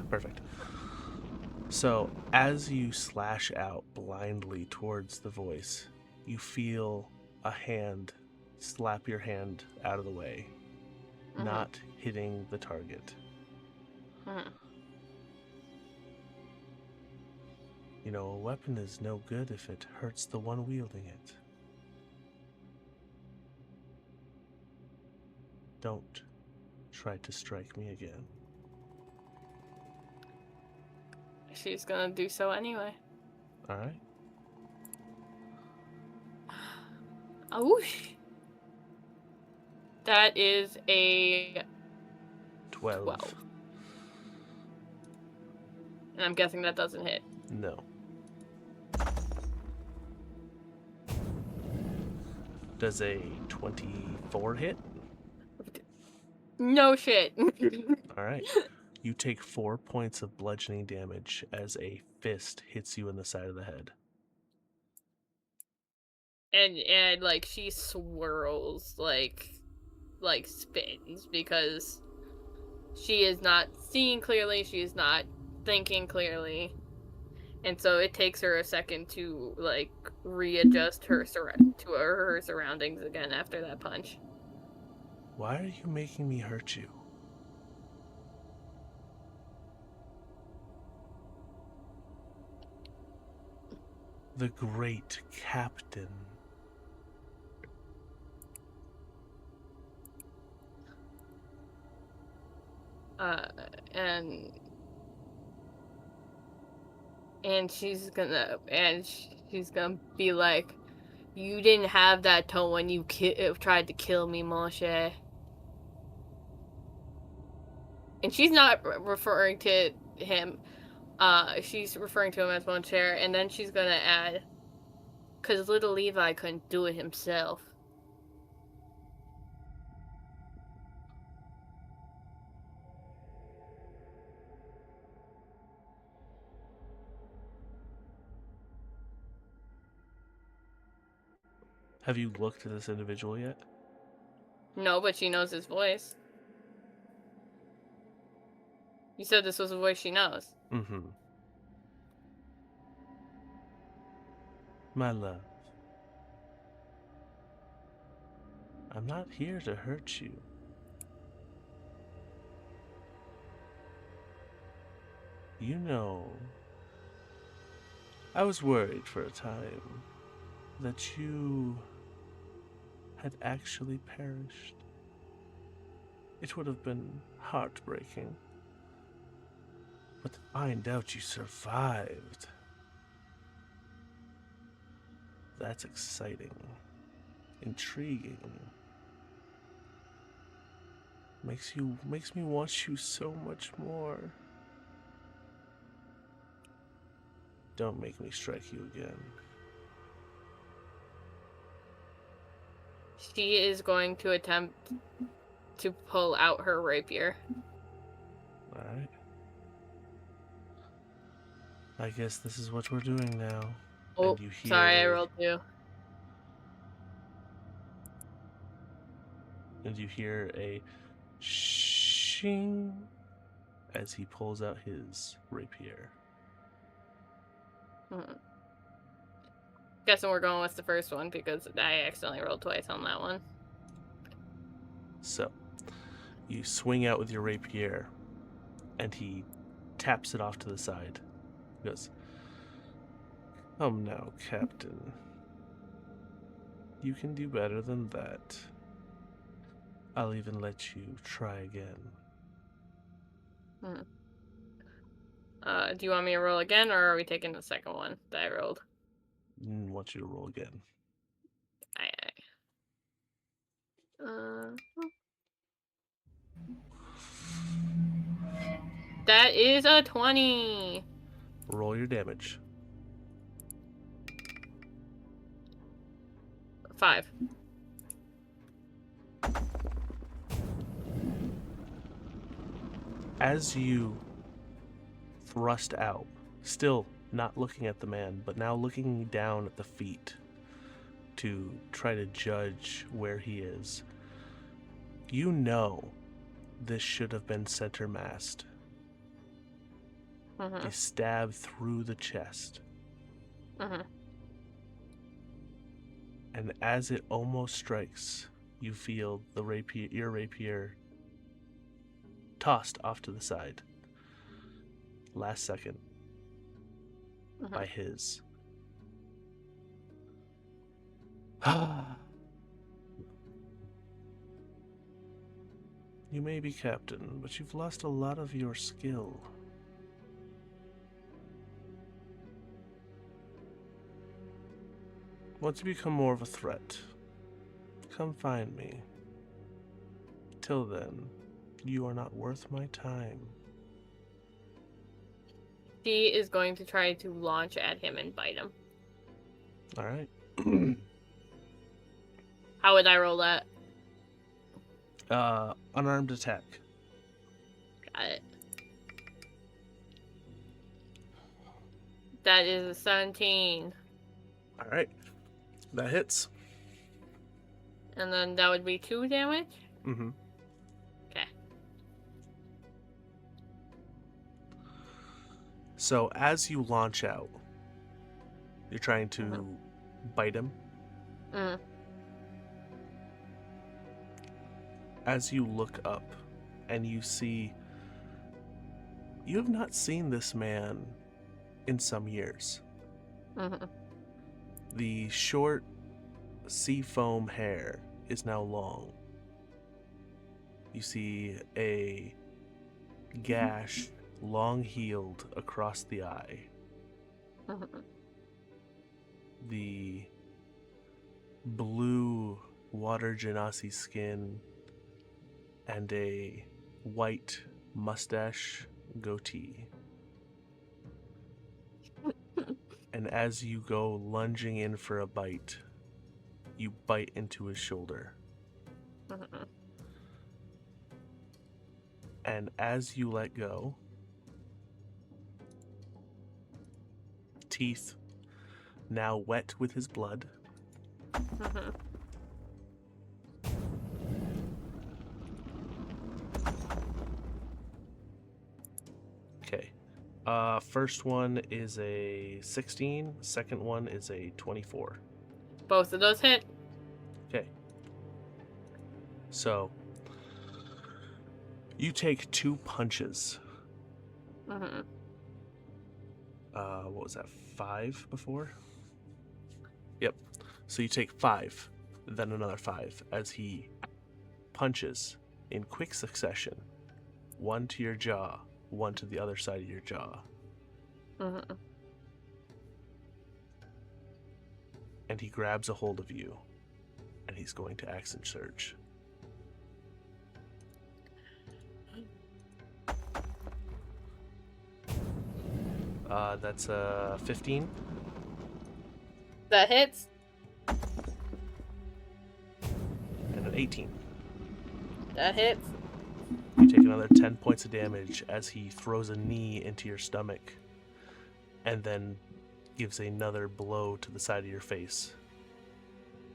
Perfect. So as you slash out blindly towards the voice, you feel a hand slap your hand out of the way, not hitting the target. You know, a weapon is no good if it hurts the one wielding it. Don't try to strike me again. She's gonna do so anyway. Alright. Oh, that is a 12. And I'm guessing that doesn't hit. No. Does a 24 hit? No shit. All right. You take 4 points of bludgeoning damage as a fist hits you in the side of the head. And like she swirls like spins because she is not seeing clearly, she is not thinking clearly. And so it takes her a second to like readjust her her surroundings again after that punch. Why are you making me hurt you? The great captain. And she's gonna be like, you didn't have that tone when you tried to kill me, Moshe. And she's not referring to him. She's referring to him as Moshe, and then she's gonna add, because little Levi couldn't do it himself. Have you looked at this individual yet? No, but she knows his voice. You said this was a voice she knows. Mm-hmm. My love, I'm not here to hurt you. You know, I was worried for a time that you had actually perished. It would have been heartbreaking. But to find out you survived, that's exciting, intriguing. Makes me want you so much more. Don't make me strike you again. She is going to attempt to pull out her rapier. Alright. I guess this is what we're doing now. Oh, and you hear sorry, I rolled 2. And you hear a shing as he pulls out his rapier. Guessing we're going with the first one because I accidentally rolled twice on that one. So, you swing out with your rapier, and he taps it off to the side. He goes, "Come now, Captain. You can do better than that. I'll even let you try again." Do you want me to roll again, or are we taking the second one that I rolled? I want you to roll again. Aye. That is a 20. Roll your damage. 5. As you thrust out, still not looking at the man, but now looking down at the feet to try to judge where he is, you know this should have been center mast. A stab through the chest. And as it almost strikes, you feel your rapier tossed off to the side. Last second. By his. You may be captain, but you've lost a lot of your skill. Once you become more of a threat, come find me. Till then, you are not worth my time. She is going to try to launch at him and bite him. All right. How would I roll that? Unarmed attack. Got it. That is a 17. All right. That hits. And then that would be 2 damage? Mm-hmm. Okay. So as you launch out, you're trying to bite him. Mm. As you look up and you see, you have not seen this man in some years. Mm-hmm. The short sea foam hair is now long. You see a gash, long healed across the eye. Mm-hmm. The blue water genasi skin and a white mustache goatee. And as you go lunging in for a bite, you bite into his shoulder. Mm-hmm. And as you let go, teeth now wet with his blood. Mm-hmm. Okay. First one is a 16. Second one is a 24. Both of those hit. Okay. So, you take 2 punches. Mm-hmm. What was that, 5 before? Yep. So you take 5, then another 5, as he punches in quick succession. 1 to your jaw, 1 to the other side of your jaw. Mm-hmm. And he grabs a hold of you, and he's going to action surge. That's a 15. That hits. And an 18. That hits. You take another 10 points of damage as he throws a knee into your stomach and then gives another blow to the side of your face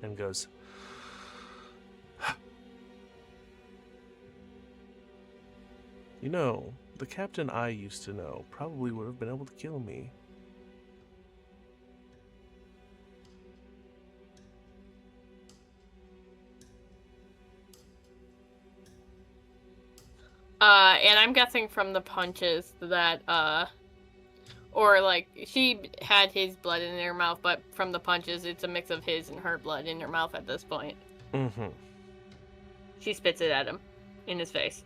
and goes, "You know, the captain I used to know probably would have been able to kill me." And I'm guessing from the punches that, or like, she had his blood in her mouth, but from the punches, it's a mix of his and her blood in her mouth at this point. Mm-hmm. She spits it at him, in his face.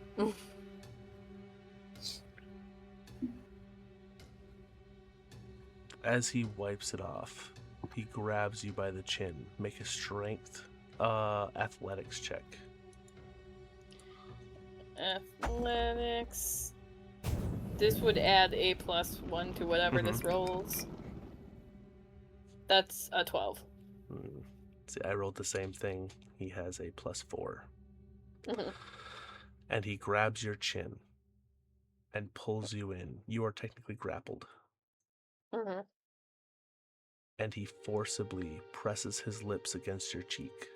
As he wipes it off, he grabs you by the chin. Make a strength, athletics check. Athletics. This would add a +1 to whatever this rolls. That's a 12. See, I rolled the same thing. He has a +4. And he grabs your chin and pulls you in. You are technically grappled. And he forcibly presses his lips against your cheek.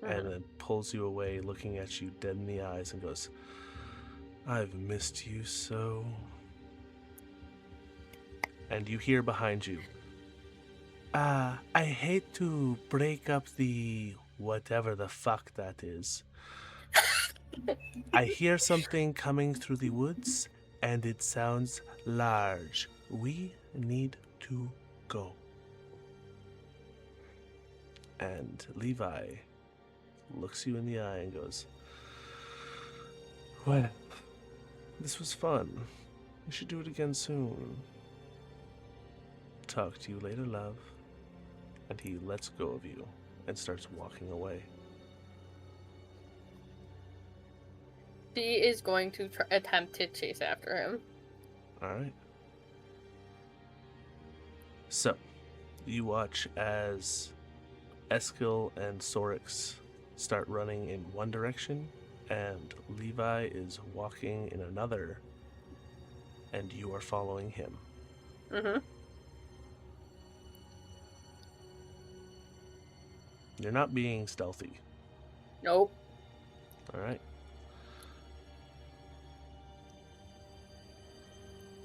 And then pulls you away, looking at you dead in the eyes, and goes, "I've missed you so." And you hear behind you, I hate to break up the whatever the fuck that is. I hear something coming through the woods, and it sounds large. We need to go." And Levi looks you in the eye and goes, "Well, this was fun. We should do it again soon. Talk to you later, love." And he lets go of you and starts walking away. She is going to attempt to chase after him. Alright. So, you watch as Eskil and Sorix start running in one direction, and Levi is walking in another, and you are following him. Mm-hmm. You're not being stealthy. Nope. Alright.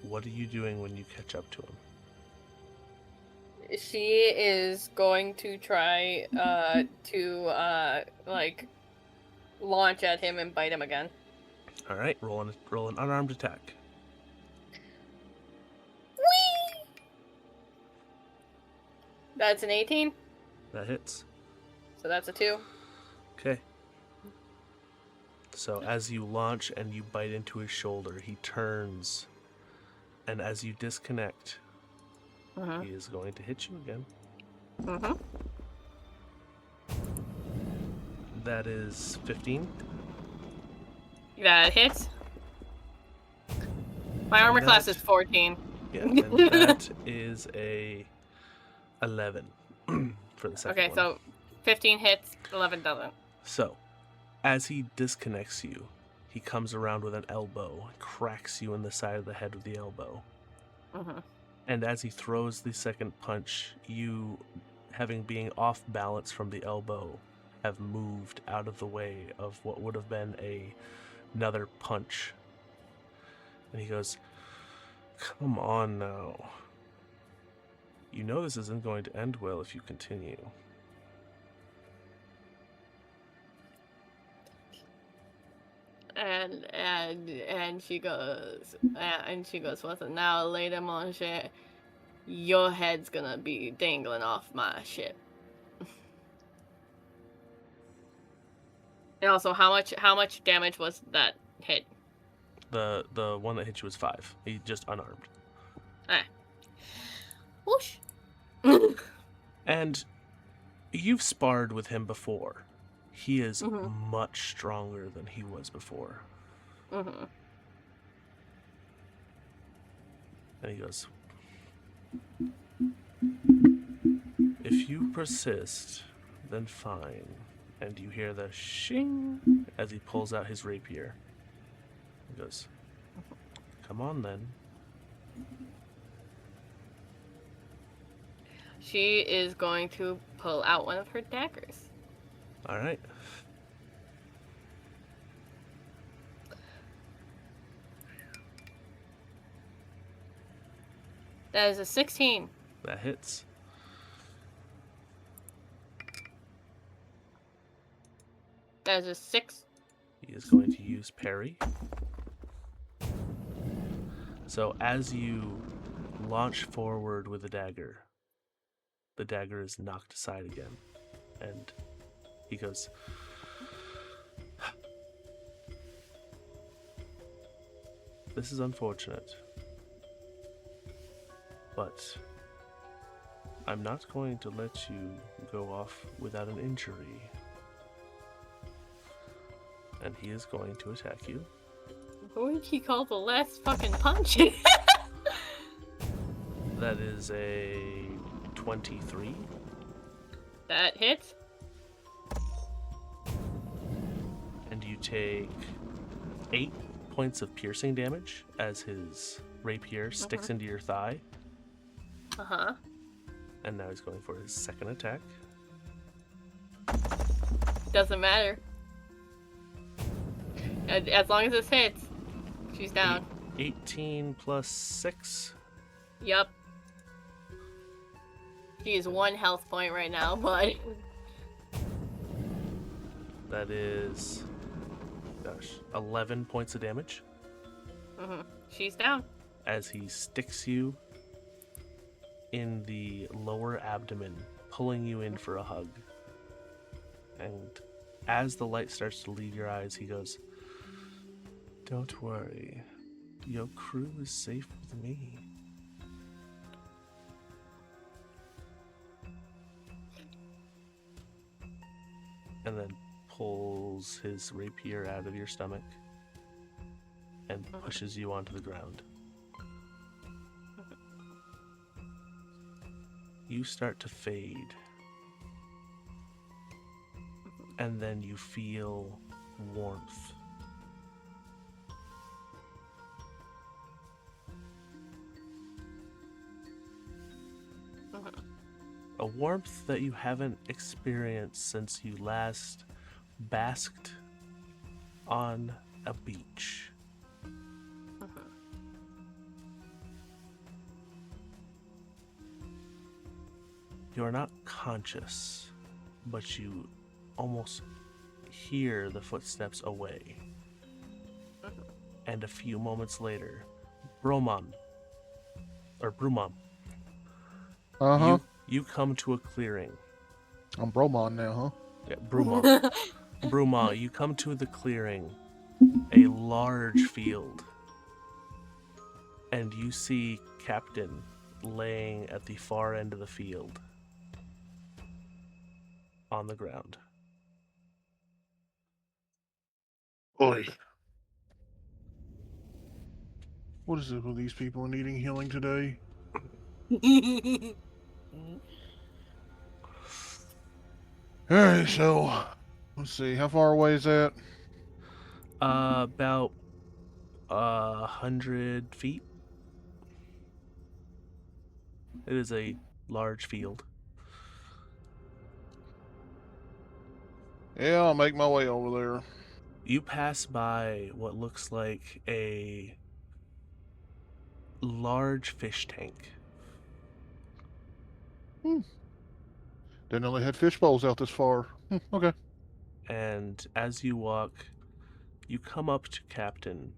What are you doing when you catch up to him? She is going to try to launch at him and bite him again. Alright, roll an unarmed attack. Whee! That's an 18. That hits. So that's a 2. Okay. So as you launch and you bite into his shoulder, he turns, and as you disconnect, he is going to hit you again. Mm-hmm. That is 15. That hits. My armor class is 14. Yeah, and that is a 11 for the second one. Okay, so 15 hits, 11 doesn't. So, as he disconnects you, he comes around with an elbow, cracks you in the side of the head with the elbow. Mm-hmm. And as he throws the second punch, you, having being off balance from the elbow, have moved out of the way of what would have been another punch. And he goes, "Come on now. You know this isn't going to end well if you continue." And she goes, "Listen now, Lady Monche, your head's gonna be dangling off my ship." And also, how much damage was that hit? The one that hit you was 5. He just unarmed. Ah. Whoosh. And you've sparred with him before. He is much stronger than he was before. Mm-hmm. And he goes, "If you persist, then fine." And you hear the shing as he pulls out his rapier. He goes, "Come on then." She is going to pull out one of her daggers. Alright. That is a 16. That hits. That is a 6. He is going to use parry. So as you launch forward with the dagger is knocked aside again. And he goes, "This is unfortunate, but I'm not going to let you go off without an injury." And he is going to attack you. Who did he call the last fucking punch? That is a 23. That hits. And you take 8 points of piercing damage as his rapier sticks into your thigh. Uh-huh. And now he's going for his second attack. Doesn't matter. As long as this hits, she's down. 18 plus 6. Yup. She is 1 health point right now, but... That is... Gosh, 11 points of damage. She's down. As he sticks you in the lower abdomen, pulling you in for a hug. And as the light starts to leave your eyes, he goes, "Don't worry. Your crew is safe with me." and then pulls his rapier out of your stomach and pushes you onto the ground. You start to fade, and then you feel warmth. A warmth that you haven't experienced since you last basked on a beach. You are not conscious, but you almost hear the footsteps away. And a few moments later, Brumon, Uh-huh. you come to a clearing. I'm Bromon now, huh? Yeah, Brumon, you come to the clearing, a large field, and you see Captain laying at the far end of the field on the ground. Oi. What is it with these people needing healing today? Alright, so let's see, how far away is that? About 100 feet. It is a large field. Yeah, I'll make my way over there. You pass by what looks like a large fish tank. Didn't know they had fish bowls out this far. Okay. And as you walk, you come up to Captain.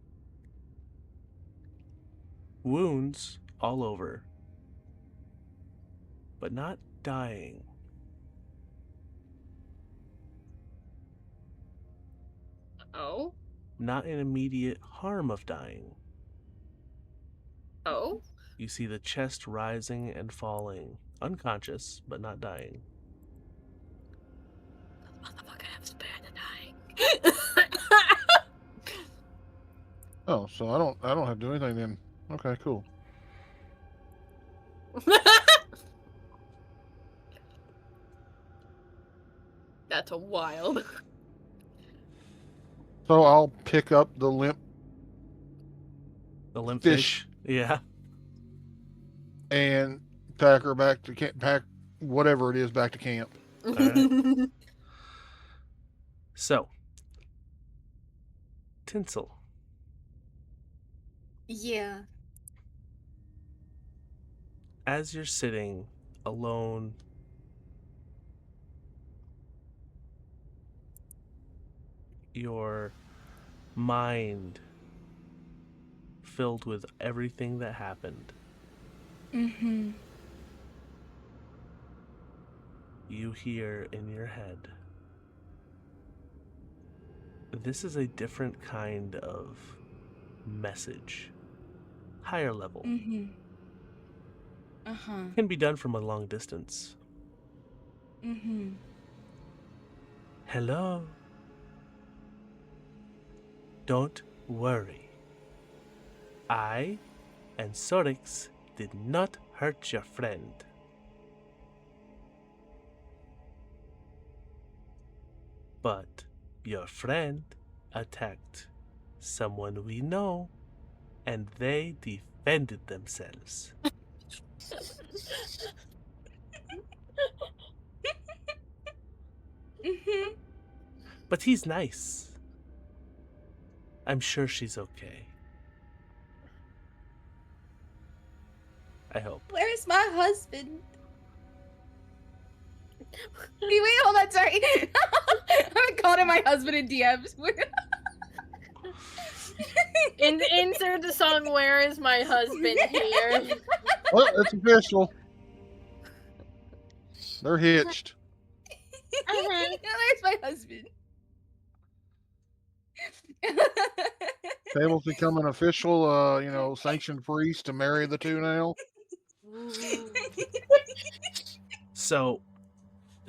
Wounds all over, but not dying. Oh? Not in immediate harm of dying. Oh? You see the chest rising and falling, unconscious, but not dying. Motherfucker have spare to dying. Oh, so I don't have to do anything then. Okay, cool. That's a wild. So I'll pick up the limp fish. Yeah. And pack her back to camp, pack whatever it is back to camp. All right. So, Tinsel. Yeah. As you're sitting alone, your mind filled with everything that happened. Mm-hmm. You hear in your head, this is a different kind of message. Higher level. Mm-hmm. Uh-huh. Can be done from a long distance. Mm-hmm. Hello. Don't worry. I and Sorix did not hurt your friend. But your friend attacked someone we know, and they defended themselves. Mm-hmm. But he's nice. I'm sure she's okay. I hope. Where's my husband? Wait, hold on, sorry. I'm calling my husband in DMs. Insert the song "Where Is My Husband" here. Well, it's official. They're hitched. Where's my husband? Table's become an official, sanctioned priest to marry the two now. So,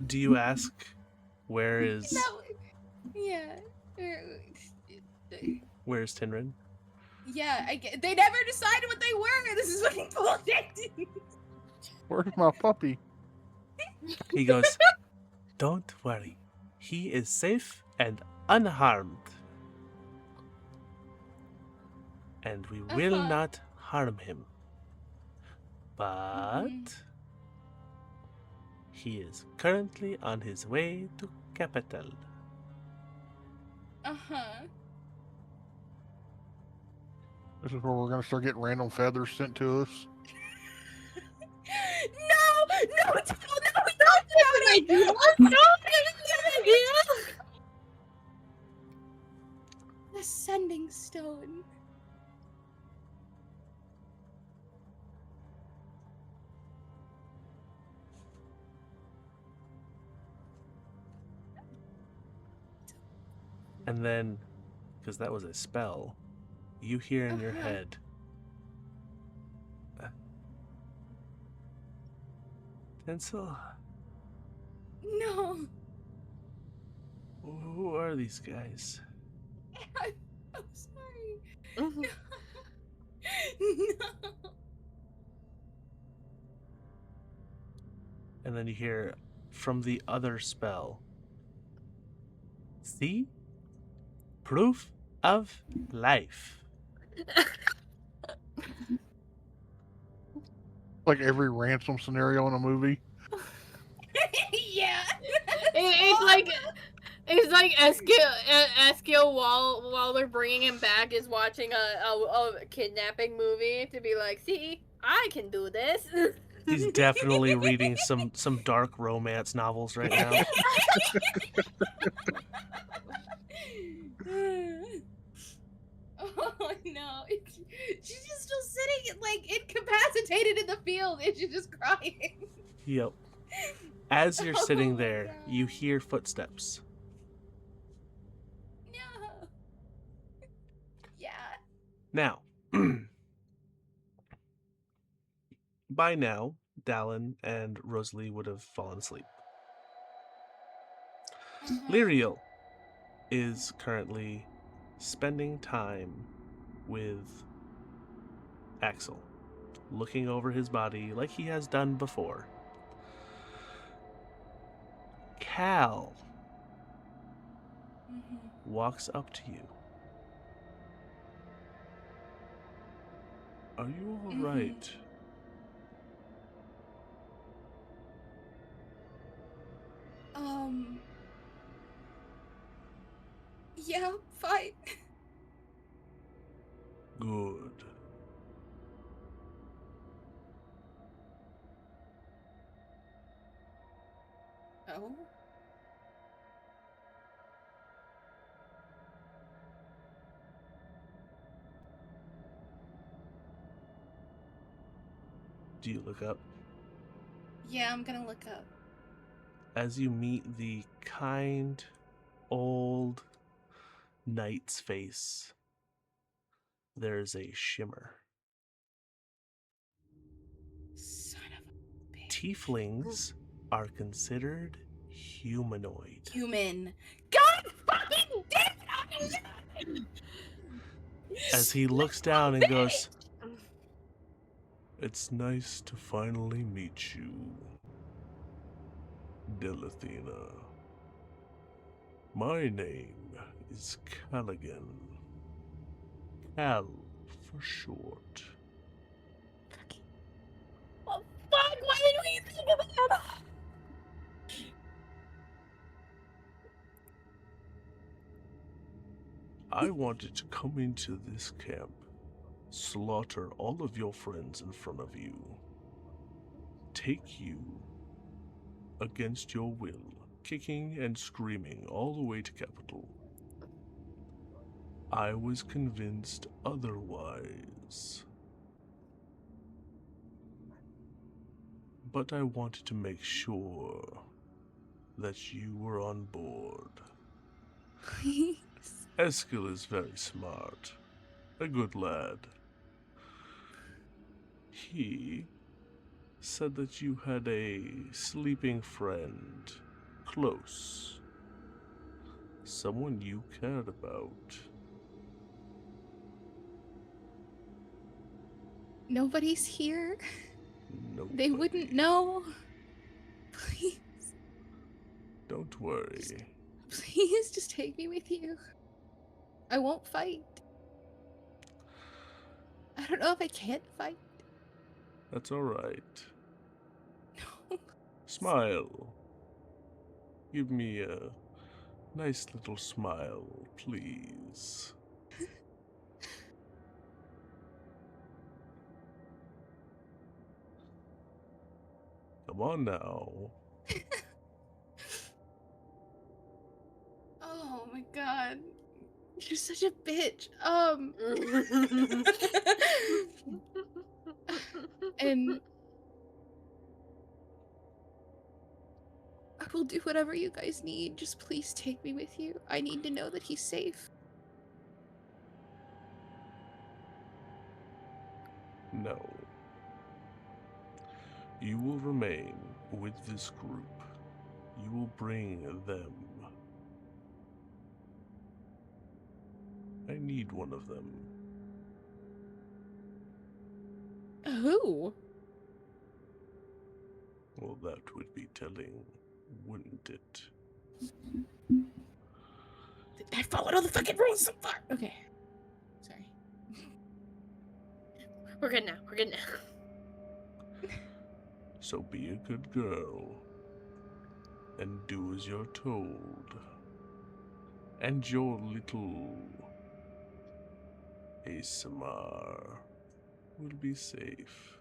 do you ask Where is Yeah. where's Tinrin? Yeah, they never decided what they were. This is fucking bullshit. Where's my puppy? He goes, "Don't worry. He is safe and unharmed. And we will not harm him. But he is currently on his way to capital." This is where we're gonna start getting random feathers sent to us. No, don't do it. The sending stone. And then, because that was a spell, you hear in your head, Tinsel, No. who are these guys? I'm sorry. No. No. And then you hear from the other spell, "See? Proof of life." Like every ransom scenario in a movie. Yeah. It's like Eskil while they're bringing him back is watching a kidnapping movie to be like, see, I can do this. He's definitely reading some dark romance novels right now. Oh no. She's just still sitting like incapacitated in the field and she's just crying. Yep. As you're sitting Oh, there, God. you hear footsteps. No. Yeah. Now, by now, Dallin and Rosalie would have fallen asleep. Lyriel is currently spending time with Axel, looking over his body like he has done before. Cal walks up to you. "Are you all right?" Yeah, fine. Good. Oh. Do you look up? Yeah, I'm gonna look up. As you meet the kind, old knight's face, there's a shimmer. Son of a bitch. Tieflings are considered humanoid. Human. God fucking damn it! As he looks down and goes, "It's nice to finally meet you, Delethina. My name is Callaghan. Cal for short." Oh, fuck, why didn't we think of that? "I wanted to come into this camp, slaughter all of your friends in front of you, take you against your will, kicking and screaming all the way to capital. I was convinced otherwise. But I wanted to make sure that you were on board. Eskil is very smart, a good lad. He said that you had a sleeping friend close someone you cared about. Nobody's here. Nobody. They wouldn't know. Please, Don't worry. please just take me with you. I won't fight. I don't know if I can fight. That's alright. No. Smile. Give me a nice little smile, please. Come on now. Oh my god. You're such a bitch. And I will do whatever you guys need. Just please take me with you. I need to know that he's safe. No. You will remain with this group. You will bring them. I need one of them. Who? Well, that would be telling, wouldn't it? I followed all the fucking rules so far. Okay. Sorry. We're good now. We're good now. So be a good girl. And do as you're told. And your little ASMR will be safe.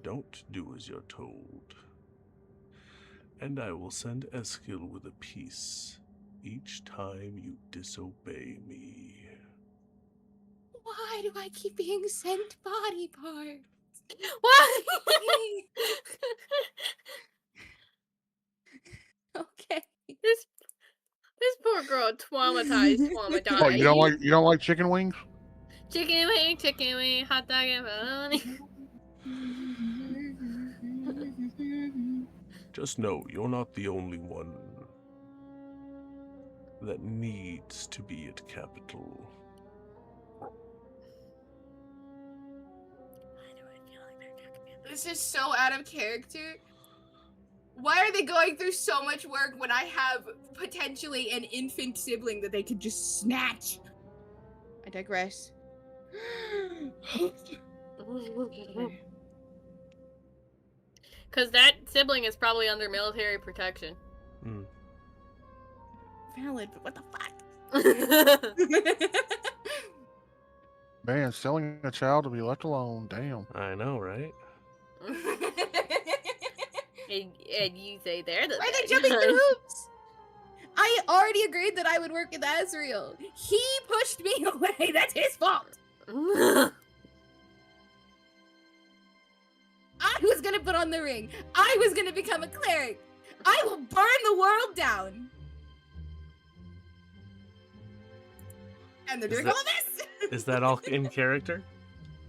Don't do as you're told. And I will send Eskil with a piece each time you disobey me. Why do I keep being sent body parts? Why? Okay. This poor girl traumatized. Oh, you don't like chicken wings? Chicken wing, hot dog and bologna. Just know you're not the only one that needs to be at Capitol. This is so out of character. Why are they going through so much work when I have potentially an infant sibling that they could just snatch? I digress. Because that sibling is probably under military protection. Valid, but what the fuck? Man, selling a child to be left alone. Damn. I know, right? and you say they're the Why are they bad jumping guys. through hoops? I already agreed that I would work with Azriel. He pushed me away. That's his fault. I was gonna put on the ring. I was gonna become a cleric. I will burn the world down. And they're Is doing that- all this? Is that all in character?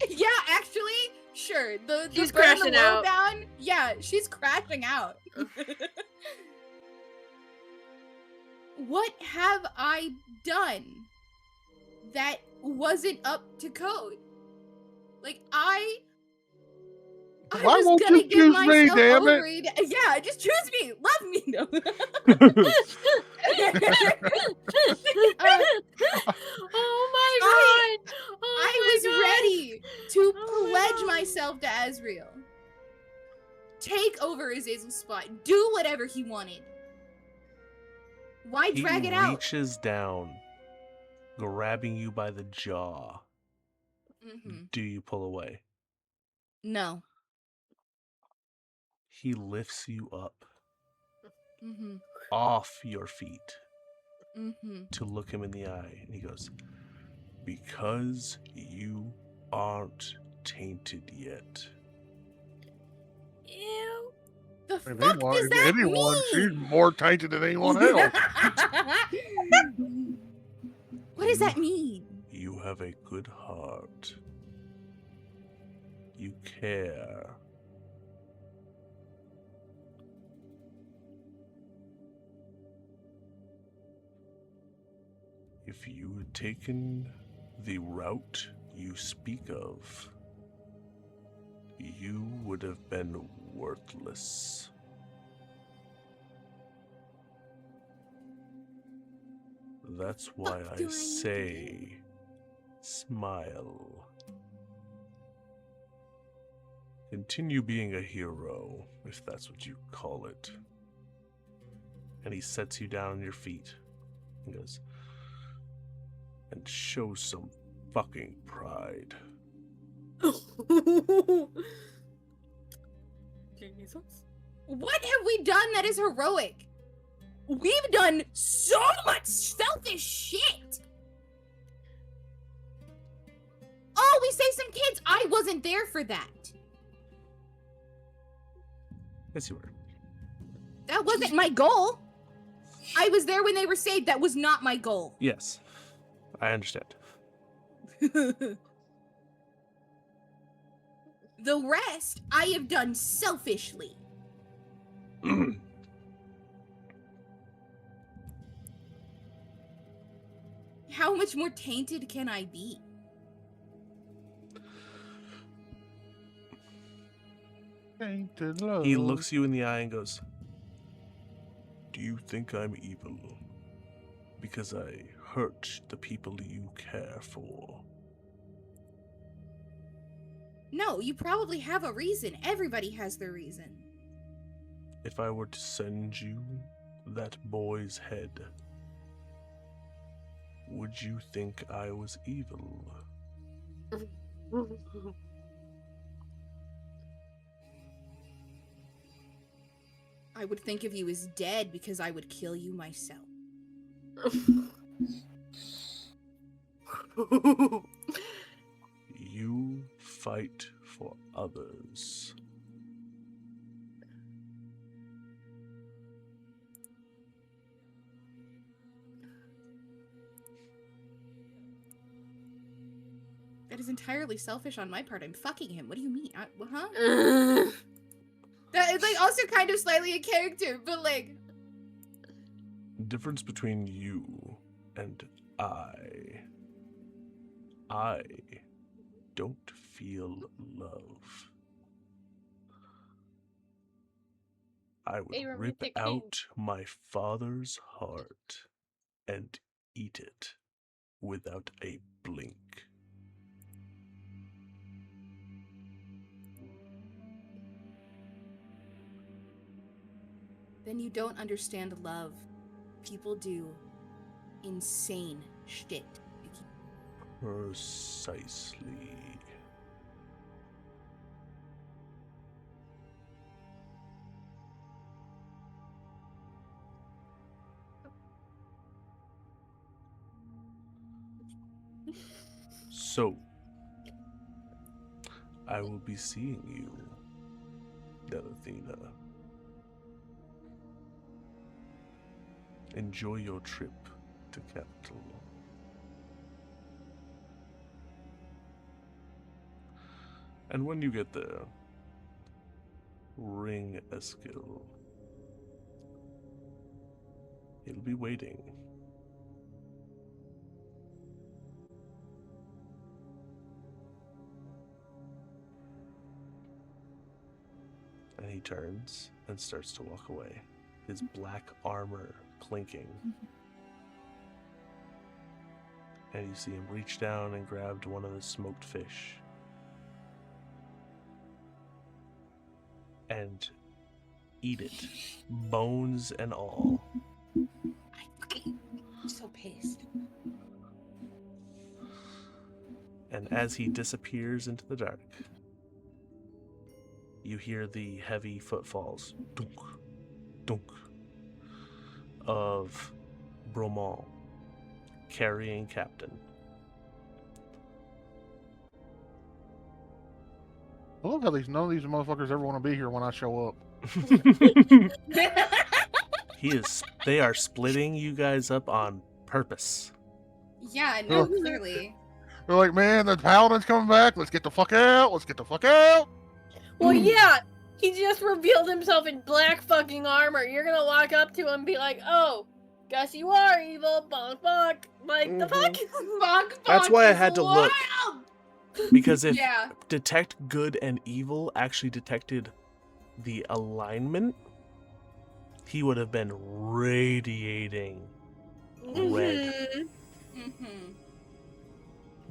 Yeah, actually, sure. The She's burn the crashing world out. down. Yeah, she's crashing out. What have I done that wasn't up to code? Like I Why was won't gonna you give choose me, myself damn it? over. Yeah, just choose me. Love me. No. Oh my god! I was ready to pledge myself to Azriel. Take over Azazel's spot. Do whatever he wanted. Why drag it He out? reaches down, grabbing you by the jaw. Mm-hmm. Do you pull away? No. He lifts you up Mm-hmm. off your feet Mm-hmm. to look him in the eye, and he goes, "Because you aren't tainted yet." Ew. The If fuck anyone, does that mean? she's more tainted than anyone else. What does that mean? You have a good heart. You care. If you had taken the route you speak of, you would have been worthless. That's why I say, smile. Continue being a hero, if that's what you call it. And he sets you down on your feet. He goes, and show some fucking pride. Jesus. What have we done that is heroic? We've done so much selfish shit. Oh, we saved some kids. I wasn't there for that. Yes, you were. That wasn't my goal. I was there when they were saved. That was not my goal. Yes, I understand. The rest I have done selfishly. How much more tainted can I be? Tainted love. He looks you in the eye and goes, do you think I'm evil because I hurt the people you care for? No, you probably have a reason. Everybody has their reason. If I were to send you that boy's head, would you think I was evil? I would think of you as dead because I would kill you myself. You fight for others. That is entirely selfish on my part. I'm fucking him. What do you mean? Huh? That is like also kind of slightly a character, but like. The difference between you and I don't feel love. I would Hey, rip romantic out my father's heart and eat it without a blink. Then you don't understand love. People do insane shit. Precisely. So, I will be seeing you, Delathena. Enjoy your trip to capital. And when you get there, ring Eskil. He'll be waiting. And he turns and starts to walk away, his black armor clinking. And you see him reach down and grab one of the smoked fish. And eat it, bones and all. I'm so pissed. And as he disappears into the dark, you hear the heavy footfalls, dunk, dunk, of Bromont carrying Captain. I love how none of these motherfuckers ever want to be here when I show up. They are splitting you guys up on purpose. Yeah, no, clearly. They're like, man, the paladin's coming back. Let's get the fuck out. Let's get the fuck out. Well, yeah, he just revealed himself in black fucking armor. You're gonna walk up to him and be like, oh, Guess you are evil, bonk bonk. Like, the fuck? Bonk, That's bonk why I is had to wild! look. Because if Yeah. detect good and evil actually detected the alignment, he would have been radiating red. Mm-hmm.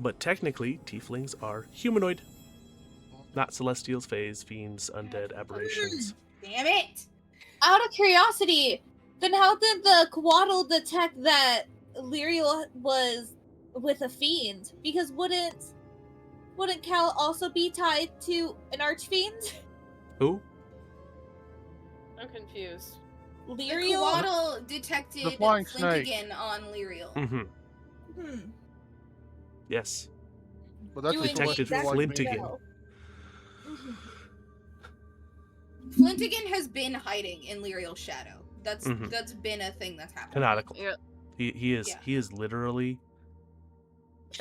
But technically, tieflings are humanoid, not celestials, fays, fiends, undead, aberrations. Damn it! Out of curiosity, then how did the Quaddle detect that Lyriel was with a fiend? Because wouldn't Cal also be tied to an archfiend? Who? I'm confused. The Lyriel? Quaddle detected The flying snake. Flintigan on Lyriel. Mm-hmm. Yes. But that's Doing a Detected celestial like Flintigan. being. Flintigan has been hiding in Lyriel's shadow. That's been a thing that's happened. Canonical. Yeah. He is literally.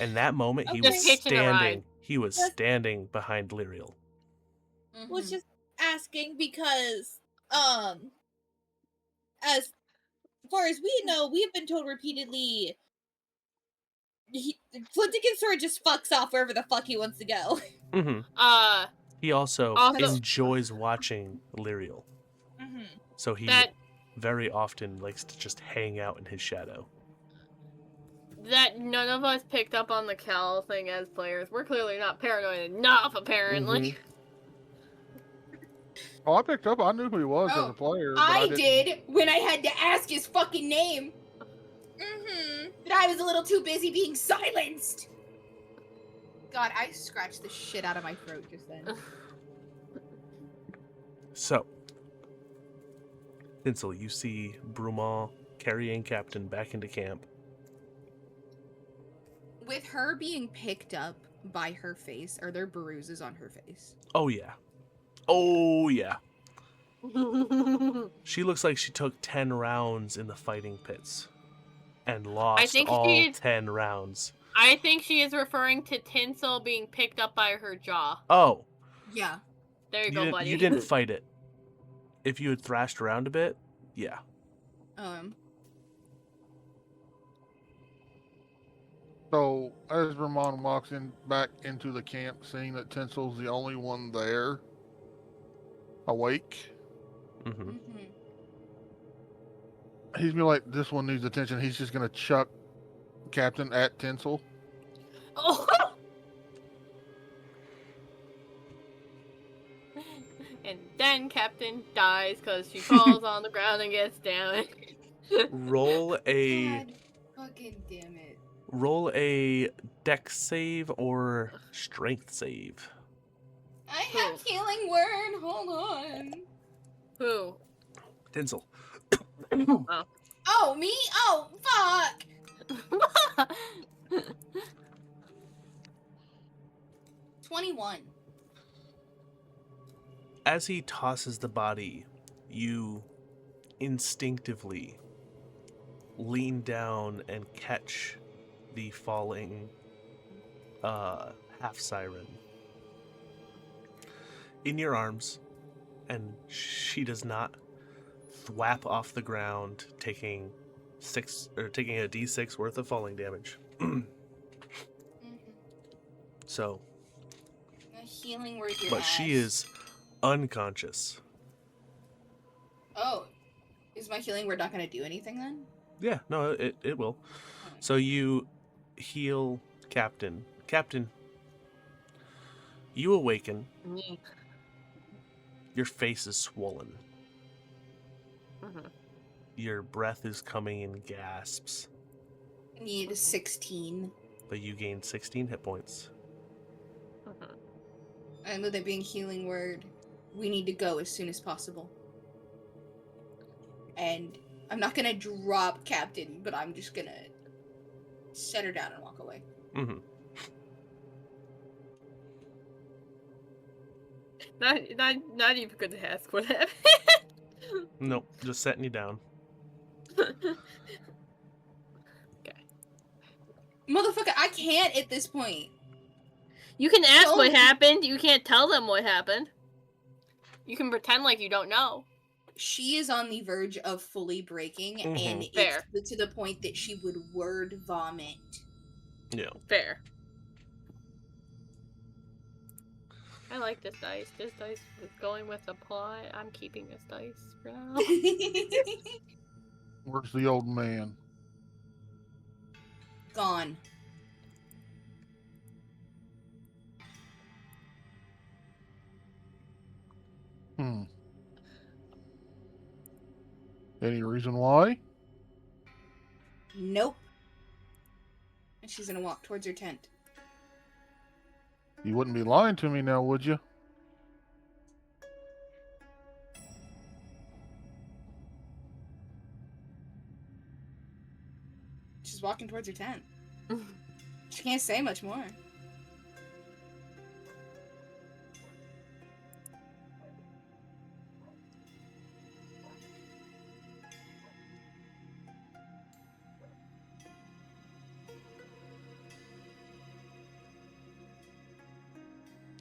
In that moment, he Okay. was Just hitching a ride. standing. He was standing behind Lyriel. Mhm. Was just asking because, as far as we know, we've been told repeatedly, Flintigan sort of just fucks off wherever the fuck he wants to go. Mm-hmm. He also Also- enjoys watching Lyriel. Mm-hmm. So he That very often likes to just hang out in his shadow. that none of us picked up on the Cal thing as players. We're clearly not paranoid enough, apparently. Oh, I picked up. I knew who he was as Oh, a player. But I didn't... did when I had to ask his fucking name. Mm-hmm. But I was a little too busy being silenced. God, I scratched the shit out of my throat just then. So, Tinsel, you see Brumont carrying Captain back into camp. With her being picked up by her face, are there bruises on her face? Oh, yeah. Oh, yeah. She looks like she took 10 rounds in the fighting pits and lost think all she's- 10 rounds. I think she is referring to Tinsel being picked up by her jaw. Oh, Yeah. There you go, buddy. you didn't fight it. If you had thrashed around a bit, yeah. So, as Ramon walks back into the camp, seeing that Tinsel's the only one there, awake, Mm-hmm. he's gonna like, this one needs attention. He's just gonna chuck Captain at Tinsel. Oh. And then Captain dies because she falls on the ground and gets damaged. Roll a God fucking damn it. roll a dex save or strength save. I have healing word. Hold on. Who? Tinsel. Oh, me? Oh, fuck. 21. As he tosses the body, you instinctively lean down and catch the falling half siren in your arms, and she does not thwap off the ground, taking a d6 worth of falling damage. So, A healing word. Your but ass. she is unconscious. Oh, is my healing word not going to do anything then? Yeah, no, it will. So you heal Captain. Captain, you awaken. Your face is swollen. Your breath is coming in gasps. I need 16. But you gain 16 hit points. And with it being healing word, we need to go as soon as possible. And I'm not gonna drop Captain, but I'm just gonna set her down and walk away. Mm-hmm. Not even good to ask what happened. Nope, just setting you down. Motherfucker, I can't at this point. You can ask Told what you. happened. You can't tell them what happened. You can pretend like you don't know. she is on the verge of fully breaking, and Fair. it's to the point that she would word vomit. Yeah. Fair. I like this dice. This dice was going with the plot. I'm keeping this dice for now. Where's the old man? Gone. Any reason why? Nope. And she's gonna walk towards her tent. You wouldn't be lying to me now, would you? She's walking towards her tent. She can't say much more.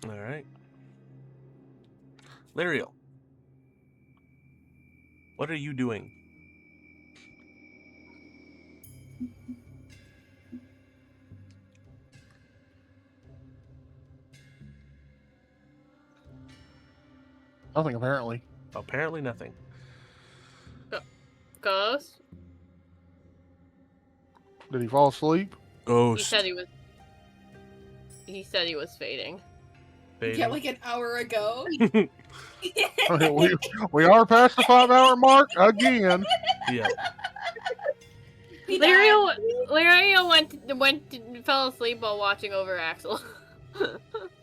All right. Lariel, what are you doing? Nothing, apparently. Apparently nothing. Ghost? Did he fall asleep? Ghost. He said he was fading. Yeah, like an hour ago. we are past the 5-hour mark again. Yeah. Lariel fell asleep while watching over Axel.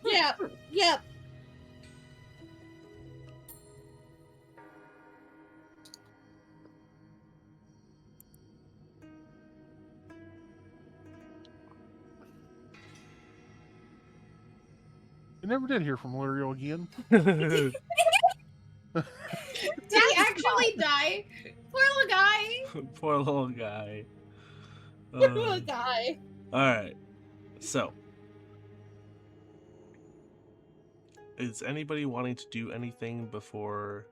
Yep. You never did hear from Lariel again. Did he actually die? Poor little guy. Poor little guy. Little guy. All right. So, is anybody wanting to do anything before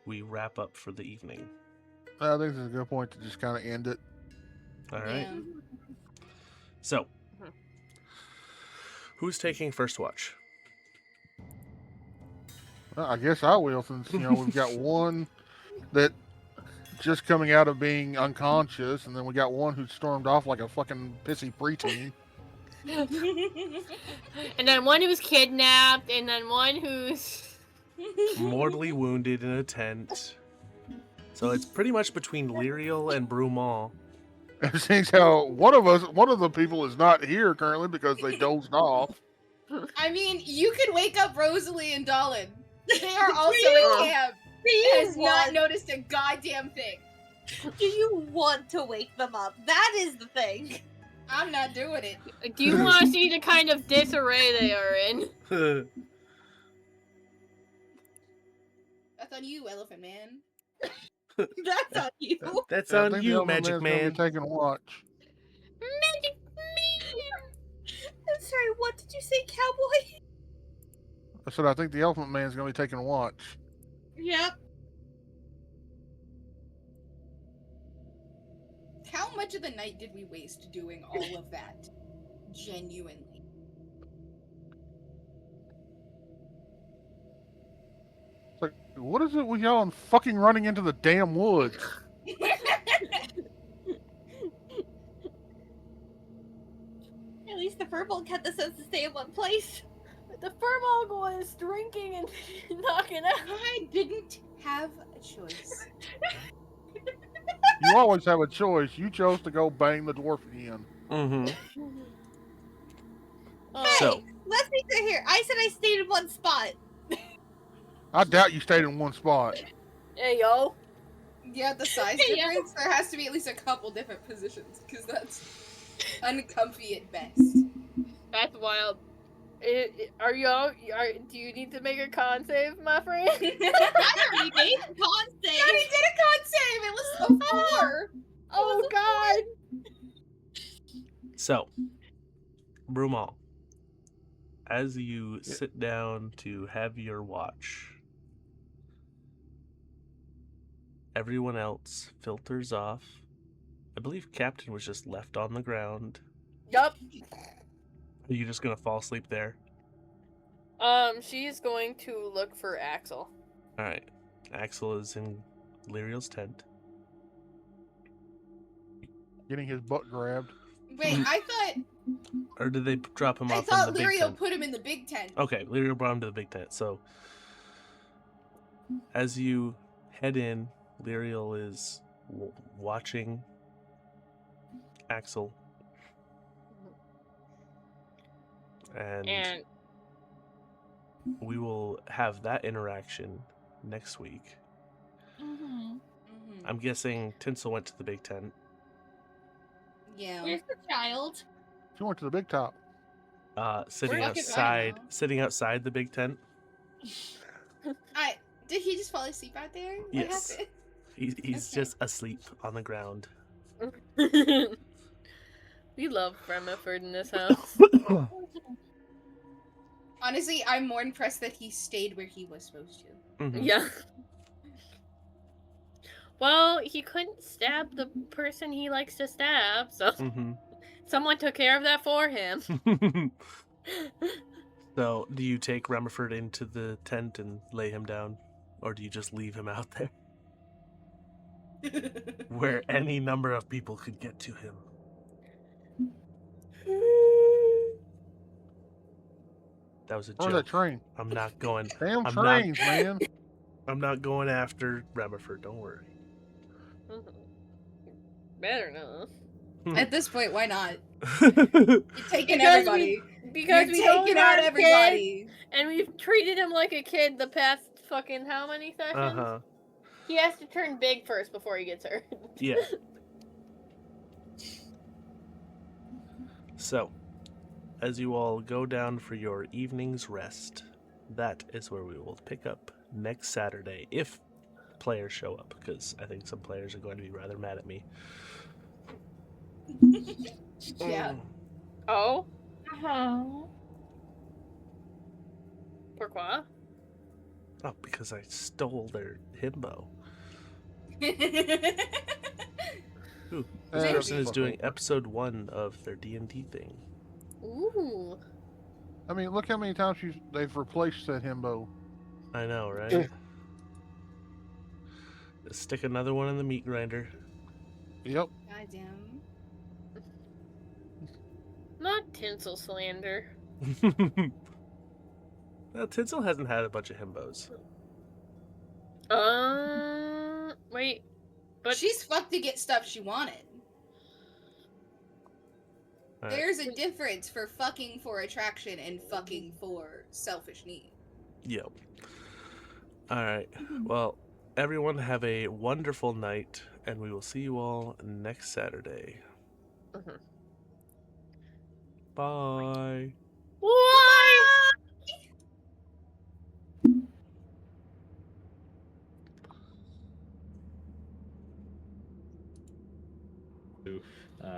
we wrap up for the evening? I think this is a good point to just kind of end it. All right. Yeah. So, who's taking first watch? Well, I guess I will, since we've got one that just coming out of being unconscious, and then we got one who stormed off like a fucking pissy preteen. And then one who's kidnapped, and then one who's Mortally wounded in a tent. So it's pretty much between Lariel and Brumont. It seems how one of the people is not here currently because they dozed off. I mean, you could wake up Rosalie and Dolan. They are also in camp. And has not noticed a goddamn thing. Do you want to wake them up? That is the thing. I'm not doing it. Do you want to see the kind of disarray they are in? That's on you, Elephant Man. That's on you. That's I on think you, the other Magic man's gonna Man. be taking a watch. Magic Man! I'm sorry, what did you say, cowboy? I said I think the Elephant Man's gonna be taking a watch. Yep. How much of the night did we waste doing all of that? Genuinely. It's like, what is it with y'all and fucking running into the damn woods? At least the furball had the sense to stay in one place. The furball was drinking and knocking out. I didn't have a choice. You always have a choice. You chose to go bang the dwarf again. Mm-hmm. Hey, So, let's be clear here. I said I stayed in one spot. I doubt you stayed in one spot. Hey, yo. Yeah, the size Yeah. difference, there has to be at least a couple different positions, because that's uncomfy at best. That's wild. Do you need to make a con save, my friend? I already made a con I save. already did a con save! It was a 4! Oh, God. So, Brumont, as you sit down to have your watch, everyone else filters off. I believe Captain was just left on the ground. Yup. Are you just gonna fall asleep there? She's going to look for Axel. Alright. Axel is in Lyriel's tent. Getting his butt grabbed. Wait, I thought Or did they drop him I off thought in the big Lyriel tent? put him in the big tent. Okay, Lyriel brought him to the big tent. So, as you head in, Lyriel is watching Axel. And we will have that interaction next week. I'm guessing Tinsel went to the big tent. Yeah. Where's the child? She went to the big top. Sitting We're looking outside the big tent. Did he just fall asleep out there? What Yes. happened? He's Okay. just asleep on the ground. We love Remiford in this house. Honestly, I'm more impressed that he stayed where he was supposed to. Mhm. Yeah. Well, he couldn't stab the person he likes to stab, so someone took care of that for him. So, do you take Remiford into the tent and lay him down? Or do you just leave him out there? Where any number of people could get to him. That was a Or joke. that train. I'm not going. Damn I'm trains, not, man. I'm not going after Remiford. Don't worry. Better not. At this point, why not? You're You're taking everybody. Because You're we don't taking out have everybody. kids, and we've treated him like a kid the past fucking how many sessions? He has to turn big first before he gets hurt. Yeah. So, as you all go down for your evening's rest, that is where we will pick up next Saturday, if players show up, because I think some players are going to be rather mad at me. Yeah. Oh? Pourquoi? Oh, because I stole their himbo. Ooh, this Maybe. person is doing episode 1 of their D&D thing. Ooh. I mean, look how many times they've replaced that himbo. I know, right? Stick another one in the meat grinder. Yep. Goddamn. Not tinsel slander. Well, Tinsel hasn't had a bunch of himbos. Wait. But She's fucked to get stuff she wanted. All right. There's a difference for fucking for attraction and fucking for selfish need. Yep. Alright. Well, everyone have a wonderful night, and we will see you all next Saturday. Bye. Why?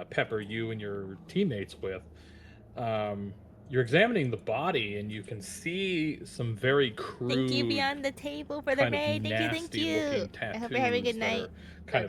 Pepper you and your teammates with. You're examining the body, and you can see some very crude. Thank you, Beyond the Table, for the kind of raid. Thank you, thank nasty you. looking I hope you're having a good tattoos that night. are kind of